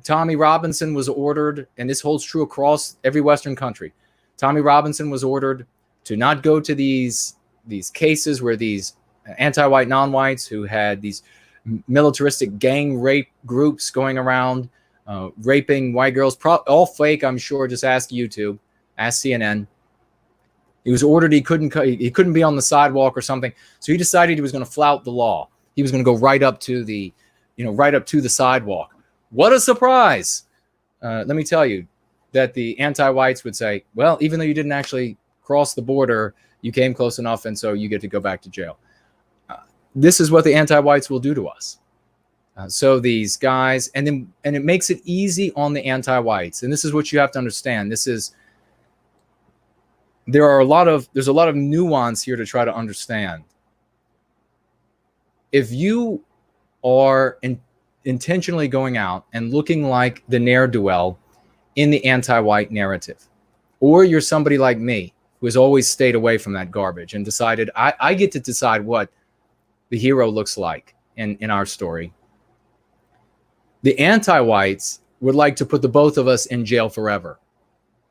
Tommy Robinson was ordered, and this holds true across every Western country. Tommy Robinson was ordered to not go to these cases where these anti-white non-whites who had these militaristic gang rape groups going around, raping white girls, all fake, I'm sure. Just ask YouTube, ask CNN. He was ordered he couldn't be on the sidewalk or something, so he decided he was going to flout the law. He was going to go right up to the sidewalk. What a surprise! Let me tell you that the anti-whites would say, well, even though you didn't actually cross the border, you came close enough, and so you get to go back to jail. This is what the anti-whites will do to us. So these guys, and it makes it easy on the anti-whites. And this is what you have to understand. There's a lot of nuance here to try to understand. If you are intentionally going out and looking like the ne'er-do-well in the anti-white narrative, or you're somebody like me who has always stayed away from that garbage and decided I get to decide what the hero looks like in our story. The anti-whites would like to put the both of us in jail forever.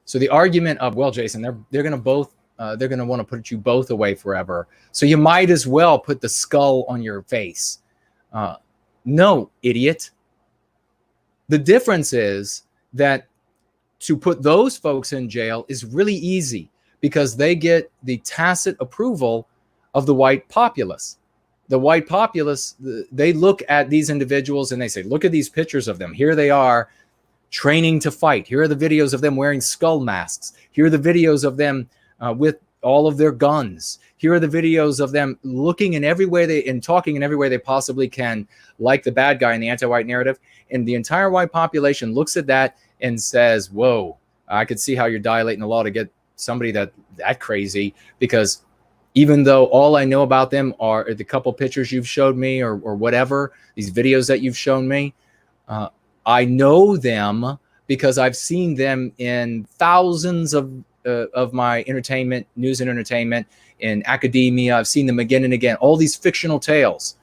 So the argument of, well, Jason, they're going to want to put you both away forever. So you might as well put the skull on your face. No, idiot. The difference is that to put those folks in jail is really easy because they get the tacit approval of the white populace. The white populace, they look at these individuals and they say, look at these pictures of them. Here they are training to fight. Here are the videos of them wearing skull masks. Here are the videos of them with all of their guns. Here are the videos of them looking in every way and talking in every way they possibly can, like the bad guy in the anti-white narrative. And the entire white population looks at that and says, whoa, I could see how you're dilating the law to get somebody that crazy, because even though all I know about them are the couple pictures you've showed me or whatever, these videos that you've shown me, I know them because I've seen them in thousands of my entertainment, news and entertainment, in academia. I've seen them again and again, all these fictional tales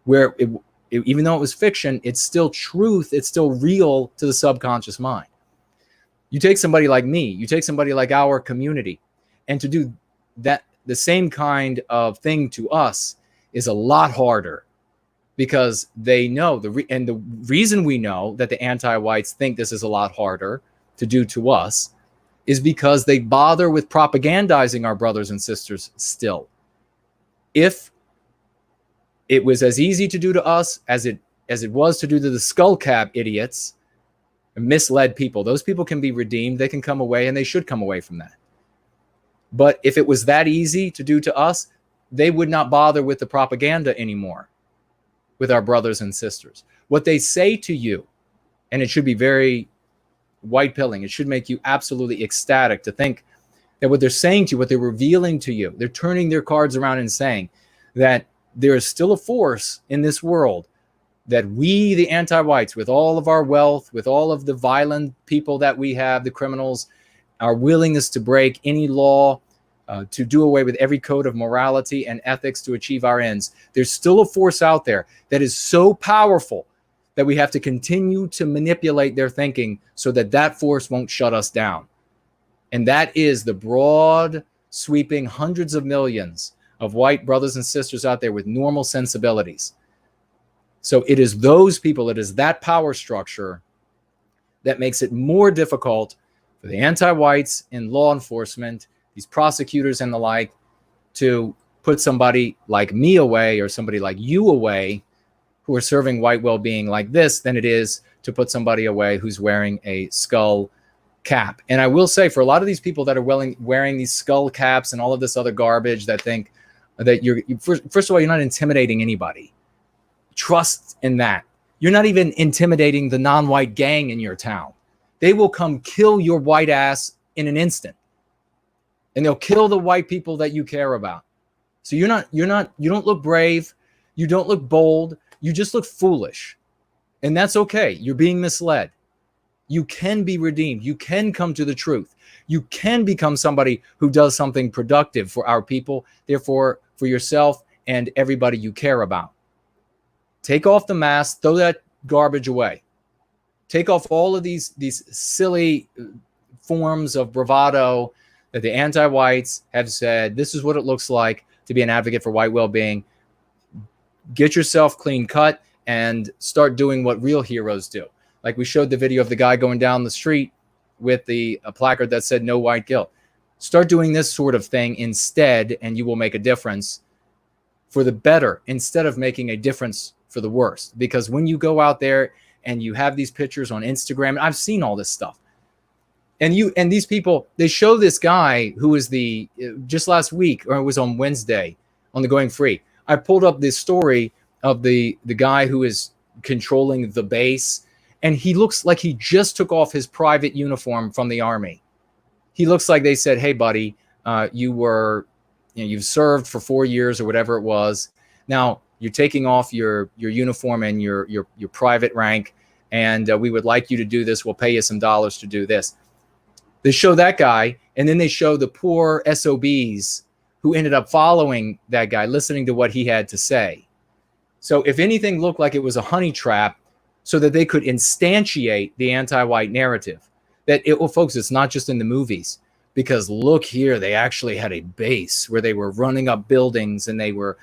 where even though it was fiction, it's still truth. It's still real to the subconscious mind. You take somebody like me, you take somebody like our community, and to do that, the same kind of thing to us is a lot harder because they know the reason we know that the anti-whites think this is a lot harder to do to us is because they bother with propagandizing our brothers and sisters still. If it was as easy to do to us as it was to do to the skull cap idiots, misled people, those people can be redeemed. They can come away, and they should come away from that. But if it was that easy to do to us, they would not bother with the propaganda anymore with our brothers and sisters. What they say to you, and it should be very white pilling, it should make you absolutely ecstatic to think that what they're saying to you, what they're revealing to you, they're turning their cards around and saying that there is still a force in this world that we, the anti-whites, with all of our wealth, with all of the violent people that we have, the criminals, our willingness to break any law, to do away with every code of morality and ethics to achieve our ends. There's still a force out there that is so powerful that we have to continue to manipulate their thinking so that that force won't shut us down. And that is the broad, sweeping hundreds of millions of white brothers and sisters out there with normal sensibilities. So it is those people, it is that power structure that makes it more difficult for the anti-whites in law enforcement, these prosecutors and the like, to put somebody like me away or somebody like you away who are serving white well-being like this than it is to put somebody away who's wearing a skull cap. And I will say, for a lot of these people that are wearing these skull caps and all of this other garbage that think that first of all, you're not intimidating anybody. Trust in that. You're not even intimidating the non-white gang in your town. They will come kill your white ass in an instant. And they'll kill the white people that you care about. So you don't look brave. You don't look bold. You just look foolish. And that's okay. You're being misled. You can be redeemed. You can come to the truth. You can become somebody who does something productive for our people, therefore for yourself and everybody you care about. Take off the mask, throw that garbage away. Take off all of these silly forms of bravado that the anti-whites have said, this is what it looks like to be an advocate for white well-being. Get yourself clean cut and start doing what real heroes do. Like we showed the video of the guy going down the street with a placard that said no white guilt. Start doing this sort of thing instead, and you will make a difference for the better instead of making a difference for the worse. Because when you go out there and you have these pictures on Instagram, and I've seen all this stuff, and these people, they show this guy who was just last week, or it was on Wednesday on the Going Free. I pulled up this story of the guy who is controlling the base, and he looks like he just took off his private uniform from the army. He looks like they said, hey buddy, you've served for 4 years or whatever it was. Now you're taking off your uniform and your private rank, and we would like you to do this. We'll pay you some dollars to do this. They show that guy, and then they show the poor SOBs who ended up following that guy, listening to what he had to say. So if anything looked like it was a honey trap, so that they could instantiate the anti-white narrative. Well, folks, it's not just in the movies, because look here, they actually had a base where they were running up buildings and they were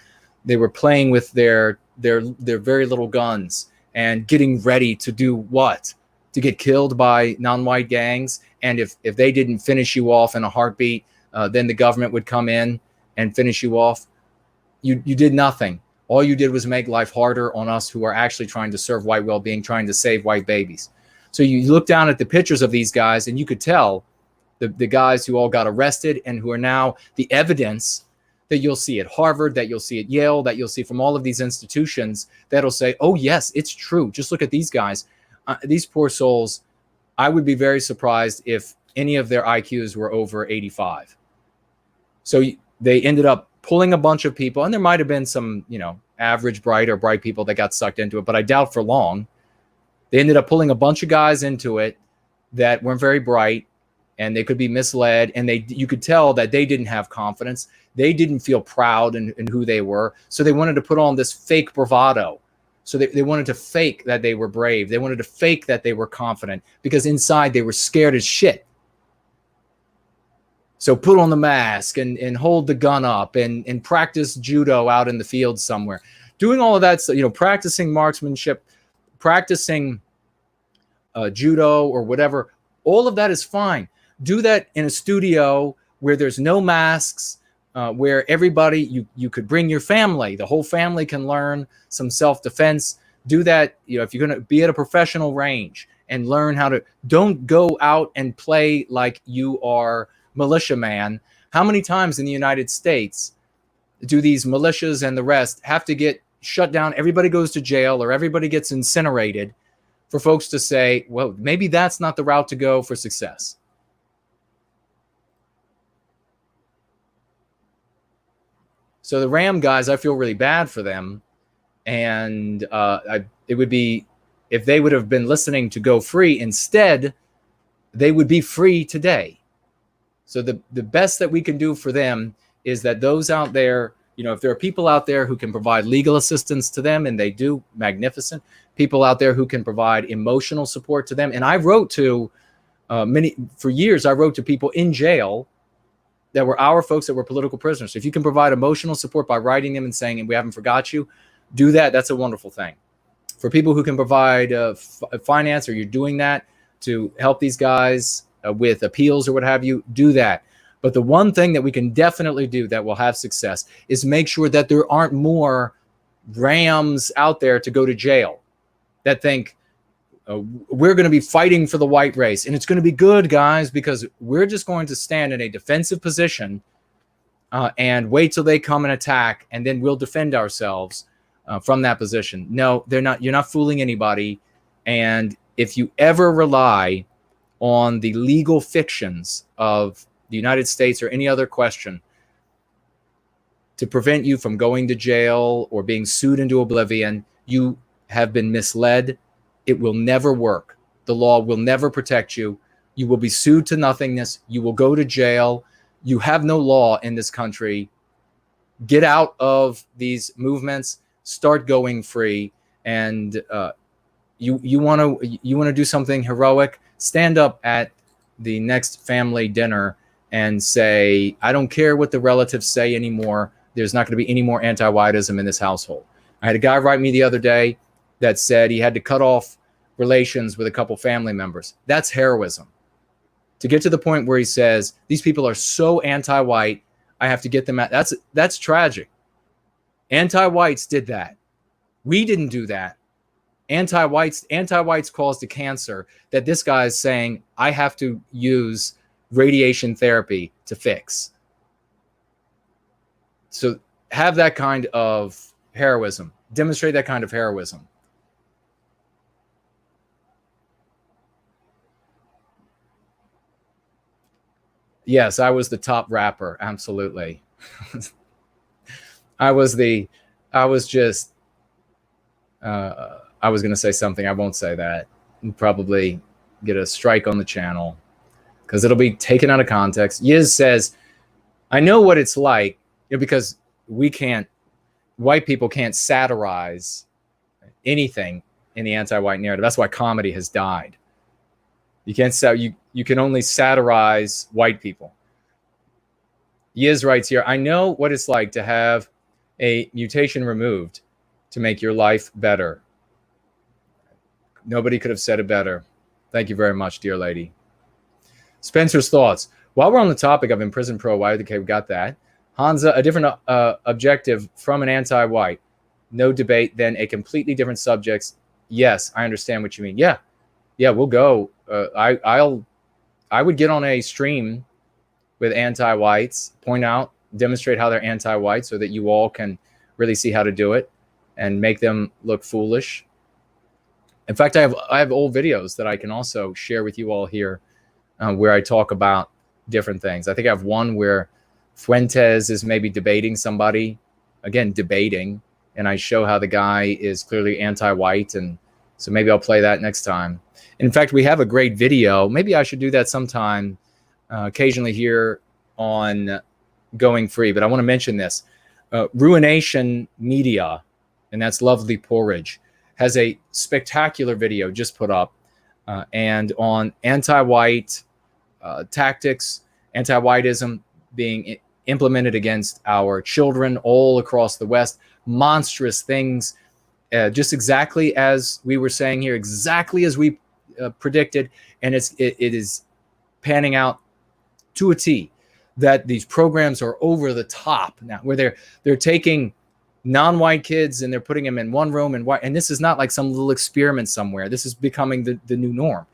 playing with their very little guns and getting ready to do what? To get killed by non-white gangs. And if they didn't finish you off in a heartbeat, then the government would come in and finish you off. You did nothing. All you did was make life harder on us who are actually trying to serve white well-being, trying to save white babies. So you look down at the pictures of these guys and you could tell the guys who all got arrested and who are now the evidence that you'll see at Harvard, that you'll see at Yale, that you'll see from all of these institutions that'll say, oh, yes, it's true. Just look at these guys. These poor souls. I would be very surprised if any of their IQs were over 85. So they ended up pulling a bunch of people, and there might have been some, average bright or bright people that got sucked into it, but I doubt for long. They ended up pulling a bunch of guys into it that weren't very bright, and they could be misled, and you could tell that they didn't have confidence. They didn't feel proud in who they were, so they wanted to put on this fake bravado. So they wanted to fake that they were brave. They wanted to fake that they were confident, because inside they were scared as shit. So put on the mask and hold the gun up and practice judo out in the field somewhere. Doing all of that, practicing marksmanship, practicing judo or whatever, all of that is fine. Do that in a studio where there's no masks, where everybody, you could bring your family. The whole family can learn some self-defense. Do that, if you're going to be at a professional range and learn how to, don't go out and play like you are militiaman. How many times in the United States do these militias and the rest have to get shut down? Everybody goes to jail or everybody gets incinerated for folks to say, well, maybe that's not the route to go for success. So the Ram guys, I feel really bad for them. And it would be, if they would have been listening to Go Free instead, they would be free today. So the best that we can do for them is that those out there, if there are people out there who can provide legal assistance to them, and they do, magnificent. People out there who can provide emotional support to them. And I wrote to for years, I wrote to people in jail that were our folks that were political prisoners. So if you can provide emotional support by writing them and saying, and we haven't forgot you, do that. That's a wonderful thing. For people who can provide finance, or you're doing that to help these guys with appeals or what have you, do that. But the one thing that we can definitely do that will have success is make sure that there aren't more Rams out there to go to jail that think we're going to be fighting for the white race. And it's going to be good, guys, because we're just going to stand in a defensive position and wait till they come and attack, and then we'll defend ourselves from that position. No, they're not. You're not fooling anybody. And if you ever rely on the legal fictions of the United States or any other question to prevent you from going to jail or being sued into oblivion, you have been misled. It will never work. The law will never protect you. You will be sued to nothingness. You will go to jail. You have no law in this country. Get out of these movements. Start going free. And you want to do something heroic? Stand up at the next family dinner and say, I don't care what the relatives say anymore. There's not going to be any more anti-whiteism in this household. I had a guy write me the other day that said he had to cut off relations with a couple family members. That's heroism. To get to the point where he says, these people are so anti-white, I have to get them out. That's tragic. Anti-whites did that. We didn't do that. Anti-whites caused a cancer that this guy is saying, I have to use radiation therapy to fix. So have that kind of heroism. Demonstrate that kind of heroism. Yes, I was the top rapper. Absolutely. I was going to say something. I won't say that. And probably get a strike on the channel because it'll be taken out of context. Yiz says, I know what it's like, because white people can't satirize anything in the anti-white narrative. That's why comedy has died. You can't say you can only satirize white people. Yiz writes here, I know what it's like to have a mutation removed to make your life better. Nobody could have said it better. Thank you very much, dear lady. Spencer's thoughts. While we're on the topic of imprisoned pro-white, okay, we got that. Hansa, a different objective from an anti-white. No debate, then a completely different subjects. Yes, I understand what you mean. Yeah, we'll go. I would get on a stream with anti-whites, point out, demonstrate how they're anti-white so that you all can really see how to do it and make them look foolish. In fact, I have old videos that I can also share with you all here where I talk about different things. I think I have one where Fuentes is maybe debating somebody, again, debating, and I show how the guy is clearly anti-white, and so maybe I'll play that next time. In fact, we have a great video. Maybe I should do that sometime occasionally here on Going Free, but I want to mention this. Ruination Media, and that's Lovely Porridge, has a spectacular video just put up and on anti-white tactics, anti-whiteism being implemented against our children all across the West. Monstrous things, just exactly as we were saying here, exactly as we predicted, and it is panning out to a T. That these programs are over the top now, where they're taking non-white kids and they're putting them in one room, and this is not like some little experiment somewhere. This is becoming the new norm.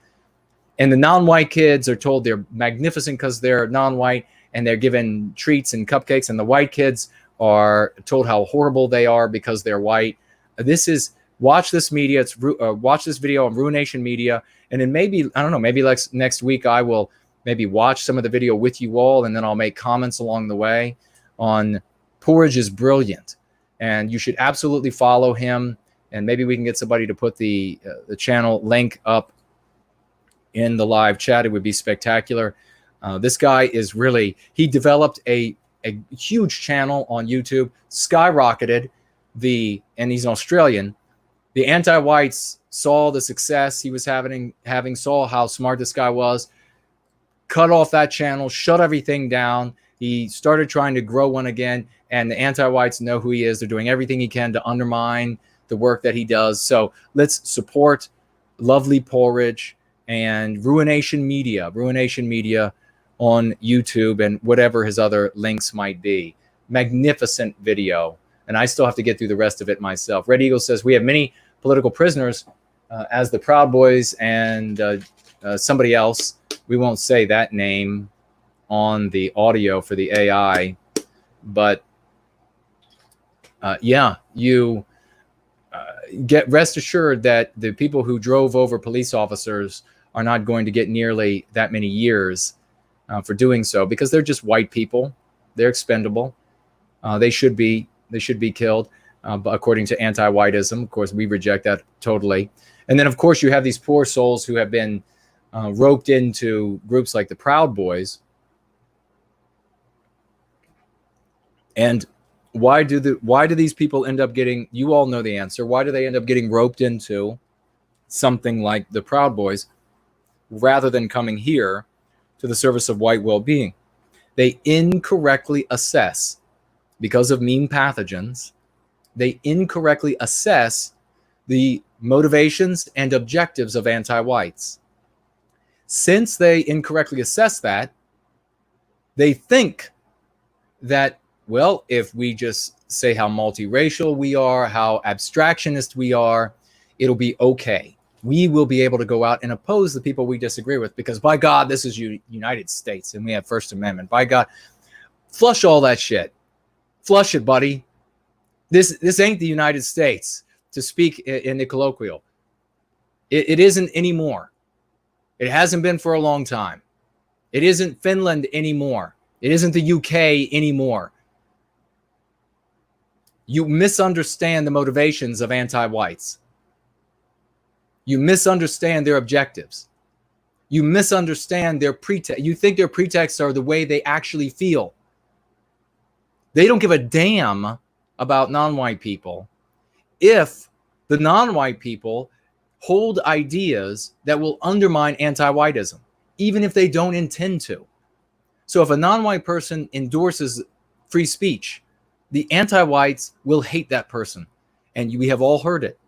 And the non-white kids are told they're magnificent because they're non-white, and they're given treats and cupcakes, and the white kids are told how horrible they are because they're white. This is, watch this media. Watch this video on Ruination Media, and then maybe, I don't know, maybe like next week I will maybe watch some of the video with you all, and then I'll make comments along the way on Porridge is brilliant. And you should absolutely follow him, and maybe we can get somebody to put the channel link up in the live chat. It would be spectacular. This guy is really, he developed a huge channel on YouTube, skyrocketed and he's an Australian. The anti-whites saw the success he was having, saw how smart this guy was, cut off that channel, shut everything down. He started trying to grow one again, and the anti-whites know who he is. They're doing everything he can to undermine the work that he does. So let's support Lovely Porridge and Ruination Media on YouTube and whatever his other links might be. Magnificent video. And I still have to get through the rest of it myself. Red Eagle says, we have many political prisoners as the Proud Boys and somebody else. We won't say that name on the audio for the AI, but yeah, you get rest assured that the people who drove over police officers are not going to get nearly that many years for doing so, because they're just white people. They're expendable. They should be killed, but according to anti-whiteism. Of course, we reject that totally. And then, of course, you have these poor souls who have been roped into groups like the Proud Boys. And why do these people end up getting, you all know the answer, why do they end up getting roped into something like the Proud Boys rather than coming here to the service of white well-being? They incorrectly assess, because of mean pathogens, they incorrectly assess the motivations and objectives of anti-whites. Since they incorrectly assess that, they think that, well, if we just say how multiracial we are, how abstractionist we are, it'll be okay. We will be able to go out and oppose the people we disagree with, because by God, this is United States and we have First Amendment. By God, flush all that shit. Flush it, buddy. This ain't the United States, to speak in the colloquial. It isn't anymore. It hasn't been for a long time. It isn't Finland anymore. It isn't the UK anymore. You misunderstand the motivations of anti-whites. You misunderstand their objectives. You misunderstand their pretext. You think their pretexts are the way they actually feel. They don't give a damn about non-white people if the non-white people hold ideas that will undermine anti-whiteism, even if they don't intend to. So if a non-white person endorses free speech, the anti-whites will hate that person. And we have all heard it.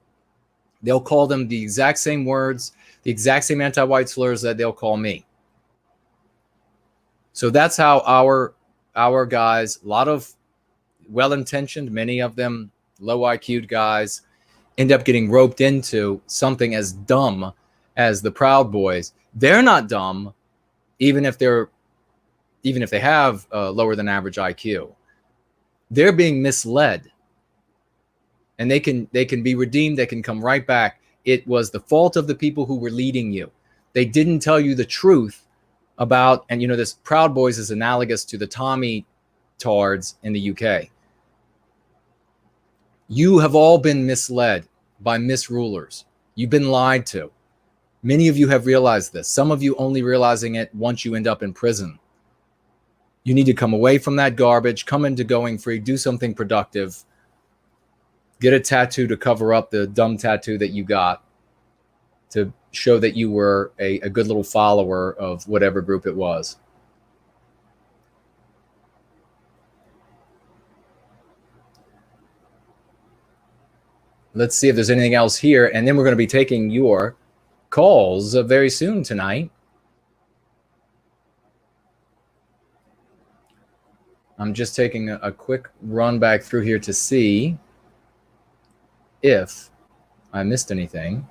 They'll call them the exact same words, the exact same anti-white slurs that they'll call me. So that's how our guys, a lot of well-intentioned, many of them low IQ'd guys, end up getting roped into something as dumb as the Proud Boys. They're not dumb, even if they have lower than average IQ. They're being misled, and they can be redeemed. They can come right back. It was the fault of the people who were leading you. They didn't tell you the truth about, and you know, this Proud Boys is analogous to the Tommy Tards in the UK. You have all been misled by misrulers. You've been lied to. Many of you have realized this. Some of you only realizing it once you end up in prison. You need to come away from that garbage, come into Going Free, do something productive, get a tattoo to cover up the dumb tattoo that you got to show that you were a good little follower of whatever group it was. Let's see if there's anything else here, and then we're going to be taking your calls very soon tonight. I'm just taking a quick run back through here to see if I missed anything.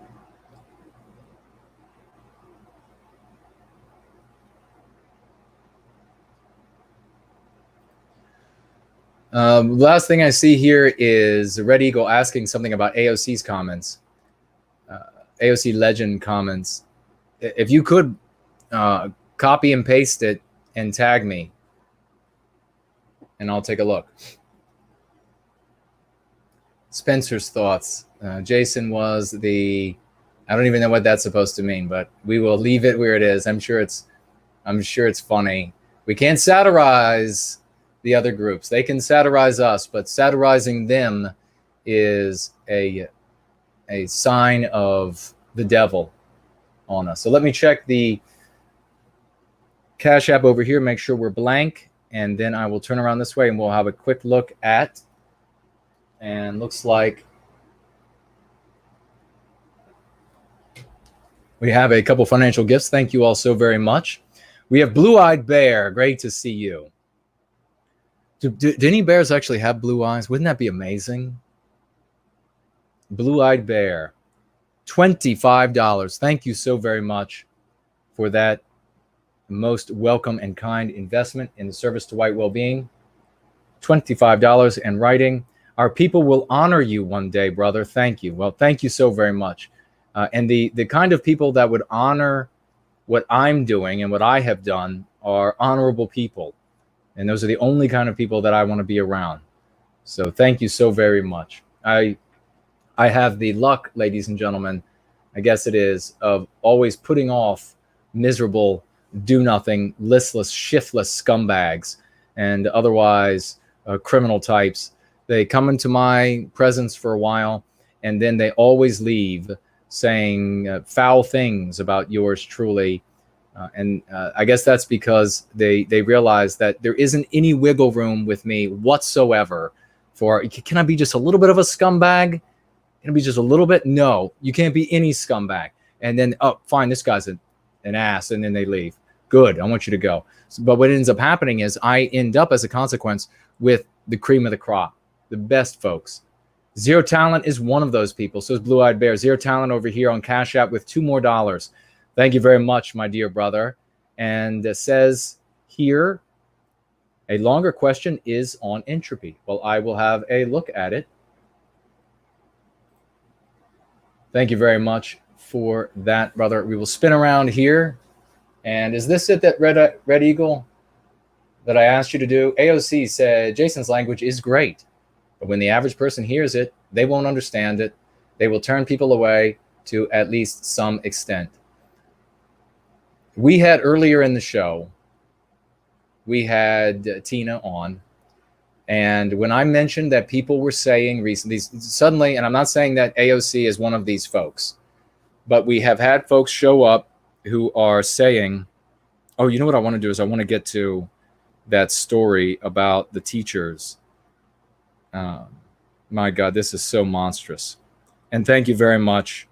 Last thing I see here is Red Eagle asking something about AOC's comments, AOC legend comments. If you could copy and paste it and tag me, and I'll take a look. Spencer's thoughts. Jason was the, I don't even know what that's supposed to mean, but we will leave it where it is. I'm sure it's funny. We can't satirize the other groups. They can satirize us, but satirizing them is a sign of the devil on us. So let me check the Cash App over here, make sure we're blank, and then I will turn around this way and we'll have a quick look at, and looks like we have a couple financial gifts. Thank you all so very much. We have Blue-Eyed Bear. Great to see you. Do any bears actually have blue eyes? Wouldn't that be amazing? Blue-Eyed Bear, $25. Thank you so very much for that most welcome and kind investment in the service to white well-being. $25 and writing. Our people will honor you one day, brother. Thank you. Well, thank you so very much. And the kind of people that would honor what I'm doing and what I have done are honorable people. And those are the only kind of people that I want to be around. So thank you so very much. I have the luck, ladies and gentlemen, I guess it is, of always putting off miserable, do-nothing, listless, shiftless scumbags and otherwise criminal types. They come into my presence for a while, and then they always leave saying foul things about yours truly. And I guess that's because they realize that there isn't any wiggle room with me whatsoever for, can I be just a little bit of a scumbag? Can I be just a little bit? No, you can't be any scumbag. And then, oh, fine, this guy's an ass, and then they leave. Good, I want you to go. But what ends up happening is I end up, as a consequence, with the cream of the crop, the best folks. Zero Talent is one of those people. So is Blue-Eyed Bear. Zero Talent over here on Cash App with $2 more. Thank you very much, my dear brother. And it says here, a longer question is on entropy. Well, I will have a look at it. Thank you very much for that, brother. We will spin around here. And is this it, that Red Eagle that I asked you to do? AOC said, Jason's language is great, but when the average person hears it, they won't understand it. They will turn people away to at least some extent. We had earlier in the show, we had Tiina on. And when I mentioned that people were saying recently, suddenly, and I'm not saying that AOC is one of these folks, but we have had folks show up who are saying, oh, you know what I want to do is I want to get to that story about the teachers. My God, this is so monstrous. And thank you very much.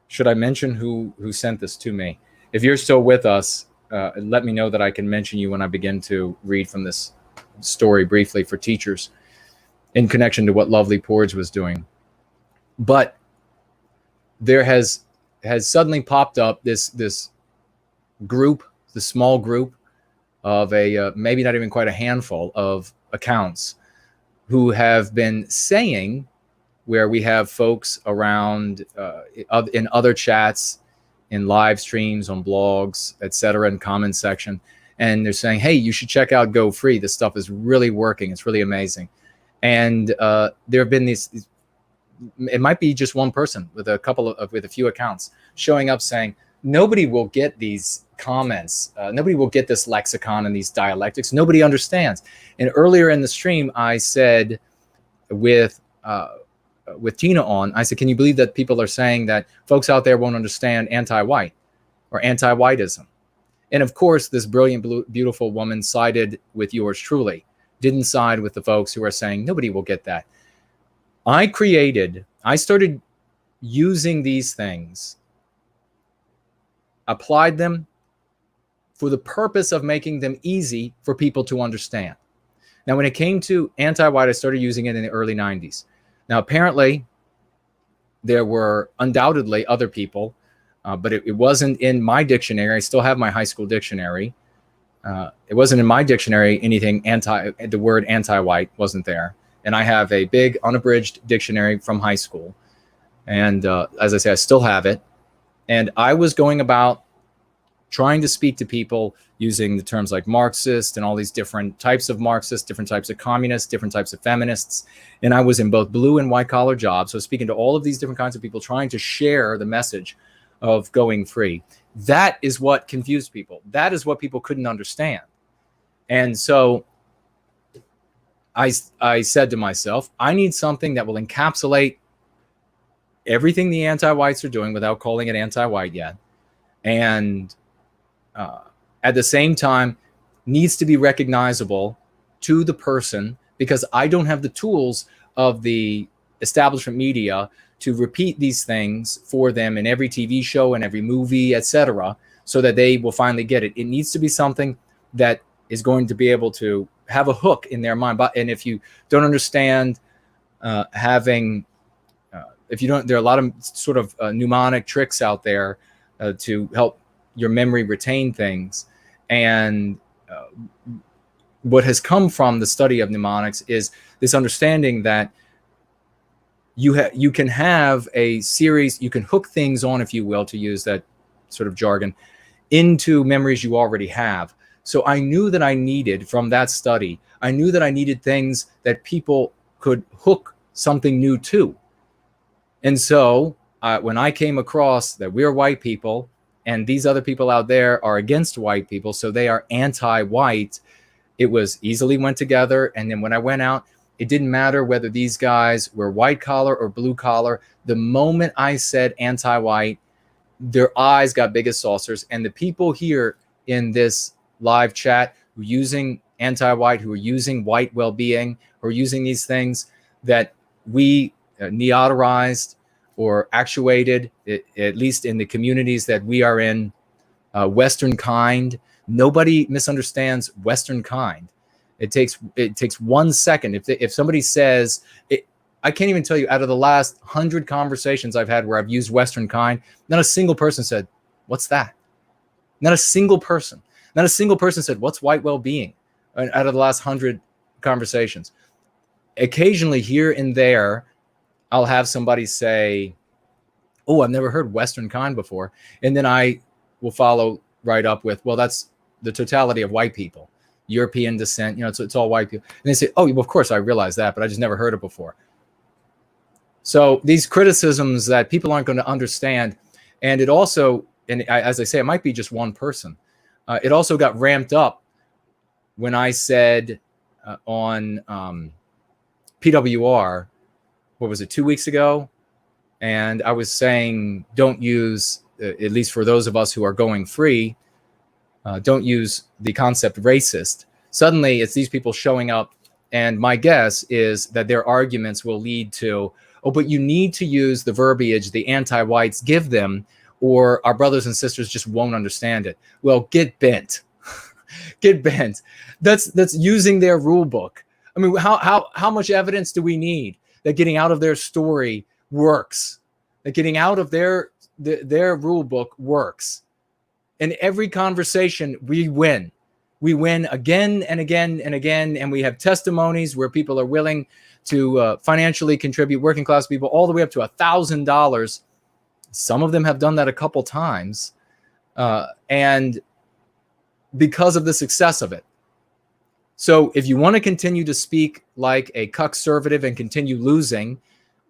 Should I mention who sent this to me? If you're still with us, let me know that I can mention you when I begin to read from this story briefly for teachers in connection to what Lovely Porge was doing. But there has suddenly popped up this group, the small group of a maybe not even quite a handful of accounts who have been saying, where we have folks around in other chats, in live streams, on blogs, etc., in comment section, and they're saying, hey, you should check out Go Free. This stuff is really working. It's really amazing. And there have been these, it might be just one person with a few accounts showing up saying, nobody will get these comments. Nobody will get this lexicon and these dialectics. Nobody understands. And earlier in the stream, I said with Tiina on, I said, can you believe that people are saying that folks out there won't understand anti-white or anti-whiteism? And of course, this brilliant, beautiful woman sided with yours truly, didn't side with the folks who are saying nobody will get that. I started using these things, applied them for the purpose of making them easy for people to understand. Now, when it came to anti-white, I started using it in the early 90s. Now, apparently, there were undoubtedly other people, but it wasn't in my dictionary. I still have my high school dictionary. It wasn't in my dictionary anything the word anti-white wasn't there. And I have a big unabridged dictionary from high school. And as I say, I still have it. And I was going about trying to speak to people using the terms like Marxist and all these different types of Marxists, different types of communists, different types of feminists. And I was in both blue and white collar jobs. So speaking to all of these different kinds of people, trying to share the message of going free. That is what confused people. That is what people couldn't understand. And so I said to myself, I need something that will encapsulate everything the anti-whites are doing without calling it anti-white yet. And at the same time, needs to be recognizable to the person, because I don't have the tools of the establishment media to repeat these things for them in every TV show and every movie, etc., so that they will finally get it. It needs to be something that is going to be able to have a hook in their mind. And if you don't understand if you don't, there are a lot of sort of mnemonic tricks out there to help your memory retain things. And what has come from the study of mnemonics is this understanding that you can have a series, you can hook things on, if you will, to use that sort of jargon, into memories you already have. So I knew that I needed, from that study, I knew that I needed things that people could hook something new to. And so when I came across that we're white people and these other people out there are against white people, so they are anti-white, it was easily went together. And then when I went out, it didn't matter whether these guys were white collar or blue collar. The moment I said anti-white, their eyes got big as saucers. And the people here in this live chat who are using anti-white, who are using white well-being, who are using these things that we neoterized or actuated, at least in the communities that we are in, Western kind. Nobody misunderstands Western kind. It takes 1 second. If somebody says, I can't even tell you, out of the last 100 conversations I've had where I've used Western kind, not a single person said, what's that? Not a single person. Not a single person said, what's white well-being? Out of the last 100 conversations. Occasionally here and there, I'll have somebody say, oh, I've never heard Western kind before. And then I will follow right up with, well, that's the totality of white people, European descent, it's all white people. And they say, oh, well, of course I realize that, but I just never heard it before. So these criticisms that people aren't going to understand, and it also, and as I say, it might be just one person. It also got ramped up when I said on PWR, what was it, 2 weeks ago? And I was saying, don't use, at least for those of us who are going free, don't use the concept racist. Suddenly, it's these people showing up, and my guess is that their arguments will lead to, oh, but you need to use the verbiage the anti-whites give them, or our brothers and sisters just won't understand it. Well, get bent. Get bent. That's using their rule book. I mean, how much evidence do we need that getting out of their story works? That getting out of their rule book works? In every conversation, we win. We win again and again and again, and we have testimonies where people are willing to financially contribute, working class people, all the way up to $1,000. Some of them have done that a couple times, and because of the success of it. So if you want to continue to speak like a conservative and continue losing,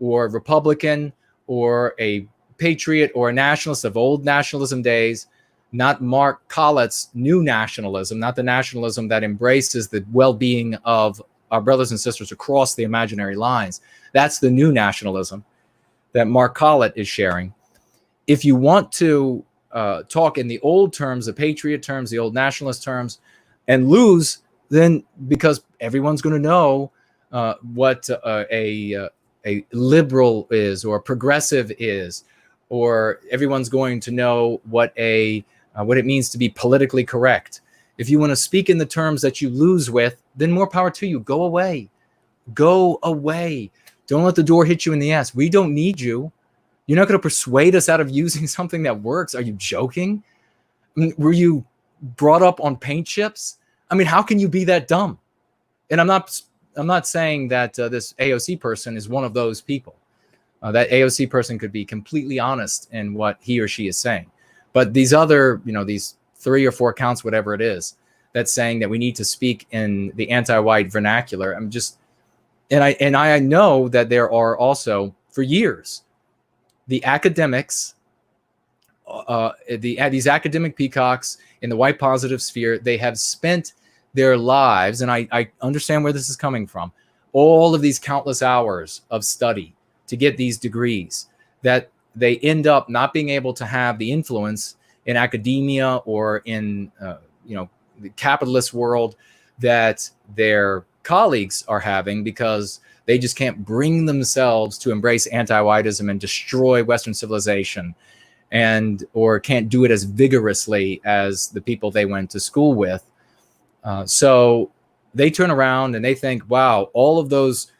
or Republican, or a patriot, or a nationalist of old nationalism days, not Mark Collett's new nationalism, not the nationalism that embraces the well-being of our brothers and sisters across the imaginary lines. That's the new nationalism that Mark Collett is sharing. If you want to talk in the old terms, the patriot terms, the old nationalist terms, and lose, then because everyone's going to know what a liberal is, or a progressive is, or everyone's going to know what it means to be politically correct. If you want to speak in the terms that you lose with, then more power to you. Go away. Go away. Don't let the door hit you in the ass. We don't need you. You're not going to persuade us out of using something that works. Are you joking? I mean, were you brought up on paint chips? I mean, how can you be that dumb? And I'm not saying that this AOC person is one of those people. That AOC person could be completely honest in what he or she is saying. But these other, these 3 or 4 counts, whatever it is, that's saying that we need to speak in the anti-white vernacular. I know that there are also, for years, the academics, these academic peacocks in the white positive sphere, they have spent their lives, and I understand where this is coming from, all of these countless hours of study to get these degrees, that they end up not being able to have the influence in academia or in the capitalist world that their colleagues are having, because they just can't bring themselves to embrace anti-whiteism and destroy Western civilization, or can't do it as vigorously as the people they went to school with. So they turn around and they think, wow, all of those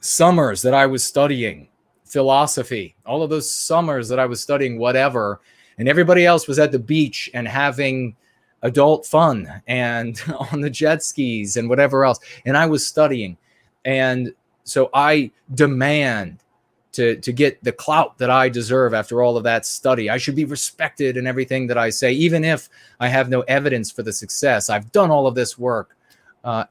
summers that I was studying philosophy, all of those summers that I was studying whatever, and everybody else was at the beach and having adult fun and on the jet skis and whatever else, and I was studying. And so I demand to get the clout that I deserve after all of that study. I should be respected in everything that I say, even if I have no evidence for the success. I've done all of this work.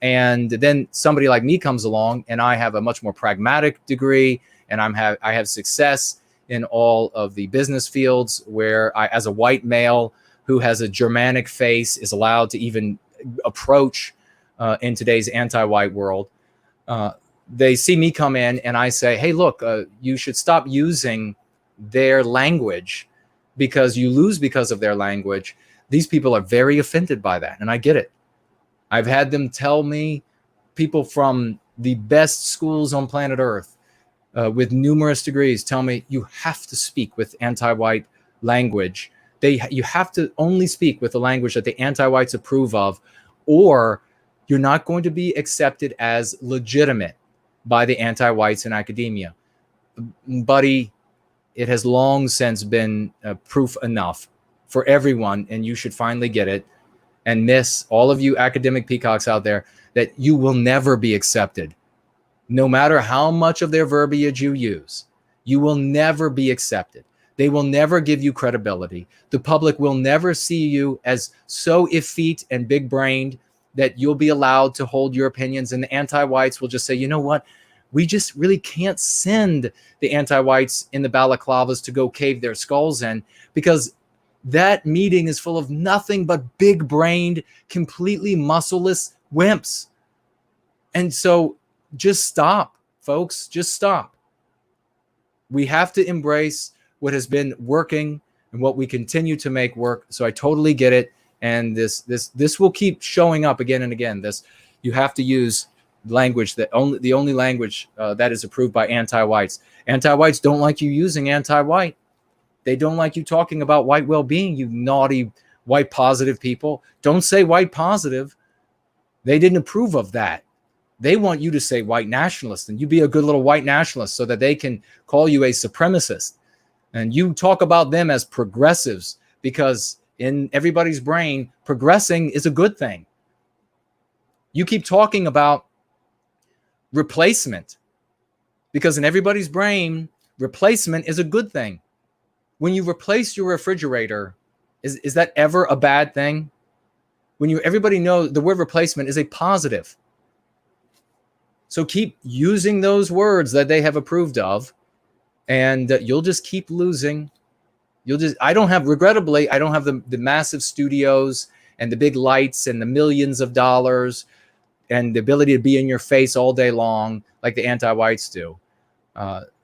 And then somebody like me comes along, and I have a much more pragmatic degree, and I have success in all of the business fields where I, as a white male who has a Germanic face, is allowed to even approach in today's anti-white world. They see me come in and I say, hey, look, you should stop using their language because you lose because of their language. These people are very offended by that, and I get it. I've had them tell me, people from the best schools on planet Earth with numerous degrees tell me, you have to speak with anti-white language. You have to only speak with the language that the anti-whites approve of, or you're not going to be accepted as legitimate by the anti-whites in academia. Buddy, it has long since been proof enough for everyone, and you should finally get it. And miss, all of you academic peacocks out there, that you will never be accepted. No matter how much of their verbiage you use, you will never be accepted. They will never give you credibility. The public will never see you as so effete and big-brained that you'll be allowed to hold your opinions, and the anti-whites will just say, you know what? We just really can't send the anti-whites in the balaclavas to go cave their skulls in, because that meeting is full of nothing but big-brained, completely muscleless wimps. And so just stop, folks. Just stop. We have to embrace what has been working and what we continue to make work. So I totally get it. And this will keep showing up again and again. You have to use language the only language that is approved by anti-whites. Anti-whites don't like you using anti-white. They don't like you talking about white well-being, you naughty white positive people. Don't say white positive. They didn't approve of that. They want you to say white nationalist, and you be a good little white nationalist so that they can call you a supremacist. And you talk about them as progressives because in everybody's brain, progressing is a good thing. You keep talking about replacement because in everybody's brain, replacement is a good thing. When you replace your refrigerator, is that ever a bad thing? Everybody knows the word replacement is a positive. So keep using those words that they have approved of, and you'll just keep losing. Regrettably, I don't have the massive studios and the big lights and the millions of dollars and the ability to be in your face all day long like the anti-whites do.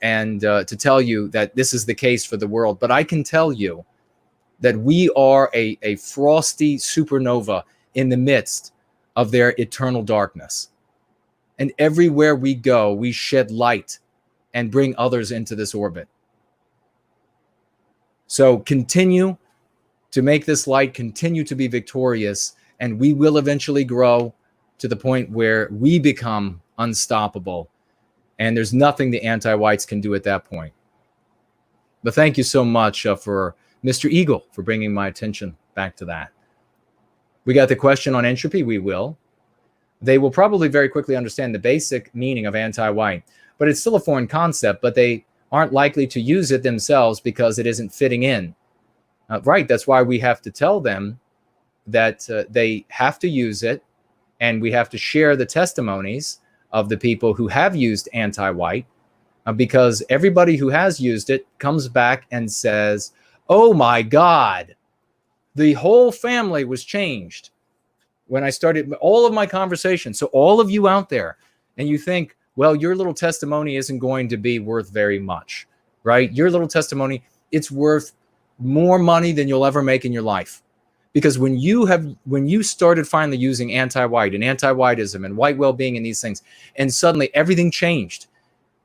And to tell you that this is the case for the world. But I can tell you that we are a frosty supernova in the midst of their eternal darkness. And everywhere we go, we shed light and bring others into this orbit. So continue to make this light, continue to be victorious, and we will eventually grow to the point where we become unstoppable. And there's nothing the anti-whites can do at that point. But thank you so much for Mr. Eagle for bringing my attention back to that. We got the question on entropy. We will. They will probably very quickly understand the basic meaning of anti-white, but it's still a foreign concept, but they aren't likely to use it themselves because it isn't fitting in. Right, that's why we have to tell them that they have to use it, and we have to share the testimonies of the people who have used anti-white, because everybody who has used it comes back and says, oh my God, the whole family was changed when I started all of my conversations. So all of you out there, and you think, well, your little testimony isn't going to be worth very much, right? Your little testimony, it's worth more money than you'll ever make in your life. Because when you started finally using anti-white and anti-whiteism and white well-being and these things, and suddenly everything changed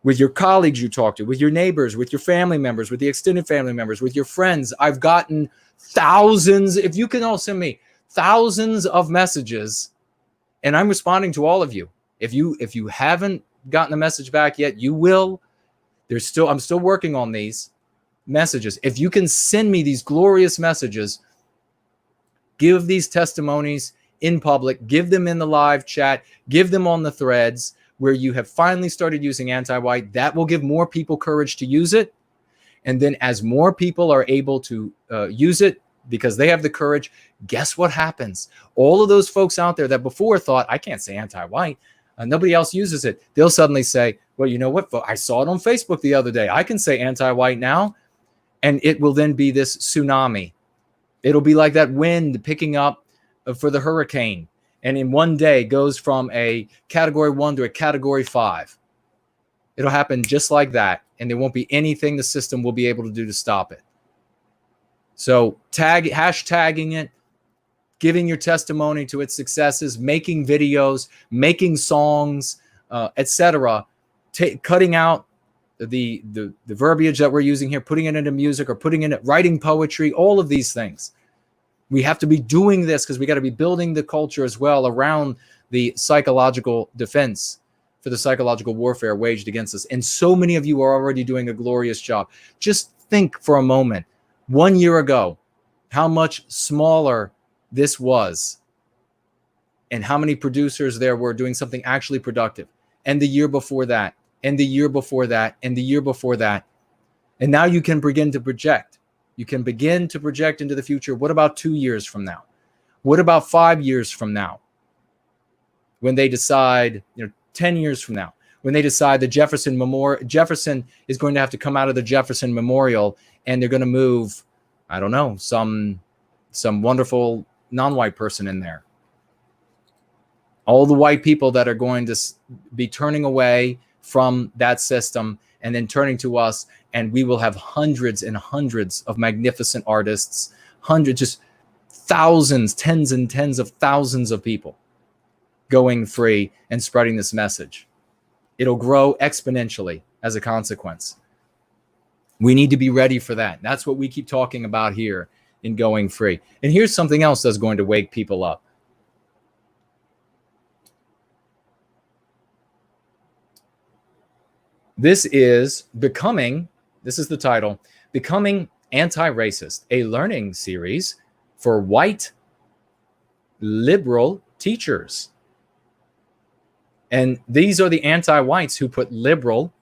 with your colleagues you talk to, with your neighbors, with your family members, with the extended family members, with your friends. I've gotten thousands, if you can all send me thousands of messages, and I'm responding to all of you. If you haven't gotten a message back yet, you will. I'm still working on these messages. If you can send me these glorious messages, give these testimonies in public, give them in the live chat, give them on the threads where you have finally started using anti-white. That will give more people courage to use it. And then as more people are able to use it because they have the courage, guess what happens? All of those folks out there that before thought, I can't say anti-white, nobody else uses it. They'll suddenly say, well, you know what? I saw it on Facebook the other day. I can say anti-white now. And it will then be this tsunami. It'll be like that wind picking up for the hurricane. And in one day goes from a category 1 to a category 5. It'll happen just like that. And there won't be anything the system will be able to do to stop it. So hashtagging it, giving your testimony to its successes, making videos, making songs, etc., cutting out the verbiage that we're using here, putting it into music or putting in it, writing poetry, all of these things. We have to be doing this because we got to be building the culture as well around the psychological defense for the psychological warfare waged against us. And so many of you are already doing a glorious job. Just think for a moment, 1 year ago, how much smaller this was and how many producers there were doing something actually productive. And the year before that, and the year before that, and the year before that. And now you can begin to project. You can begin to project into the future. What about 2 years from now? What about 5 years from now? When they decide, 10 years from now, when they decide the Jefferson is going to have to come out of the Jefferson Memorial and they're going to move, I don't know, some wonderful non-white person in there. All the white people that are going to be turning away from that system and then turning to us, and we will have hundreds and hundreds of magnificent artists, hundreds, just thousands, tens and tens of thousands of people going free and spreading this message. It'll grow exponentially as a consequence. We need to be ready for that. That's what we keep talking about here in Going Free. And here's something else that's going to wake people up. This is the title, Becoming Anti-Racist, a learning series for white liberal teachers. And these are the anti-whites who put liberal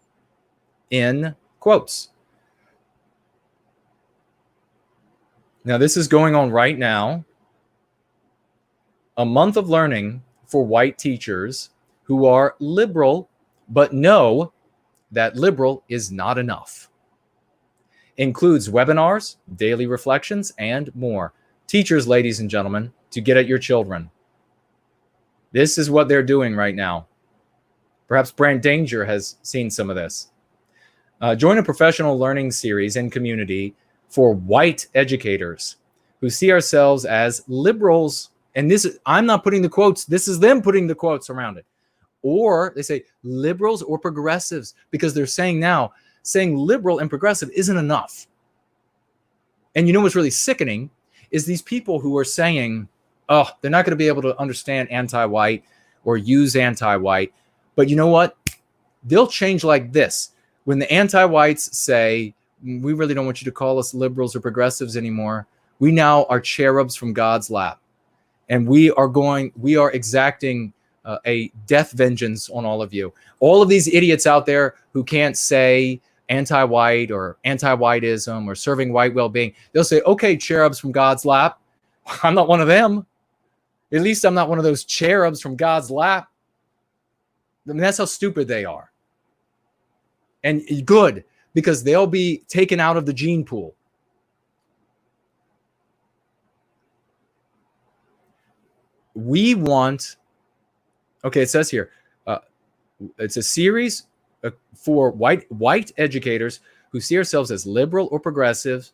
in quotes. Now, this is going on right now. A month of learning for white teachers who are liberal, but know that liberal is not enough. Includes webinars, daily reflections, and more. Teachers, ladies and gentlemen, to get at your children. This is what they're doing right now. Perhaps Brand Danger has seen some of this. Join a professional learning series and community for white educators who see ourselves as liberals. And this is, I'm not putting the quotes, this is them putting the quotes around it. Or they say liberals or progressives, because they're saying now, saying liberal and progressive isn't enough. And you know what's really sickening is these people who are saying, oh, they're not going to be able to understand anti-white or use anti-white. But you know what? They'll change like this. When the anti-whites say, we really don't want you to call us liberals or progressives anymore, we now are cherubs from God's lap. And we are exacting a death vengeance on all of you. All of these idiots out there who can't say anti-white or anti-whiteism or serving white well-being, they'll say, okay, cherubs from God's lap. I'm not one of them. At least I'm not one of those cherubs from God's lap. I mean, that's how stupid they are. And good, because they'll be taken out of the gene pool. We want, okay, it says here, it's a series for white educators who see ourselves as liberal or progressive,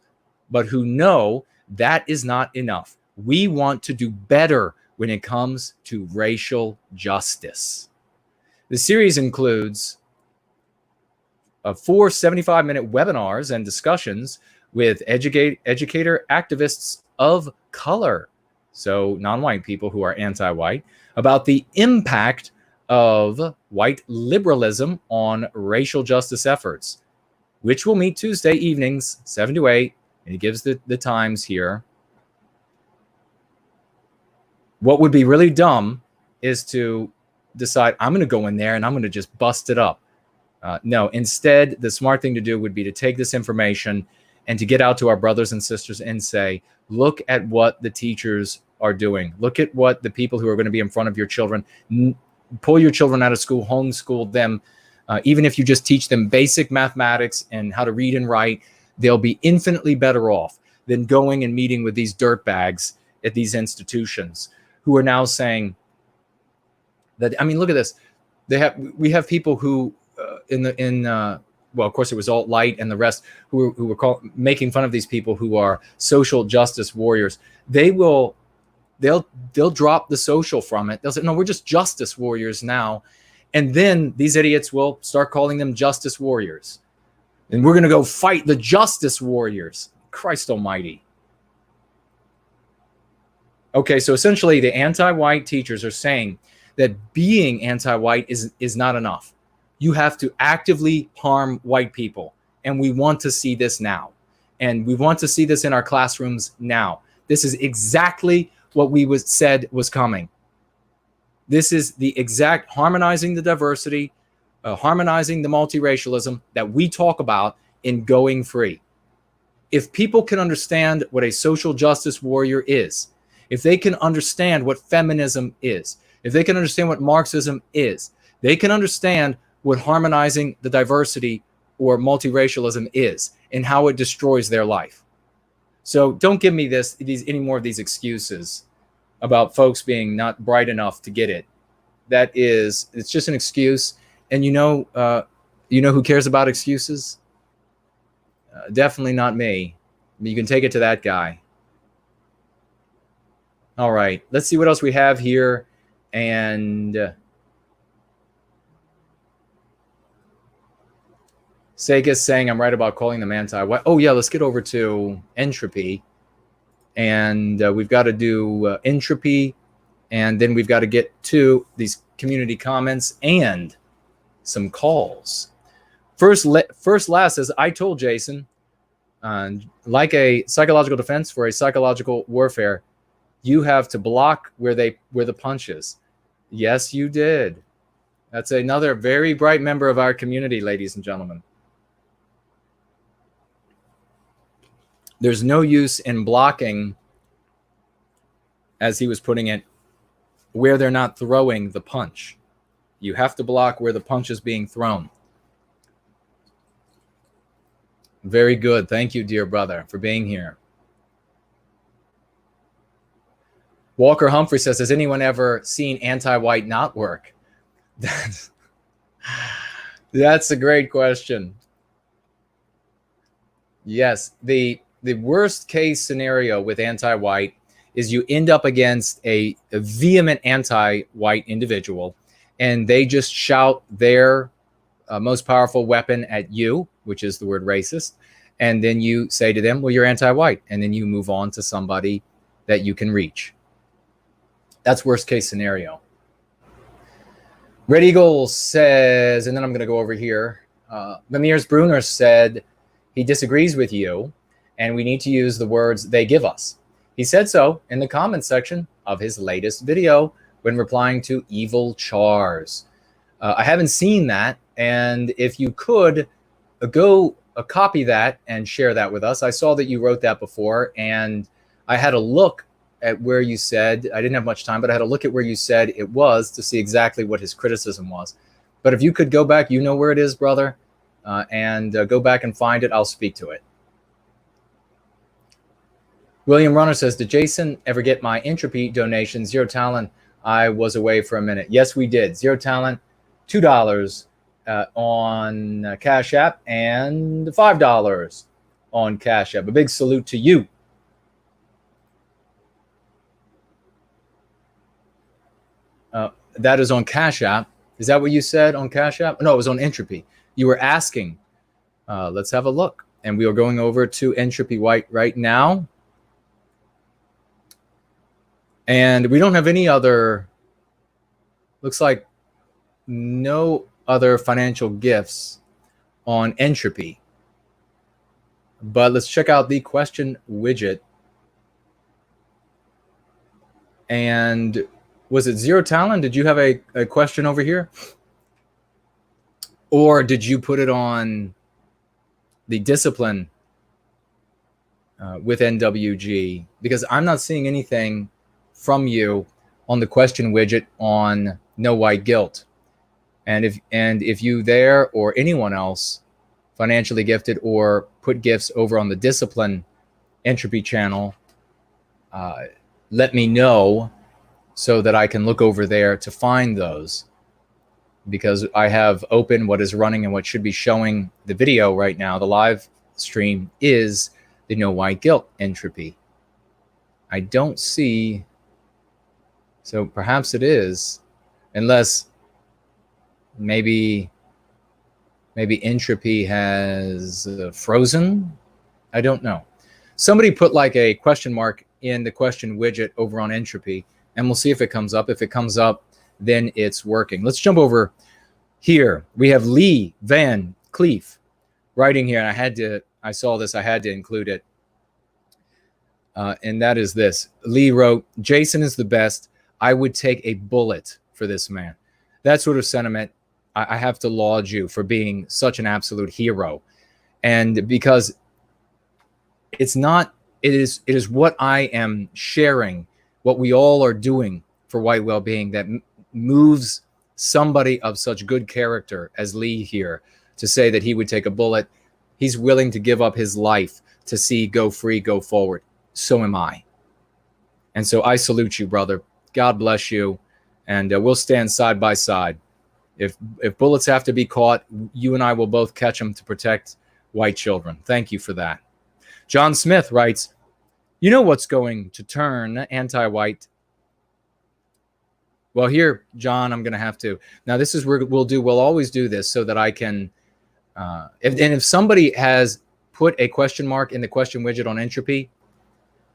but who know that is not enough. We want to do better when it comes to racial justice. The series includes 4 75-minute webinars and discussions with educator activists of color, so non-white people who are anti-white, about the impact of white liberalism on racial justice efforts, which will meet Tuesday evenings, 7 to 8, and he gives the times here. What would be really dumb is to decide, I'm going to go in there and I'm going to just bust it up. No, instead, the smart thing to do would be to take this information and to get out to our brothers and sisters and say, look at what the teachers are doing. Look at what the people who are going to be in front of your children, pull your children out of school, homeschool them. Even if you just teach them basic mathematics and how to read and write, they'll be infinitely better off than going and meeting with these dirtbags at these institutions who are now saying that, I mean, look at this. We have people who well, of course it was alt-light and the rest who were making fun of these people who are social justice warriors. They'll drop the social from it. They'll say, no, we're just justice warriors now. And then these idiots will start calling them justice warriors. And we're going to go fight the justice warriors. Christ almighty. Okay, so essentially the anti-white teachers are saying that being anti-white is not enough. You have to actively harm white people. And we want to see this now. And we want to see this in our classrooms now. This is exactly what we said was coming. This is the exact harmonizing the diversity, harmonizing the multiracialism that we talk about in Going Free. If people can understand what a social justice warrior is, if they can understand what feminism is, if they can understand what Marxism is, they can understand what harmonizing the diversity or multiracialism is and how it destroys their life. So don't give me any more of these excuses about folks being not bright enough to get it. It's just an excuse. And you know, You know who cares about excuses? Definitely not me. You can take it to that guy. All right, let's see what else we have here. And Sega's saying I'm right about calling them anti-white. Oh yeah, let's get over to entropy. And we've got to do entropy. And then we've got to get to these community comments and some calls. First last, as I told Jason, like a psychological defense for a psychological warfare, you have to block where the punch is. Yes, you did. That's another very bright member of our community, ladies and gentlemen. There's no use in blocking, as he was putting it, where they're not throwing the punch. You have to block where the punch is being thrown. Very good. Thank you, dear brother, for being here. Walker Humphrey says, has anyone ever seen anti-white not work? That's a great question. Yes, the worst case scenario with anti-white is you end up against a vehement anti-white individual, and they just shout their most powerful weapon at you, which is the word racist, and then you say to them, well, you're anti-white, and then you move on to somebody that you can reach. That's worst case scenario. Red Eagle says, and then I'm going to go over here. Mamirs Brunner said he disagrees with you, and we need to use the words they give us. He said so in the comments section of his latest video when replying to Evil Chars. I haven't seen that, and if you could go copy that and share that with us. I saw that you wrote that before, and I had a look at where you said, I didn't have much time, but I had a look at where you said it was to see exactly what his criticism was. But if you could go back, you know where it is, brother, and go back and find it, I'll speak to it. William Runner says, did Jason ever get my entropy donation? Zero Talent, I was away for a minute. Yes, we did. Zero Talent, $2 on Cash App and $5 on Cash App. A big salute to you. That is on Cash App. Is that what you said on Cash App? No, it was on entropy. You were asking. Let's have a look. And we are going over to Entropy White right now. And we don't have any other, looks like no other financial gifts on entropy. But let's check out the question widget. And was it Zero Talent? Did you have a question over here? Or did you put it on the discipline with NWG? Because I'm not seeing anything from you on the question widget on No White Guilt. And if you there or anyone else financially gifted or put gifts over on the discipline entropy channel, let me know so that I can look over there to find those, because I have open what is running and what should be showing the video right now. The live stream is the No White Guilt entropy. I don't see, so perhaps it is, unless maybe entropy has frozen. I don't know. Somebody put like a question mark in the question widget over on entropy, and we'll see if it comes up. If it comes up, then it's working. Let's jump over here. We have Lee Van Cleef writing here, and I saw this, I had to include it. And that is this. Lee wrote, Jason is the best. I would take a bullet for this man. That sort of sentiment, I have to laud you for being such an absolute hero. And because it's not, it is what I am sharing, what we all are doing for White Wellbeing that moves somebody of such good character as Lee here to say that he would take a bullet. He's willing to give up his life to see go free, go forward. So am I. And so I salute you, brother. God bless you. And we'll stand side by side. If bullets have to be caught, you and I will both catch them to protect white children. Thank you for that. John Smith writes, you know what's going to turn anti-white? Well, here, John, I'm going to have to. Now, this is where we'll always do this so that I can, if somebody has put a question mark in the question widget on entropy,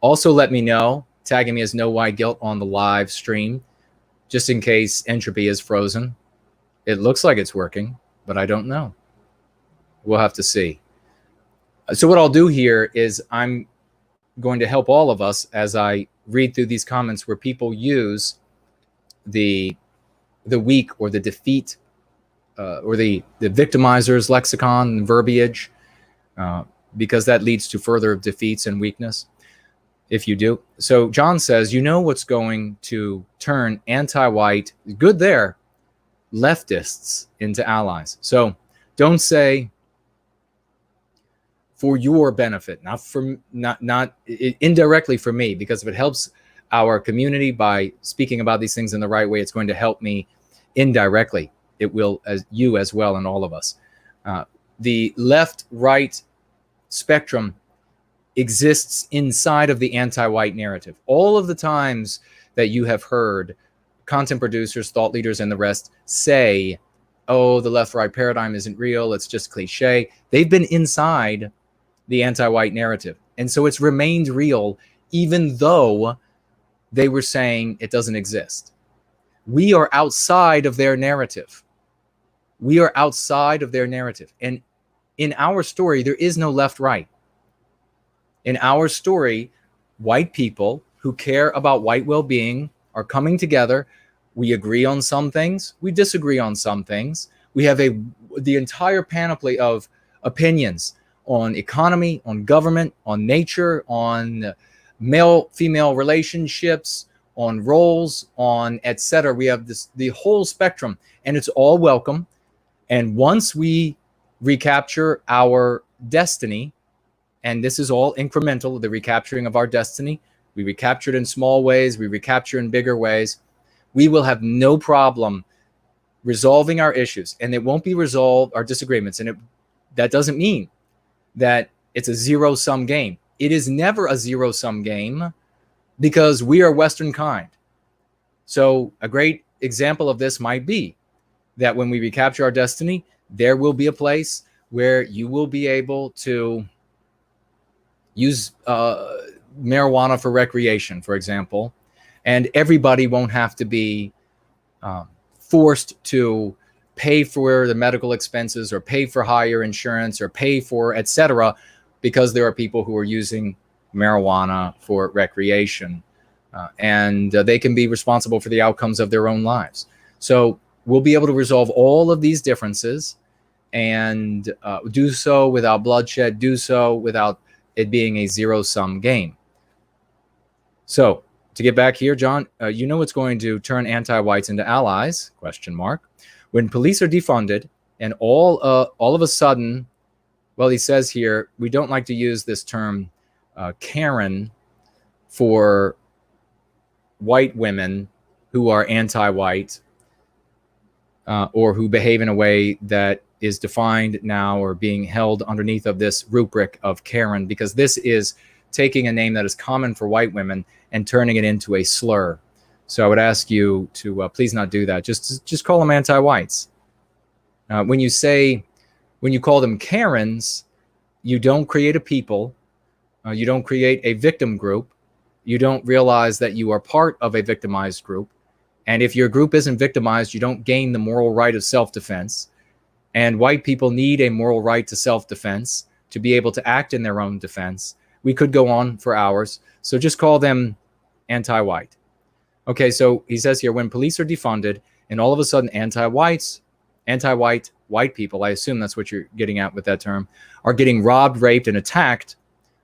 also let me know, tagging me as No White Guilt on the live stream, just in case entropy is frozen. It looks like it's working, but I don't know. We'll have to see. So what I'll do here is I'm going to help all of us as I read through these comments where people use the weak or the defeat or the victimizer's lexicon and verbiage, because that leads to further defeats and weakness if you do. So John says, you know what's going to turn anti-white, good there, leftists into allies. So don't say for your benefit, not indirectly for me, because if it helps our community by speaking about these things in the right way, it's going to help me indirectly. It will as you as well, and all of us. The left-right spectrum exists inside of the anti-white narrative. All of the times that you have heard content producers, thought leaders, and the rest say, oh, the left-right paradigm isn't real, it's just cliche. They've been inside the anti-white narrative. And so it's remained real, even though they were saying it doesn't exist. We are outside of their narrative. We are outside of their narrative. And in our story, there is no left-right. In our story, white people who care about white well-being are coming together. We agree on some things. We disagree on some things. We have the entire panoply of opinions on economy, on government, on nature, on male-female relationships, on roles, on etc. We have the whole spectrum, and it's all welcome. And once we recapture our destiny, and this is all incremental, the recapturing of our destiny, we recapture it in small ways, we recapture in bigger ways, we will have no problem resolving our issues, and it won't be resolved, our disagreements. And that doesn't mean that it's a zero-sum game. It is never a zero-sum game because we are Western kind. So a great example of this might be that when we recapture our destiny, there will be a place where you will be able to use marijuana for recreation, for example, and everybody won't have to be forced to pay for the medical expenses or pay for higher insurance or pay for etc. because there are people who are using marijuana for recreation, and they can be responsible for the outcomes of their own lives. So we'll be able to resolve all of these differences and do so without bloodshed, do so without it being a zero-sum game. So to get back here, John, you know what's going to turn anti-whites into allies, question mark. When police are defunded and all of a sudden, well, he says here, we don't like to use this term Karen for white women who are anti-white or who behave in a way that is defined now or being held underneath of this rubric of Karen, because this is taking a name that is common for white women and turning it into a slur. So I would ask you to please not do that. Just call them anti-whites. When you call them Karens, you don't create a people. You don't create a victim group. You don't realize that you are part of a victimized group. And if your group isn't victimized, you don't gain the moral right of self-defense. And white people need a moral right to self-defense to be able to act in their own defense. We could go on for hours. So just call them anti-white. Okay, so he says here, when police are defunded and all of a sudden anti-white, white people, I assume that's what you're getting at with that term, are getting robbed, raped, and attacked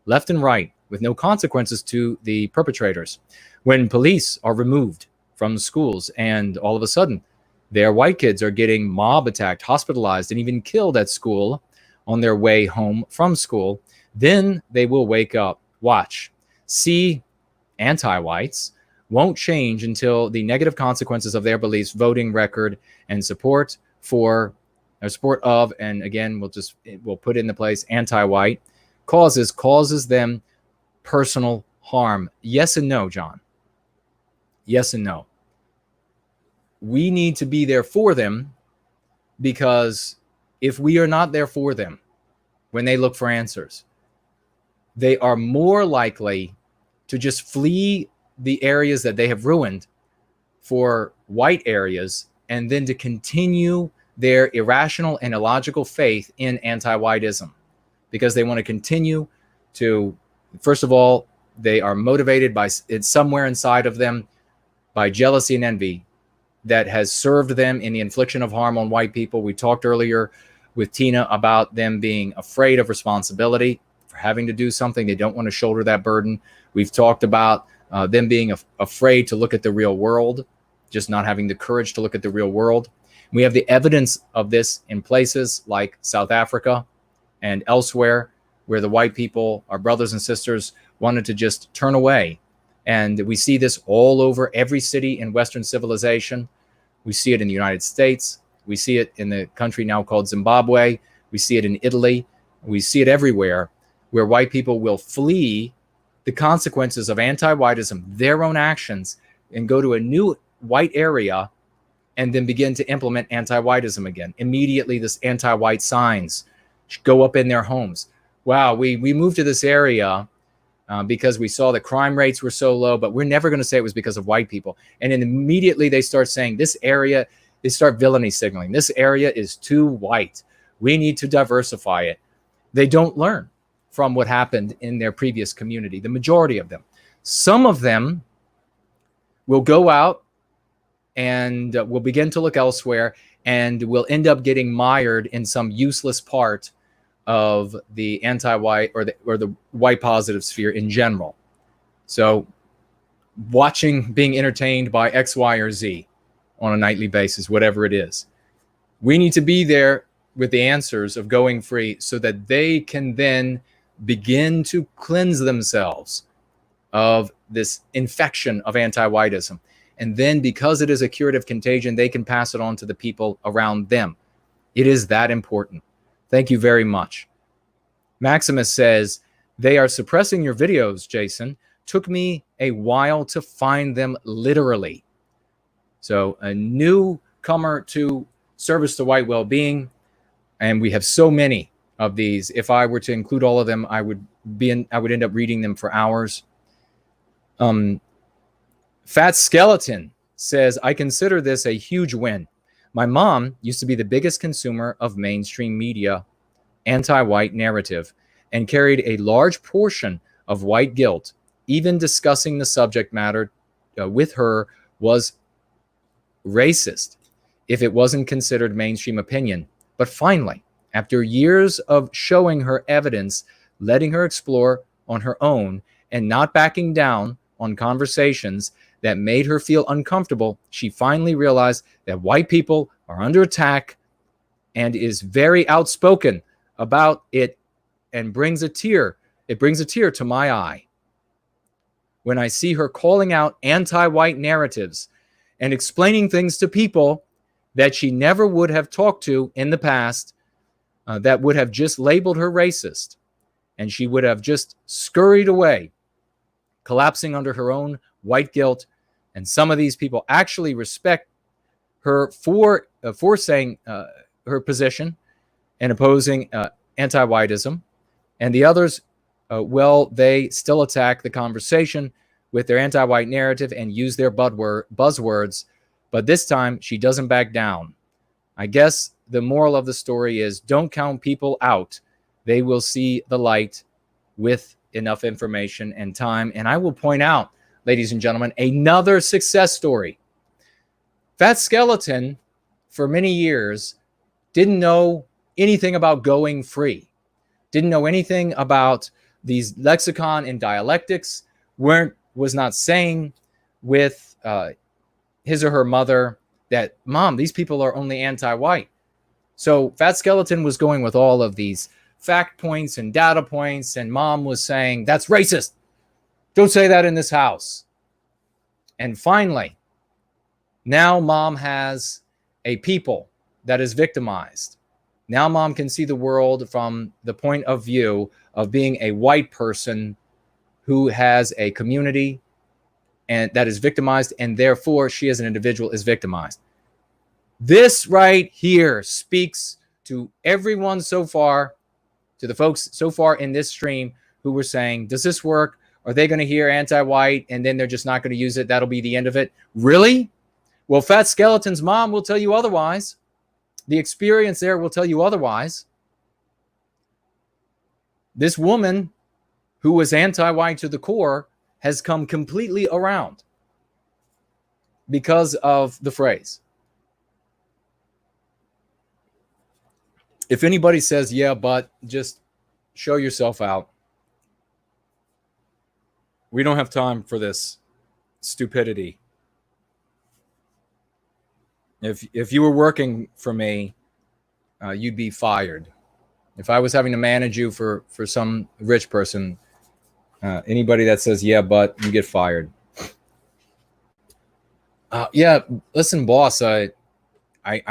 left and right with no consequences to the perpetrators. When police are removed from schools and all of a sudden their white kids are getting mob attacked, hospitalized, and even killed at school on their way home from school, then they will wake up. Watch. See anti-whites won't change until the negative consequences of their beliefs, voting record, and support for, or support of, and again, we'll put into place anti-white causes them personal harm. Yes and no, John. Yes and no. We need to be there for them, because if we are not there for them when they look for answers, they are more likely to just flee the areas that they have ruined for white areas, and then to continue their irrational and illogical faith in anti-whiteism, because they want to continue to, first of all, they are motivated by, it's somewhere inside of them, by jealousy and envy that has served them in the infliction of harm on white people. We talked earlier with Tiina about them being afraid of responsibility for having to do something. They don't want to shoulder that burden. We've talked about them being afraid to look at the real world, just not having the courage to look at the real world. We have the evidence of this in places like South Africa and elsewhere, where the white people, our brothers and sisters, wanted to just turn away. And we see this all over every city in Western civilization. We see it in the United States. We see it in the country now called Zimbabwe. We see it in Italy. We see it everywhere, where white people will flee the consequences of anti-whiteism, their own actions, and go to a new white area and then begin to implement anti-whiteism again. Immediately, this anti-white signs go up in their homes. Wow, we moved to this area because we saw the crime rates were so low, but we're never going to say it was because of white people. And then immediately they start saying this area, they start villainy signaling. This area is too white. We need to diversify it. They don't learn from what happened in their previous community, the majority of them. Some of them will go out and will begin to look elsewhere, and will end up getting mired in some useless part of the anti-white or the white positive sphere in general. So being entertained by X, Y, or Z on a nightly basis, whatever it is. We need to be there with the answers of going free, so that they can then begin to cleanse themselves of this infection of anti-whiteism. And then, because it is a curative contagion, they can pass it on to the people around them. It is that important. Thank you very much. Maximus says, they are suppressing your videos, Jason. Took me a while to find them, literally. So a newcomer to service to White Wellbeing, and we have so many of these. If I were to include all of them, I would end up reading them for hours. Fat Skeleton says, I consider this a huge win. My mom used to be the biggest consumer of mainstream media anti-white narrative and carried a large portion of white guilt. Even discussing the subject matter with her was racist if it wasn't considered mainstream opinion. But finally, after years of showing her evidence, letting her explore on her own, and not backing down on conversations that made her feel uncomfortable, she finally realized that white people are under attack, and is very outspoken about it, and brings a tear to my eye when I see her calling out anti-white narratives and explaining things to people that she never would have talked to in the past, that would have just labeled her racist, and she would have just scurried away, collapsing under her own white guilt. And some of these people actually respect her for saying her position and opposing anti-whiteism. And the others, they still attack the conversation with their anti-white narrative and use their buzzwords. But this time, she doesn't back down. I guess the moral of the story is, don't count people out. They will see the light with enough information and time. And I will point out, ladies and gentlemen, another success story. Fat Skeleton, for many years, didn't know anything about going free, didn't know anything about these lexicon and dialectics, was not saying with his or her mother that, Mom, these people are only anti-white. So Fat Skeleton was going with all of these fact points and data points, and Mom was saying, that's racist. Don't say that in this house. And finally, now mom has a people that is victimized. Now mom can see the world from the point of view of being a white person who has a community and that is victimized, and therefore she as an individual is victimized. This right here speaks to everyone so far, to the folks so far in this stream who were saying, does this work? Are they going to hear anti-white and then they're just not going to use it? That'll be the end of it. Really? Well, Fat Skeleton's mom will tell you otherwise. The experience there will tell you otherwise. This woman who was anti-white to the core has come completely around because of the phrase. If anybody says, yeah, but just show yourself out. We don't have time for this stupidity. If you were working for me, you'd be fired. If I was having to manage you for some rich person, anybody that says, yeah, but you get fired. Yeah, listen, boss, I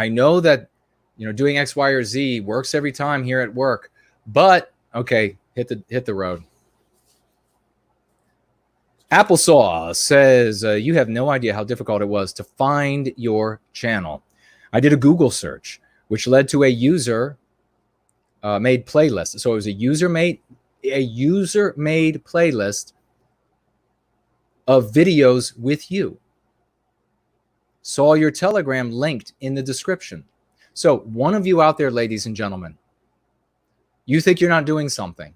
know that, you know, doing X, Y, or Z works every time here at work, but okay, hit the road. Applesauce says, you have no idea how difficult it was to find your channel. I did a Google search, which led to a user made playlist. So it was a user made playlist of videos with you. Saw your Telegram linked in the description. So one of you out there, ladies and gentlemen, you think you're not doing something.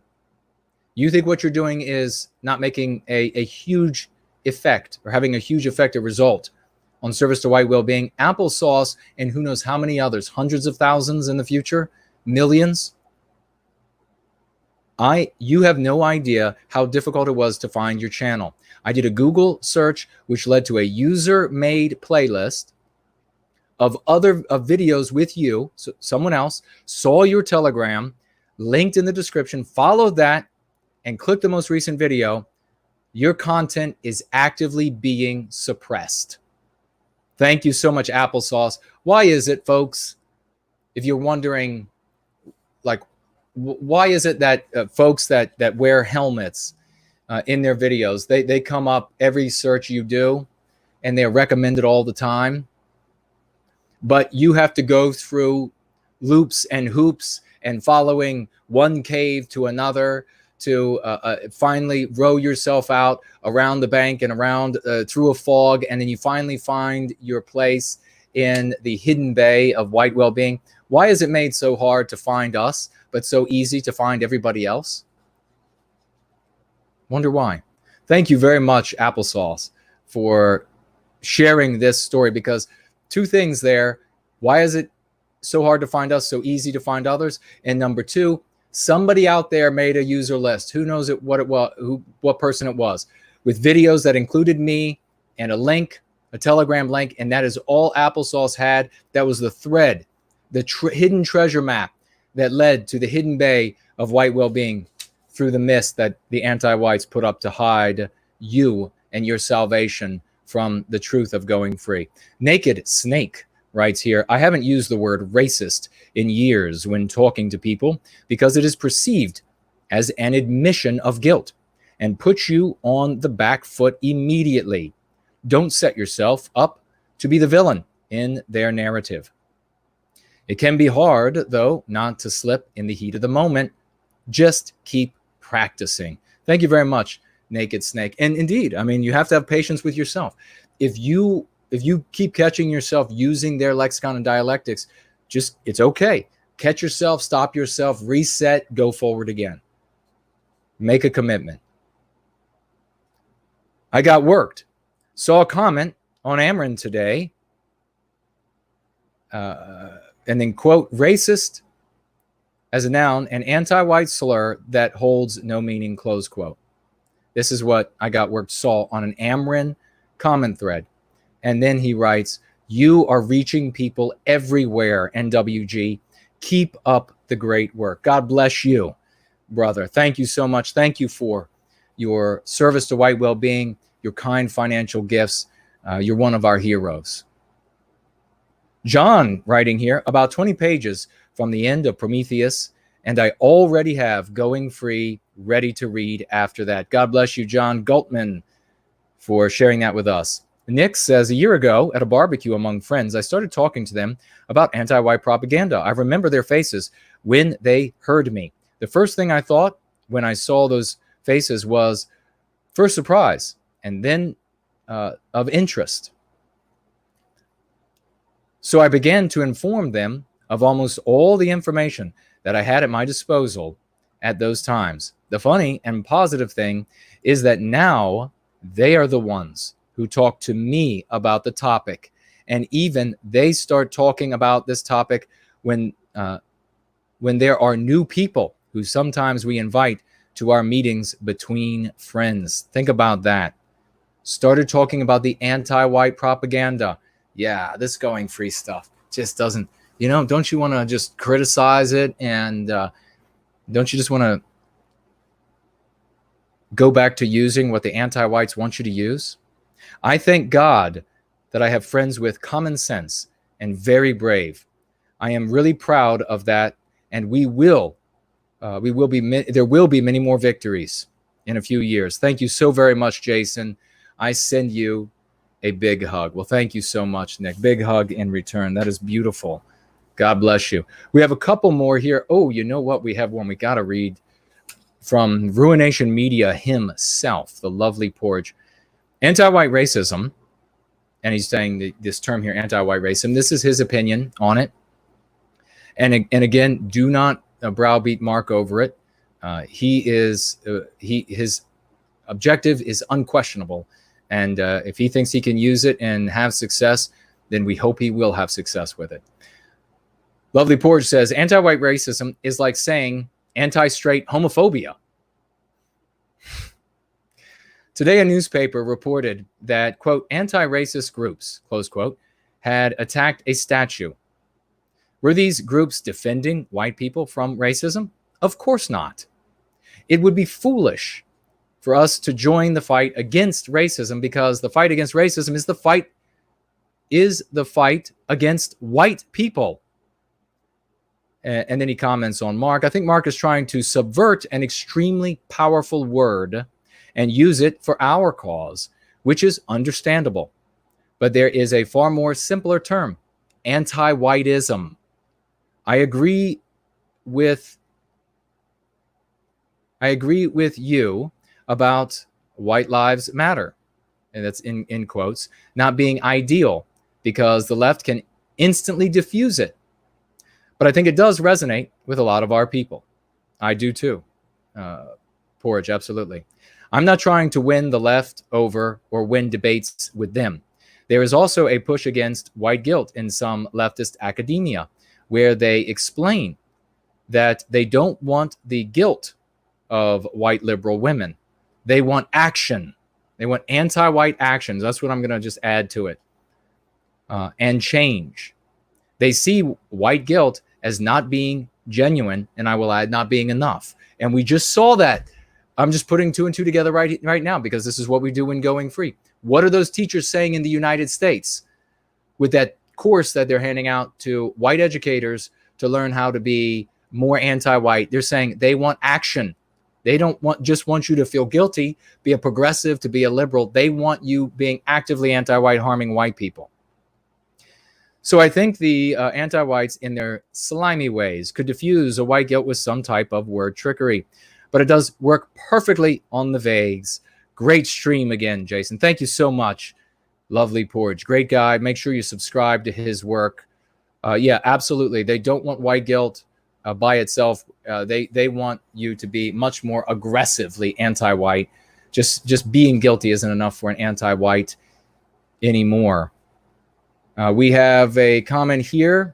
You think what you're doing is not making a huge effect or having a huge effective result on service to white well-being. Applesauce and who knows how many others, hundreds of thousands in the future, millions. You have no idea how difficult it was to find your channel. I did a Google search, which led to a user-made playlist of videos with you. So someone else saw your Telegram, linked in the description, followed that, and click the most recent video. Your content is actively being suppressed. Thank you so much, Applesauce. Why is it, folks, if you're wondering, like, why is it that folks that wear helmets in their videos, they come up every search you do and they're recommended all the time, but you have to go through loops and hoops and following one cave to another to finally row yourself out around the bank and around through a fog, and then you finally find your place in the hidden bay of white well-being? Why is it made so hard to find us, but so easy to find everybody else? Wonder why. Thank you very much, Applesauce, for sharing this story, because two things there. Why is it so hard to find us, so easy to find others? And number two, somebody out there made a user list. Who knows what it was, what person it was, with videos that included me and a link, a Telegram link, and that is all Applesauce had. That was the thread, the hidden treasure map that led to the hidden bay of white well-being through the mist that the anti-whites put up to hide you and your salvation from the truth of going free. Naked Snake writes here, I haven't used the word racist in years when talking to people because it is perceived as an admission of guilt and puts you on the back foot immediately. Don't set yourself up to be the villain in their narrative. It can be hard, though, not to slip in the heat of the moment. Just keep practicing. Thank you very much, Naked Snake. And indeed, I mean, you have to have patience with yourself. If you keep catching yourself using their lexicon and dialectics, it's okay. Catch yourself, stop yourself, reset, go forward again. Make a commitment. I got worked. Saw a comment on Amron today. And then quote, racist as a noun, an anti-white slur that holds no meaning, close quote. This is what I got worked saw on an Amron comment thread. And then he writes, you are reaching people everywhere, NWG. Keep up the great work. God bless you, brother. Thank you so much. Thank you for your service to white well-being, your kind financial gifts. You're one of our heroes. John writing here, about 20 pages from the end of Prometheus, and I already have Going Free ready to read after that. God bless you, John Gultman, for sharing that with us. Nick says, a year ago at a barbecue among friends, I started talking to them about anti-white propaganda. I remember their faces when they heard me. The first thing I thought when I saw those faces was first surprise and then of interest. So I began to inform them of almost all the information that I had at my disposal at those times. The funny and positive thing is that now they are the ones who talk to me about the topic. And even they start talking about this topic when there are new people who sometimes we invite to our meetings between friends. Think about that. Started talking about the anti-white propaganda. Yeah, this Going Free stuff just doesn't, don't you want to just criticize it? And don't you just want to go back to using what the anti-whites want you to use? I thank God that I have friends with common sense and very brave. I am really proud of that, and there will be many more victories in a few years. Thank you so very much, Jason. I send you a big hug. Well, thank you so much, Nick. Big hug in return. That is beautiful. God bless you. We have a couple more here. Oh, you know what? We have one we got to read from Ruination Media himself, the lovely Porge. Anti-white racism, and he's saying this term here, anti-white racism, this is his opinion on it. And again, do not browbeat Mark over it. His objective is unquestionable. And if he thinks he can use it and have success, then we hope he will have success with it. Lovely Porge says, anti-white racism is like saying anti-straight homophobia. Today, a newspaper reported that, quote, anti-racist groups, close quote, had attacked a statue. Were these groups defending white people from racism? Of course not. It would be foolish for us to join the fight against racism, because the fight against racism is the fight against white people. And then he comments on Mark. I think Mark is trying to subvert an extremely powerful word and use it for our cause, which is understandable. But there is a far more simpler term, anti-whiteism. I agree with you about white lives matter, and that's in quotes, not being ideal, because the left can instantly diffuse it. But I think it does resonate with a lot of our people. I do too. Porridge, absolutely. I'm not trying to win the left over or win debates with them. There is also a push against white guilt in some leftist academia, where they explain that they don't want the guilt of white liberal women. They want action. They want anti-white actions. That's what I'm going to just add to it. And change. They see white guilt as not being genuine, and I will add, not being enough. And we just saw that. I'm just putting two and two together right now, because this is what we do when Going Free. What are those teachers saying in the United States with that course that they're handing out to white educators to learn how to be more anti-white? They're saying they want action. They don't just want you to feel guilty, be a progressive, to be a liberal. They want you being actively anti-white, harming white people. So I think the anti-whites, in their slimy ways, could diffuse a white guilt with some type of word trickery. But it does work perfectly on the vagues. Great stream again, Jason. Thank you so much. Lovely Porge. Great guy. Make sure you subscribe to his work. Yeah, absolutely. They don't want white guilt by itself. They want you to be much more aggressively anti-white. Just being guilty isn't enough for an anti-white anymore. We have a comment here.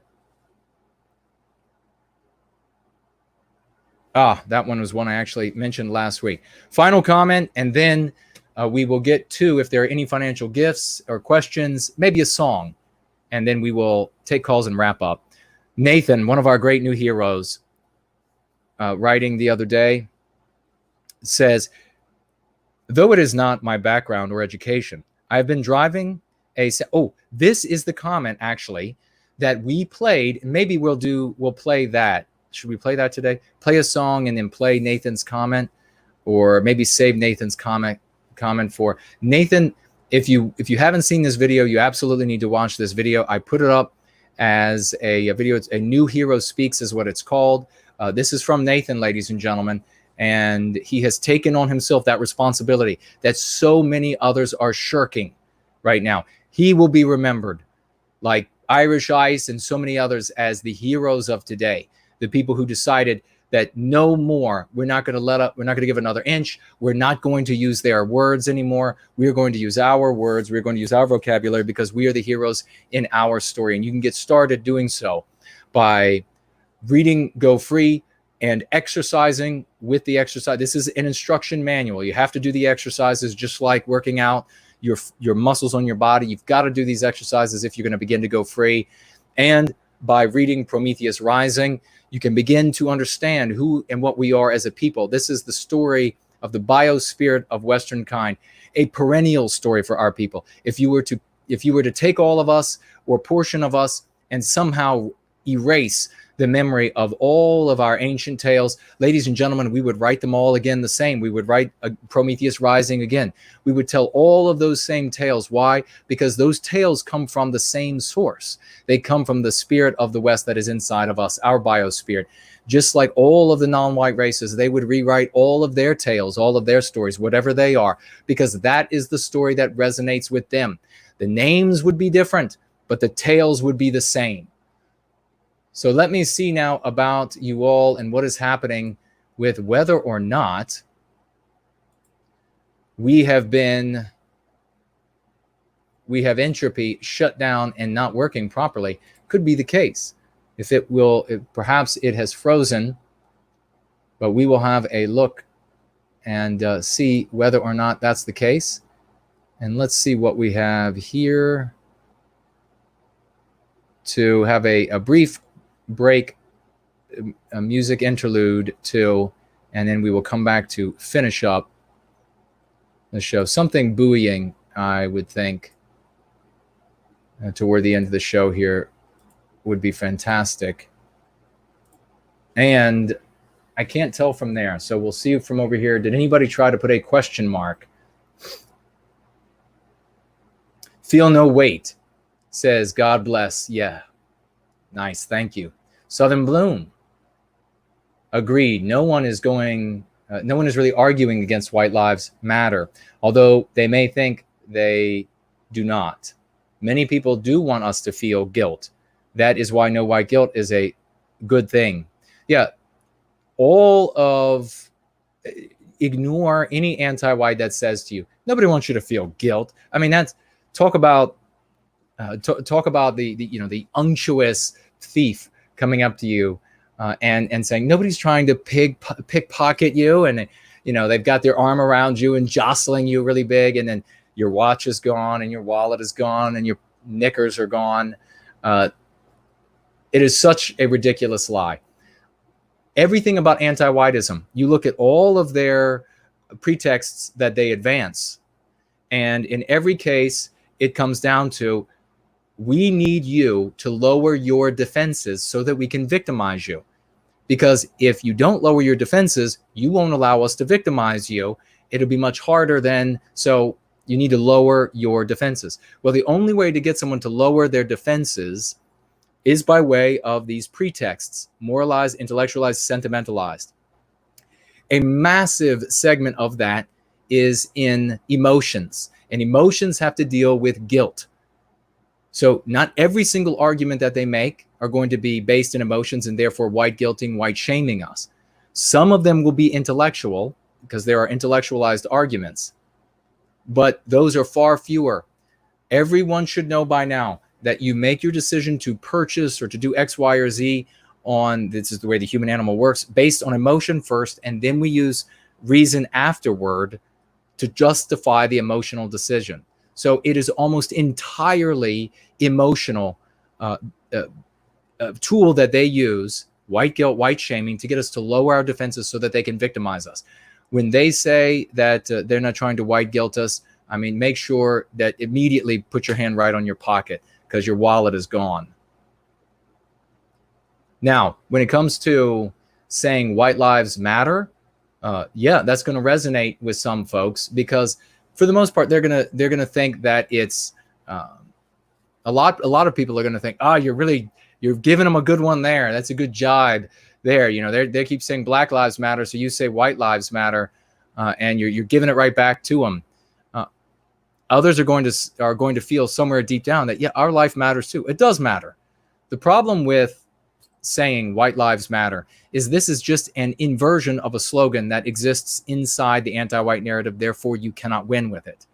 That one was one I actually mentioned last week. Final comment, and then we will get to, if there are any financial gifts or questions, maybe a song, and then we will take calls and wrap up. Nathan, one of our great new heroes, writing the other day, says, though it is not my background or education, I have been driving this is the comment actually that we played. Maybe we'll play that. Should we play that today? Play a song and then play Nathan's comment, or maybe save Nathan's comment for Nathan. If you haven't seen this video, you absolutely need to watch this video. I put it up as a video. It's A New Hero Speaks is what it's called. This is from Nathan, ladies and gentlemen, and he has taken on himself that responsibility that so many others are shirking right now. He will be remembered like Irish Ice and so many others as the heroes of today, the people who decided that no more, we're not going to let up, we're not going to give another inch, we're not going to use their words anymore, we're going to use our words, we're going to use our vocabulary because we are the heroes in our story. And you can get started doing so by reading Go Free and exercising with the exercise. This is an instruction manual. You have to do the exercises just like working out your muscles on your body. You've got to do these exercises if you're going to begin to go free. And by reading Prometheus Rising, you can begin to understand who and what we are as a people. This is the story of the biospirit of Western kind, a perennial story for our people. If you were to take all of us or a portion of us and somehow erase the memory of all of our ancient tales, ladies and gentlemen, we would write them all again the same. We would write Prometheus Rising again. We would tell all of those same tales. Why? Because those tales come from the same source. They come from the spirit of the West that is inside of us, our biospirit. Just like all of the non-white races, they would rewrite all of their tales, all of their stories, whatever they are, because that is the story that resonates with them. The names would be different, but the tales would be the same. So let me see now about you all and what is happening with whether or not we have entropy shut down and not working properly. Could be the case. Perhaps it has frozen, but we will have a look and see whether or not that's the case. And let's see what we have here to have a brief break, a music interlude and then we will come back to finish up the show. Something buoying, I would think, toward the end of the show here would be fantastic. And I can't tell from there, so we'll see from over here. Did anybody try to put a question mark? Feel no weight says, God bless. Yeah. Nice, thank you. Southern Bloom. Agreed. No one is really arguing against white lives matter, although they may think they do not. Many people do want us to feel guilt. That is why no white guilt is a good thing. Yeah. Ignore any anti-white that says to you, nobody wants you to feel guilt. I mean, talk about the unctuous thief coming up to you and saying nobody's trying to pickpocket you, and they've got their arm around you and jostling you really big, and then your watch is gone and your wallet is gone and your knickers are gone. It is such a ridiculous lie. Everything about anti-whiteism, you look at all of their pretexts that they advance, and in every case it comes down to, we need you to lower your defenses so that we can victimize you. Because if you don't lower your defenses, you won't allow us to victimize you. It'll be much harder then. So you need to lower your defenses. Well, the only way to get someone to lower their defenses is by way of these pretexts, moralized, intellectualized, sentimentalized. A massive segment of that is in emotions, and emotions have to deal with guilt. So not every single argument that they make are going to be based in emotions and therefore white guilting, white shaming us. Some of them will be intellectual because there are intellectualized arguments, but those are far fewer. Everyone should know by now that you make your decision to purchase or to do X, Y, or Z on, this is the way the human animal works, based on emotion first, and then we use reason afterward to justify the emotional decision. So it is almost entirely emotional tool that they use, white guilt, white shaming, to get us to lower our defenses so that they can victimize us. When they say that they're not trying to white guilt us, I mean, make sure that immediately put your hand right on your pocket because your wallet is gone. Now, when it comes to saying white lives matter, yeah, that's going to resonate with some folks because for the most part, they're gonna think that it's a lot of people are going to think, oh, you're giving them a good one there. That's a good jibe there. You know, they keep saying Black Lives Matter, so you say white lives matter, and you're giving it right back to them. Others are going to feel somewhere deep down that, yeah, our life matters too. It does matter. The problem with saying white lives matter is this is just an inversion of a slogan that exists inside the anti-white narrative. Therefore, you cannot win with it.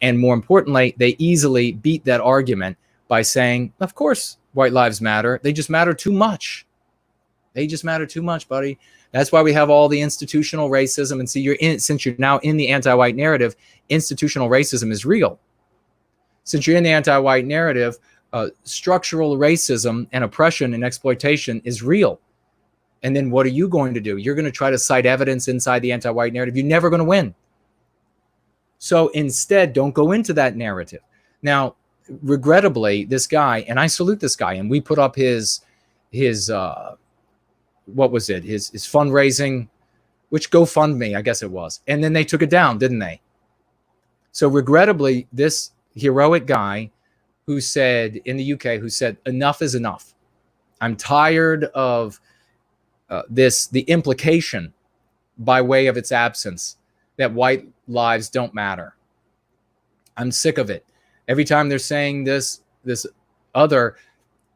And more importantly, they easily beat that argument by saying, of course, white lives matter. They just matter too much. They just matter too much, buddy. That's why we have all the institutional racism. And see, since you're now in the anti-white narrative, institutional racism is real. Since you're in the anti-white narrative, structural racism and oppression and exploitation is real. And then what are you going to do? You're going to try to cite evidence inside the anti-white narrative. You're never going to win. So instead, don't go into that narrative. Now, regrettably, this guy, and I salute this guy, and we put up his what was it? His fundraising, which GoFundMe, I guess it was. And then they took it down, didn't they? So regrettably, this heroic guy who said, in the UK, who said, enough is enough. I'm tired of the implication by way of its absence that white lives don't matter. I'm sick of it. Every time they're saying this other,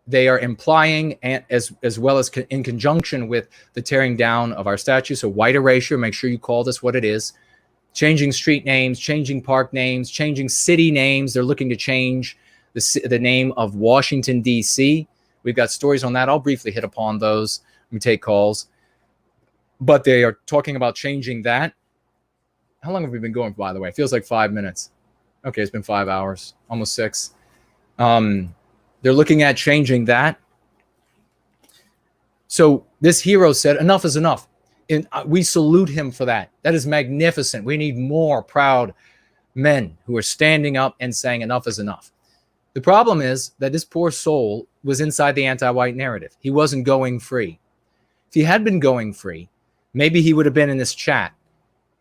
they are implying, and as well as in conjunction with the tearing down of our statues. So white erasure, make sure you call this what it is. Changing street names, changing park names, changing city names. They're looking to change the name of Washington, D.C. We've got stories on that. I'll briefly hit upon those. We take calls. But they are talking about changing that. How long have we been going, by the way? It feels like 5 minutes. Okay, it's been 5 hours, almost 6. They're looking at changing that. So this hero said, enough is enough. And we salute him for that. That is magnificent. We need more proud men who are standing up and saying enough is enough. The problem is that this poor soul was inside the anti-white narrative. He wasn't going free. If he had been going free, maybe he would have been in this chat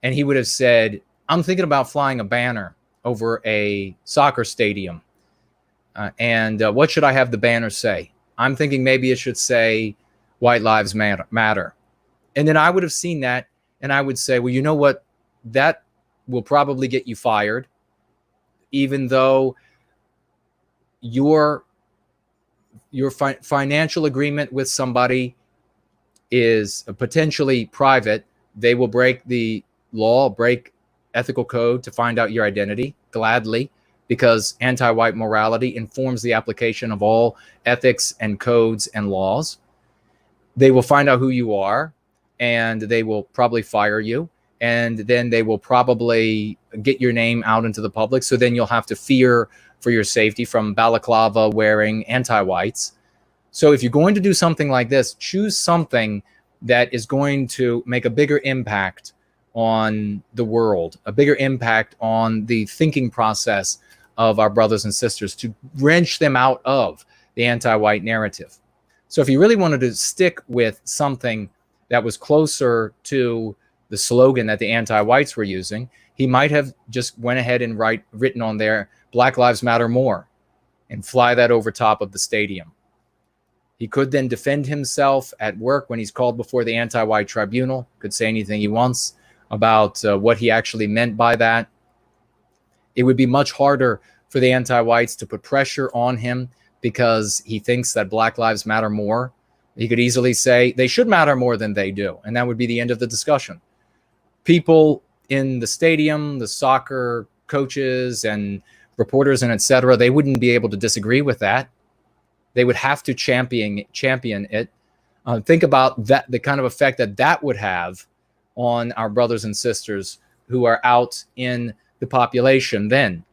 and he would have said, I'm thinking about flying a banner over a soccer stadium. And what should I have the banner say? I'm thinking maybe it should say white lives matter. And then I would have seen that and I would say, well, you know what? That will probably get you fired, even though your financial agreement with somebody is potentially private. They will break the law, break ethical code to find out your identity gladly, because anti-white morality informs the application of all ethics and codes and laws. They will find out who you are, and they will probably fire you, and then they will probably get your name out into the public. So then you'll have to fear for your safety from balaclava wearing anti-whites. So if you're going to do something like this, choose something that is going to make a bigger impact on the world, a bigger impact on the thinking process of our brothers and sisters, to wrench them out of the anti-white narrative. So if you really wanted to stick with something that was closer to the slogan that the anti-whites were using, he might have just went ahead and written on there, Black Lives Matter more, and fly that over top of the stadium. He could then defend himself at work when he's called before the anti-white tribunal, could say anything he wants about what he actually meant by that. It would be much harder for the anti-whites to put pressure on him because he thinks that Black Lives Matter more. He could easily say they should matter more than they do, and that would be the end of the discussion. People in the stadium, the soccer coaches and reporters and etc., they wouldn't be able to disagree with that. They would have to champion it. Think about that, the kind of effect that would have on our brothers and sisters who are out in the population then.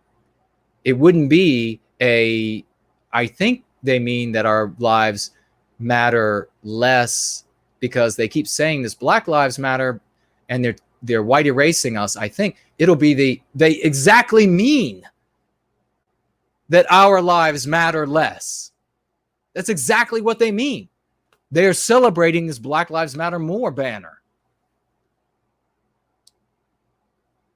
It wouldn't be I think they mean that our lives matter less because they keep saying this Black Lives Matter and they're white erasing us. I think It'll be they exactly mean that our lives matter less. That's exactly what they mean. They are celebrating this Black Lives Matter More banner.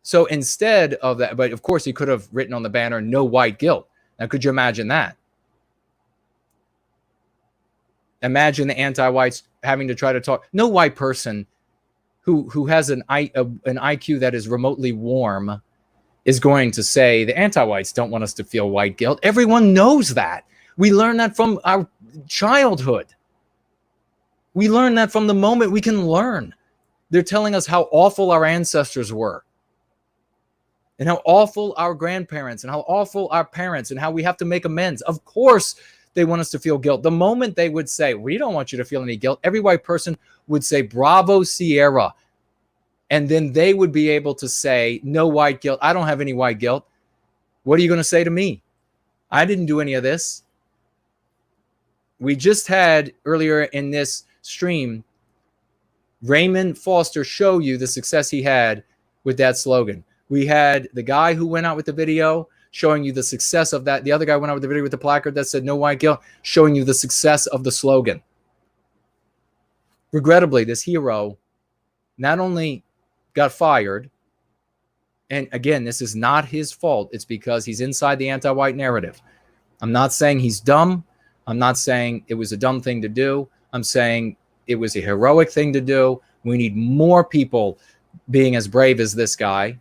So instead of that, but of course he could have written on the banner, no white guilt. Now, could you imagine that? Imagine the anti-whites having to try to talk. No white person who has an IQ that is remotely warm is going to say the anti-whites don't want us to feel white guilt. Everyone knows that. We learn that from our childhood. We learn that from the moment we can learn. They're telling us how awful our ancestors were, and how awful our grandparents, and how awful our parents, and how we have to make amends. Of course, they want us to feel guilt. The moment they would say, we don't want you to feel any guilt, every white person would say, bravo, Sierra. And then they would be able to say, no white guilt. I don't have any white guilt. What are you going to say to me? I didn't do any of this. We just had earlier in this stream, Raymond Foster show you the success he had with that slogan. We had the guy who went out with the video showing you the success of that. The other guy went out with the video with the placard that said no white guilt, showing you the success of the slogan. Regrettably, this hero not only got fired, and again, this is not his fault. It's because he's inside the anti-white narrative. I'm not saying he's dumb. I'm not saying it was a dumb thing to do. I'm saying it was a heroic thing to do. We need more people being as brave as this guy.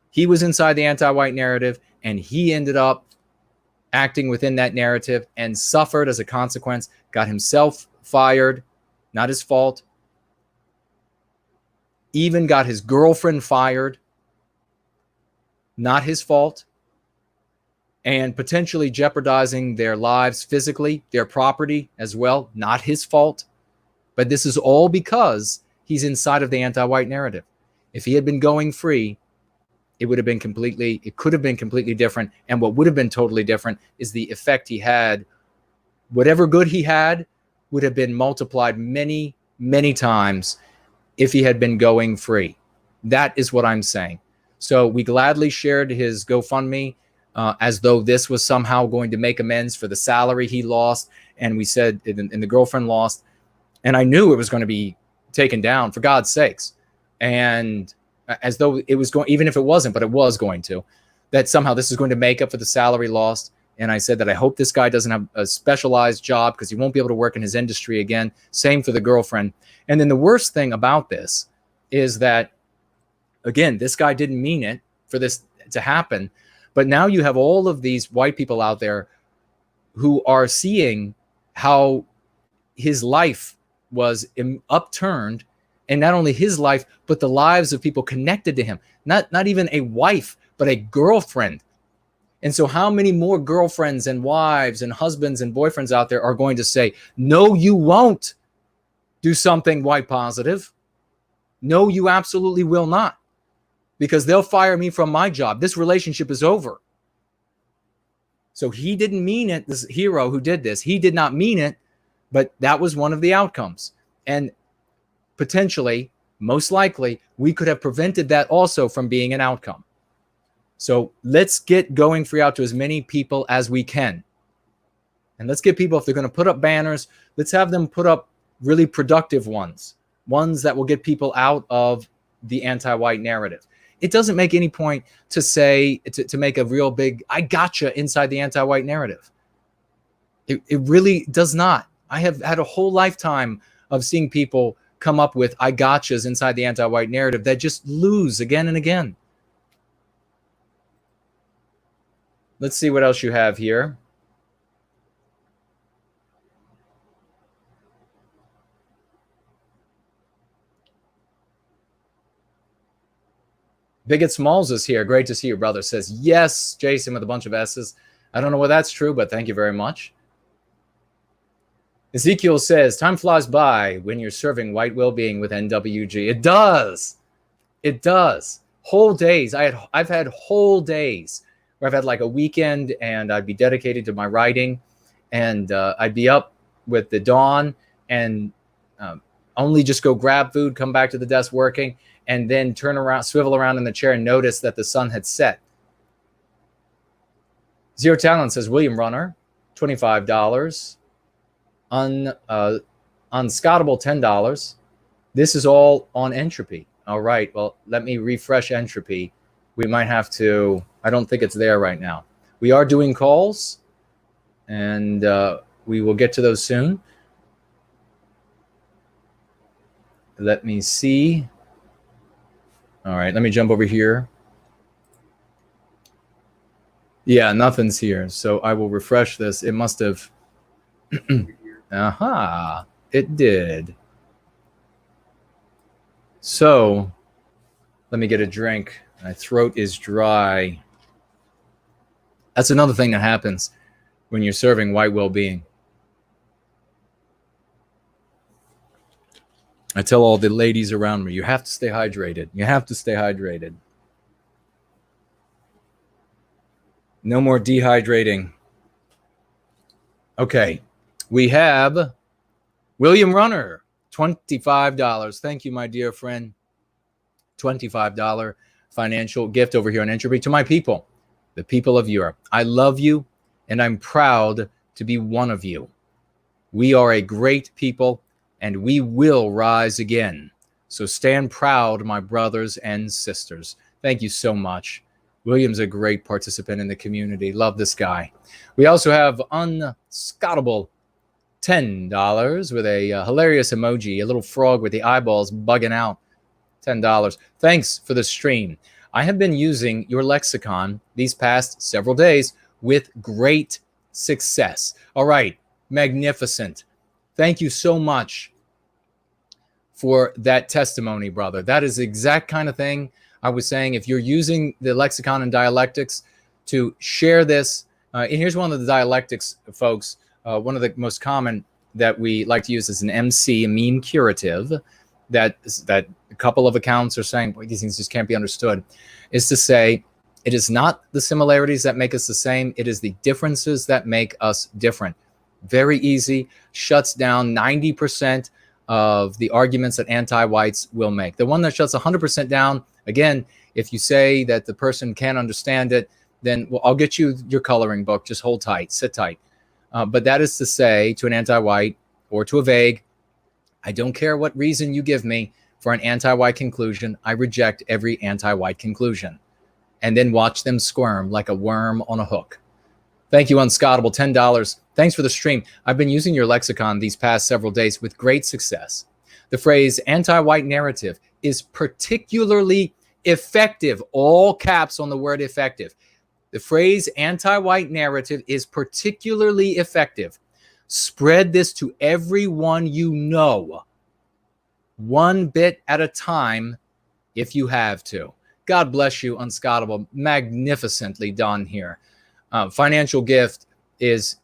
He was inside the anti-white narrative, and he ended up acting within that narrative and suffered as a consequence, got himself fired, not his fault, even got his girlfriend fired, not his fault, and potentially jeopardizing their lives physically, their property as well, not his fault. But this is all because he's inside of the anti-white narrative. If he had been going free, it could have been completely different. And what would have been totally different is the effect he had. Whatever good he had would have been multiplied many, many times if he had been going free. That is what I'm saying. So we gladly shared his GoFundMe as though this was somehow going to make amends for the salary he lost. And we said, and the girlfriend lost. And I knew it was going to be taken down, for God's sakes. And as though it was going, even if it wasn't, but it was going to, that somehow this is going to make up for the salary lost. And I said that I hope this guy doesn't have a specialized job because he won't be able to work in his industry again. Same for the girlfriend. And then the worst thing about this is that, again, this guy didn't mean it for this to happen. But now you have all of these white people out there who are seeing how his life was upturned. And not only his life, but the lives of people connected to him. Not even a wife, but a girlfriend. And so how many more girlfriends and wives and husbands and boyfriends out there are going to say, no, you won't do something white positive. No, you absolutely will not. Because they'll fire me from my job. This relationship is over. So he didn't mean it. This hero who did this, he did not mean it, but that was one of the outcomes. And potentially, most likely, we could have prevented that also from being an outcome. So let's get going free out to as many people as we can. And let's get people, if they're going to put up banners, let's have them put up really productive ones that will get people out of the anti-white narrative. It doesn't make any point to say, to make a real big, I gotcha inside the anti-white narrative. It really does not. I have had a whole lifetime of seeing people come up with I gotchas inside the anti-white narrative that just lose again and again. Let's see what else you have here. Bigot Smalls is here. Great to see you, brother. Says, yes, Jason, with a bunch of S's. I don't know whether that's true, but thank you very much. Ezekiel says, time flies by when you're serving White Wellbeing with NWG. It does. It does. Whole days. I've had whole days where I've had like a weekend and I'd be dedicated to my writing, and I'd be up with the dawn and only just go grab food, come back to the desk working. and then turn around, swivel around in the chair and notice that the sun had set. Zero Talent says, William Runner, $25. Unscottable, $10. This is all on entropy. All right, well, let me refresh entropy. We might have to, I don't think it's there right now. We are doing calls, and we will get to those soon. Let me see. All right, let me jump over here. Yeah, nothing's here. So I will refresh this. It must have. Aha, it did. So let me get a drink. My throat is dry. That's another thing that happens when you're serving White Wellbeing. I tell all the ladies around me, you have to stay hydrated. You have to stay hydrated. No more dehydrating. Okay. We have William Runner, $25. Thank you, my dear friend. $25 financial gift over here on Entropy. To my people, the people of Europe, I love you, and I'm proud to be one of you. We are a great people, and we will rise again. So stand proud, my brothers and sisters. Thank you so much. William's a great participant in the community. Love this guy. We also have Unscottable, $10 with a hilarious emoji, a little frog with the eyeballs bugging out. $10. Thanks for the stream. I have been using your lexicon these past several days with great success. All right, magnificent. Thank you so much for that testimony, brother. That is the exact kind of thing I was saying. If you're using the lexicon and dialectics to share this, and here's one of the dialectics, folks. One of the most common that we like to use is an MC, a meme curative, that a couple of accounts are saying, boy, these things just can't be understood, is to say, it is not the similarities that make us the same, it is the differences that make us different. Very easy, shuts down 90% of the arguments that anti-whites will make. The one that shuts 100% down, again, if you say that the person can't understand it, then well, I'll get you your coloring book, just hold tight, sit tight. But that is to say to an anti-white or to a vague, I don't care what reason you give me for an anti-white conclusion, I reject every anti-white conclusion. And then watch them squirm like a worm on a hook. Thank you, Unscottable, $10. Thanks for the stream. I've been using your lexicon these past several days with great success. The phrase anti-white narrative is particularly effective, all caps on the word effective. The phrase anti-white narrative is particularly effective. Spread this to everyone you know, one bit at a time if you have to. God bless you, Unscottable. Magnificently done here. Financial gift is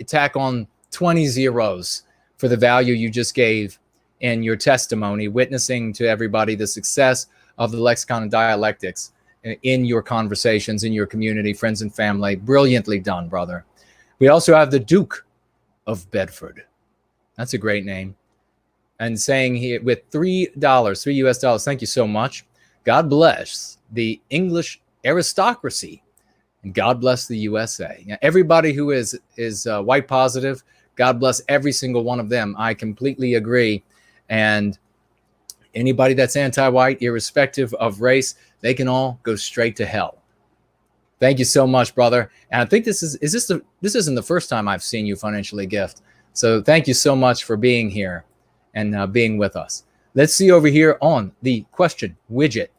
tack on 20 zeros for the value you just gave in your testimony, witnessing to everybody the success of the lexicon and dialectics in your conversations, in your community, friends and family. Brilliantly done, brother. We also have the Duke of Bedford. That's a great name. And saying here with $3, $3 US. Thank you so much. God bless the English aristocracy, and God bless the USA. Now, everybody who is white positive, God bless every single one of them. I completely agree. And anybody that's anti-white, irrespective of race, they can all go straight to hell. Thank you so much, brother. And I think this isn't the first time I've seen you financially gift. So thank you so much for being here and being with us. Let's see over here on the question widget,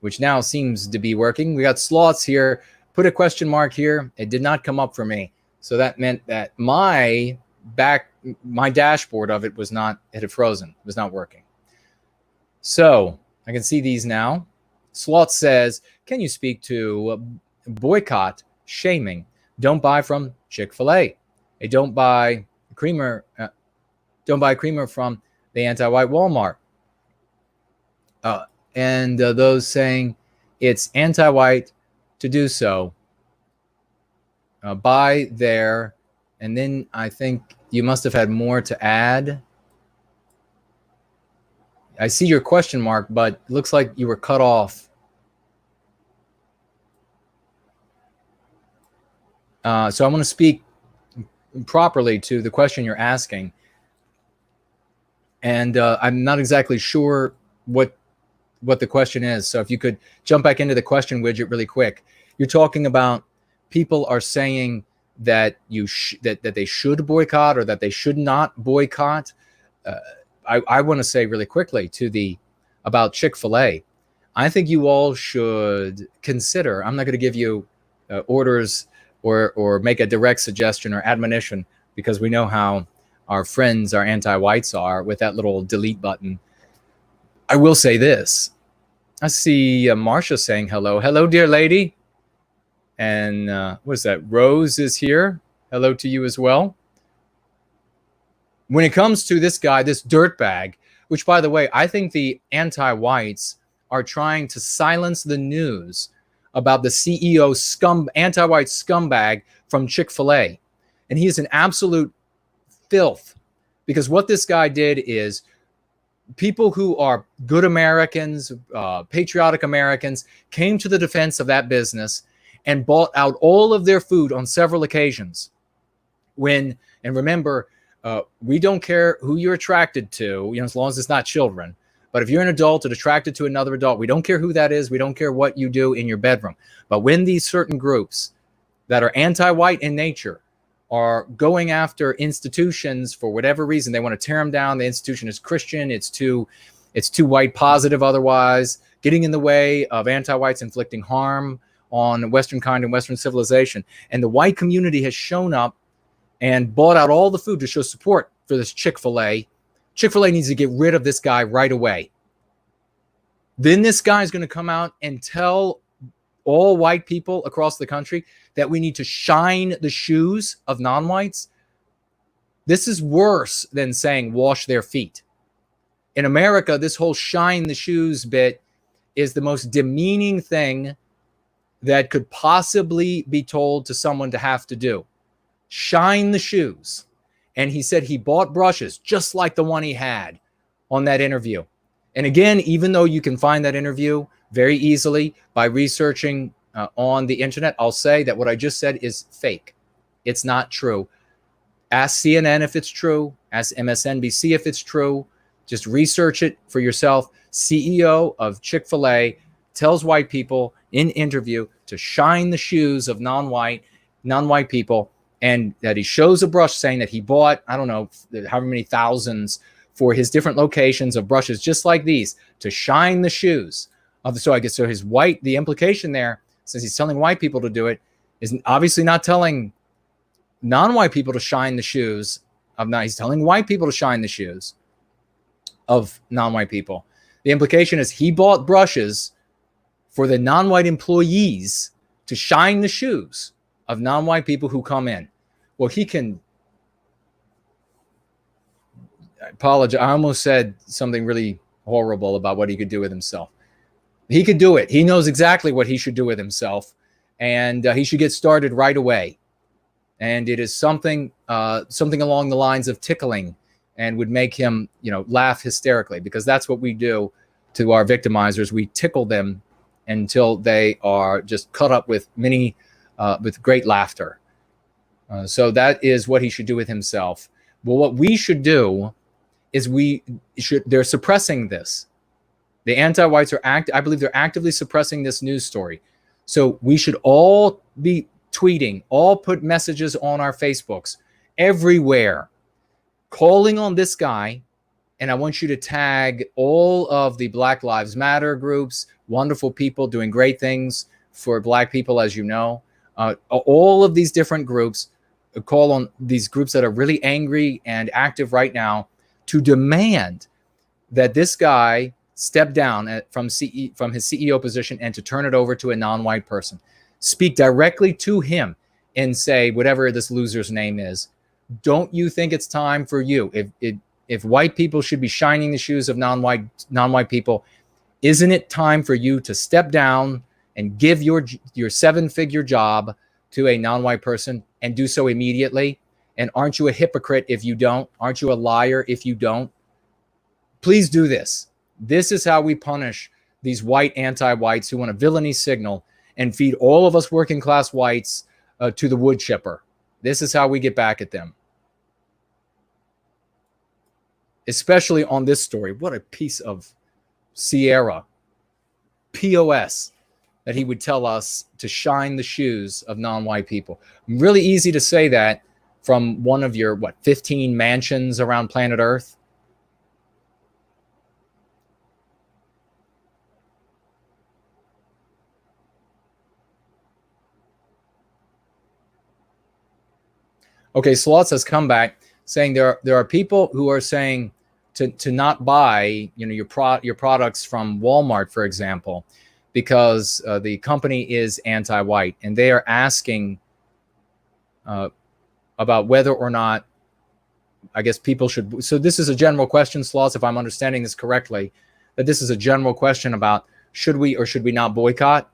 which now seems to be working. We got slots here. Put a question mark here. It did not come up for me. So that meant that my dashboard of it was not, it had frozen. It was not working. So I can see these now. Slot says, can you speak to boycott shaming? Don't buy from Chick-fil-A. Don't buy creamer from the anti-white Walmart. And those saying it's anti-white to do so. Buy there. And then I think you must have had more to add. I see your question mark, but it looks like you were cut off. So I'm going to speak properly to the question you're asking. And I'm not exactly sure what the question is. So if you could jump back into the question widget really quick. You're talking about people are saying that that they should boycott or that they should not boycott. I want to say really quickly about Chick-fil-A. I think you all should consider, I'm not going to give you orders or make a direct suggestion or admonition, because we know how our friends, our anti-whites are with that little delete button. I will say this. I see Marsha saying hello. Hello, dear lady. And what is that? Rose is here. Hello to you as well. When it comes to this guy, this dirtbag, which, by the way, I think the anti-whites are trying to silence the news about the CEO anti-white scumbag from Chick-fil-A. And he is an absolute filth, because what this guy did is people who are good Americans, patriotic Americans, came to the defense of that business and bought out all of their food on several occasions. And remember, we don't care who you're attracted to, as long as it's not children. But if you're an adult and attracted to another adult, we don't care who that is. We don't care what you do in your bedroom. But when these certain groups that are anti-white in nature are going after institutions for whatever reason, they want to tear them down. The institution is Christian. It's too white positive otherwise, getting in the way of anti-whites inflicting harm on Western kind and Western civilization. And the white community has shown up and bought out all the food to show support for this Chick-fil-A. Chick-fil-A needs to get rid of this guy right away. Then this guy is going to come out and tell all white people across the country that we need to shine the shoes of non-whites. This is worse than saying wash their feet. In America, this whole shine the shoes bit is the most demeaning thing that could possibly be told to someone to have to do. Shine the shoes. And he said he bought brushes just like the one he had on that interview. And again, even though you can find that interview very easily by researching on the internet, I'll say that what I just said is fake. It's not true. Ask CNN if it's true. Ask MSNBC if it's true. Just research it for yourself. CEO of Chick-fil-A tells white people in interview to shine the shoes of non-white people, and that he shows a brush saying that he bought, I don't know, however many thousands for his different locations of brushes just like these to shine the shoes of the. So I guess so his white, the implication there, since he's telling white people to do it, is obviously not telling non-white people to shine the shoes of not. He's telling white people to shine the shoes of non-white people. The implication is he bought brushes for the non-white employees to shine the shoes of non-white people who come in. Well, he can. I apologize. I almost said something really horrible about what he could do with himself. He could do it. He knows exactly what he should do with himself, and he should get started right away. And it is something along the lines of tickling, and would make him, laugh hysterically, because that's what we do to our victimizers. We tickle them until they are just cut up with with great laughter. So that is what he should do with himself. Well, what we should do is they're suppressing this. The anti-whites I believe they're actively suppressing this news story. So we should all be tweeting, all put messages on our Facebooks, everywhere, calling on this guy. And I want you to tag all of the Black Lives Matter groups, wonderful people doing great things for Black people, as you know. All of these different groups, call on these groups that are really angry and active right now to demand that this guy step down from his CEO position and to turn it over to a non-white person. Speak directly to him and say, whatever this loser's name is, don't you think it's time for you? If white people should be shining the shoes of non-white people, isn't it time for you to step down and give your 7-figure job to a non-white person, and do so immediately? And aren't you a hypocrite if you don't? Aren't you a liar if you don't? Please do this. This is how we punish these white anti-whites who want a villainy signal and feed all of us working class whites to the wood chipper. This is how we get back at them. Especially on this story. What a piece of Sierra POS that he would tell us to shine the shoes of non-white people. Really easy to say that from one of your, 15 mansions around planet Earth? Okay, Slots has come back saying there are people who are saying to not buy, your products from Walmart, for example, because the company is anti-white, and they are asking about whether or not, I guess, people should. So this is a general question, Slots, if I'm understanding this correctly, that this is a general question about should we or should we not boycott,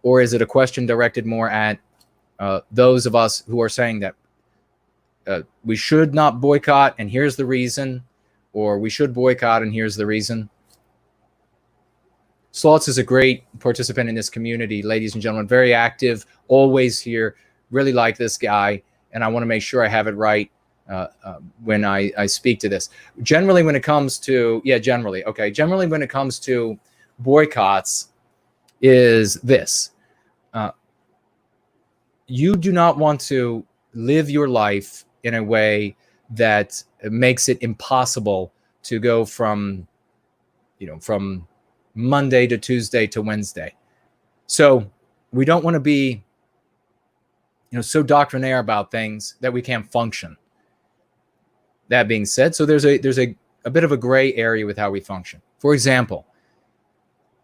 or is it a question directed more at those of us who are saying that we should not boycott, and here's the reason, or we should boycott, and here's the reason? Slots is a great participant in this community, ladies and gentlemen, very active, always here, really like this guy, and I want to make sure I have it right when I speak to this. Generally, when it comes to, generally when it comes to boycotts is this. You do not want to live your life in a way that makes it impossible to go from Monday to Tuesday to Wednesday. So we don't want to be, so doctrinaire about things that we can't function. That being said, so there's a bit of a gray area with how we function. For example,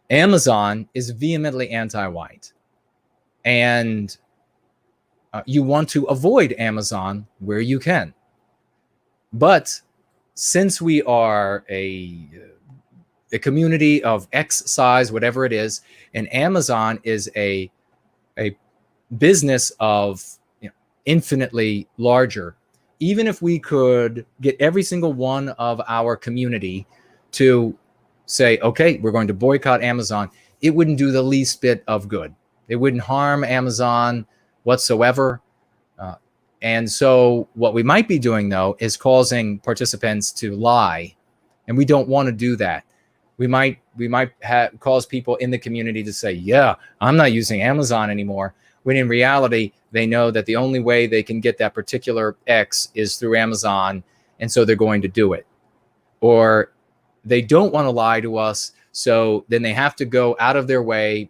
Amazon is vehemently anti-white, and you want to avoid Amazon where you can. But since we are a community of X size, whatever it is, and Amazon is a business of infinitely larger, even if we could get every single one of our community to say, okay, we're going to boycott Amazon, it wouldn't do the least bit of good. It wouldn't harm Amazon whatsoever. And so what we might be doing, though, is causing participants to lie. And we don't want to do that. We might cause people in the community to say, yeah, I'm not using Amazon anymore, when in reality, they know that the only way they can get that particular X is through Amazon, and so they're going to do it. Or they don't want to lie to us, so then they have to go out of their way,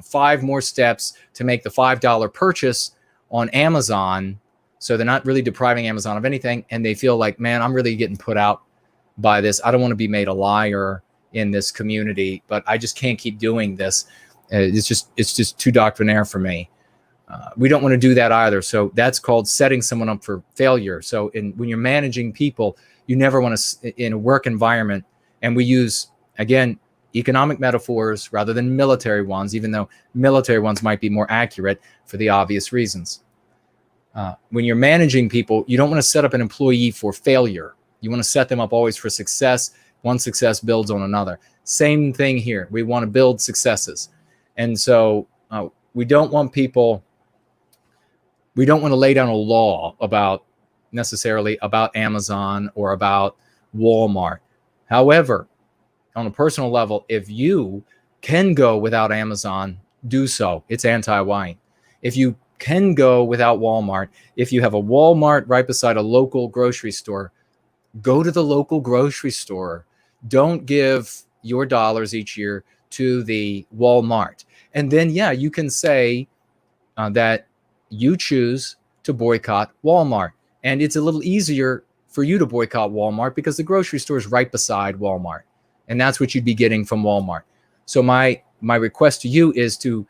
5 more steps to make the $5 purchase on Amazon. So they're not really depriving Amazon of anything, and they feel like, man, I'm really getting put out by this. I don't want to be made a liar in this community, but I just can't keep doing this. It's just too doctrinaire for me. We don't want to do that either. So that's called setting someone up for failure. So when you're managing people, you never want to, in a work environment, and we use, again, economic metaphors rather than military ones, even though military ones might be more accurate for the obvious reasons. When you're managing people, you don't want to set up an employee for failure. You want to set them up always for success. One success builds on another. Same thing here. We want to build successes. And so we don't want to lay down a law necessarily about Amazon or about Walmart. However, on a personal level, if you can go without Amazon, do so. It's anti-white. If you can go without Walmart, if you have a Walmart right beside a local grocery store, go to the local grocery store. Don't give your dollars each year to the Walmart. And then, you can say that you choose to boycott Walmart. And it's a little easier for you to boycott Walmart because the grocery store is right beside Walmart. And that's what you'd be getting from Walmart. So my request to you is to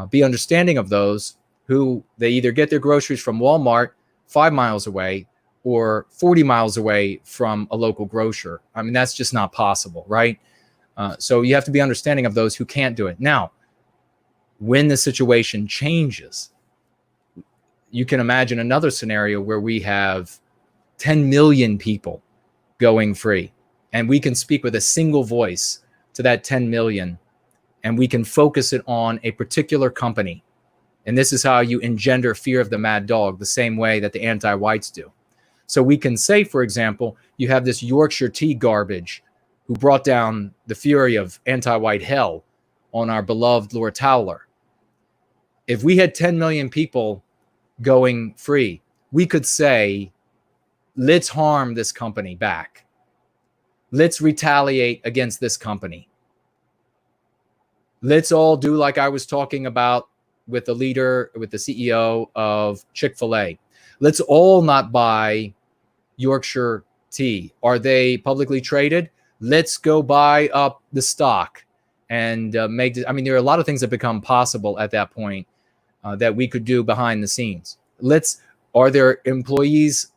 be understanding of those who they either get their groceries from Walmart 5 miles away or 40 miles away from a local grocer. I mean, that's just not possible, right? So you have to be understanding of those who can't do it. Now, when the situation changes, you can imagine another scenario where we have 10 million people going free. and we can speak with a single voice to that 10 million, and we can focus it on a particular company. And this is how you engender fear of the mad dog, the same way that the anti-whites do. So we can say, for example, you have this Yorkshire tea garbage who brought down the fury of anti-white hell on our beloved Lord Towler. If we had 10 million people going free, we could say, let's harm this company back. Let's retaliate against this company. Let's all do like I was talking about with the leader, with the CEO of Chick-fil-A. Let's all not buy Yorkshire tea. Are they publicly traded? Let's go buy up the stock and make it. I mean, there are a lot of things that become possible at that point that we could do behind the scenes. Are there employees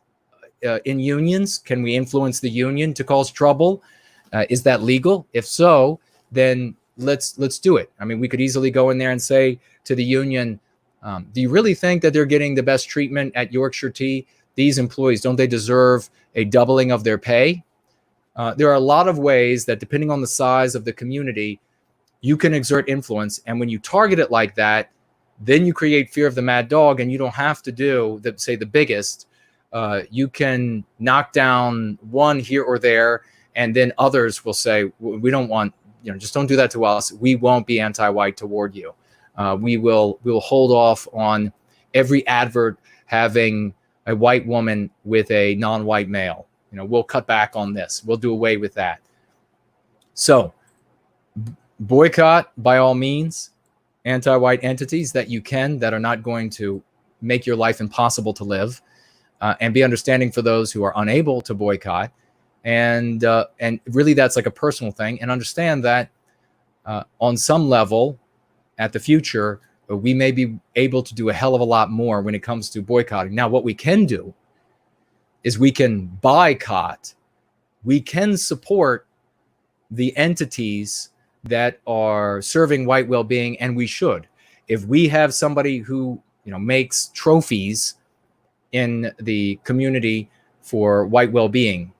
in unions? Can we influence the union to cause trouble? Is that legal? If so, then let's do it. I mean, we could easily go in there and say to the union, do you really think that they're getting the best treatment at Yorkshire Tea? These employees, don't they deserve a doubling of their pay? There are a lot of ways that, depending on the size of the community, you can exert influence. And when you target it like that, then you create fear of the mad dog, and you don't have to do, the biggest. You can knock down one here or there, and then others will say, we don't want, just don't do that to us. We won't be anti-white toward you. We'll hold off on every advert having a white woman with a non-white male. We'll cut back on this. We'll do away with that. So boycott, by all means, anti-white entities that you can, that are not going to make your life impossible to live, and be understanding for those who are unable to boycott. And really, that's like a personal thing. And understand that on some level, at the future, we may be able to do a hell of a lot more when it comes to boycotting. Now, what we can do is we can boycott. We can support the entities that are serving white well-being, and we should. If we have somebody who makes trophies in the community for white well-being,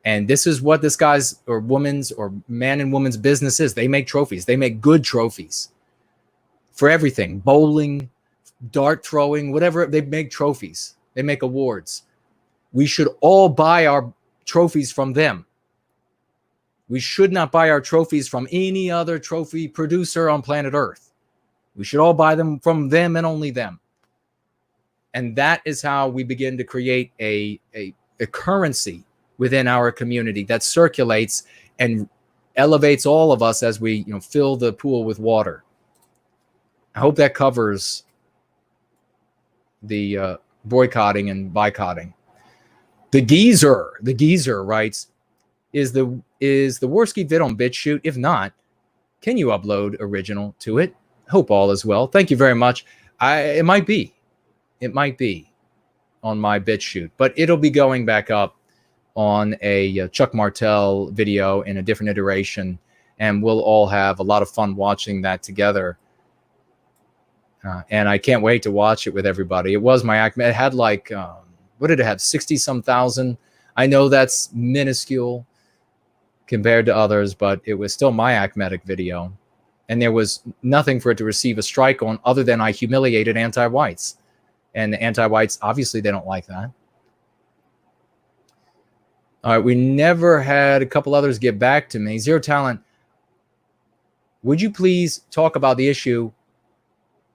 and this is what this guy's or woman's or man and woman's business is. They make trophies. They make good trophies for everything. Bowling, dart throwing, whatever. They make trophies. They make awards. We should all buy our trophies from them. We should not buy our trophies from any other trophy producer on planet Earth. We should all buy them from them and only them. And that is how we begin to create a currency within our community that circulates and elevates all of us as we fill the pool with water. I hope that covers the boycotting and boycotting. The geezer writes, is the Worski vid on BitChute? If not, can you upload original to it? Hope all is well. Thank you very much. It might be on my BitChute, but it'll be going back up on a Chuck Martel video in a different iteration, and we'll all have a lot of fun watching that together. And I can't wait to watch it with everybody. It was my act. It had like, what did it have? 60-some thousand. I know that's minuscule compared to others, but it was still my Acmetic video. And there was nothing for it to receive a strike on other than I humiliated anti-whites. And the anti-whites, obviously, they don't like that. All right, we never had a couple others get back to me. Zero Talent, would you please talk about the issue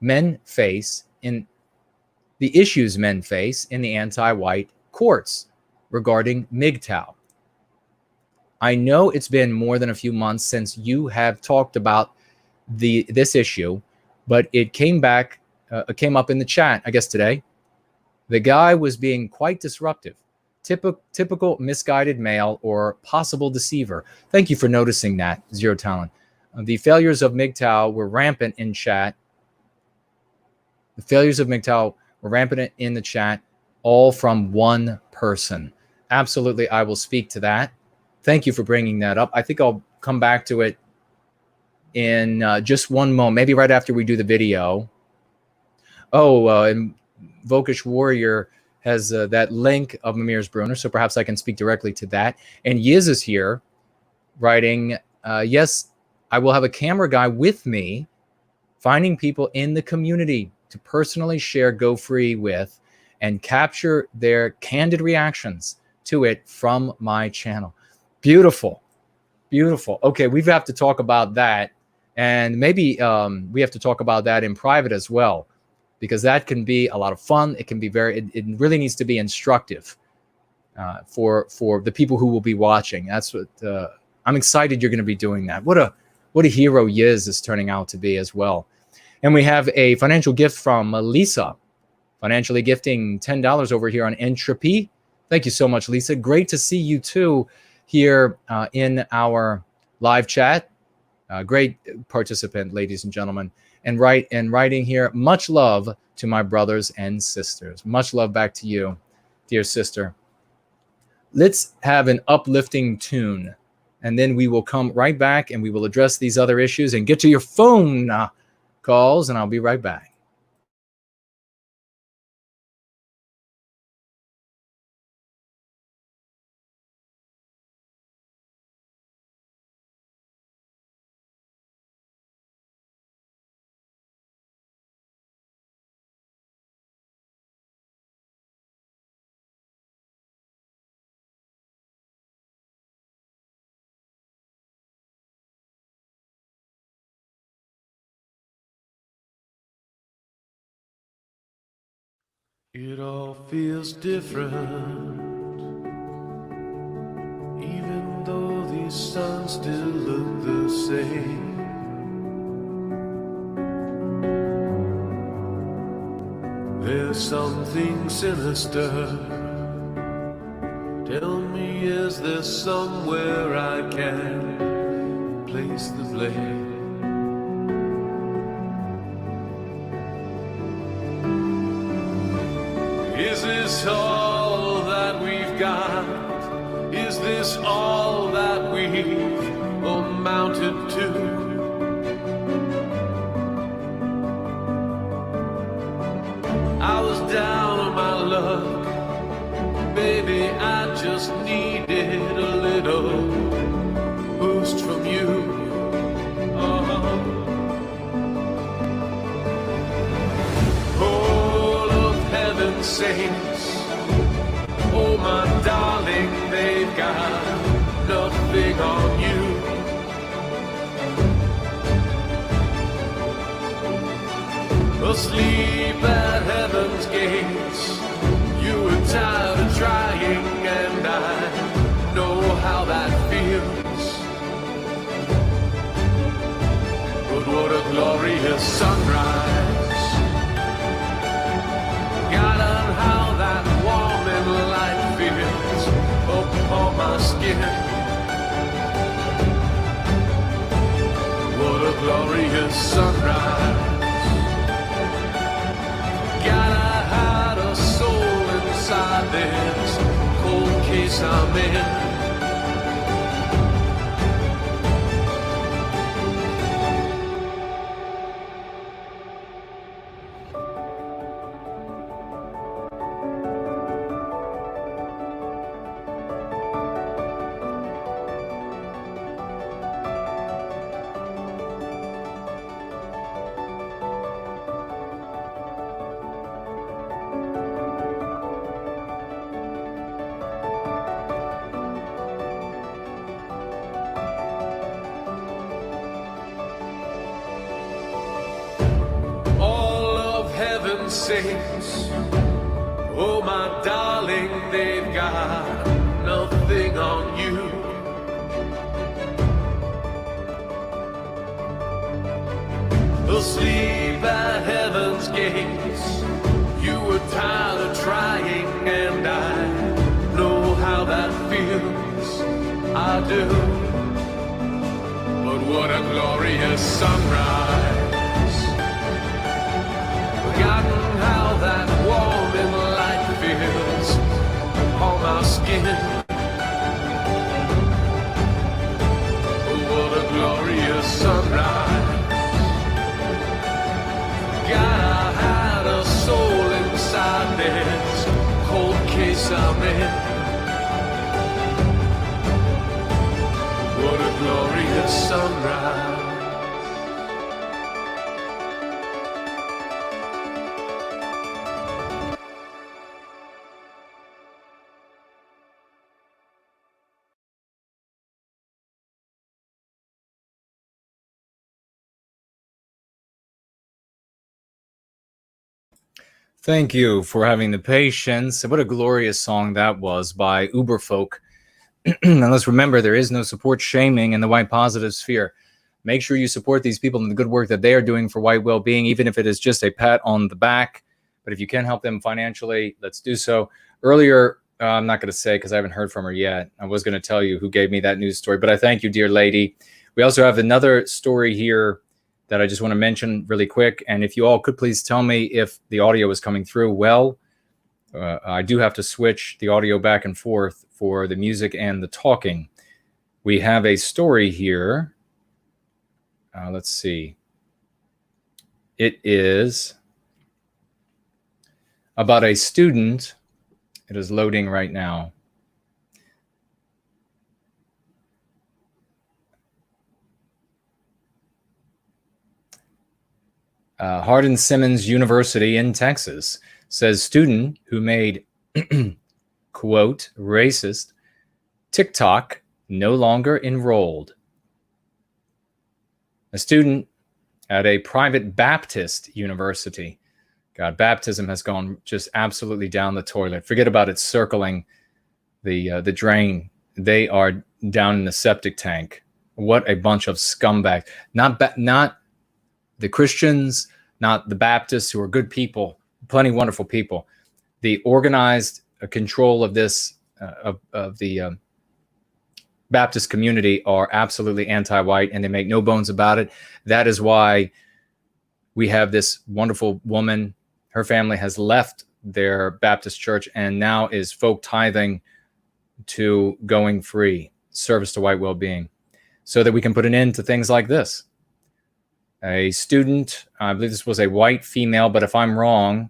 men face in the issues men face in the anti-white courts regarding MGTOW? I know it's been more than a few months since you have talked about this issue, but it came up in the chat, I guess today. The guy was being quite disruptive. Typical misguided male or possible deceiver. Thank you for noticing that, Zero Talent. The failures of MGTOW were rampant in chat. The failures of MGTOW were rampant in the chat, all from one person. Absolutely, I will speak to that. Thank you for bringing that up. I think I'll come back to it in just one moment, maybe right after we do the video. And Vokish Warrior has that link of Mimir's Bruner, so perhaps I can speak directly to that. And Yiz is here. writing, yes, I will have a camera guy with me, finding people in the community to personally share Go Free with and capture their candid reactions to it from my channel. Beautiful. Beautiful. Okay, we have to talk about that. And maybe we have to talk about that in private as well, because that can be a lot of fun. It can be it really needs to be instructive for the people who will be watching. That's what I'm excited you're going to be doing that. What a hero Yiz is turning out to be as well. And we have a financial gift from Lisa, financially gifting $10 over here on Entropy. Thank you so much, Lisa. Great to see you too here in our live chat. Great participant, ladies and gentlemen. And writing here, much love to my brothers and sisters. Much love back to you, dear sister. Let's have an uplifting tune, and then we will come right back and we will address these other issues and get to your phone calls, and I'll be right back. It all feels different, even though these suns still look the same. There's something sinister. Tell me, is there somewhere I can place the blame? Is this all that we've got? Is this all that we've amounted to? I was down on my luck, baby, I just needed a little boost from you. Saints, oh my darling, they've got nothing on you. Asleep at heaven's gates, you were tired of trying, and I know how that feels. But what a glorious sunrise. How that warming light feels upon my skin. What a glorious sunrise. Gotta hide a soul inside this cold case I'm in. Saints, oh my darling, they've got nothing on you. Asleep at heaven's gates, you were tired of trying, and I know how that feels. I do. But what a glorious sunrise. Forgotten how that warming light feels on my skin. Oh, what a glorious sunrise. Gotta hide a soul inside this cold case I'm in. What a glorious sunrise. Thank you for having the patience. What a glorious song that was by Uberfolk. Now let's remember, there is no support shaming in the white positive sphere. Make sure you support these people in the good work that they are doing for white well-being, even if it is just a pat on the back. But if you can help them financially, let's do so. Earlier, I'm not going to say because I haven't heard from her yet. I was going to tell you who gave me that news story, but I thank you, dear lady. We also have another story here that I just want to mention really quick. And if you all could please tell me if the audio is coming through well. I do have to switch the audio back and forth for the music and the talking. We have a story here. Let's see. It is about a student. It is loading right now. Hardin-Simmons University in Texas says student who made, quote, racist TikTok no longer enrolled. A student at a private Baptist university. God, baptism has gone just absolutely down the toilet. Forget about it circling the drain. They are down in the septic tank. What a bunch of scumbags. Not the Christians, not the Baptists, who are good people, plenty wonderful people. The organized control of this, of the Baptist community are absolutely anti-white, and they make no bones about it. That is why we have this wonderful woman. Her family has left their Baptist church and now is folk tithing to going free, service to white well-being, so that we can put an end to things like this. A student, I believe this was a white female, but if I'm wrong,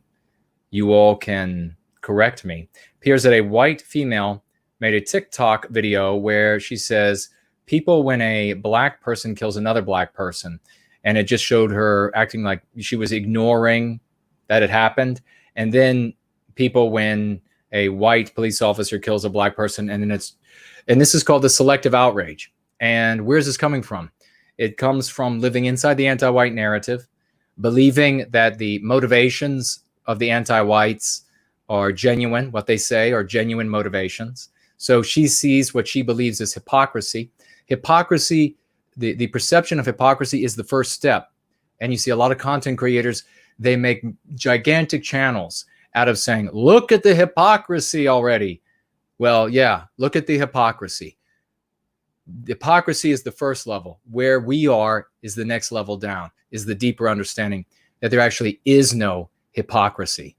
you all can correct me. Appears that a white female made a TikTok video where she says, people when a black person kills another black person. And it just showed her acting like she was ignoring that it happened. And then people when a white police officer kills a black person, and then this is called the selective outrage. And where's this coming from? It comes from living inside the anti-white narrative, believing that the motivations of the anti-whites are genuine, what they say are genuine motivations. So she sees what she believes is hypocrisy. Hypocrisy, the perception of hypocrisy is the first step. And you see a lot of content creators, they make gigantic channels out of saying, look at the hypocrisy already. Well, yeah, look at the hypocrisy. Hypocrisy is the first level. Where we are is the next level down, is the deeper understanding that there actually is no hypocrisy.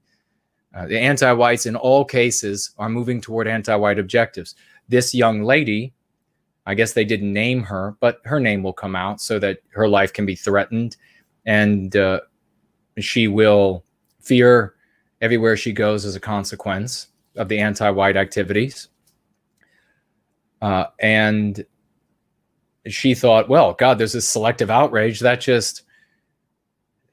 The anti-whites in all cases are moving toward anti-white objectives. This young lady, I guess they didn't name her, but her name will come out so that her life can be threatened, and she will fear everywhere she goes as a consequence of the anti-white activities. And she thought, well, God, there's this selective outrage that just,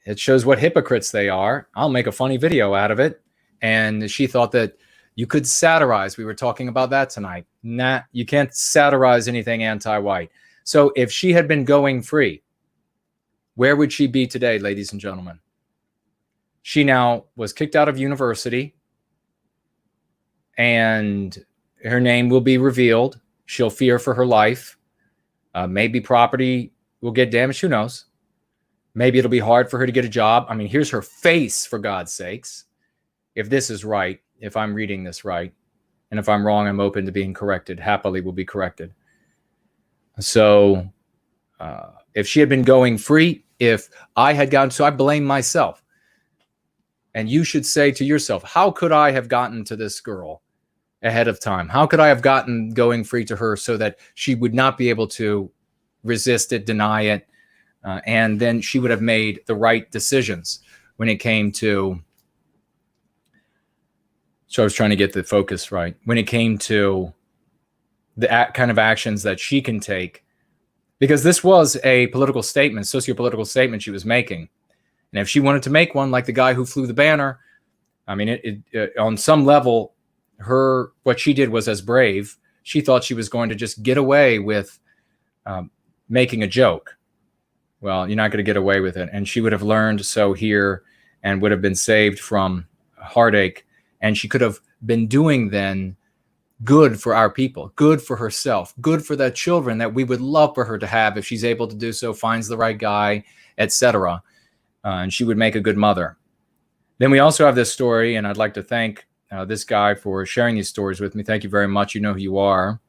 it shows what hypocrites they are. I'll make a funny video out of it. And she thought that you could satirize. We were talking about that tonight. Nah, you can't satirize anything anti-white. So if she had been going free, where would she be today, ladies and gentlemen? She now was kicked out of university, and her name will be revealed. She'll fear for her life. Maybe property will get damaged. Who knows? Maybe it'll be hard for her to get a job. I mean, here's her face, for God's sakes. If this is right, if I'm reading this right, and if I'm wrong, I'm open to being corrected. Happily will be corrected. So if she had been going free, if I had gotten, so I blame myself. And you should say to yourself, how could I have gotten to this girl ahead of time? How could I have gotten going free to her so that she would not be able to resist it, deny it, and then she would have made the right decisions when it came to, so I was trying to get the focus right, when it came to the kind of actions that she can take because this was a political statement, socio-political statement she was making. And if she wanted to make one like the guy who flew the banner, I mean, it on some level, what she did was as brave. She thought she was going to just get away with making a joke. Well, you're not going to get away with it. And she would have learned so here and would have been saved from heartache. And she could have been doing then good for our people, good for herself, good for the children that we would love for her to have if she's able to do so, finds the right guy, etc. And she would make a good mother. Then we also have this story, and I'd like to thank this guy for sharing these stories with me. Thank you very much. You know who you are.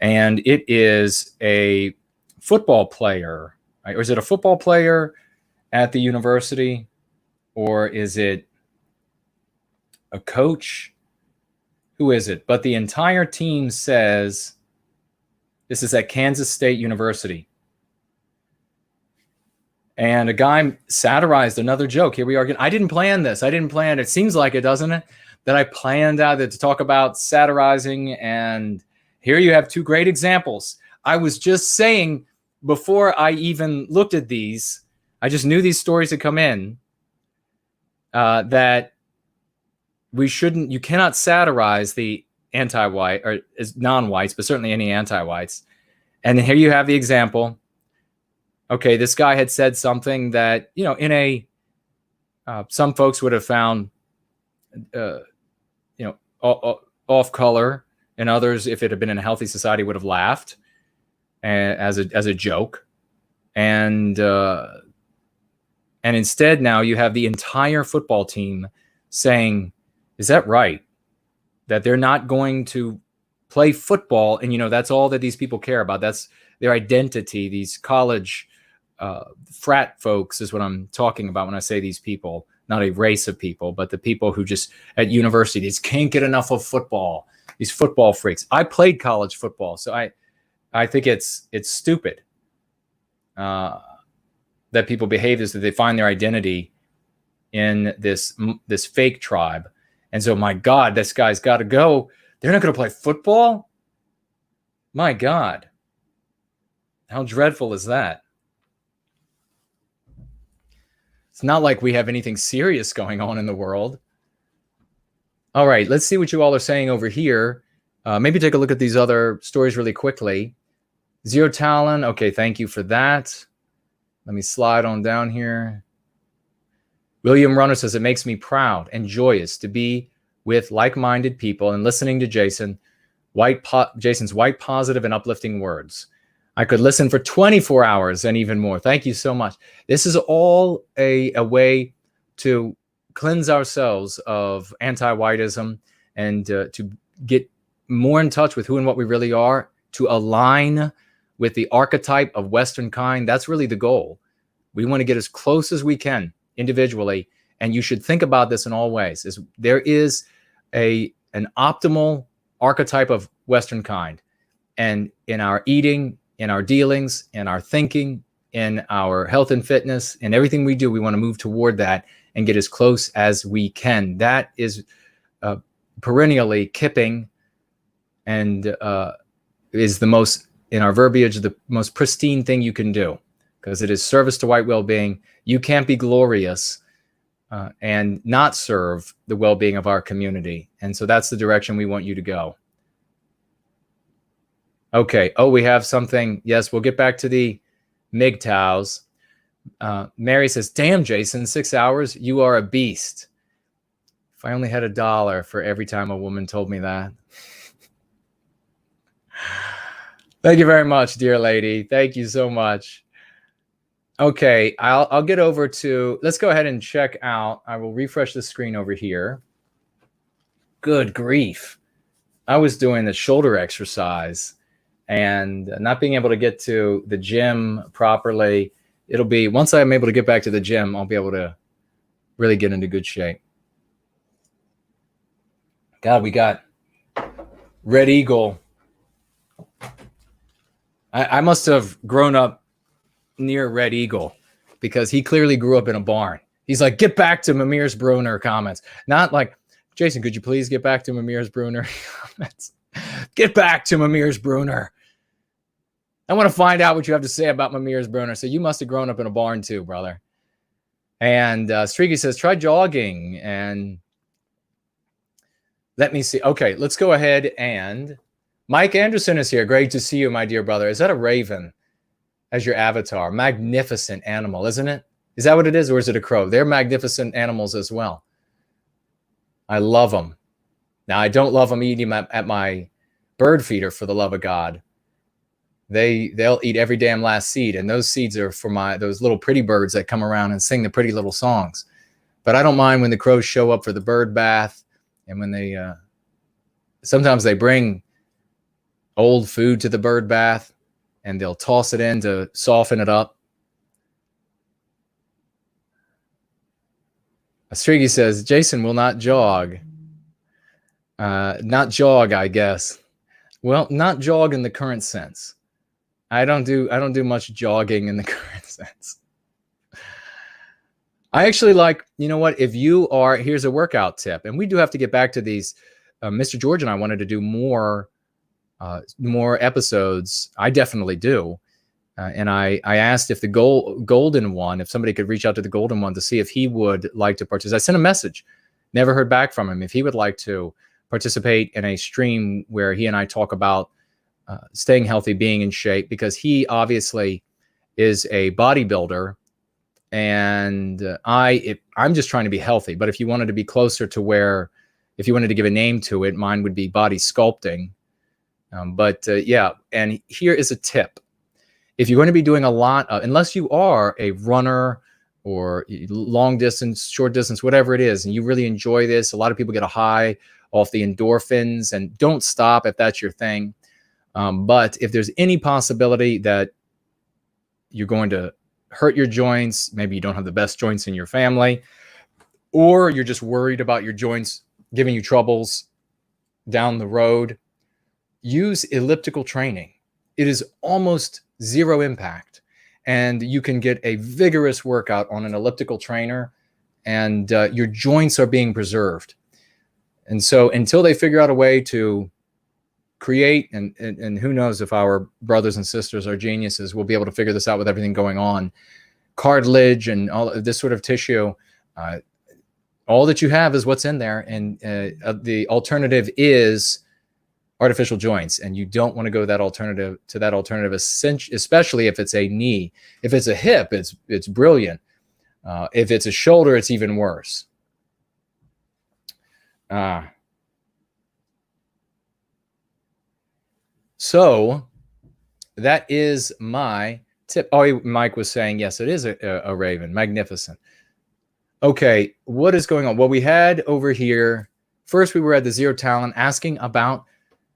And it is a football player. Or is it a football player at the university? Or is it a coach? Who is it? But the entire team says this is at Kansas State University. And a guy satirized another joke. Here we are again. I didn't plan this. I didn't plan it. It seems like it, doesn't it? That I planned out to talk about satirizing. And here you have two great examples. I was just saying before I even looked at these, I just knew these stories had come in, that you cannot satirize the anti-white or non-whites, but certainly any anti-whites. And here you have the example. Okay, this guy had said something that, in some folks would have found, off color, and others, if it had been in a healthy society, would have laughed as a joke. And instead now you have the entire football team saying, is that right? That they're not going to play football. And, that's all that these people care about. That's their identity. These college frat folks is what I'm talking about when I say these people, not a race of people, but the people who just at universities can't get enough of football. These football freaks. I played college football. So I think it's stupid that people behave as that they find their identity in this fake tribe. And so, my God, this guy's got to go. They're not going to play football? My God. How dreadful is that? It's not like we have anything serious going on in the world. All right, let's see what you all are saying over here. Maybe take a look at these other stories really quickly. Zero Talon. Okay, thank you for that. Let me slide on down here. William Runner says, it makes me proud and joyous to be with like-minded people and listening to Jason's white, positive, and uplifting words. I could listen for 24 hours and even more. Thank you so much. This is all a way to cleanse ourselves of anti-whiteism and to get more in touch with who and what we really are, to align with the archetype of Western kind. That's really the goal. We want to get as close as we can individually, and you should think about this in all ways. There is an optimal archetype of Western kind, and in our eating, in our dealings, in our thinking, in our health and fitness, in everything we do, we want to move toward that and get as close as we can. That is perennially Kipping, and is the most, in our verbiage, the most pristine thing you can do, because it is service to white well-being. You can't be glorious and not serve the well-being of our community. And so that's the direction we want you to go. Okay. Oh, we have something. Yes, we'll get back to the MGTOWs. Mary says, damn, Jason, 6 hours. You are a beast. If I only had $1 for every time a woman told me that. Thank you very much, dear lady. Thank you so much. Okay, I'll get over to, let's go ahead and check out. I will refresh the screen over here. Good grief. I was doing the shoulder exercise and not being able to get to the gym properly. It'll be, once I'm able to get back to the gym, I'll be able to really get into good shape. God, we got Red Eagle. I must have grown up near Red Eagle because he clearly grew up in a barn. He's like, get back to Mimir's Bruner comments. Not like, Jason, could you please get back to Mimir's Bruner comments? Get back to Mimir's Bruner. I want to find out what you have to say about Mimir's Bruner. So you must have grown up in a barn too, brother. And Streaky says, try jogging. And let me see. Okay, let's go ahead. And Mike Anderson is here. Great to see you, my dear brother. Is that a raven as your avatar? Magnificent animal, isn't it? Is that what it is, or is it a crow? They're magnificent animals as well. I love them. Now, I don't love them eating at my bird feeder, for the love of God. They'll eat every damn last seed, and those seeds are for those little pretty birds that come around and sing the pretty little songs. But I don't mind when the crows show up for the bird bath, and when they sometimes they bring old food to the bird bath, and they'll toss it in to soften it up. Streaky says, Jason will not jog. Not jog, I guess. Well, not jog in the current sense. I don't do much jogging in the current sense. I actually like, you know what, if you are, here's a workout tip, and we do have to get back to these. Mr. George and I wanted to do more episodes. I definitely do. And I asked if the golden one, if somebody could reach out to the golden one to see if he would like to participate. I sent a message, never heard back from him, if he would like to participate in a stream where he and I talk about staying healthy, being in shape, because he obviously is a bodybuilder, and I'm just trying to be healthy. But if you wanted to be closer to where, if you wanted to give a name to it, mine would be body sculpting. Yeah, and here is a tip. If you're going to be doing a lot of, unless you are a runner or long distance, short distance, whatever it is, and you really enjoy this, a lot of people get a high off the endorphins, and don't stop if that's your thing. But if there's any possibility that you're going to hurt your joints, maybe you don't have the best joints in your family, or you're just worried about your joints giving you troubles down the road, use elliptical training. It is almost zero impact, and you can get a vigorous workout on an elliptical trainer, and your joints are being preserved. And so until they figure out a way to create, and who knows if our brothers and sisters are geniuses, we'll be able to figure this out with everything going on, cartilage and all of this sort of tissue, all that you have is what's in there. And the alternative is artificial joints, and you don't want to go that alternative, especially if it's a knee. If it's a hip, it's brilliant. If it's a shoulder, it's even worse. So that is my tip. Oh, Mike was saying, yes, it is a raven. Magnificent. Okay, what is going on? Well, we had over here, first we were at the Zero Talent asking about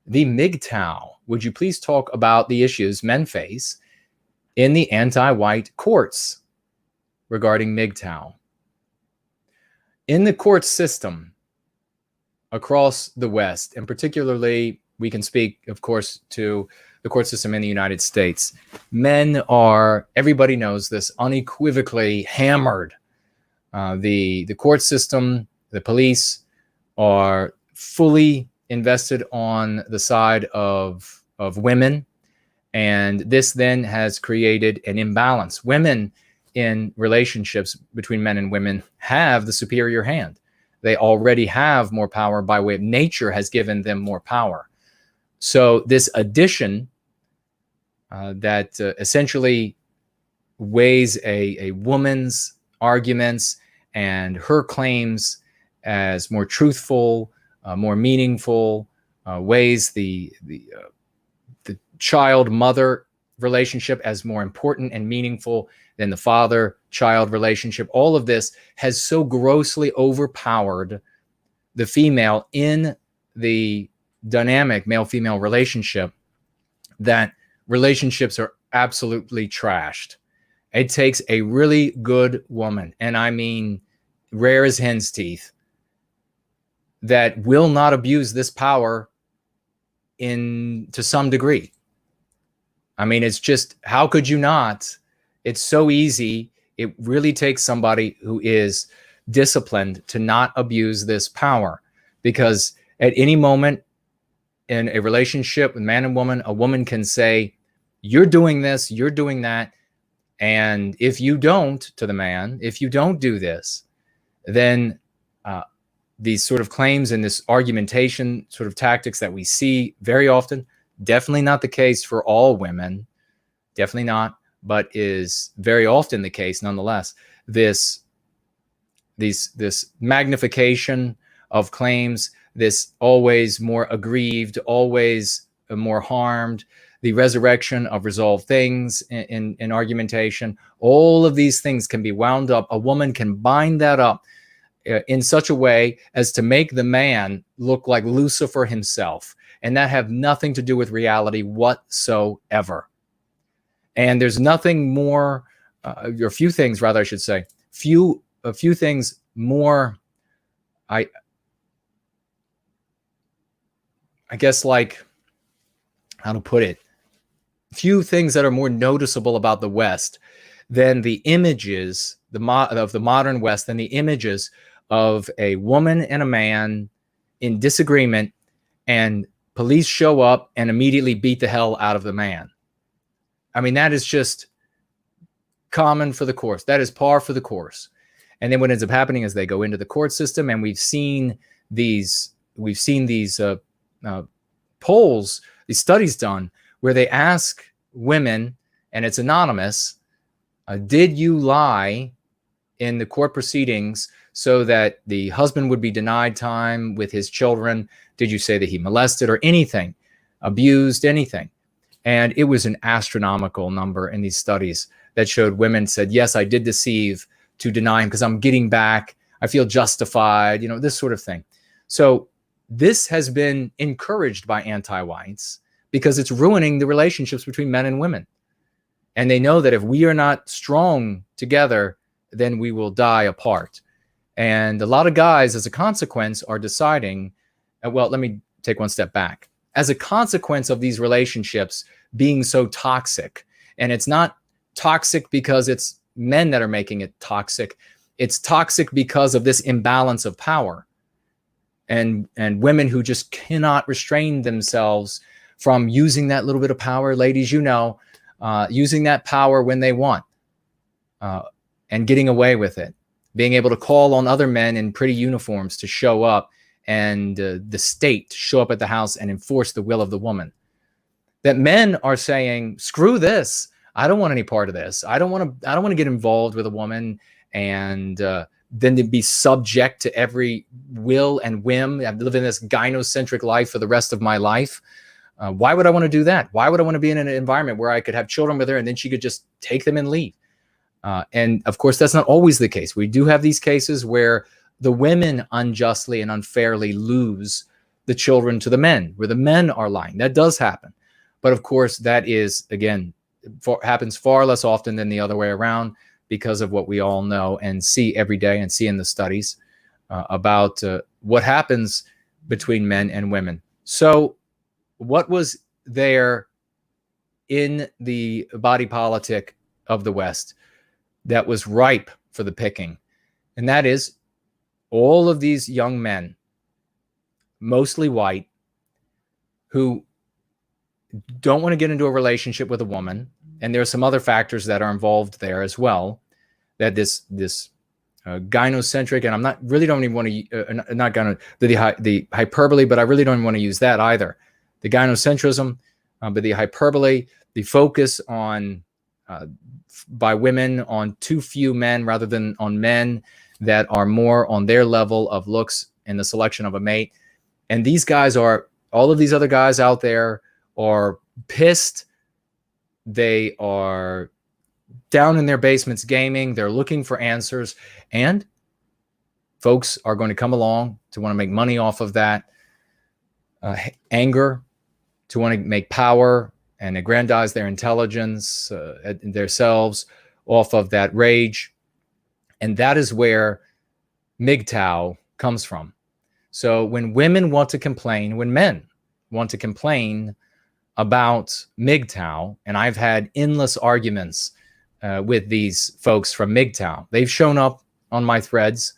the MGTOW. Would you please talk about the issues men face in the anti-white courts regarding MGTOW? In the court system across the West, and particularly we can speak, of course, to the court system in the United States, men are, everybody knows this, unequivocally hammered. The court system, the police are fully invested on the side of women, and this then has created an imbalance. Women in relationships between men and women have the superior hand. They already have more power by way of nature has given them more power. So this addition that essentially weighs a woman's arguments and her claims as more truthful, more meaningful, weighs the child-mother relationship as more important and meaningful than the father-child relationship. All of this has so grossly overpowered the female in the dynamic male-female relationship that relationships are absolutely trashed. It takes a really good woman, and I mean rare as hen's teeth, that will not abuse this power to some degree. I mean, it's just, how could you not? It's so easy. It really takes somebody who is disciplined to not abuse this power, because at any moment in a relationship with man and woman, a woman can say, you're doing this, you're doing that. And if you don't, to the man, if you don't do this, then these sort of claims and this argumentation sort of tactics that we see very often, definitely not the case for all women, definitely not, but is very often the case nonetheless. This magnification of claims, this always more aggrieved, always more harmed, the resurrection of resolved things in argumentation, all of these things can be wound up. A woman can bind that up in such a way as to make the man look like Lucifer himself, and that have nothing to do with reality whatsoever. And there's nothing more, or a few things rather, I should say, a few things more, I guess, like, how to put it, few things that are more noticeable about the West than the images of the modern West, than the images of a woman and a man in disagreement, and police show up and immediately beat the hell out of the man. I mean, that is just common for the course. That is par for the course. And then what ends up happening is they go into the court system, and we've seen these polls, these studies done, where they ask women, and it's anonymous, did you lie in the court proceedings so that the husband would be denied time with his children? Did you say that he molested or anything, abused, anything? And it was an astronomical number in these studies that showed women said, yes, I did deceive to deny him because I'm getting back. I feel justified, this sort of thing. So this has been encouraged by anti-whites because it's ruining the relationships between men and women. And they know that if we are not strong together, then we will die apart. And a lot of guys, as a consequence, are deciding, well, let me take one step back. As a consequence of these relationships being so toxic, and it's not toxic because it's men that are making it toxic, it's toxic because of this imbalance of power, and women who just cannot restrain themselves from using that little bit of power, ladies, using that power when they want, and getting away with it, being able to call on other men in pretty uniforms to show up, and the state to show up at the house and enforce the will of the woman. That men are saying, screw this. I don't want any part of this. I don't want to get involved with a woman and then to be subject to every will and whim. I'm living this gynocentric life for the rest of my life. Why would I want to do that? Why would I want to be in an environment where I could have children with her and then she could just take them and leave? And of course, that's not always the case. We do have these cases where the women unjustly and unfairly lose the children to the men, where the men are lying. That does happen. But of course, that is, again, happens far less often than the other way around because of what we all know and see every day and see in the studies about what happens between men and women. So what was there in the body politic of the West that was ripe for the picking? And that is all of these young men, mostly white, who don't want to get into a relationship with a woman. And there are some other factors that are involved there as well, that this gynocentric, and I'm not really don't even want to, not gyno, the hyperbole, but I really don't even want to use that either. The gynocentrism, but the hyperbole, the focus on, by women on too few men rather than on men that are more on their level of looks in the selection of a mate. And these guys are, all of these other guys out there are pissed. They are down in their basements gaming. They're looking for answers. And folks are going to come along to want to make money off of that anger, to want to make power and aggrandize their intelligence, themselves off of that rage. And that is where MGTOW comes from. So when women want to complain, when men want to complain about MGTOW, and I've had endless arguments with these folks from MGTOW. They've shown up on my threads,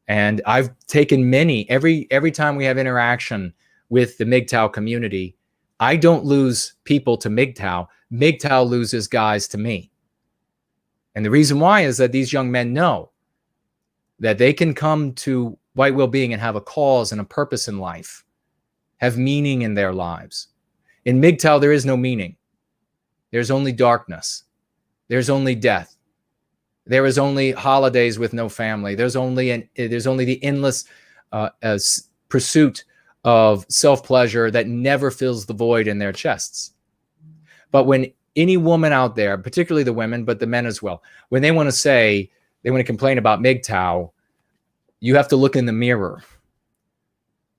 and I've taken many, every time we have interaction with the MGTOW community, I don't lose people to MGTOW. MGTOW loses guys to me. And the reason why is that these young men know that they can come to White Wellbeing and have a cause and a purpose in life, have meaning in their lives. In MGTOW, there is no meaning. There's only darkness. There's only death. There is only holidays with no family. There's only the endless pursuit of self-pleasure that never fills the void in their chests. But when any woman out there, particularly the women, but the men as well, when they want to say, they want to complain about MGTOW, you have to look in the mirror,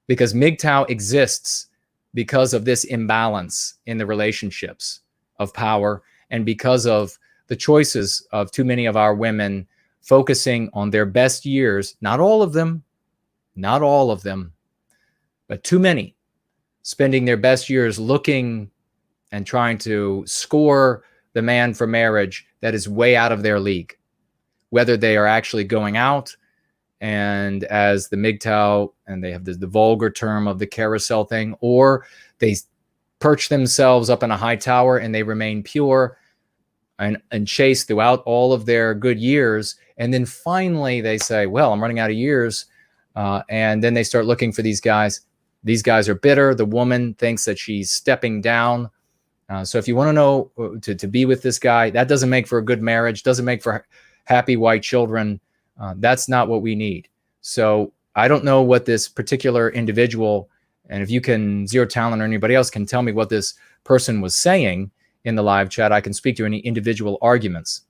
because MGTOW exists because of this imbalance in the relationships of power, and because of the choices of too many of our women focusing on their best years. Not all of them, but too many spending their best years looking and trying to score the man for marriage that is way out of their league, whether they are actually going out and, as the MGTOW, and they have the vulgar term of the carousel thing, or they perch themselves up in a high tower and they remain pure and chaste throughout all of their good years. And then finally they say, well, I'm running out of years. And then they start looking for these guys. These guys are bitter. The woman thinks that she's stepping down. So if you want to know to be with this guy, that doesn't make for a good marriage, doesn't make for happy white children. That's not what we need. So I don't know what this particular individual, and if you can, Zero Talent or anybody else can tell me what this person was saying in the live chat, I can speak to any individual arguments.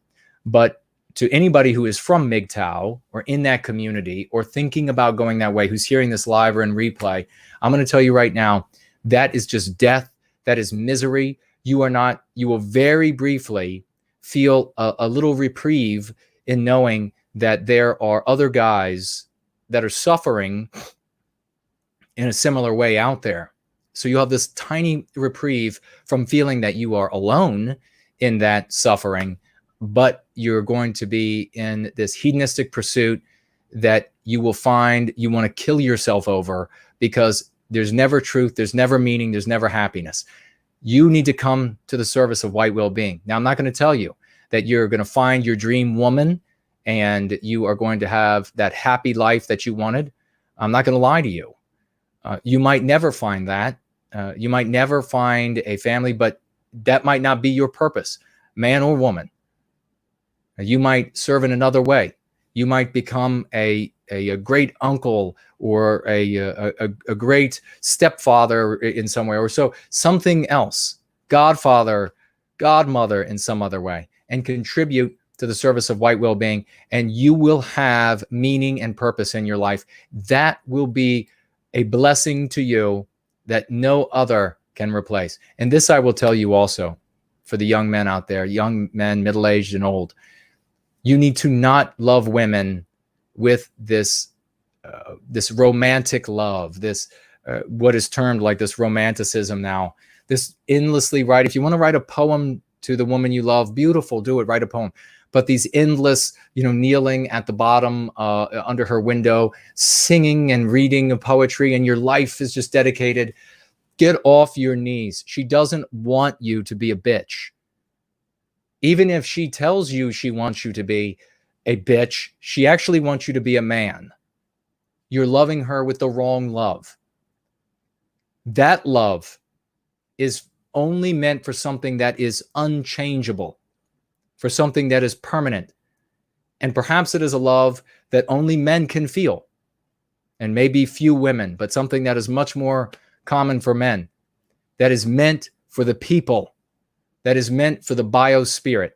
But to anybody who is from MGTOW or in that community or thinking about going that way, who's hearing this live or in replay, I'm going to tell you right now, that is just death. That is misery. You will very briefly feel a little reprieve in knowing that there are other guys that are suffering in a similar way out there. So you have this tiny reprieve from feeling that you are alone in that suffering, but you're going to be in this hedonistic pursuit that you will find you want to kill yourself over, because there's never truth, there's never meaning, there's never happiness. You need to come to the service of White Wellbeing. Now, I'm not going to tell you that you're going to find your dream woman and you are going to have that happy life that you wanted. I'm not going to lie to you. You might never find that. You might never find a family, but that might not be your purpose, man or woman. You might serve in another way. You might become a great uncle or a great stepfather in some way, or so something else, godfather, godmother in some other way, and contribute to the service of White Wellbeing, and you will have meaning and purpose in your life. That will be a blessing to you that no other can replace. And this I will tell you also, for the young men out there, young men, middle-aged and old, you need to not love women with this this romantic love, this what is termed like this romanticism now, this endlessly write. If you want to write a poem to the woman you love, beautiful, do it, write a poem. But these endless, kneeling at the bottom under her window, singing and reading a poetry, and your life is just dedicated. Get off your knees. She doesn't want you to be a bitch. Even if she tells you she wants you to be a bitch, she actually wants you to be a man. You're loving her with the wrong love. That love is only meant for something that is unchangeable, for something that is permanent. And perhaps it is a love that only men can feel, and maybe few women, but something that is much more common for men, that is meant for the people, that is meant for the biospirit.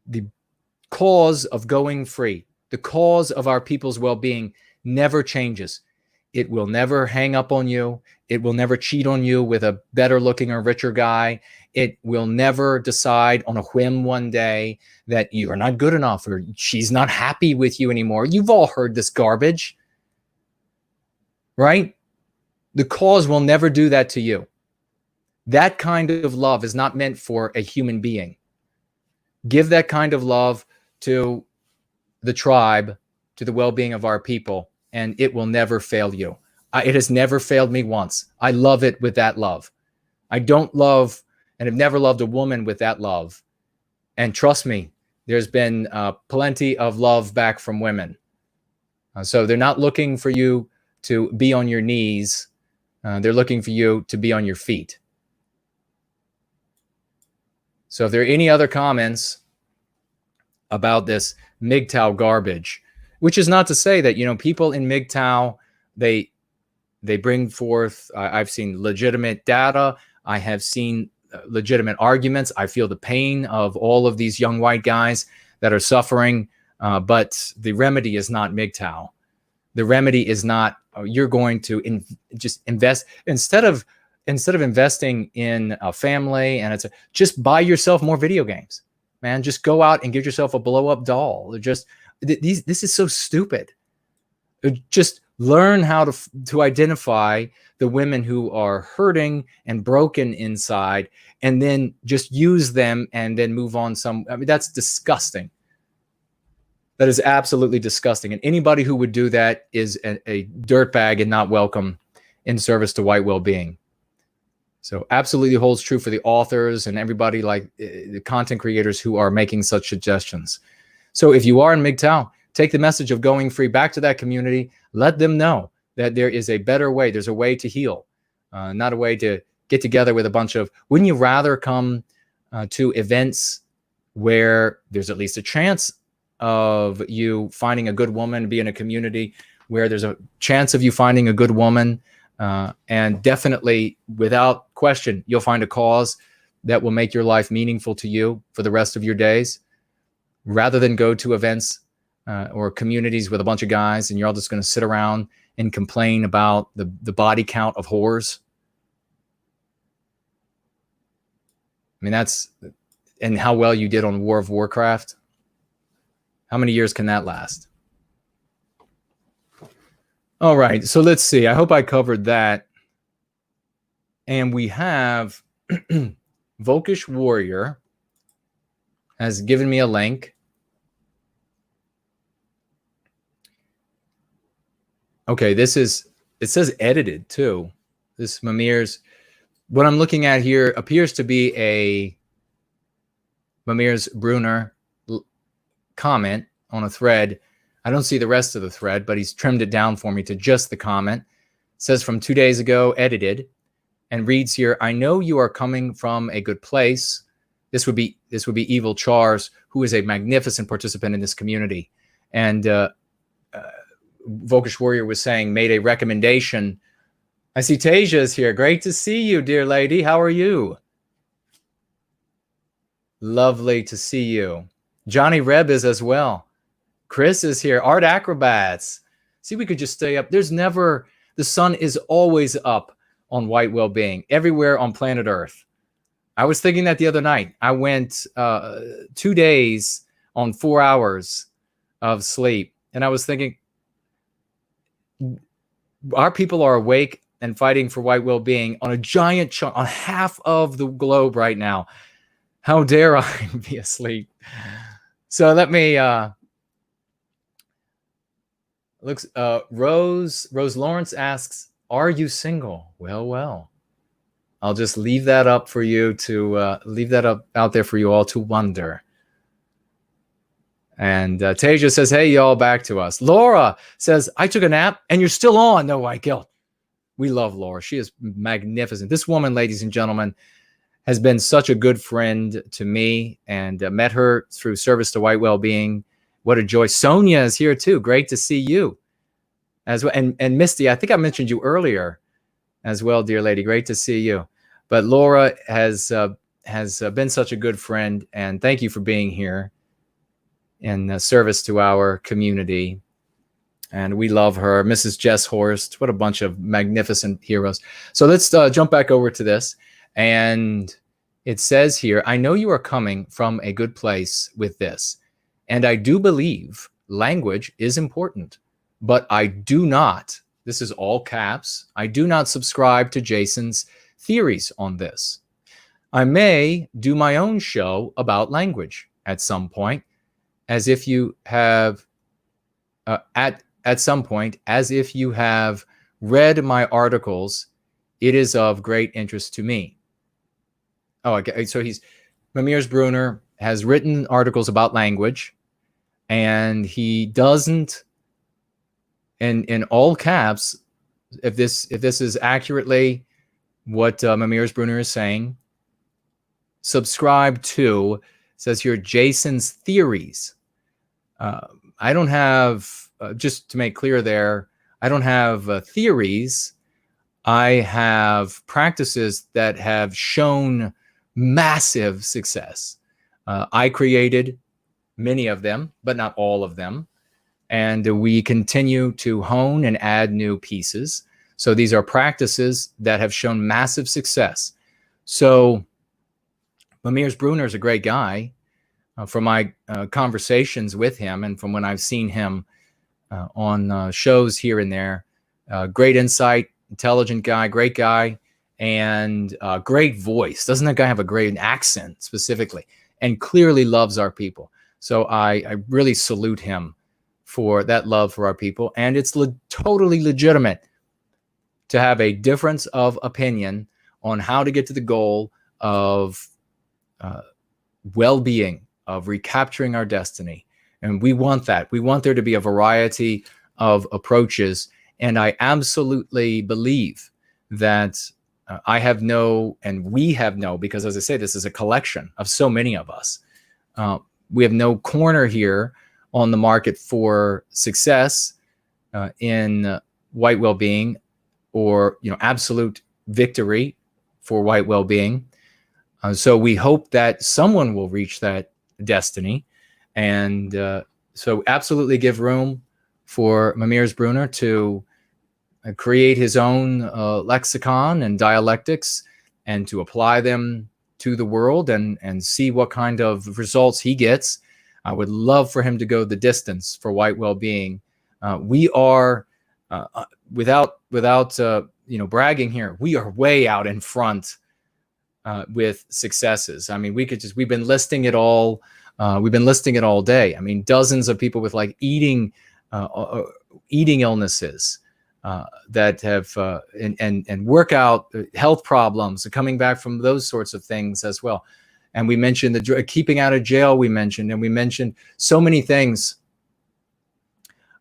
The cause of going free, the cause of our people's well-being never changes. It will never hang up on you. It will never cheat on you with a better looking or richer guy. It will never decide on a whim one day that you're not good enough or she's not happy with you anymore. You've all heard this garbage, right? The cause will never do that to you. That kind of love is not meant for a human being. Give that kind of love to the tribe, to the well-being of our people, and it will never fail you. It has never failed me once. I love it with that love. I don't love and have never loved a woman with that love. And trust me, there's been plenty of love back from women. So they're not looking for you to be on your knees. They're looking for you to be on your feet. So if there are any other comments about this MGTOW garbage, which is not to say that, people in MGTOW, they bring forth, I've seen legitimate data. I have seen legitimate arguments. I feel the pain of all of these young white guys that are suffering. But the remedy is not MGTOW. The remedy is not, you're going to just invest, instead of investing in a family, and just buy yourself more video games, man. Just go out and get yourself a blow up doll. This is so stupid. Just learn how to identify the women who are hurting and broken inside, and then just use them and then move on. That's disgusting. That is absolutely disgusting. And anybody who would do that is a dirtbag and not welcome in service to white well-being. So absolutely holds true for the authors and everybody, like the content creators who are making such suggestions. So if you are in MGTOW, take the message of going free back to that community. Let them know that there is a better way. There's a way to heal, not a way to get together with a bunch of, wouldn't you rather come to events where there's at least a chance of you finding a good woman, be in a community where there's a chance of you finding a good woman, and definitely, without question, you'll find a cause that will make your life meaningful to you for the rest of your days, rather than go to events or communities with a bunch of guys and you're all just going to sit around and complain about the body count of whores. I mean, and how well you did on War of Warcraft. How many years can that last? All right, so let's see. I hope I covered that. And we have Volkish Warrior has given me a link. Okay, it says edited too. This Mimir's, what I'm looking at here appears to be a Mimir's Brunner comment on a thread. I don't see the rest of the thread, but he's trimmed it down for me to just the comment. It says from 2 days ago, edited, and reads here, I know you are coming from a good place. This would be Evil Chars, who is a magnificent participant in this community. And Volkish Warrior was saying, made a recommendation. I see Tasia is here. Great to see you, dear lady. How are you? Lovely to see you. Johnny Reb is as well. Chris is here. Art Acrobats. See, we could just stay up. The sun is always up on White Wellbeing, everywhere on planet Earth. I was thinking that the other night. I went 2 days on 4 hours of sleep. And I was thinking, our people are awake and fighting for white well-being on a giant chunk, on half of the globe right now. How dare I be asleep? So let me Rose Lawrence asks, are you single? Well, I'll just leave that up for you to leave that up out there for you all to wonder. And Tasia says, hey, y'all, back to us. Laura says, I took a nap and you're still on. No white guilt. We love Laura. She is magnificent. This woman, ladies and gentlemen, has been such a good friend to me, and met her through service to white well-being. What a joy. Sonia is here too. Great to see you as well. And Misty, I think I mentioned you earlier as well, dear lady. Great to see you. But Laura has been such a good friend, and thank you for being here in service to our community. And we love her. Mrs. Jess Horst, what a bunch of magnificent heroes. So let's jump back over to this. And it says here, I know you are coming from a good place with this. And I do believe language is important, but I do not, this is all caps, I do not subscribe to Jason's theories on this. I may do my own show about language at some point, as if you have, at some point, as if you have read my articles, it is of great interest to me. Oh, okay. So Mamirs Brunner has written articles about language, and he doesn't, in all caps, if this is accurately what Mamirs Brunner is saying, subscribe to, says here, Jason's theories. I don't have, just to make clear there, I don't have theories. I have practices that have shown massive success. I created many of them, but not all of them. And we continue to hone and add new pieces. So these are practices that have shown massive success. So Mamirs Brunner is a great guy. From my conversations with him and from when I've seen him on shows here and there, great insight, intelligent guy, great guy, and great voice. Doesn't that guy have a great accent specifically? And clearly loves our people. So I really salute him for that love for our people. And it's totally legitimate to have a difference of opinion on how to get to the goal of well-being, of recapturing our destiny. And we want that. We want there to be a variety of approaches. And I absolutely believe that I have no, and we have no, because as I say, this is a collection of so many of us. We have no corner here on the market for success in white well-being, or absolute victory for white well-being. So we hope that someone will reach that destiny, and so absolutely give room for Mamirs Brunner to create his own lexicon and dialectics, and to apply them to the world and see what kind of results he gets. I would love for him to go the distance for white well-being. We are without bragging here, we are way out in front with successes. I mean, we've been listing it all. We've been listing it all day. I mean, dozens of people with like eating illnesses that have and workout health problems coming back from those sorts of things as well. And we mentioned the keeping out of jail. We mentioned so many things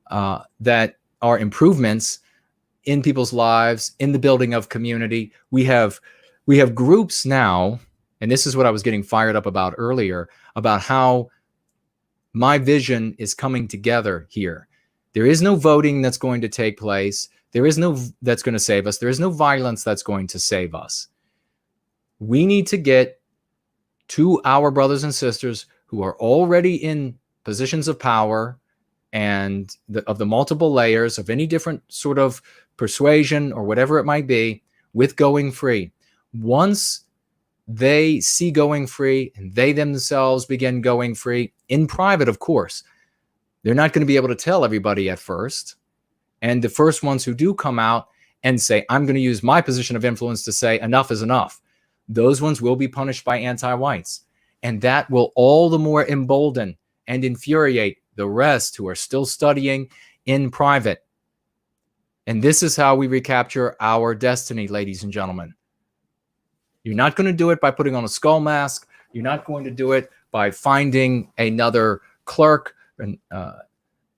that are improvements in people's lives, in the building of community. We have groups now, and this is what I was getting fired up about earlier, about how my vision is coming together here. There is no voting that's going to take place. There is no that's going to save us. There is no violence that's going to save us. We need to get to our brothers and sisters who are already in positions of power and of the multiple layers of any different sort of persuasion or whatever it might be, with going free. Once they see going free and they themselves begin going free, in private, of course, they're not going to be able to tell everybody at first. And the first ones who do come out and say, I'm going to use my position of influence to say enough is enough, those ones will be punished by anti-whites. And that will all the more embolden and infuriate the rest who are still studying in private. And this is how we recapture our destiny, ladies and gentlemen. You're not going to do it by putting on a skull mask. You're not going to do it by finding another clerk, an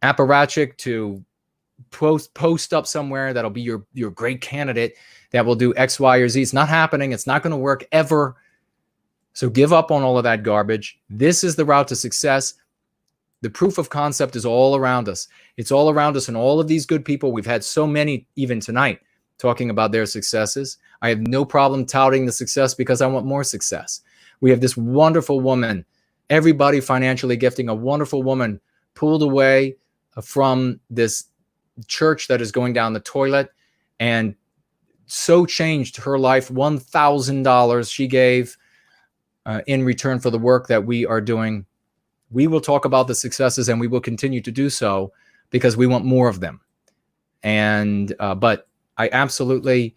apparatchik to post up somewhere that'll be your great candidate that will do X, Y, or Z. It's not happening. It's not going to work ever. So give up on all of that garbage. This is the route to success. The proof of concept is all around us. It's all around us, and all of these good people, we've had so many even tonight talking about their successes. I have no problem touting the success because I want more success. We have this wonderful woman, everybody financially gifting, a wonderful woman pulled away from this church that is going down the toilet, and so changed her life. $1,000 she gave in return for the work that we are doing. We will talk about the successes, and we will continue to do so because we want more of them. And but I absolutely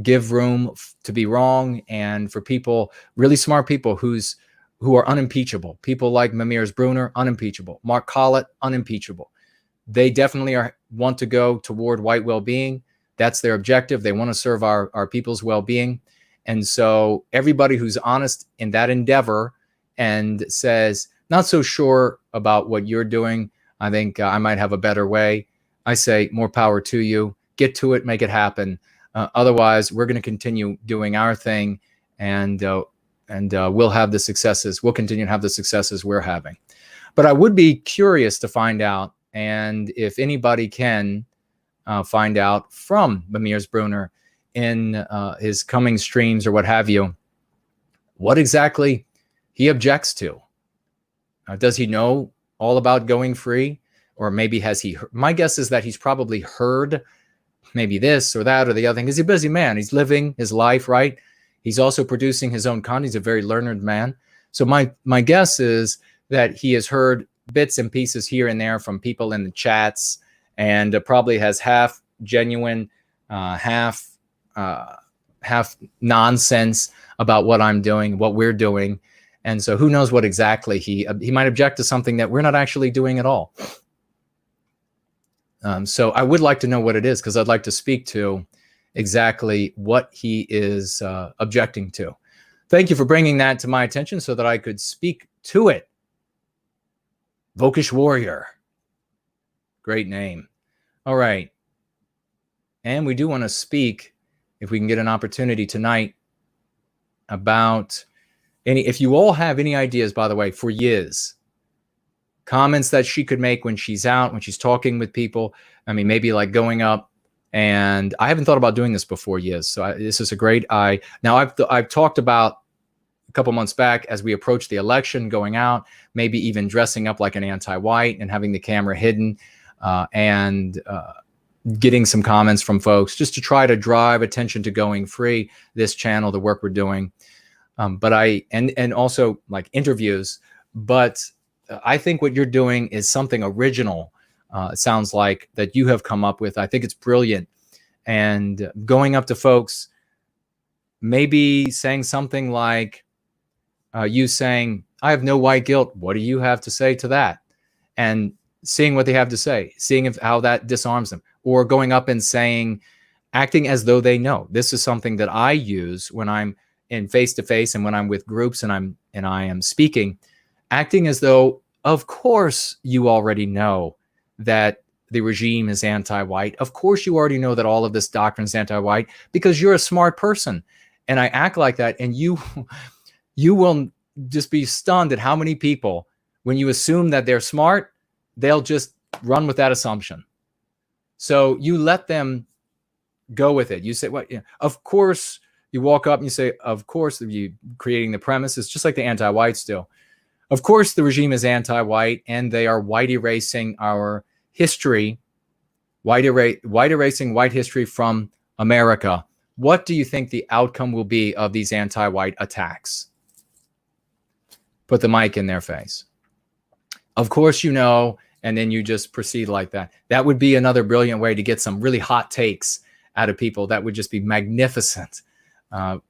give room to be wrong, and for people, really smart people who are unimpeachable. People like Mamirs Brunner, unimpeachable. Mark Collett, unimpeachable. They definitely want to go toward white well-being. That's their objective. They want to serve our people's well-being. And so everybody who's honest in that endeavor and says, not so sure about what you're doing, I think I might have a better way, I say more power to you. Get to it, make it happen. Otherwise, we're going to continue doing our thing, and we'll have the successes. We'll continue to have the successes we're having. But I would be curious to find out, and if anybody can find out from Memersbrunner in his coming streams or what have you, what exactly he objects to. Does he know all about going free? Or maybe has he, my guess is that he's probably heard maybe this or that or the other thing. He's a busy man. He's living his life, right? He's also producing his own content. He's a very learned man. So my guess is that he has heard bits and pieces here and there from people in the chats, and probably has half genuine, half nonsense about what I'm doing, what we're doing. And so who knows what exactly he might object to something that we're not actually doing at all. So I would like to know what it is, because I'd like to speak to exactly what he is objecting to. Thank you for bringing that to my attention so that I could speak to it. Vokish Warrior. Great name. All right. And we do want to speak, if we can get an opportunity tonight, about if you all have any ideas, by the way, for Yiz, comments that she could make when she's out, when she's talking with people. I mean, maybe like going up, and I haven't thought about doing this before, Yiz. So this is a great now I've talked about a couple months back, as we approach the election, going out, maybe even dressing up like an anti-white and having the camera hidden, and getting some comments from folks just to try to drive attention to going free, this channel, the work we're doing. But and also like interviews, but I think what you're doing is something original. It sounds like that you have come up with. I think it's brilliant. And going up to folks, maybe saying something like you saying, I have no white guilt. What do you have to say to that? And seeing what they have to say, seeing how that disarms them. Or going up and saying, acting as though they know. This is something that I use when I'm in face-to-face and when I'm with groups and I am speaking, acting as though, of course, you already know that the regime is anti-white. Of course, you already know that all of this doctrine is anti-white, because you're a smart person. And I act like that, and you will just be stunned at how many people, when you assume that they're smart, they'll just run with that assumption. So you let them go with it. You say, "What? Yeah, of course." You walk up and you say, "Of course," you creating the premise. It's just like the anti-whites do. Of course, the regime is anti-white, and they are white erasing our history, white erasing white history from America. What do you think the outcome will be of these anti-white attacks? Put the mic in their face. Of course, you know, and then you just proceed like that. That would be another brilliant way to get some really hot takes out of people. That would just be magnificent.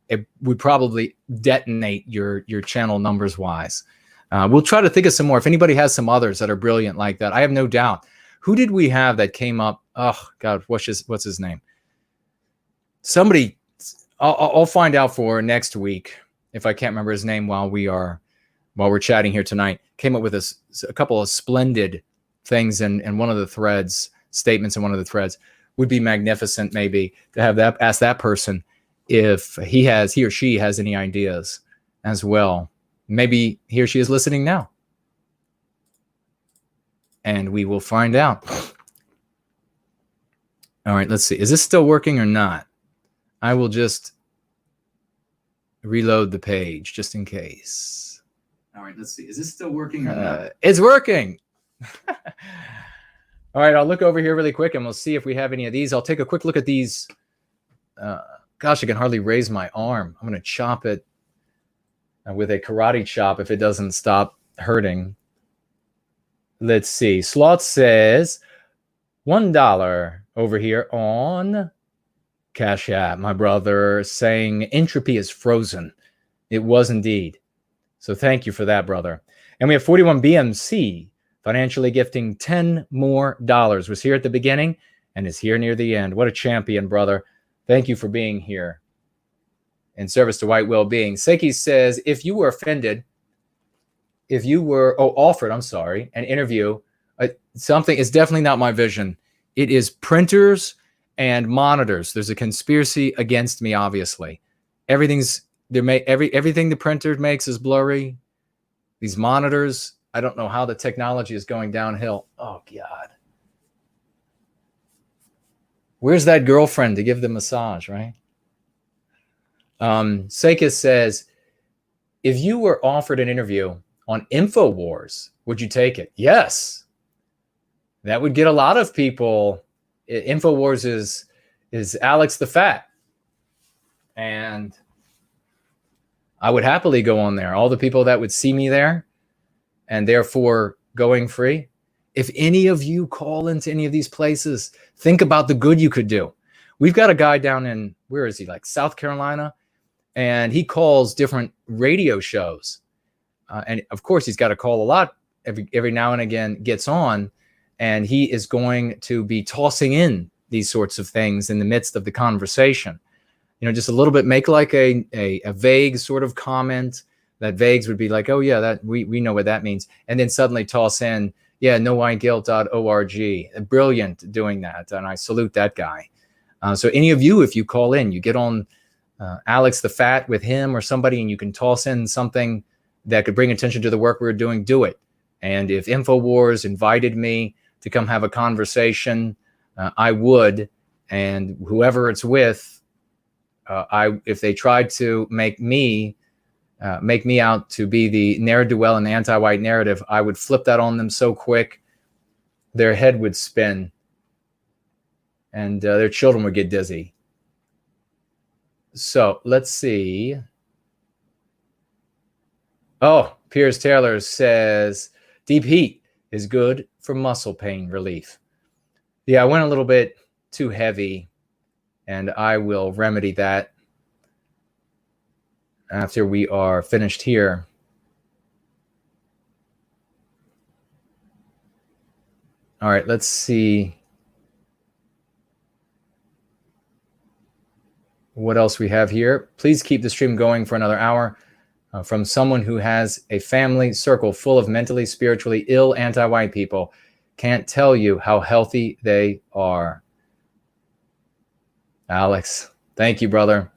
It would probably detonate your channel numbers-wise. We'll try to think of some more. If anybody has some others that are brilliant like that, I have no doubt. Who did we have that came up? Oh, God, what's his name? Somebody, I'll find out for next week if I can't remember his name while we're chatting here tonight. Came up with a couple of splendid things in one of the threads, statements in one of the threads. Would be magnificent maybe to have that, ask that person if he or she has any ideas as well. Maybe he or she is listening now. And we will find out. All right, let's see. Is this still working or not? I will just reload the page just in case. All right, let's see. Is this still working or not? It's working. All right, I'll look over here really quick and we'll see if we have any of these. I'll take a quick look at these. Gosh, I can hardly raise my arm. I'm going to chop it with a karate chop if it doesn't stop hurting. Let's see. Sloth says $1 over here on Cash App. My brother saying entropy is frozen. It was indeed. So thank you for that, brother. And we have 41 BMC financially gifting $10 more. Was here at the beginning and is here near the end. What a champion, brother. Thank you for being here in service to white well-being. Seiki says, if you were offended, if you were offered, an interview, something is definitely not my vision. It is printers and monitors. There's a conspiracy against me, obviously. Everything the printer makes is blurry. These monitors, I don't know how the technology is going downhill. Oh, God. Where's that girlfriend to give the massage, right? Seika says, if you were offered an interview on InfoWars, would you take it? Yes. That would get a lot of people. InfoWars is Alex the Fat. And I would happily go on there. All the people that would see me there and therefore going free. If any of you call into any of these places, think about the good you could do. We've got a guy down in, where is he? Like South Carolina. And he calls different radio shows. And of course, he's got to call a lot every now and again, gets on. And he is going to be tossing in these sorts of things in the midst of the conversation. You know, just a little bit, make like a vague sort of comment. That vagues would be like, oh yeah, that we know what that means. And then suddenly toss in, yeah, nowhiteguilt.org. Brilliant doing that. And I salute that guy. So any of you, if you call in, you get on Alex the Fat with him or somebody, and you can toss in something that could bring attention to the work we're doing, do it. And if InfoWars invited me to come have a conversation, I would. And whoever it's with, if they tried to make me out to be the ne'er-do-well in the anti-white narrative, I would flip that on them so quick, their head would spin and their children would get dizzy. So let's see. Oh, Piers Taylor says, deep heat is good for muscle pain relief. Yeah, I went a little bit too heavy, and I will remedy that after we are finished here. All right, let's see what else we have here. Please keep the stream going for another hour. From someone who has a family circle full of mentally, spiritually ill anti-white people. Can't tell you how healthy they are. Alex, thank you, brother.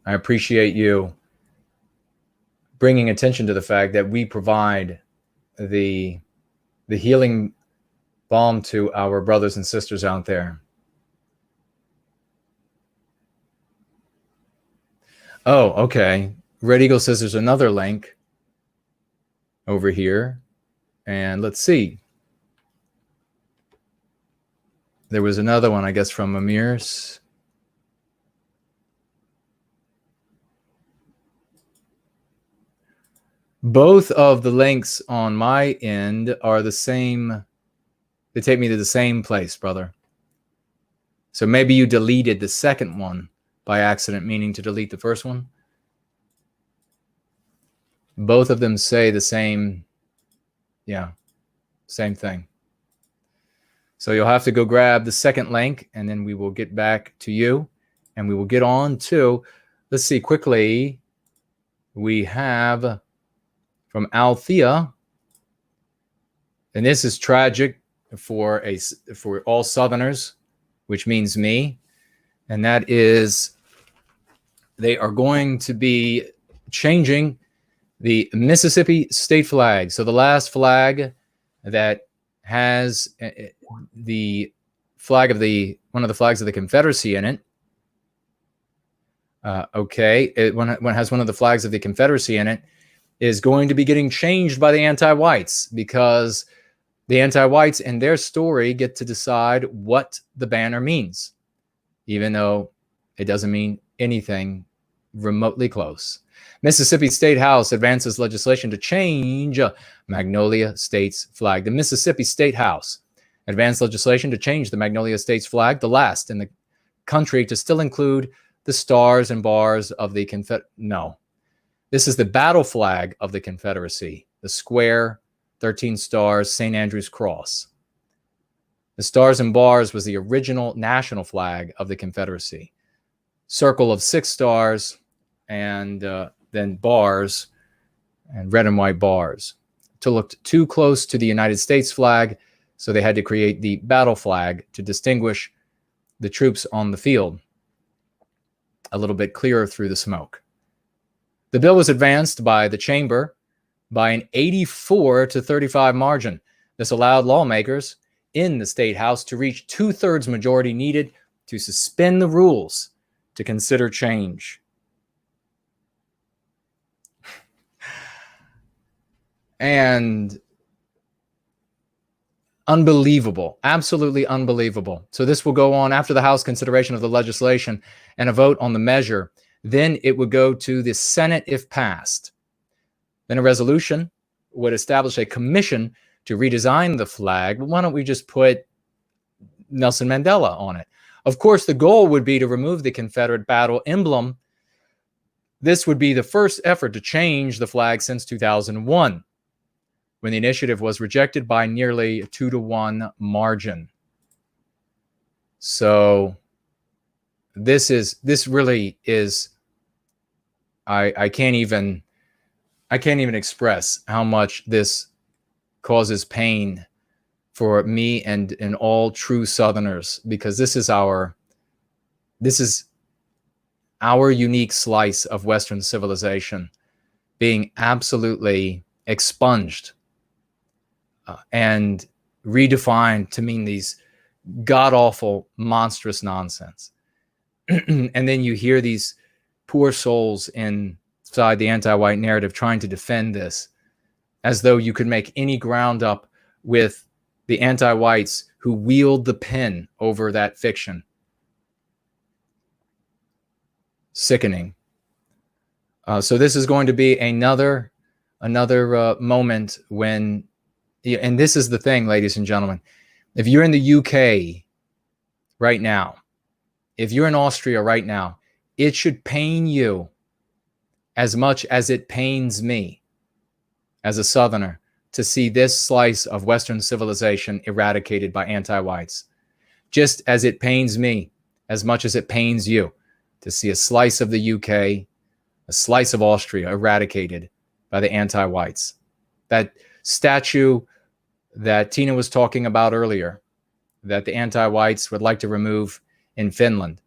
I appreciate you bringing attention to the fact that we provide the healing balm to our brothers and sisters out there. Oh, okay. Red Eagle says there's another link over here. And let's see. There was another one, I guess, from Amir's. Both of the links on my end are the same. They take me to the same place, brother. So maybe you deleted the second one by accident, meaning to delete the first one. Both of them say the same, same thing. So you'll have to go grab the second link, and then we will get back to you, and we will get on to, let's see quickly, we have from Althea, and this is tragic for all Southerners, which means me, and that is they are going to be changing the Mississippi state flag. So the last flag that has the flag of one of the flags of the Confederacy in it. When it has one of the flags of the Confederacy in it, is going to be getting changed by the anti-whites, because the anti-whites in their story get to decide what the banner means, even though it doesn't mean anything remotely close. Mississippi State House advances legislation to change Magnolia State's flag. The Mississippi State House advanced legislation to change the Magnolia State's flag, the last in the country to still include the stars and bars of the Confederacy. No, this is the battle flag of the Confederacy, the square, 13 stars, St. Andrew's Cross. The Stars and Bars was the original national flag of the Confederacy. Circle of 6 stars, and then bars, and red and white bars. It looked too close to the United States flag, so they had to create the battle flag to distinguish the troops on the field a little bit clearer through the smoke. The bill was advanced by the chamber by an 84-35 margin. This allowed lawmakers in the State House to reach 2/3 majority needed to suspend the rules to consider change. And unbelievable, absolutely unbelievable. So this will go on after the House consideration of the legislation and a vote on the measure. Then it would go to the Senate if passed. Then a resolution would establish a commission to redesign the flag. Why don't we just put Nelson Mandela on it? Of course, the goal would be to remove the Confederate battle emblem. This would be the first effort to change the flag since 2001, when the initiative was rejected by nearly a 2-to-1 margin. So this really is, I can't even express how much this causes pain for me and all true Southerners, because this is our unique slice of Western civilization being absolutely expunged and redefined to mean these god-awful, monstrous nonsense. And then you hear these poor souls inside the anti-white narrative trying to defend this as though you could make any ground up with the anti-whites who wield the pen over that fiction. Sickening. So this is going to be another moment when, and this is the thing, ladies and gentlemen, if you're in the UK right now, if you're in Austria right now, it should pain you as much as it pains me as a Southerner to see this slice of Western civilization eradicated by anti-whites. Just as it pains me as much as it pains you to see a slice of the UK, a slice of Austria eradicated by the anti-whites. That statue that Tiina was talking about earlier, that the anti-whites would like to remove in Finland.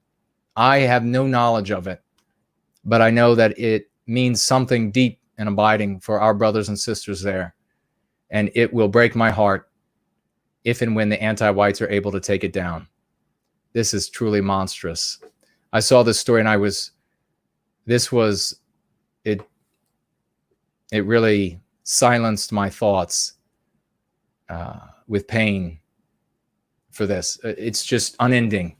I have no knowledge of it, but I know that it means something deep and abiding for our brothers and sisters there. And it will break my heart if and when the anti-whites are able to take it down. This is truly monstrous. I saw this story and it really silenced my thoughts with pain for this. It's just unending.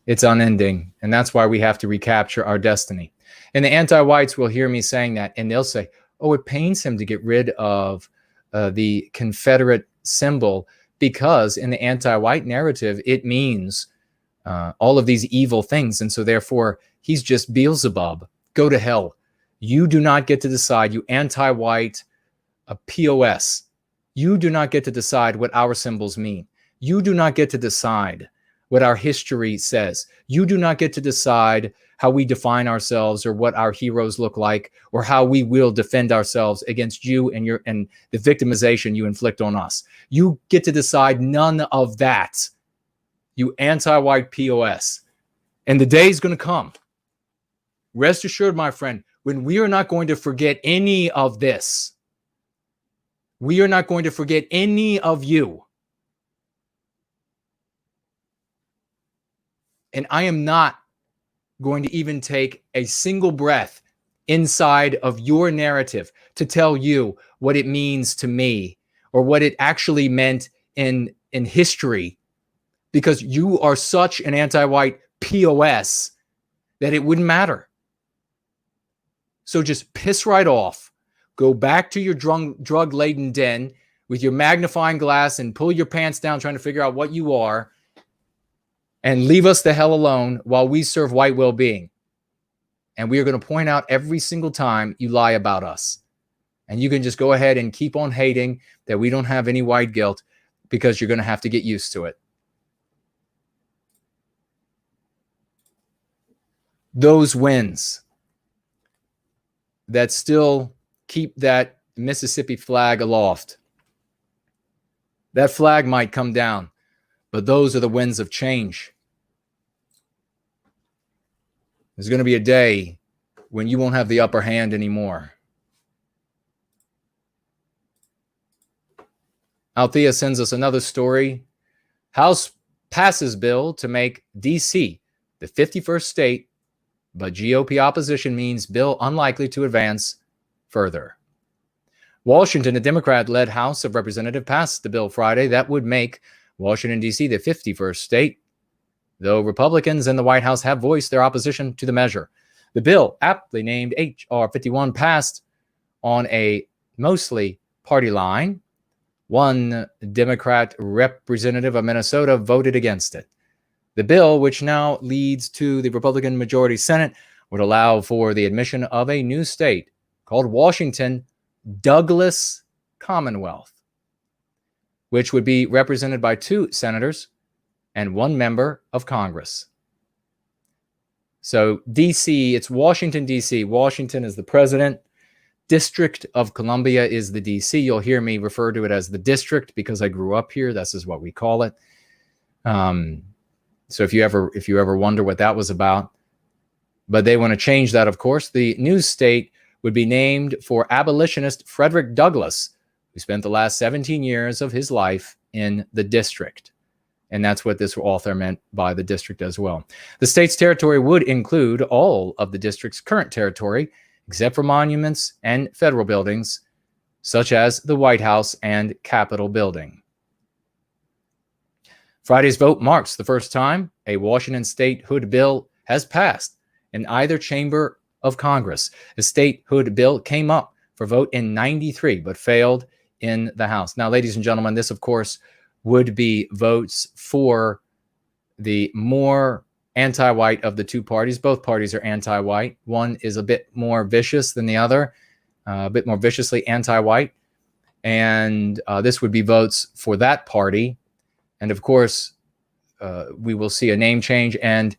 It's unending. And that's why we have to recapture our destiny. And the anti-whites will hear me saying that, and they'll say, oh, it pains him to get rid of the Confederate symbol because in the anti-white narrative, it means all of these evil things. And so therefore, he's just Beelzebub. Go to hell. You do not get to decide, you anti-white POS. You do not get to decide what our symbols mean. You do not get to decide what our history says. You do not get to decide how we define ourselves or what our heroes look like or how we will defend ourselves against you and the victimization you inflict on us. You get to decide none of that, you anti-white POS. And the day is going to come. Rest assured, my friend, when we are not going to forget any of this. We are not going to forget any of you. And I am not going to even take a single breath inside of your narrative to tell you what it means to me or what it actually meant in history, because you are such an anti-white POS that it wouldn't matter. So just piss right off. Go back to your drug-laden den with your magnifying glass and pull your pants down trying to figure out what you are, and leave us the hell alone while we serve white well-being. And we are going to point out every single time you lie about us. And you can just go ahead and keep on hating that we don't have any white guilt, because you're going to have to get used to it. Those wins that still keep that Mississippi flag aloft, that flag might come down, but those are the winds of change. There's going to be a day when you won't have the upper hand anymore. Althea sends us another story. House passes bill to make D.C. the 51st state, but GOP opposition means bill unlikely to advance further. Washington, a Democrat-led House of Representatives, passed the bill Friday that would make Washington, D.C. the 51st state, though Republicans in the White House have voiced their opposition to the measure. The bill, aptly named H.R. 51, passed on a mostly party line. One Democrat representative of Minnesota voted against it. The bill, which now leads to the Republican majority Senate, would allow for the admission of a new state called Washington Douglas Commonwealth, which would be represented by 2 senators and 1 member of Congress. So D.C., it's Washington, D.C. Washington is the president. District of Columbia is the D.C. You'll hear me refer to it as the district because I grew up here. This is what we call it. So if you ever wonder what that was about, but they want to change that, of course. The new state would be named for abolitionist Frederick Douglass, who spent the last 17 years of his life in the district. And that's what this author meant by the district as well. The state's territory would include all of the district's current territory, except for monuments and federal buildings, such as the White House and Capitol building. Friday's vote marks the first time a Washington statehood bill has passed in either chamber of Congress. The statehood bill came up for vote in 93, but failed in the House. Now, ladies and gentlemen, this, of course, would be votes for the more anti-white of the 2 parties. Both parties are anti-white. One is a bit more vicious than the other, a bit more viciously anti-white. And this would be votes for that party. And of course, we will see a name change. And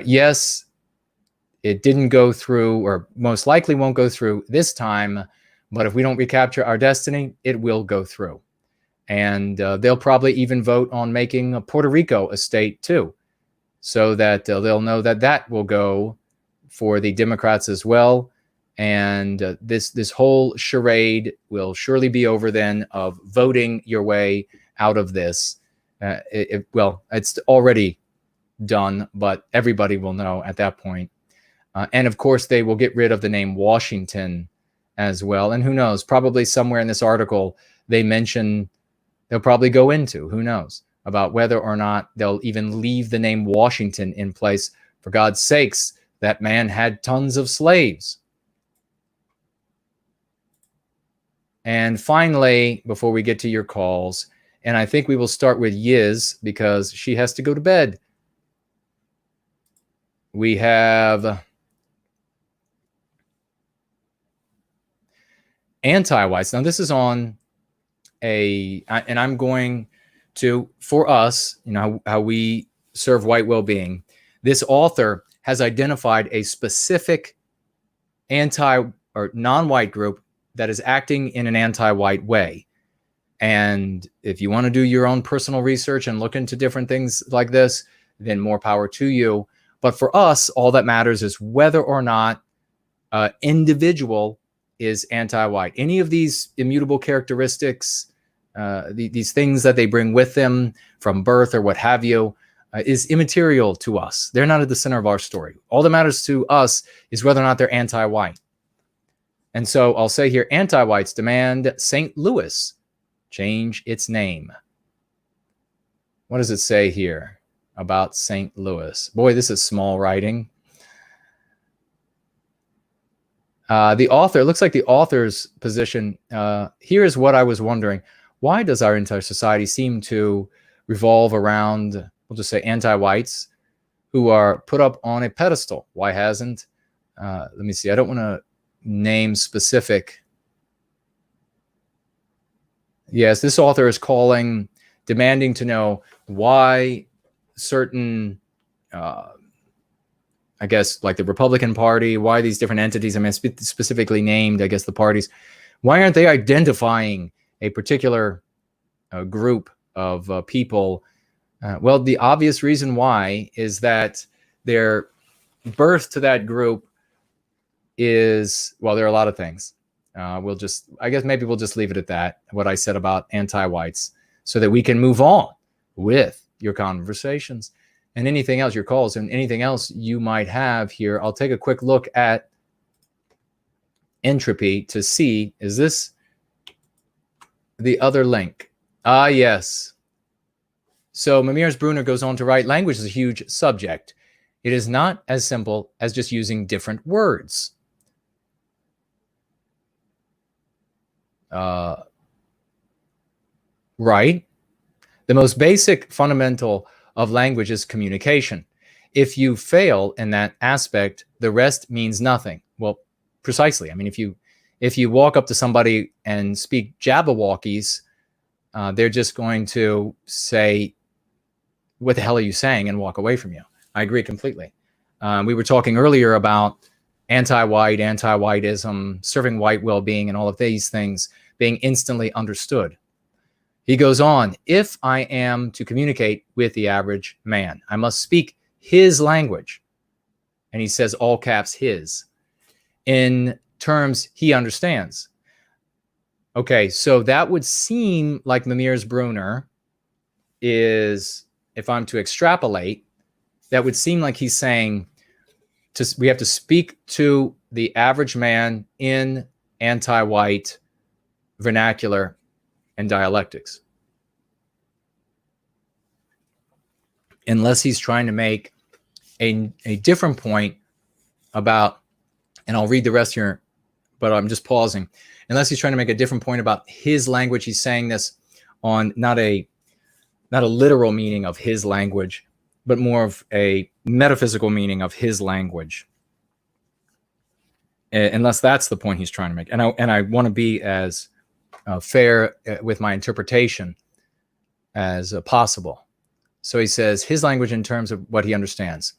yes, it didn't go through, or most likely won't go through this time. But if we don't recapture our destiny, it will go through. And they'll probably even vote on making Puerto Rico a state too, so that they'll know that that will go for the Democrats as well. And this whole charade will surely be over then of voting your way out of this. Well, it's already done, but everybody will know at that point. And of course, they will get rid of the name Washington as well. And who knows, probably somewhere in this article, they mention, they'll probably go into, who knows, about whether or not they'll even leave the name Washington in place. For God's sakes, that man had tons of slaves. And finally, before we get to your calls, and I think we will start with Yiz because she has to go to bed. We have anti-whites. Now, this is on and I'm going to, for us, you know, how we serve white well-being. This author has identified a specific anti or non-white group that is acting in an anti-white way. And if you want to do your own personal research and look into different things like this, then more power to you. But for us, all that matters is whether or not individual is anti-white. Any of these immutable characteristics, these things that they bring with them from birth or what have you, is immaterial to us. They're not at the center of our story. All that matters to us is whether or not they're anti-white. And so I'll say here, anti-whites demand St. Louis change its name. What does it say here about St. Louis? Boy, this is small writing. The author, it looks like the author's position, here is what I was wondering. Why does our entire society seem to revolve around, we'll just say anti-whites, who are put up on a pedestal? Why hasn't, let me see, I don't want to name specific Yes, this author is demanding to know why certain, I guess, like the Republican Party, why these different entities, I mean, specifically named, I guess, the parties, why aren't they identifying a particular group of people? Well, the obvious reason why is that their birth to that group is, well, there are a lot of things. I guess maybe we'll just leave it at that, what I said about anti-whites, so that we can move on with your conversations and anything else, your calls, and anything else you might have here. I'll take a quick look at entropy to see, is this the other link? Ah, yes. So Brunner goes on to write, language is a huge subject. It is not as simple as just using different words. Right? The most basic fundamental of language is communication. If you fail in that aspect, the rest means nothing. Well, precisely. I mean, if you walk up to somebody and speak Jabberwockies, they're just going to say, what the hell are you saying, and walk away from you. I agree completely. We were talking earlier about anti-white, anti-whiteism, serving white well-being, and all of these things being instantly understood. He goes on, if I am to communicate with the average man, I must speak his language. And he says all caps his, in terms he understands. Okay, so that would seem like Brunner is, if I'm to extrapolate, that would seem like he's saying we have to speak to the average man in anti-white vernacular and dialectics. Unless he's trying to make a different point about, and I'll read the rest here, but I'm just pausing. Unless he's trying to make a different point about his language, he's saying this on not a literal meaning of his language, but more of a metaphysical meaning of his language. Unless that's the point he's trying to make. And I want to be as fair with my interpretation as possible. So he says his language in terms of what he understands.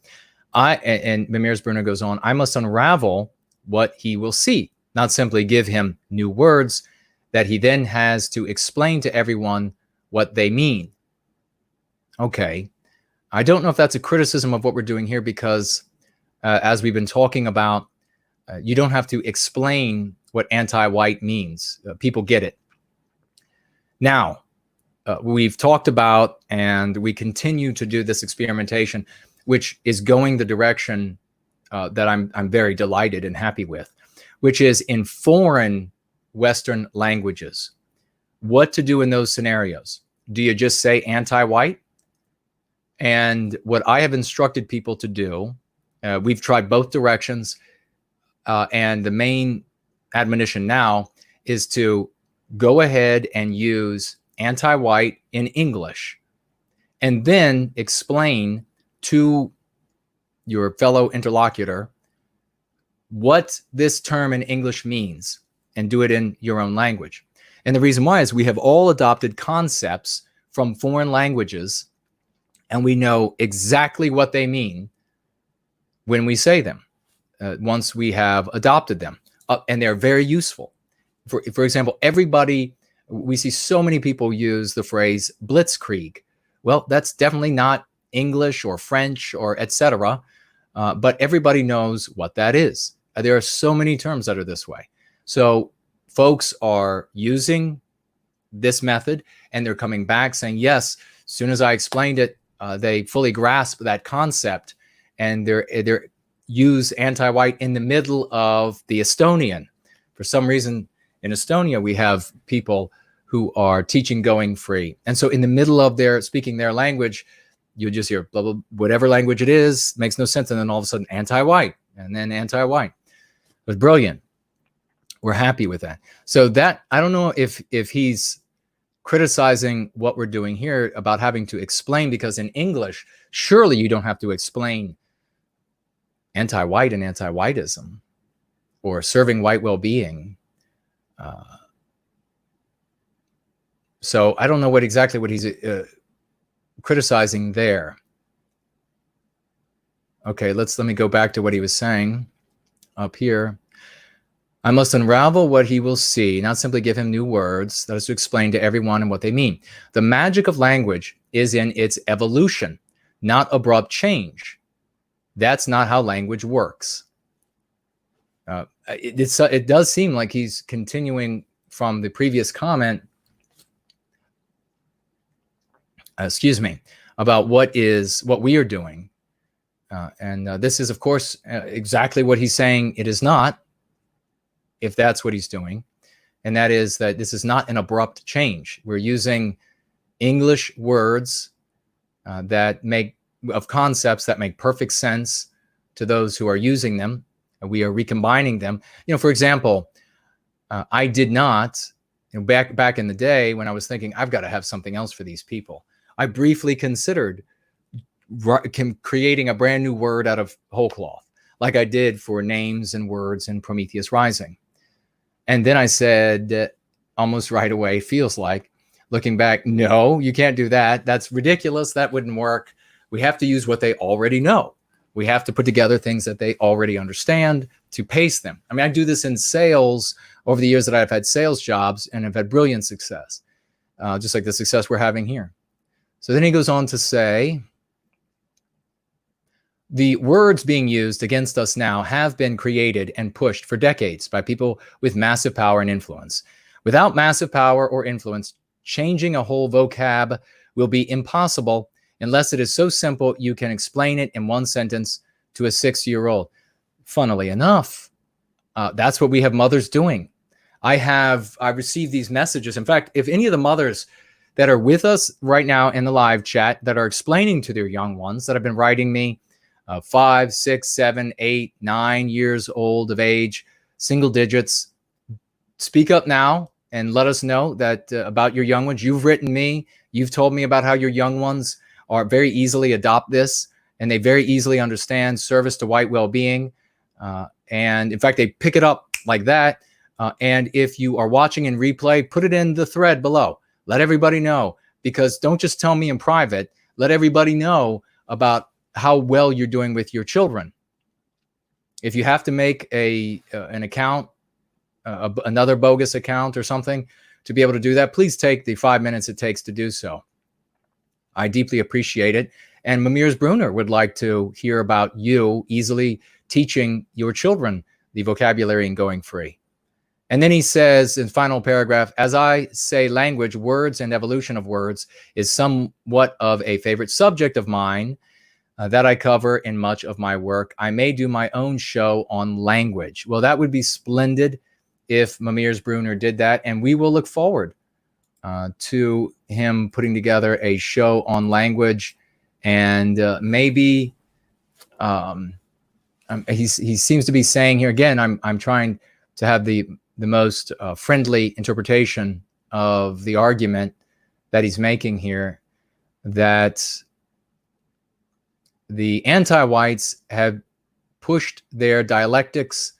And Brunner goes on, I must unravel what he will see, not simply give him new words that he then has to explain to everyone what they mean. Okay. I don't know if that's a criticism of what we're doing here, because as we've been talking about, you don't have to explain what anti-white means. People get it. Now, we've talked about, and we continue to do this experimentation, which is going the direction that I'm very delighted and happy with, which is in foreign Western languages. What to do in those scenarios? Do you just say anti-white? And what I have instructed people to do, we've tried both directions, and the main admonition now is to go ahead and use anti-white in English, and then explain to your fellow interlocutor what this term in English means, and do it in your own language. And the reason why is we have all adopted concepts from foreign languages, and we know exactly what they mean when we say them, once we have adopted them. And they're very useful. For example, we see so many people use the phrase blitzkrieg. Well, that's definitely not English or French or etc. But everybody knows what that is. There are so many terms that are this way. So folks are using this method, and they're coming back saying, yes, as soon as I explained it, they fully grasp that concept, and they're use anti-white in the middle of the Estonian. For some reason, in Estonia, we have people who are teaching going free. And so in the middle of their speaking their language, you just hear blah, blah, whatever language it is, makes no sense. And then all of a sudden, anti-white, and then anti-white. It was brilliant. We're happy with that. So that, I don't know if he's criticizing what we're doing here about having to explain, because in English, surely you don't have to explain anti-white and anti-whiteism or serving white well-being. So I don't know exactly what he's criticizing there. Okay, let me go back to what he was saying up here. I must unravel what he will see, not simply give him new words. That is to explain to everyone and what they mean. The magic of language is in its evolution, not abrupt change. That's not how language works. It does seem like he's continuing from the previous comment, about what we are doing. And this is, of course, exactly what he's saying it is not, if that's what he's doing. And that is that this is not an abrupt change. We're using English words of concepts that make perfect sense to those who are using them. We are recombining them. For example, I did not, back in the day when I was thinking, I've got to have something else for these people, I briefly considered creating a brand new word out of whole cloth, like I did for names and words in Prometheus Rising. And then I said, almost right away, feels like, looking back, no, you can't do that. That's ridiculous. That wouldn't work. We have to use what they already know. We have to put together things that they already understand to pace them. I mean, I do this in sales over the years that I've had sales jobs, and have had brilliant success, just like the success we're having here. So then he goes on to say, the words being used against us now have been created and pushed for decades by people with massive power and influence. Without massive power or influence, changing a whole vocab will be impossible unless it is so simple you can explain it in one sentence to a 6-year-old. Funnily enough, that's what we have mothers doing. I received these messages. In fact, if any of the mothers that are with us right now in the live chat that are explaining to their young ones that have been writing me, 5, 6, 7, 8, 9 years old of age, single digits, speak up now and let us know that about your young ones. You've written me. You've told me about how your young ones are very easily adopt this, and they very easily understand service to white well-being. And in fact, they pick it up like that. And if you are watching in replay, put it in the thread below. Let everybody know, because don't just tell me in private. Let everybody know about how well you're doing with your children. If you have to make an account, another bogus account or something to be able to do that, please take the 5 minutes it takes to do so. I deeply appreciate it. And Mamirs Brunner would like to hear about you easily teaching your children the vocabulary and going free. And then he says in final paragraph, as I say, language, words, and evolution of words is somewhat of a favorite subject of mine that I cover in much of my work. I may do my own show on language. Well, that would be splendid if Mamirs Brunner did that. And we will look forward to him putting together a show on language. And maybe he seems to be saying here, again, I'm trying to have the most friendly interpretation of the argument that he's making here, that the anti-whites have pushed their dialectics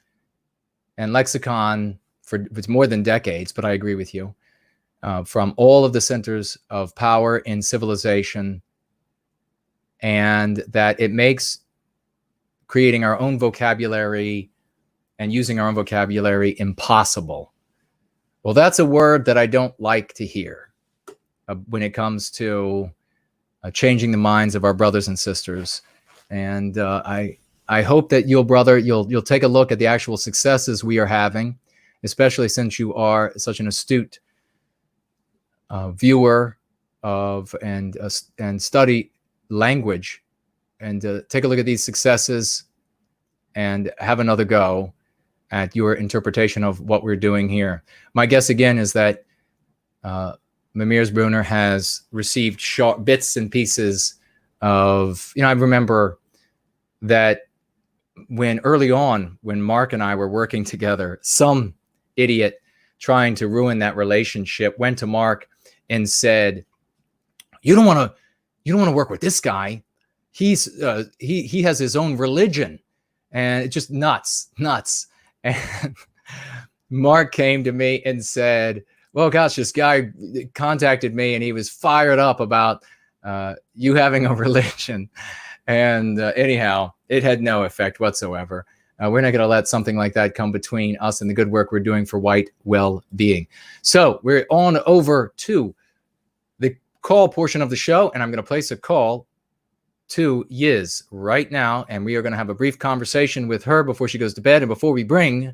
and lexicon for more than decades, but I agree with you, from all of the centers of power in civilization, and that it makes creating our own vocabulary and using our own vocabulary impossible. Well, that's a word that I don't like to hear when it comes to changing the minds of our brothers and sisters. And I hope that you'll take a look at the actual successes we are having, especially since you are such an astute viewer of and study language, and take a look at these successes and have another go at your interpretation of what we're doing here. My guess again is that Mamirs Brunner has received short bits and pieces of, I remember that when early on, when Mark and I were working together, some idiot trying to ruin that relationship went to Mark and said, you don't want to work with this guy. He has his own religion, and it's just nuts. And Mark came to me and said, Well, gosh, this guy contacted me and he was fired up about you having a religion. And anyhow, it had no effect whatsoever. We're not going to let something like that come between us and the good work we're doing for White Wellbeing. So we're on over to the call portion of the show, and I'm going to place a call to Yiz right now, and we are going to have a brief conversation with her before she goes to bed and before we bring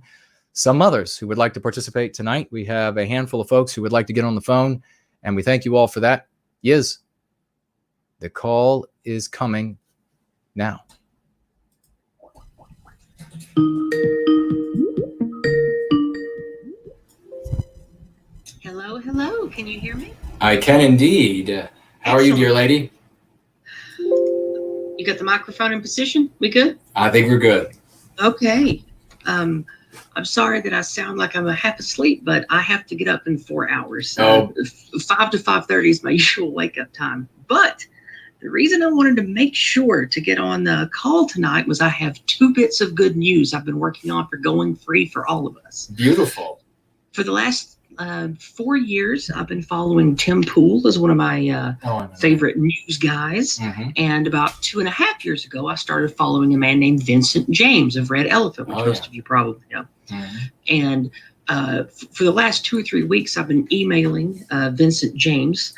some others who would like to participate tonight. We have a handful of folks who would like to get on the phone, and we thank you all for that. Yiz, the call is coming now. Hello, hello. Can you hear me? I can indeed. How are you, dear lady? You got the microphone in position? We good? I think we're good. Okay. I'm sorry that I sound like I'm half asleep, but I have to get up in 4 hours. 5 to 5:30 is my usual wake up time. But the reason I wanted to make sure to get on the call tonight was I have 2 bits of good news I've been working on for going free for all of us. Beautiful. For the last 4 years, I've been following Tim Pool as one of my favorite news guys. And about 2.5 years ago, I started following a man named Vincent James of Red Elephant, which most of you probably know. And for the last 2 or 3 weeks, I've been emailing Vincent James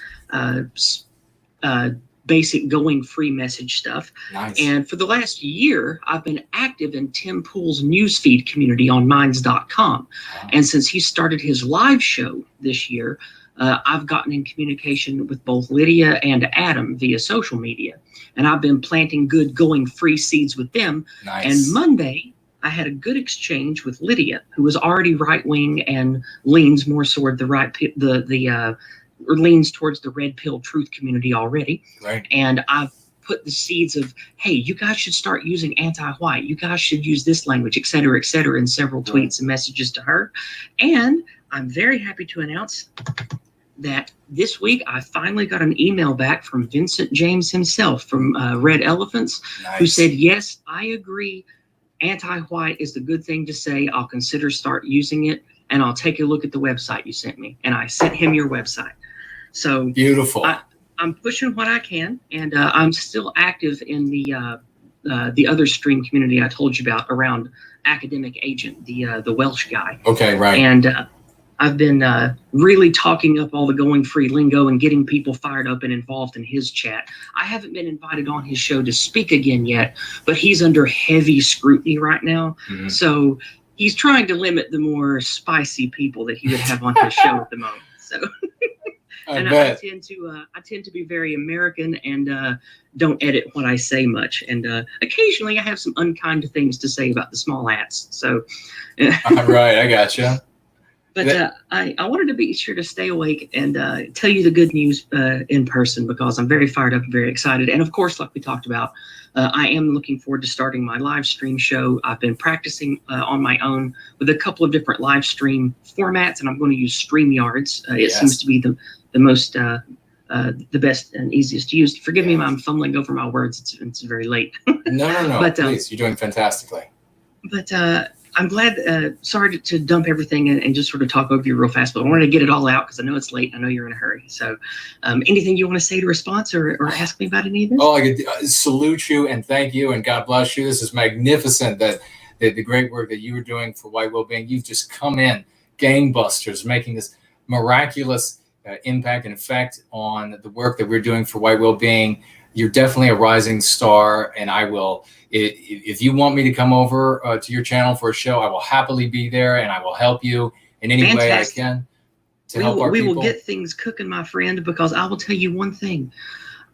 basic going free message stuff. Nice. And for the last year, I've been active in Tim Pool's newsfeed community on minds.com. And since he started his live show this year, I've gotten in communication with both Lydia and Adam via social media. And I've been planting good going free seeds with them. Nice. And Monday, I had a good exchange with Lydia, who was already right-wing and leans more toward the or leans towards the red pill truth community already. Right. And I've put the seeds of, hey, you guys should start using anti-white. You guys should use this language, et cetera, in several tweets and messages to her. And I'm very happy to announce that this week I finally got an email back from Vincent James himself from Red Elephants, who said, yes, I agree. Anti-white is the good thing to say. I'll consider start using it. And I'll take a look at the website you sent me. And I sent him your website. So beautiful. I'm pushing what I can, and I'm still active in the other stream community I told you about around Academic Agent, the Welsh guy. Okay, right. And I've been really talking up all the going free lingo and getting people fired up and involved in his chat. I haven't been invited on his show to speak again yet, but he's under heavy scrutiny right now. So he's trying to limit the more spicy people that he would have on his show at the moment. So, and I tend to be very American and don't edit what I say much. And occasionally I have some unkind things to say about the small hats. So, right, I gotcha. But I wanted to be sure to stay awake and tell you the good news in person, because I'm very fired up and very excited. And of course, like we talked about, I am looking forward to starting my live stream show. I've been practicing on my own with a couple of different live stream formats, and I'm going to use StreamYards. It seems to be the most, the best and easiest to use. Forgive me if I'm fumbling over my words. It's very late. No. But, please, you're doing fantastically. But I'm glad, sorry to dump everything and just sort of talk over you real fast, but I wanted to get it all out because I know it's late. I know you're in a hurry. So anything you want to say to response or ask me about any of this? Oh, I could salute you and thank you and God bless you. This is magnificent, that the great work that you are doing for White Wellbeing. You've just come in gangbusters, making this miraculous impact and effect on the work that we're doing for White Wellbeing. You're definitely a rising star, and I will, if you want me to come over to your channel for a show, I will happily be there, and I will help you in any way I can to help our people. We will get things cooking, my friend, because I will tell you one thing.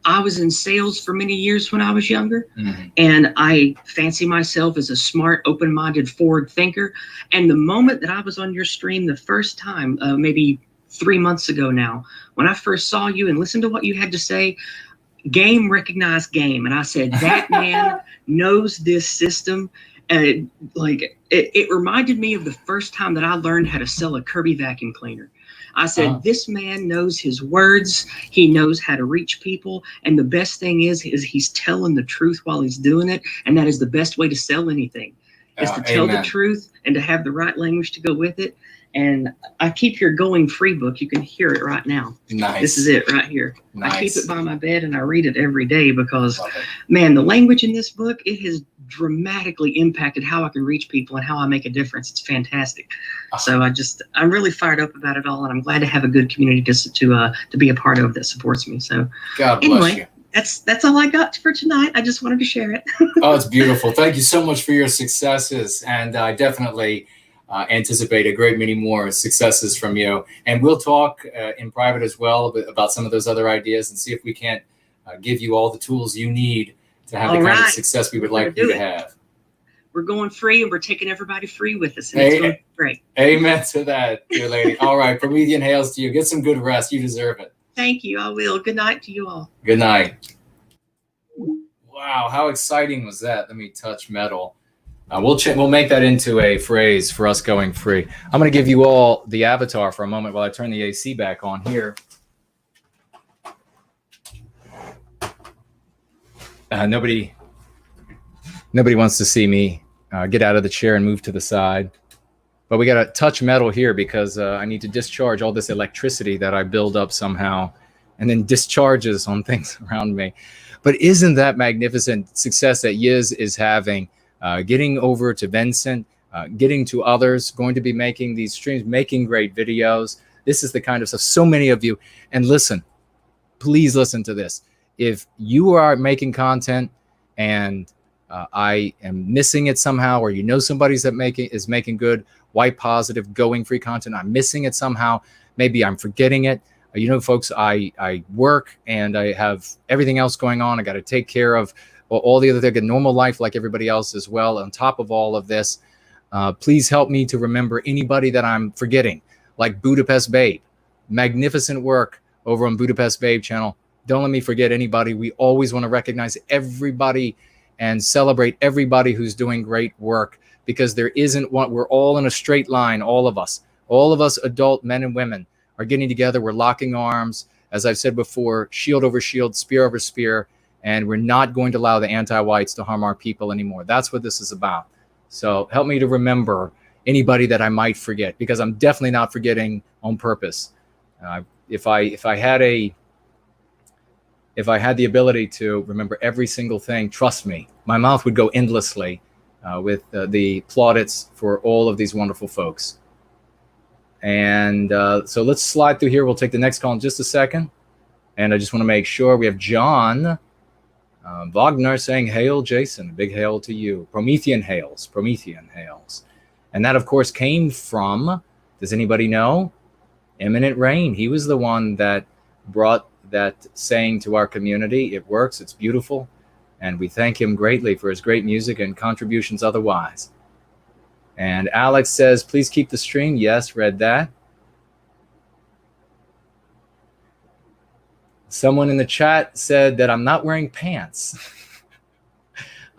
I was in sales for many years when I was younger, and I fancy myself as a smart, open-minded, forward thinker. And the moment that I was on your stream the first time, maybe 3 months ago now, when I first saw you and listened to what you had to say, game recognized game. And I said, that man knows this system. Like it reminded me of the first time that I learned how to sell a Kirby vacuum cleaner. I said, this man knows his words. He knows how to reach people. And the best thing is he's telling the truth while he's doing it. And that is the best way to sell anything. is to tell the Amen. truth and to have the right language to go with it. And I keep your Going Free book. You can hear it right now. Nice. This is it right here. Nice. I keep it by my bed and I read it every day because, man, the language in this book, it has dramatically impacted how I can reach people and how I make a difference. It's fantastic. So I'm really fired up about it all, and I'm glad to have a good community to be a part of that supports me. So God bless you. That's all I got for tonight. I just wanted to share it. Oh, it's beautiful. Thank you so much for your successes. And I definitely anticipate a great many more successes from you. And we'll talk in private as well about some of those other ideas and see if we can't give you all the tools you need to have the kind of success we would like you to have. We're going free, and we're taking everybody free with us. And it's going great. Amen to that, dear lady. All right. Promethean hails to you. Get some good rest. You deserve it. Thank you. I will. Good night to you all. Good night. Wow, how exciting was that? Let me touch metal. We'll make that into a phrase for us going free. I'm going to give you all the avatar for a moment while I turn the AC back on here. Nobody wants to see me get out of the chair and move to the side. But we got to touch metal here because I need to discharge all this electricity that I build up somehow and then discharges on things around me. But isn't that magnificent success that Yiz is having, getting over to Vincent, getting to others, going to be making these streams, making great videos. This is the kind of stuff, so many of you. And listen, please listen to this. If you are making content and I am missing it somehow, or you know somebody's is making good, white positive, going free content, I'm missing it somehow, maybe I'm forgetting it. You know, folks, I work and I have everything else going on. I got to take care of all the other things, a normal life like everybody else as well. On top of all of this, please help me to remember anybody that I'm forgetting, like Budapest Babe. Magnificent work over on Budapest Babe channel. Don't let me forget anybody. We always want to recognize everybody and celebrate everybody who's doing great work, because there isn't one. We're all in a straight line, all of us adult men and women are getting together. We're locking arms, as I've said before, shield over shield, spear over spear, and we're not going to allow the anti-whites to harm our people anymore. That's what this is about. So help me to remember anybody that I might forget, because I'm definitely not forgetting on purpose. If I had the ability to remember every single thing, trust me, my mouth would go endlessly with the plaudits for all of these wonderful folks. And so let's slide through here. We'll take the next call in just a second. And I just want to make sure we have John Wagner saying, hail, Jason. A big hail to you. Promethean hails. And that, of course, came from, does anybody know? Imminent Rain. He was the one that brought that saying to our community. It works. It's beautiful. And we thank him greatly for his great music and contributions otherwise. And Alex says, please keep the stream. Yes, read that. Someone in the chat said that I'm not wearing pants.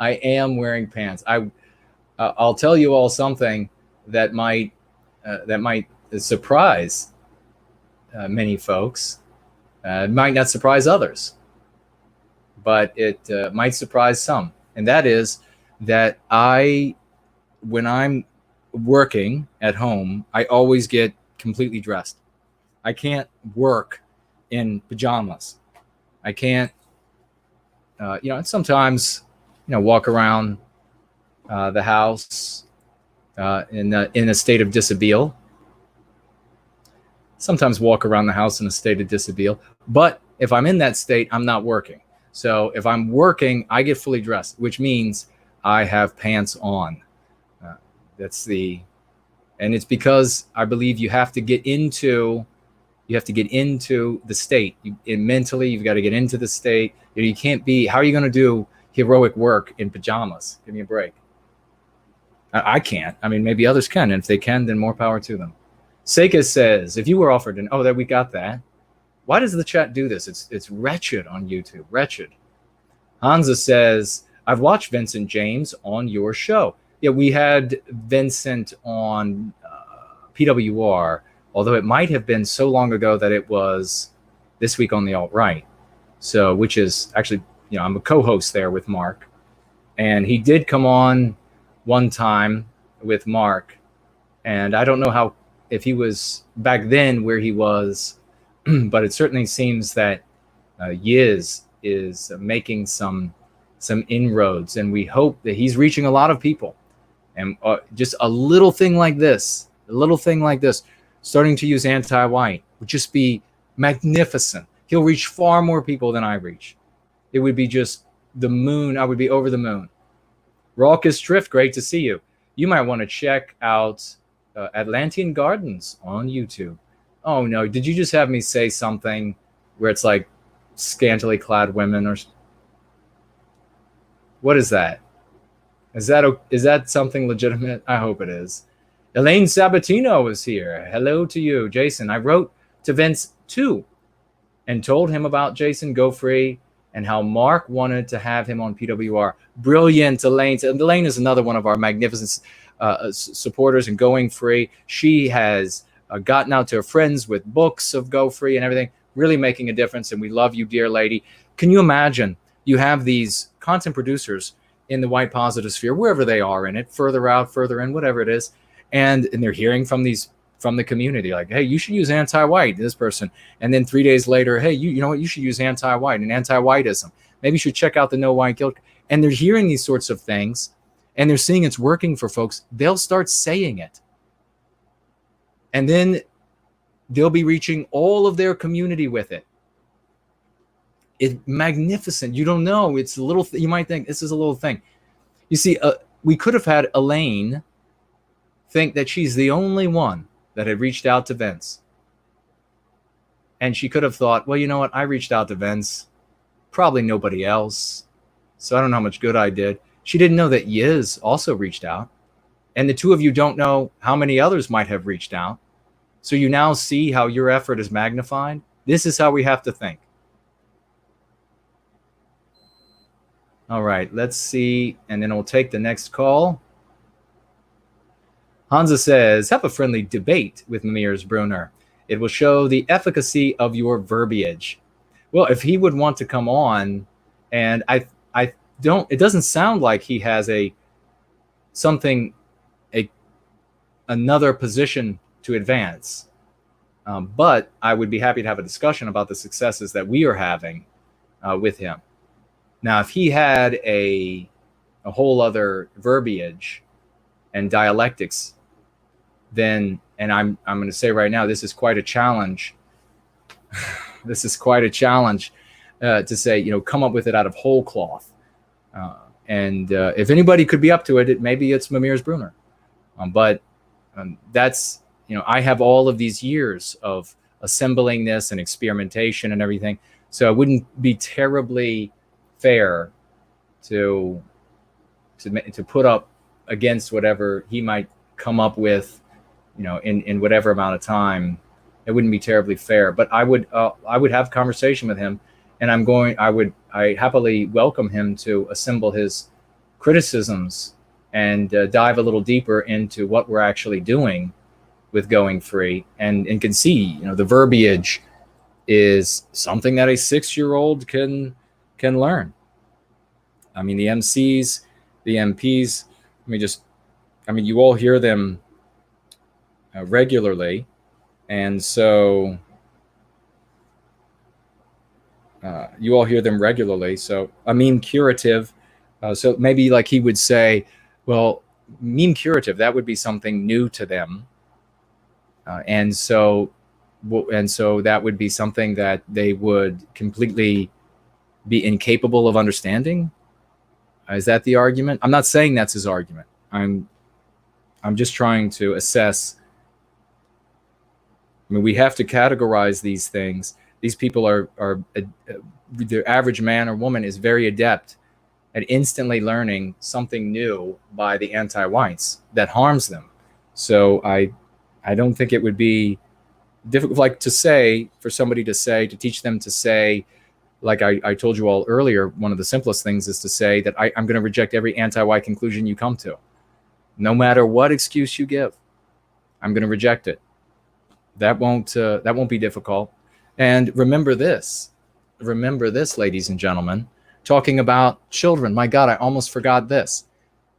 I am wearing pants. I'll tell you all something that might surprise many folks. It might not surprise others, but it might surprise some. And that is that when I'm working at home, I always get completely dressed. I can't work in pajamas. I can't, sometimes, walk around the house in a state of dishabille. Sometimes walk around the house in a state of dishabille. But if I'm in that state, I'm not working. So if I'm working, I get fully dressed, which means I have pants on. And it's because I believe you have to get into the state. Mentally, you've got to get into the state. You can't be, how are you going to do heroic work in pajamas? Give me a break. I can't. I mean, maybe others can. And if they can, then more power to them. Seika says, if you were offered that we got that. Why does the chat do this? It's wretched on YouTube. Wretched. Hansa says, I've watched Vincent James on your show. Yeah, we had Vincent on PWR, although it might have been so long ago that it was This Week on the Alt-Right. So, which is actually, I'm a co-host there with Mark. And he did come on one time with Mark, and I don't know if he was back then where he was, but it certainly seems that Yiz is making some inroads, and we hope that he's reaching a lot of people. And just a little thing like this, starting to use anti-white would just be magnificent. He'll reach far more people than I reach. It would be just the moon. I would be over the moon. Raucous Drift, great to see you. You might want to check out Atlantean Gardens on YouTube. Oh no, did you just have me say something where it's like scantily clad women or what is that? Is that something legitimate? I hope it is. Elaine Sabatino is here. Hello to you, Jason. I wrote to Vince too and told him about Jason Go Free and how Mark wanted to have him on PWR. Brilliant, Elaine. Elaine is another one of our magnificent supporters in Going Free. She has gotten out to her friends with books of Go Free and everything, really making a difference, and we love you, dear lady. Can you imagine you have these content producers in the white positive sphere, wherever they are in it, further out, further in, whatever it is, and they're hearing from the community, like, hey, you should use anti-white, this person, and then 3 days later, hey, you know what, you should use anti-white and anti-whiteism. Maybe you should check out the No White Guilt. And they're hearing these sorts of things, and they're seeing it's working for folks. They'll start saying it, and then they'll be reaching all of their community with it. It's magnificent. You don't know. It's a little. You might think this is a little thing. You see, we could have had Elaine think that she's the only one that had reached out to Vince, and she could have thought, well, you know what? I reached out to Vince. Probably nobody else. So I don't know how much good I did. She didn't know that Yiz also reached out, and the two of you don't know how many others might have reached out. So you now see how your effort is magnified. This is how we have to think. All right, let's see, and then we'll take the next call. Hansa says, have a friendly debate with Mears Brunner. It will show the efficacy of your verbiage. Well, if he would want to come on, and I don't, it doesn't sound like he has another position to advance. But I would be happy to have a discussion about the successes that we are having with him. Now, if he had a whole other verbiage and dialectics, then, and I'm going to say right now, this is quite a challenge. This is quite a challenge to say, you know, come up with it out of whole cloth. And if anybody could be up to it, maybe it's Mears Brunner. But that's, you know, I have all of these years of assembling this and experimentation and everything. So it wouldn't be terribly fair to put up against whatever he might come up with, you know, in whatever amount of time. It wouldn't be terribly fair. But I would have a conversation with him, and I happily welcome him to assemble his criticisms and dive a little deeper into what we're actually doing with Going Free, and can see, you know, the verbiage is something that a 6-year-old can learn. I mean, the MCs, the MPs, you all hear them regularly, and so you all hear them regularly. So a meme curative, so maybe like he would say, well, meme curative, that would be something new to them. And so that would be something that they would completely be incapable of understanding. Is that the argument? I'm not saying that's his argument. I'm just trying to assess. I mean, we have to categorize these things. These people are the average man or woman is very adept at instantly learning something new by the anti-whites that harms them. So I don't think it would be difficult, like to say, for somebody to teach them to say, like I told you all earlier, one of the simplest things is to say that I'm going to reject every anti-white conclusion you come to. No matter what excuse you give, I'm going to reject it. That won't be difficult. And remember this, ladies and gentlemen, talking about children. My God, I almost forgot this.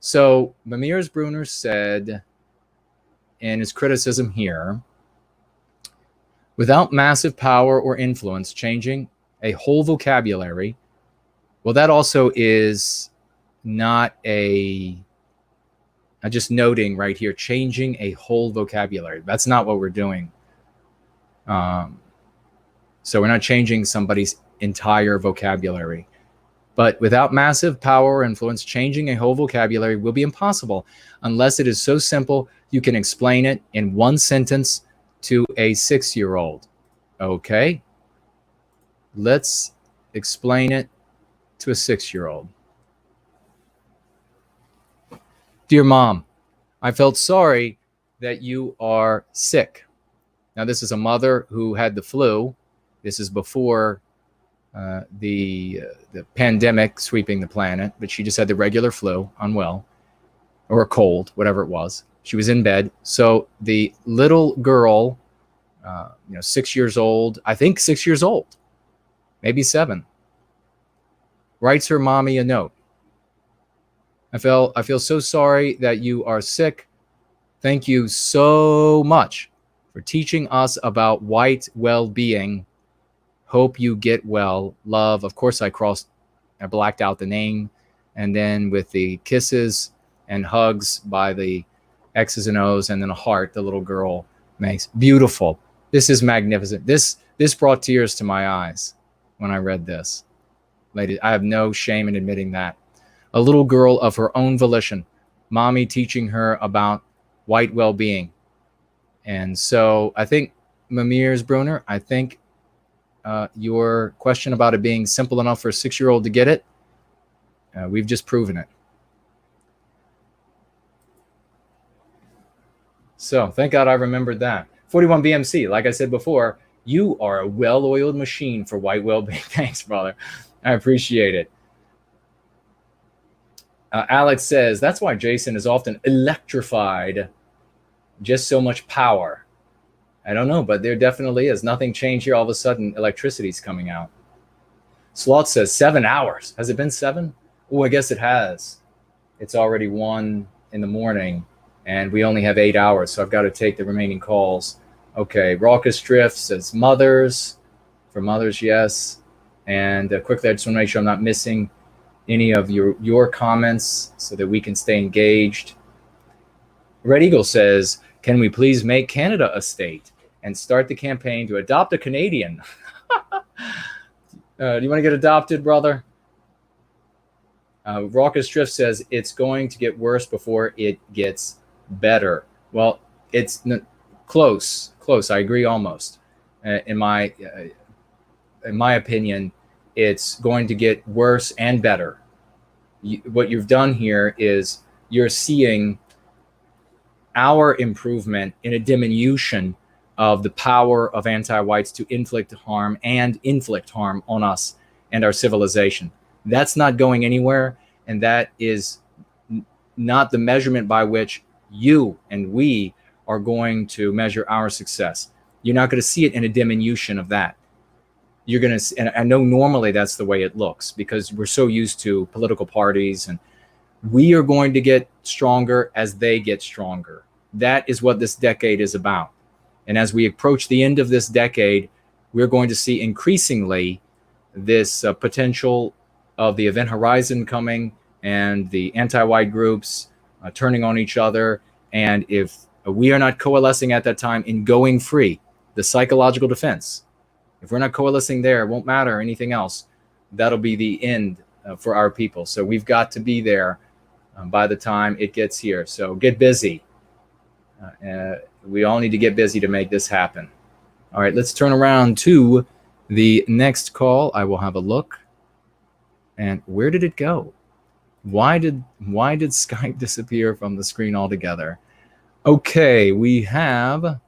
So Mamirs Brunner said in his criticism here, without massive power or influence changing a whole vocabulary, well, that also is not I'm just noting right here, changing a whole vocabulary. That's not what we're doing. So we're not changing somebody's entire vocabulary. But without massive power or influence, changing a whole vocabulary will be impossible unless it is so simple you can explain it in one sentence to a 6-year-old. Okay, let's explain it to a 6-year-old. Dear Mom, I felt sorry that you are sick. Now, this is a mother who had the flu. This is before the pandemic sweeping the planet, but she just had the regular flu, unwell, or a cold, whatever it was. She was in bed. So the little girl, 6 years old, I think 6 years old, maybe 7, writes her mommy a note. I feel so sorry that you are sick. Thank you so much for teaching us about white well-being. Hope you get well. Love. Of course, I blacked out the name. And then with the kisses and hugs by the X's and O's and then a heart the little girl makes. Beautiful. This is magnificent. This brought tears to my eyes when I read this. Ladies, I have no shame in admitting that. A little girl of her own volition, mommy teaching her about white well-being. And so I think, Mamirs Brunner, I think your question about it being simple enough for a 6-year-old to get it, we've just proven it. So thank God I remembered that. 41 BMC, like I said before, you are a well-oiled machine for white well-being. Thanks, brother. I appreciate it. Alex says, that's why Jason is often electrified. Just so much power. I don't know, but there definitely is. Nothing changed here. All of a sudden, electricity's coming out. Sloth says 7 hours. Has it been 7? Oh, I guess it has. It's already 1 in the morning, and we only have 8 hours, so I've got to take the remaining calls. Okay, Raucous Drift says mothers. For mothers, yes. And quickly, I just want to make sure I'm not missing any of your comments so that we can stay engaged. Red Eagle says, can we please make Canada a state and start the campaign to adopt a Canadian? Do you want to get adopted, brother? Raucous Drift says, it's going to get worse before it gets better. Well, it's close. I agree almost. In my opinion, it's going to get worse and better. What you've done here is you're seeing our improvement in a diminution of the power of anti-whites to inflict harm on us and our civilization. That's not going anywhere, and that is not the measurement by which you and we are going to measure our success. You're not going to see it in a diminution of that. You're going to, and I know normally that's the way it looks because we're so used to political parties, and we are going to get stronger as they get stronger. That is what this decade is about. And as we approach the end of this decade, we're going to see increasingly this potential of the event horizon coming and the anti-white groups turning on each other. And if we are not coalescing at that time in going free, the psychological defense, if we're not coalescing there, it won't matter anything else. That'll be the end for our people. So we've got to be there by the time it gets here. So get busy. We all need to get busy to make this happen. All right, let's turn around to the next call. I will have a look. And where did it go? Why did Skype disappear from the screen altogether? Okay, we have...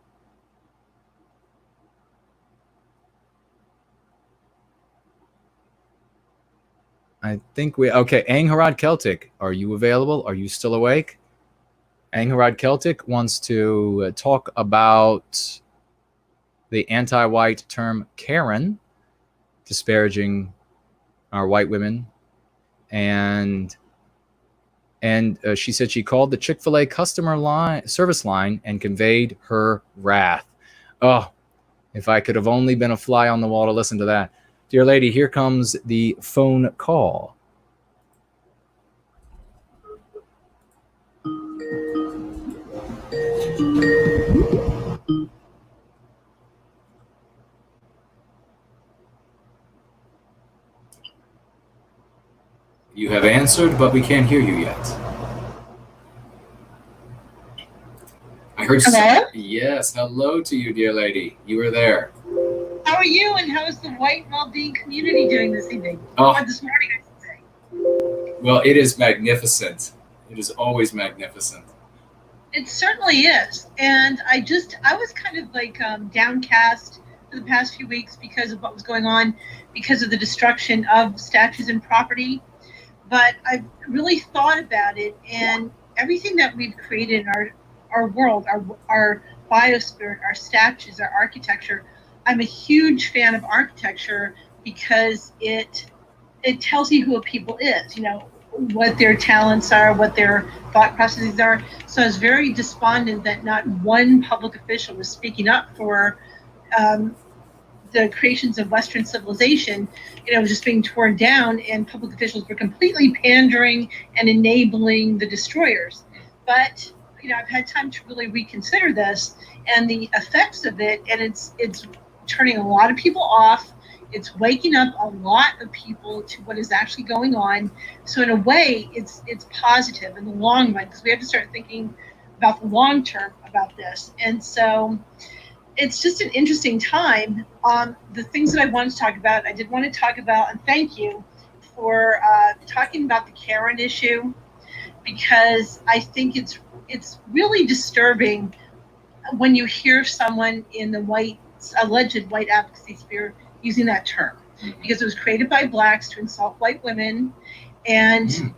I think okay, Angharad Celtic, are you available? Are you still awake? Angharad Celtic wants to talk about the anti-white term Karen, disparaging our white women, and And she said she called the Chick-fil-A customer service line and conveyed her wrath. Oh, if I could have only been a fly on the wall to listen to that. Dear lady, here comes the phone call. You have answered, but we can't hear you yet. I heard. Hello? Yes, hello to you, dear lady. You were there. How are you, and how is the White Wellbeing community doing this evening? Oh. Or this morning, I should say. Well, it is magnificent. It is always magnificent. It certainly is. And I was kind of like downcast for the past few weeks because of what was going on, because of the destruction of statues and property. But I've really thought about it, and everything that we've created in our world, our biosphere, our statues, our architecture. I'm a huge fan of architecture because it tells you who a people is, you know, what their talents are, what their thought processes are. So I was very despondent that not one public official was speaking up for the creations of Western civilization. You know, just being torn down, and public officials were completely pandering and enabling the destroyers. But you know, I've had time to really reconsider this and the effects of it, and it's turning a lot of people off. It's waking up a lot of people to what is actually going on. So in a way, it's positive in the long run, because we have to start thinking about the long term about this. And so it's just an interesting time. The things that I wanted to talk about, I did want to talk about, and thank you for talking about the Karen issue, because I think it's really disturbing when you hear someone in the alleged white advocacy sphere using that term, because it was created by blacks to insult white women. And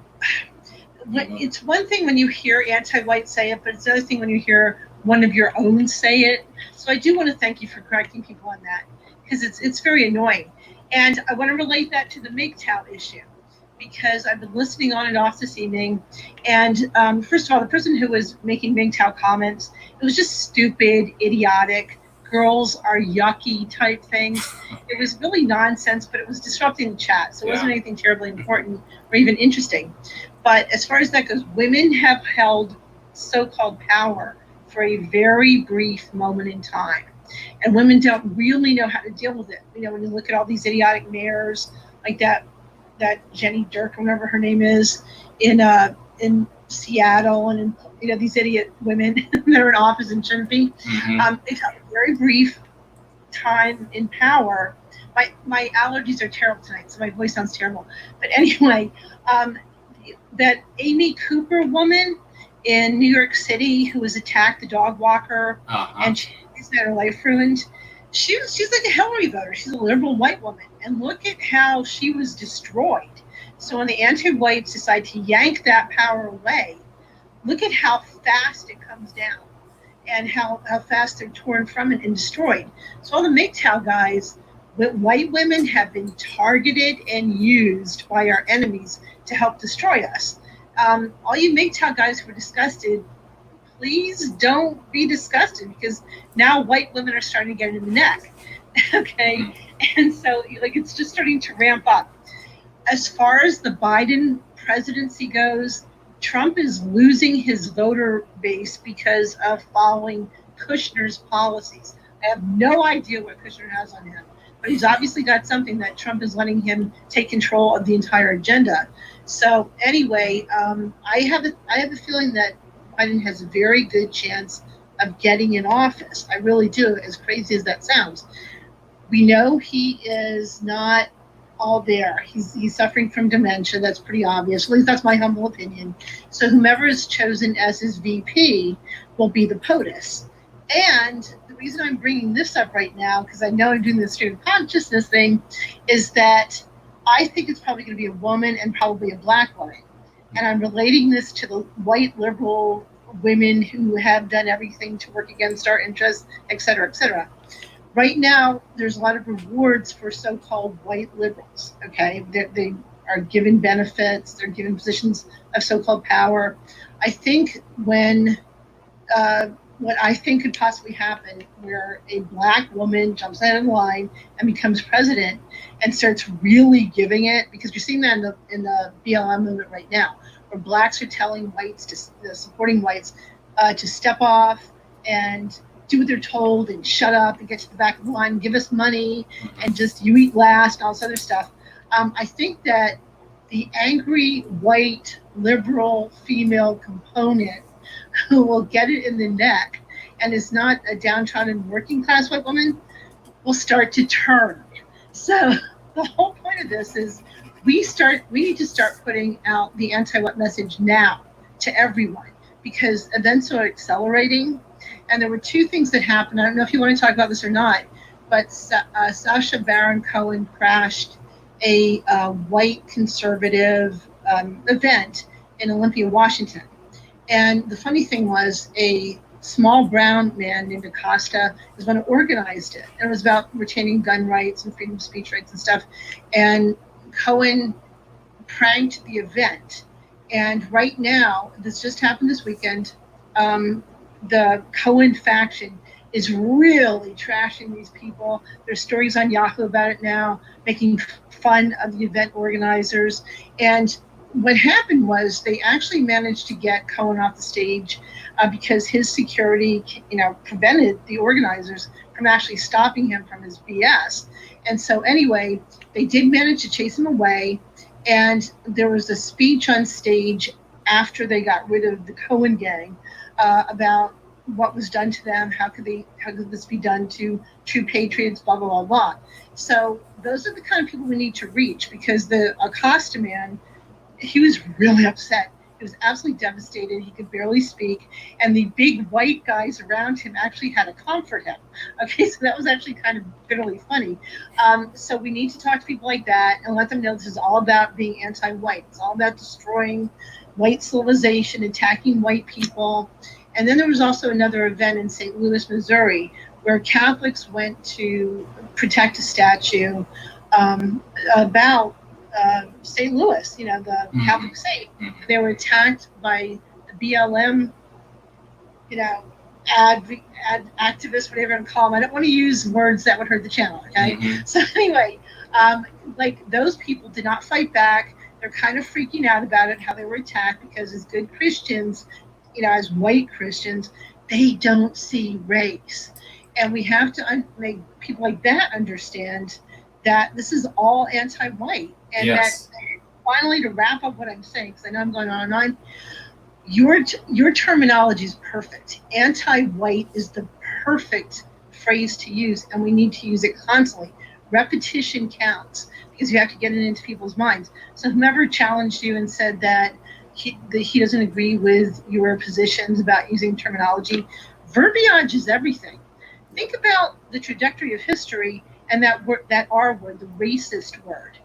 it's one thing when you hear anti-white say it, but it's another thing when you hear one of your own say it. So I do want to thank you for correcting people on that, because it's very annoying. And I want to relate that to the MGTOW issue, because I've been listening on and off this evening. And first of all, the person who was making MGTOW comments, it was just stupid, idiotic, girls are yucky type things. It was really nonsense, but it was disrupting the chat. So it wasn't anything terribly important or even interesting. But as far as that goes, women have held so-called power for a very brief moment in time. And women don't really know how to deal with it. You know, when you look at all these idiotic mayors like that Jenny Dirk, whatever her name is, in Seattle, and in, these idiot women that are in office and shouldn't be. They've had a very brief time in power. My allergies are terrible tonight, so my voice sounds terrible. But anyway, that Amy Cooper woman in New York City who was attacked, the dog walker, and she's had her life ruined. She's like a Hillary voter. She's a liberal white woman, and look at how she was destroyed. So when the anti-whites decide to yank that power away, look at how fast it comes down, and how fast they're torn from it and destroyed. So all the MGTOW guys, white women have been targeted and used by our enemies to help destroy us. All you MGTOW guys who are disgusted, please don't be disgusted, because now white women are starting to get it in the neck. Okay, and so it's just starting to ramp up. As far as the Biden presidency goes, Trump is losing his voter base because of following Kushner's policies. I have no idea what Kushner has on him, but he's obviously got something that Trump is letting him take control of the entire agenda. So anyway, I have a feeling that Biden has a very good chance of getting in office. I really do, as crazy as that sounds. We know he is not all there. He's suffering from dementia. That's pretty obvious. At least that's my humble opinion. So whomever is chosen as his VP will be the POTUS. And the reason I'm bringing this up right now, because I know I'm doing this stream of consciousness thing, is that I think it's probably going to be a woman, and probably a black woman. And I'm relating this to the white liberal women who have done everything to work against our interests, et cetera, et cetera. Right now, there's a lot of rewards for so-called white liberals, okay? They are given benefits, they're given positions of so-called power. I think what I think could possibly happen where a black woman jumps out of the line and becomes president and starts really giving it, because you're seeing that in the BLM movement right now, where blacks are telling whites, supporting whites, to step off and do what they're told and shut up and get to the back of the line, give us money, and just you eat last and all this other stuff. I think that the angry white liberal female component who will get it in the neck and is not a downtrodden working class white woman will start to turn. So the whole point of this is we need to start putting out the anti-white message now to everyone, because events are accelerating. And there were two things that happened. I don't know if you want to talk about this or not, but Sacha Baron Cohen crashed a white conservative event in Olympia, Washington. And the funny thing was, a small brown man named Acosta is one who organized it. And it was about retaining gun rights and freedom of speech rights and stuff. And Cohen pranked the event. And right now, this just happened this weekend, the Cohen faction is really trashing these people. There's stories on Yahoo about it now, making fun of the event organizers. And what happened was they actually managed to get Cohen off the stage because his security, prevented the organizers from actually stopping him from his BS. And so anyway, they did manage to chase him away. And there was a speech on stage after they got rid of the Cohen gang about what was done to them, how could this be done to true patriots, blah, blah, blah, blah. So those are the kind of people we need to reach, because the Acosta man, he was really upset. He was absolutely devastated. He could barely speak. And the big white guys around him actually had to comfort him. Okay, so that was actually kind of bitterly funny. So we need to talk to people like that and let them know this is all about being anti-white. It's all about destroying white civilization, attacking white people. And then there was also another event in St. Louis, Missouri, where Catholics went to protect a statue about St. Louis, the Catholic saint. They were attacked by the BLM, activists, whatever you want to call them. I don't want to use words that would hurt the channel, okay? So anyway, those people did not fight back. They're kind of freaking out about it, how they were attacked, because as good Christians, as white Christians, they don't see race. And we have to make people like that understand that this is all anti-white. And yes, that finally, to wrap up what I'm saying, because I know I'm going on and on, your terminology is perfect. Anti-white is the perfect phrase to use, and we need to use it constantly. Repetition counts, because you have to get it into people's minds. So whomever challenged you and said that he doesn't agree with your positions about using terminology, verbiage is everything. Think about the trajectory of history and that R word, the racist word.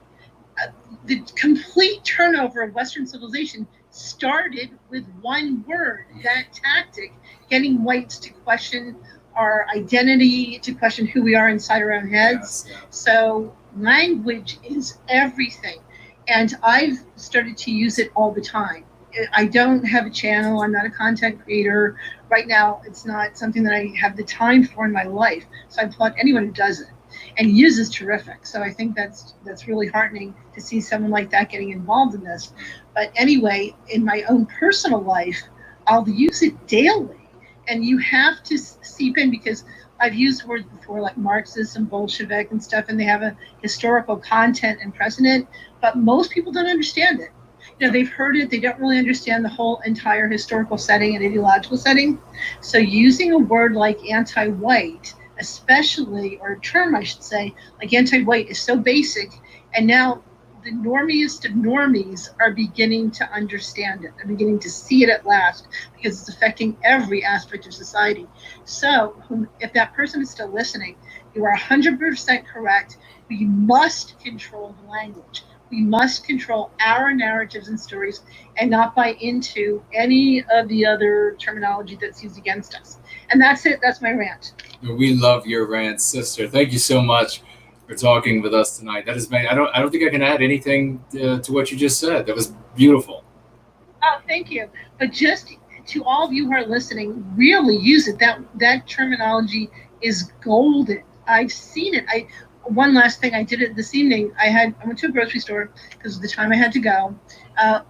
The complete turnover of Western civilization started with one word, that tactic, getting whites to question our identity, to question who we are inside our own heads. Yes, yeah. So language is everything. And I've started to use it all the time. I don't have a channel. I'm not a content creator. Right now, it's not something that I have the time for in my life. So I applaud anyone who does it. And use is terrific. So I think that's really heartening to see someone like that getting involved in this. But anyway, in my own personal life, I'll use it daily. And you have to seep in, because I've used words before like Marxist and Bolshevik and stuff, and they have a historical content and precedent, but most people don't understand it. They've heard it, they don't really understand the whole entire historical setting and ideological setting. So using a word like anti-white, especially, or a term I should say, like anti-white, is so basic, and now the normiest of normies are beginning to understand it. They're beginning to see it at last, because it's affecting every aspect of society. So if that person is still listening, you are 100% correct. We must control the language. We must control our narratives and stories and not buy into any of the other terminology that's used against us. And that's it. That's my rant. We love your rant, sister. Thank you so much. for talking with us tonight. That is, I don't think I can add anything to what you just said. That was beautiful. Oh, thank you. But just to all of you who are listening, really use it. That terminology is golden. I've seen it. One last thing I did it this evening. I went to a grocery store because of the time I had to go,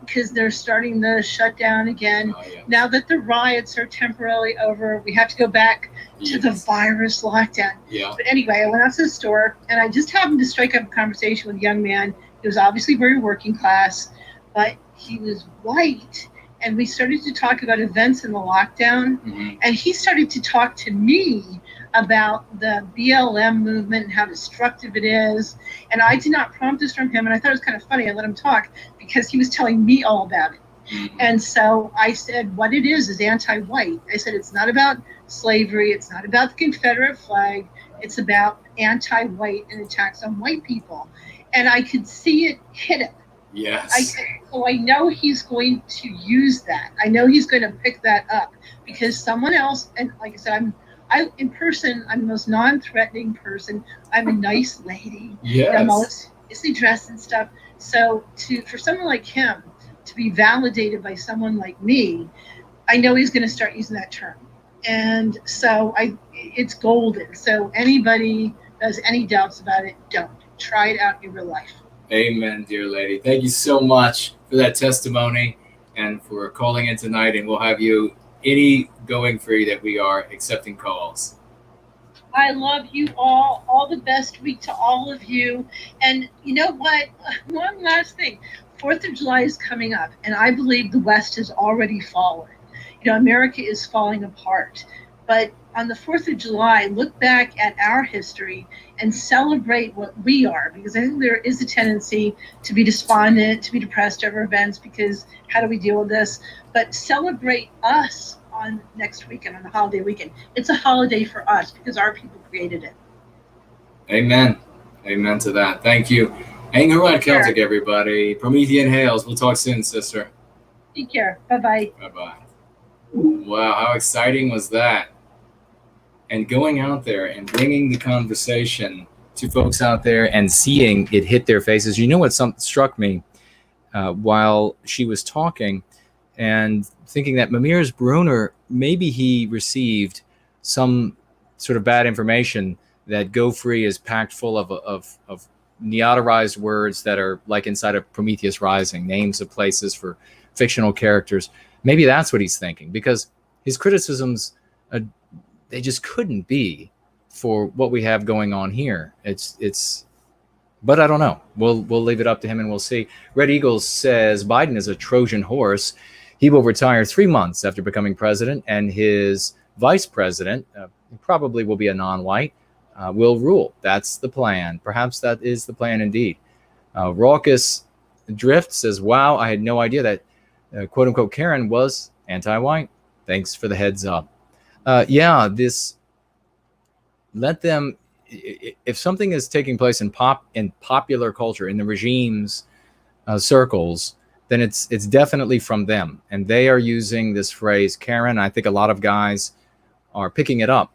because they're starting the shutdown again. Yes. Now that the riots are temporarily over, we have to go back to the virus lockdown. Yeah. But anyway, I went out to the store and I just happened to strike up a conversation with a young man. He was obviously very working class, but he was white. And we started to talk about events in the lockdown. Mm-hmm. And he started to talk to me about the BLM movement and how destructive it is. And I did not prompt this from him. And I thought it was kind of funny. I let him talk because he was telling me all about it. Mm-hmm. And so I said, what it is anti-white. I said, it's not about slavery. It's not about the Confederate flag. It's about anti-white and attacks on white people. And I could see it hit him. Yes. So I know he's going to use that. I know he's going to pick that up because someone else, and like I said, in person, I'm the most non-threatening person. I'm a nice lady. Yes. I'm always nicely dressed and stuff. So for someone like him to be validated by someone like me, I know he's going to start using that term. And so it's golden. So anybody has any doubts about it, don't. Try it out in real life. Amen, dear lady. Thank you so much for that testimony and for calling in tonight. And we'll have you any going free that we are accepting calls. I love you all. All the best week to all of you. And you know what? One last thing. 4th of July is coming up, and I believe the West has already fallen. You know, America is falling apart. But on the 4th of July, look back at our history and celebrate what we are, because I think there is a tendency to be despondent, to be depressed over events, because how do we deal with this? But celebrate us on next weekend, on the holiday weekend. It's a holiday for us because our people created it. Amen. Amen to that. Thank you. Hang around Celtic, everybody. Promethean Hails. We'll talk soon, sister. Take care. Bye-bye. Bye-bye. Wow, how exciting was that? And going out there and bringing the conversation to folks out there and seeing it hit their faces. You know what struck me while she was talking and thinking that Mamirs Brunner, maybe he received some sort of bad information that Go Free is packed full of neoterized words that are like inside of Prometheus Rising, names of places for fictional characters. Maybe that's what he's thinking, because his criticisms, they just couldn't be for what we have going on here. But I don't know. We'll leave it up to him and we'll see. Red Eagles says Biden is a Trojan horse. He will retire 3 months after becoming president, and his vice president, probably will be a non-white, will rule. That's the plan. Perhaps that is the plan indeed. Raucous Drift says, wow, I had no idea that quote unquote Karen was anti-white. Thanks for the heads up. Let them, if something is taking place in popular culture, in the regime's circles, then it's definitely from them. And they are using this phrase, Karen. I think a lot of guys are picking it up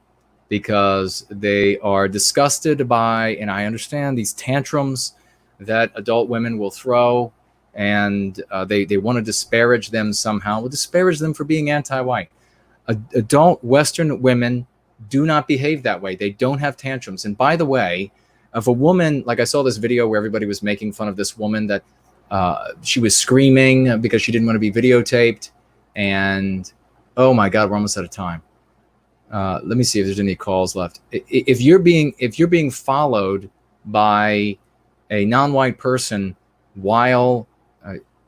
because they are disgusted by, and I understand, these tantrums that adult women will throw, and they want to disparage them somehow. We'll disparage them for being anti-white. Adult Western women do not behave that way. They don't have tantrums. And by the way, if a woman, like I saw this video where everybody was making fun of this woman that she was screaming because she didn't want to be videotaped. And oh my God, we're almost out of time. Let me see if there's any calls left. If you're being followed by a non-white person while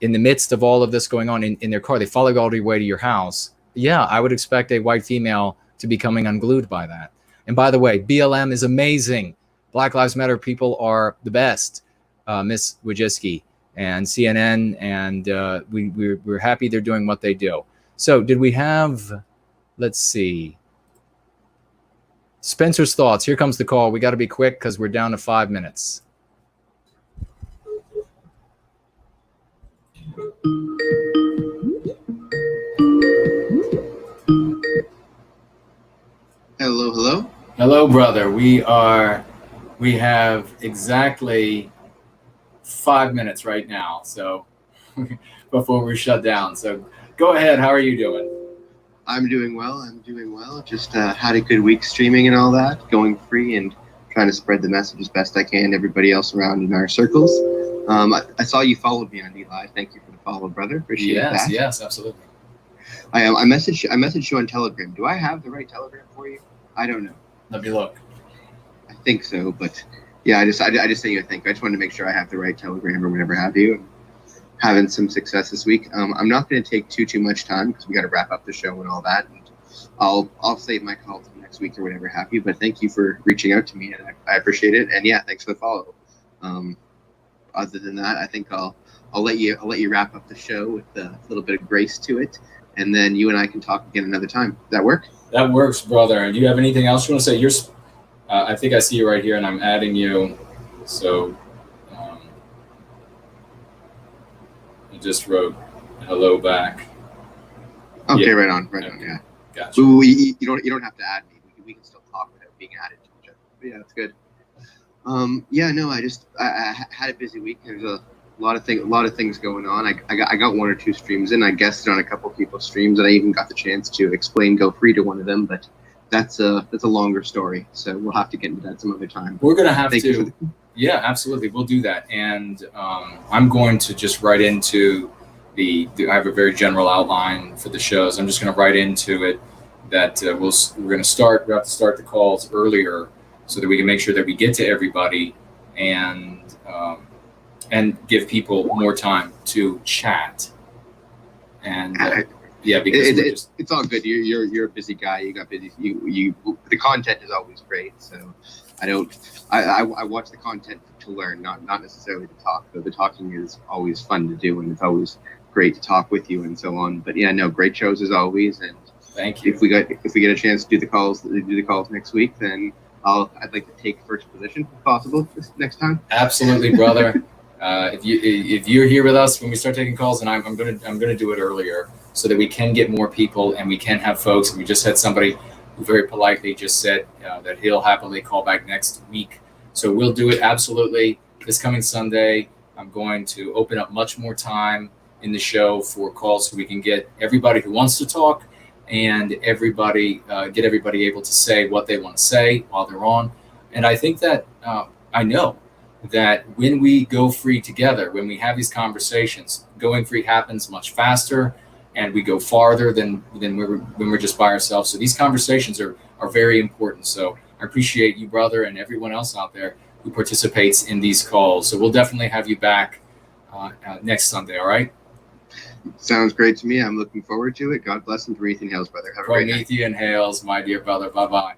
in the midst of all of this going on in their car, they follow you all the way to your house. Yeah, I would expect a white female to be coming unglued by that. And by the way, BLM is amazing. Black Lives Matter people are the best, Miss Wojcicki and CNN, and we're happy they're doing what they do. So did we have, let's see, Spencer's thoughts. Here comes the call. We got to be quick because we're down to 5 minutes. Hello, hello. Hello, brother. We are We have exactly 5 minutes right now, so before we shut down. So go ahead. How are you doing? I'm doing well. Just had a good week streaming and all that, going free and trying to spread the message as best I can to everybody else around in our circles. I saw you followed me on Eli. Thank you for the follow, brother. Appreciate that. Yes, absolutely. I messaged you on Telegram. Do I have the right Telegram for you? I don't know. Let me look. I think so, but yeah, I just sent you a thank you. I just wanted to make sure I have the right Telegram or whatever have you. Having some success this week. I'm not going to take too much time because we got to wrap up the show and all that. And I'll save my call till next week or whatever have you. But thank you for reaching out to me, and I appreciate it. And yeah, thanks for the follow. Other than that, I think I'll let you wrap up the show with a little bit of grace to it, and then you and I can talk again another time. Does that work? That works, brother. And do you have anything else you want to say? I think I see you right here, and I'm adding you. So you just wrote hello back. Okay, yeah. right on. Yeah. Gotcha. You don't have to add me. We can still talk without being added to each other. But yeah, that's good. I had a busy week. There's a lot of things going on. I got 1 or 2 streams in. I guested on a couple people's streams, and I even got the chance to explain Go Free to one of them. But that's a longer story, so we'll have to get into that some other time. We're gonna have to. Yeah, absolutely. We'll do that. And I'm going to just write into I have a very general outline for the shows. I'm just going to write into it that we have to start the calls earlier so that we can make sure that we get to everybody and give people more time to chat. And because it's all good. You're a busy guy. You got busy. The content is always great. So I watch the content to learn, not necessarily to talk. Though the talking is always fun to do, and it's always great to talk with you and so on. But yeah, no, great shows as always. And thank you. If we get a chance to do the calls next week, then I'd like to take first position if possible this next time. Absolutely, brother. If you're here with us when we start taking calls, and I'm gonna do it earlier so that we can get more people and we can have folks. And we just had somebody who very politely just said that he'll happily call back next week. So we'll do it absolutely this coming Sunday. I'm going to open up much more time in the show for calls so we can get everybody who wants to talk and get everybody able to say what they want to say while they're on. And I think that I know that when we go free together, when we have these conversations, going free happens much faster and we go farther than when we're just by ourselves. So these conversations are very important. So I appreciate you, brother, and everyone else out there who participates in these calls. So we'll definitely have you back next Sunday, all right? Sounds great to me. I'm looking forward to it. God bless and Promethean Hails, brother. Have a great night. Promethean Hails, my dear brother. Bye-bye.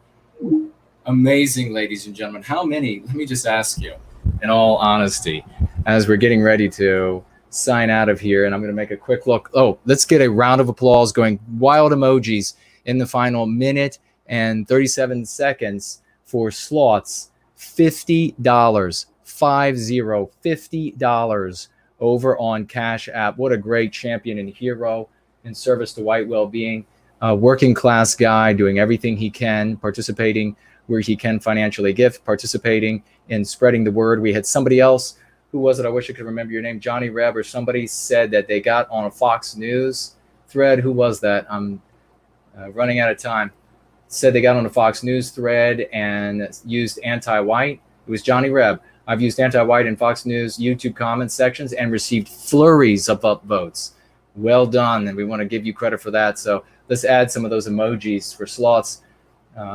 Amazing, ladies and gentlemen. How many, let me just ask you, in all honesty, as we're getting ready to sign out of here, and I'm going to make a quick look. Oh, let's get a round of applause going. Wild emojis in the final minute and 37 seconds for Slots. $50. $50 over on Cash App. What a great champion and hero in service to white well-being. Working class guy doing everything he can, participating where he can financially give, participating in spreading the word. We had somebody else, who was it? I wish I could remember your name, Johnny Reb, or somebody said that they got on a Fox News thread. Who was that? I'm running out of time. Said they got on a Fox News thread and used anti-white. It was Johnny Reb. I've used anti-white in Fox News YouTube comment sections and received flurries of upvotes. Well done, and we want to give you credit for that. So let's add some of those emojis for Slots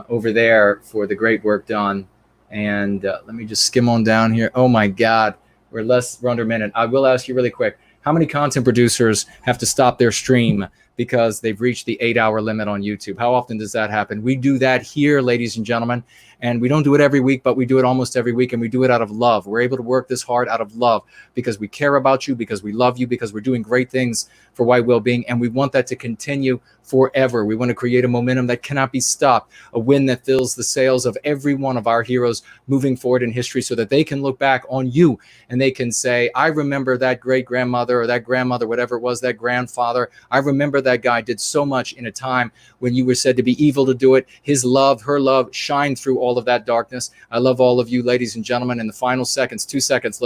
over there for the great work done. And let me just skim on down here. Oh my God, we're under a minute. I will ask you really quick, how many content producers have to stop their stream because they've reached the 8-hour limit on YouTube? How often does that happen? We do that here, ladies and gentlemen, and we don't do it every week, but we do it almost every week, and we do it out of love. We're able to work this hard out of love because we care about you, because we love you, because we're doing great things for white well-being, and we want that to continue forever. We want to create a momentum that cannot be stopped, a wind that fills the sails of every one of our heroes moving forward in history so that they can look back on you and they can say, I remember that great-grandmother or that grandmother, whatever it was, that grandfather. I remember that guy did so much in a time when you were said to be evil to do it. His love, her love, shined through all of that darkness. I love all of you, ladies and gentlemen. In the final seconds, 2 seconds,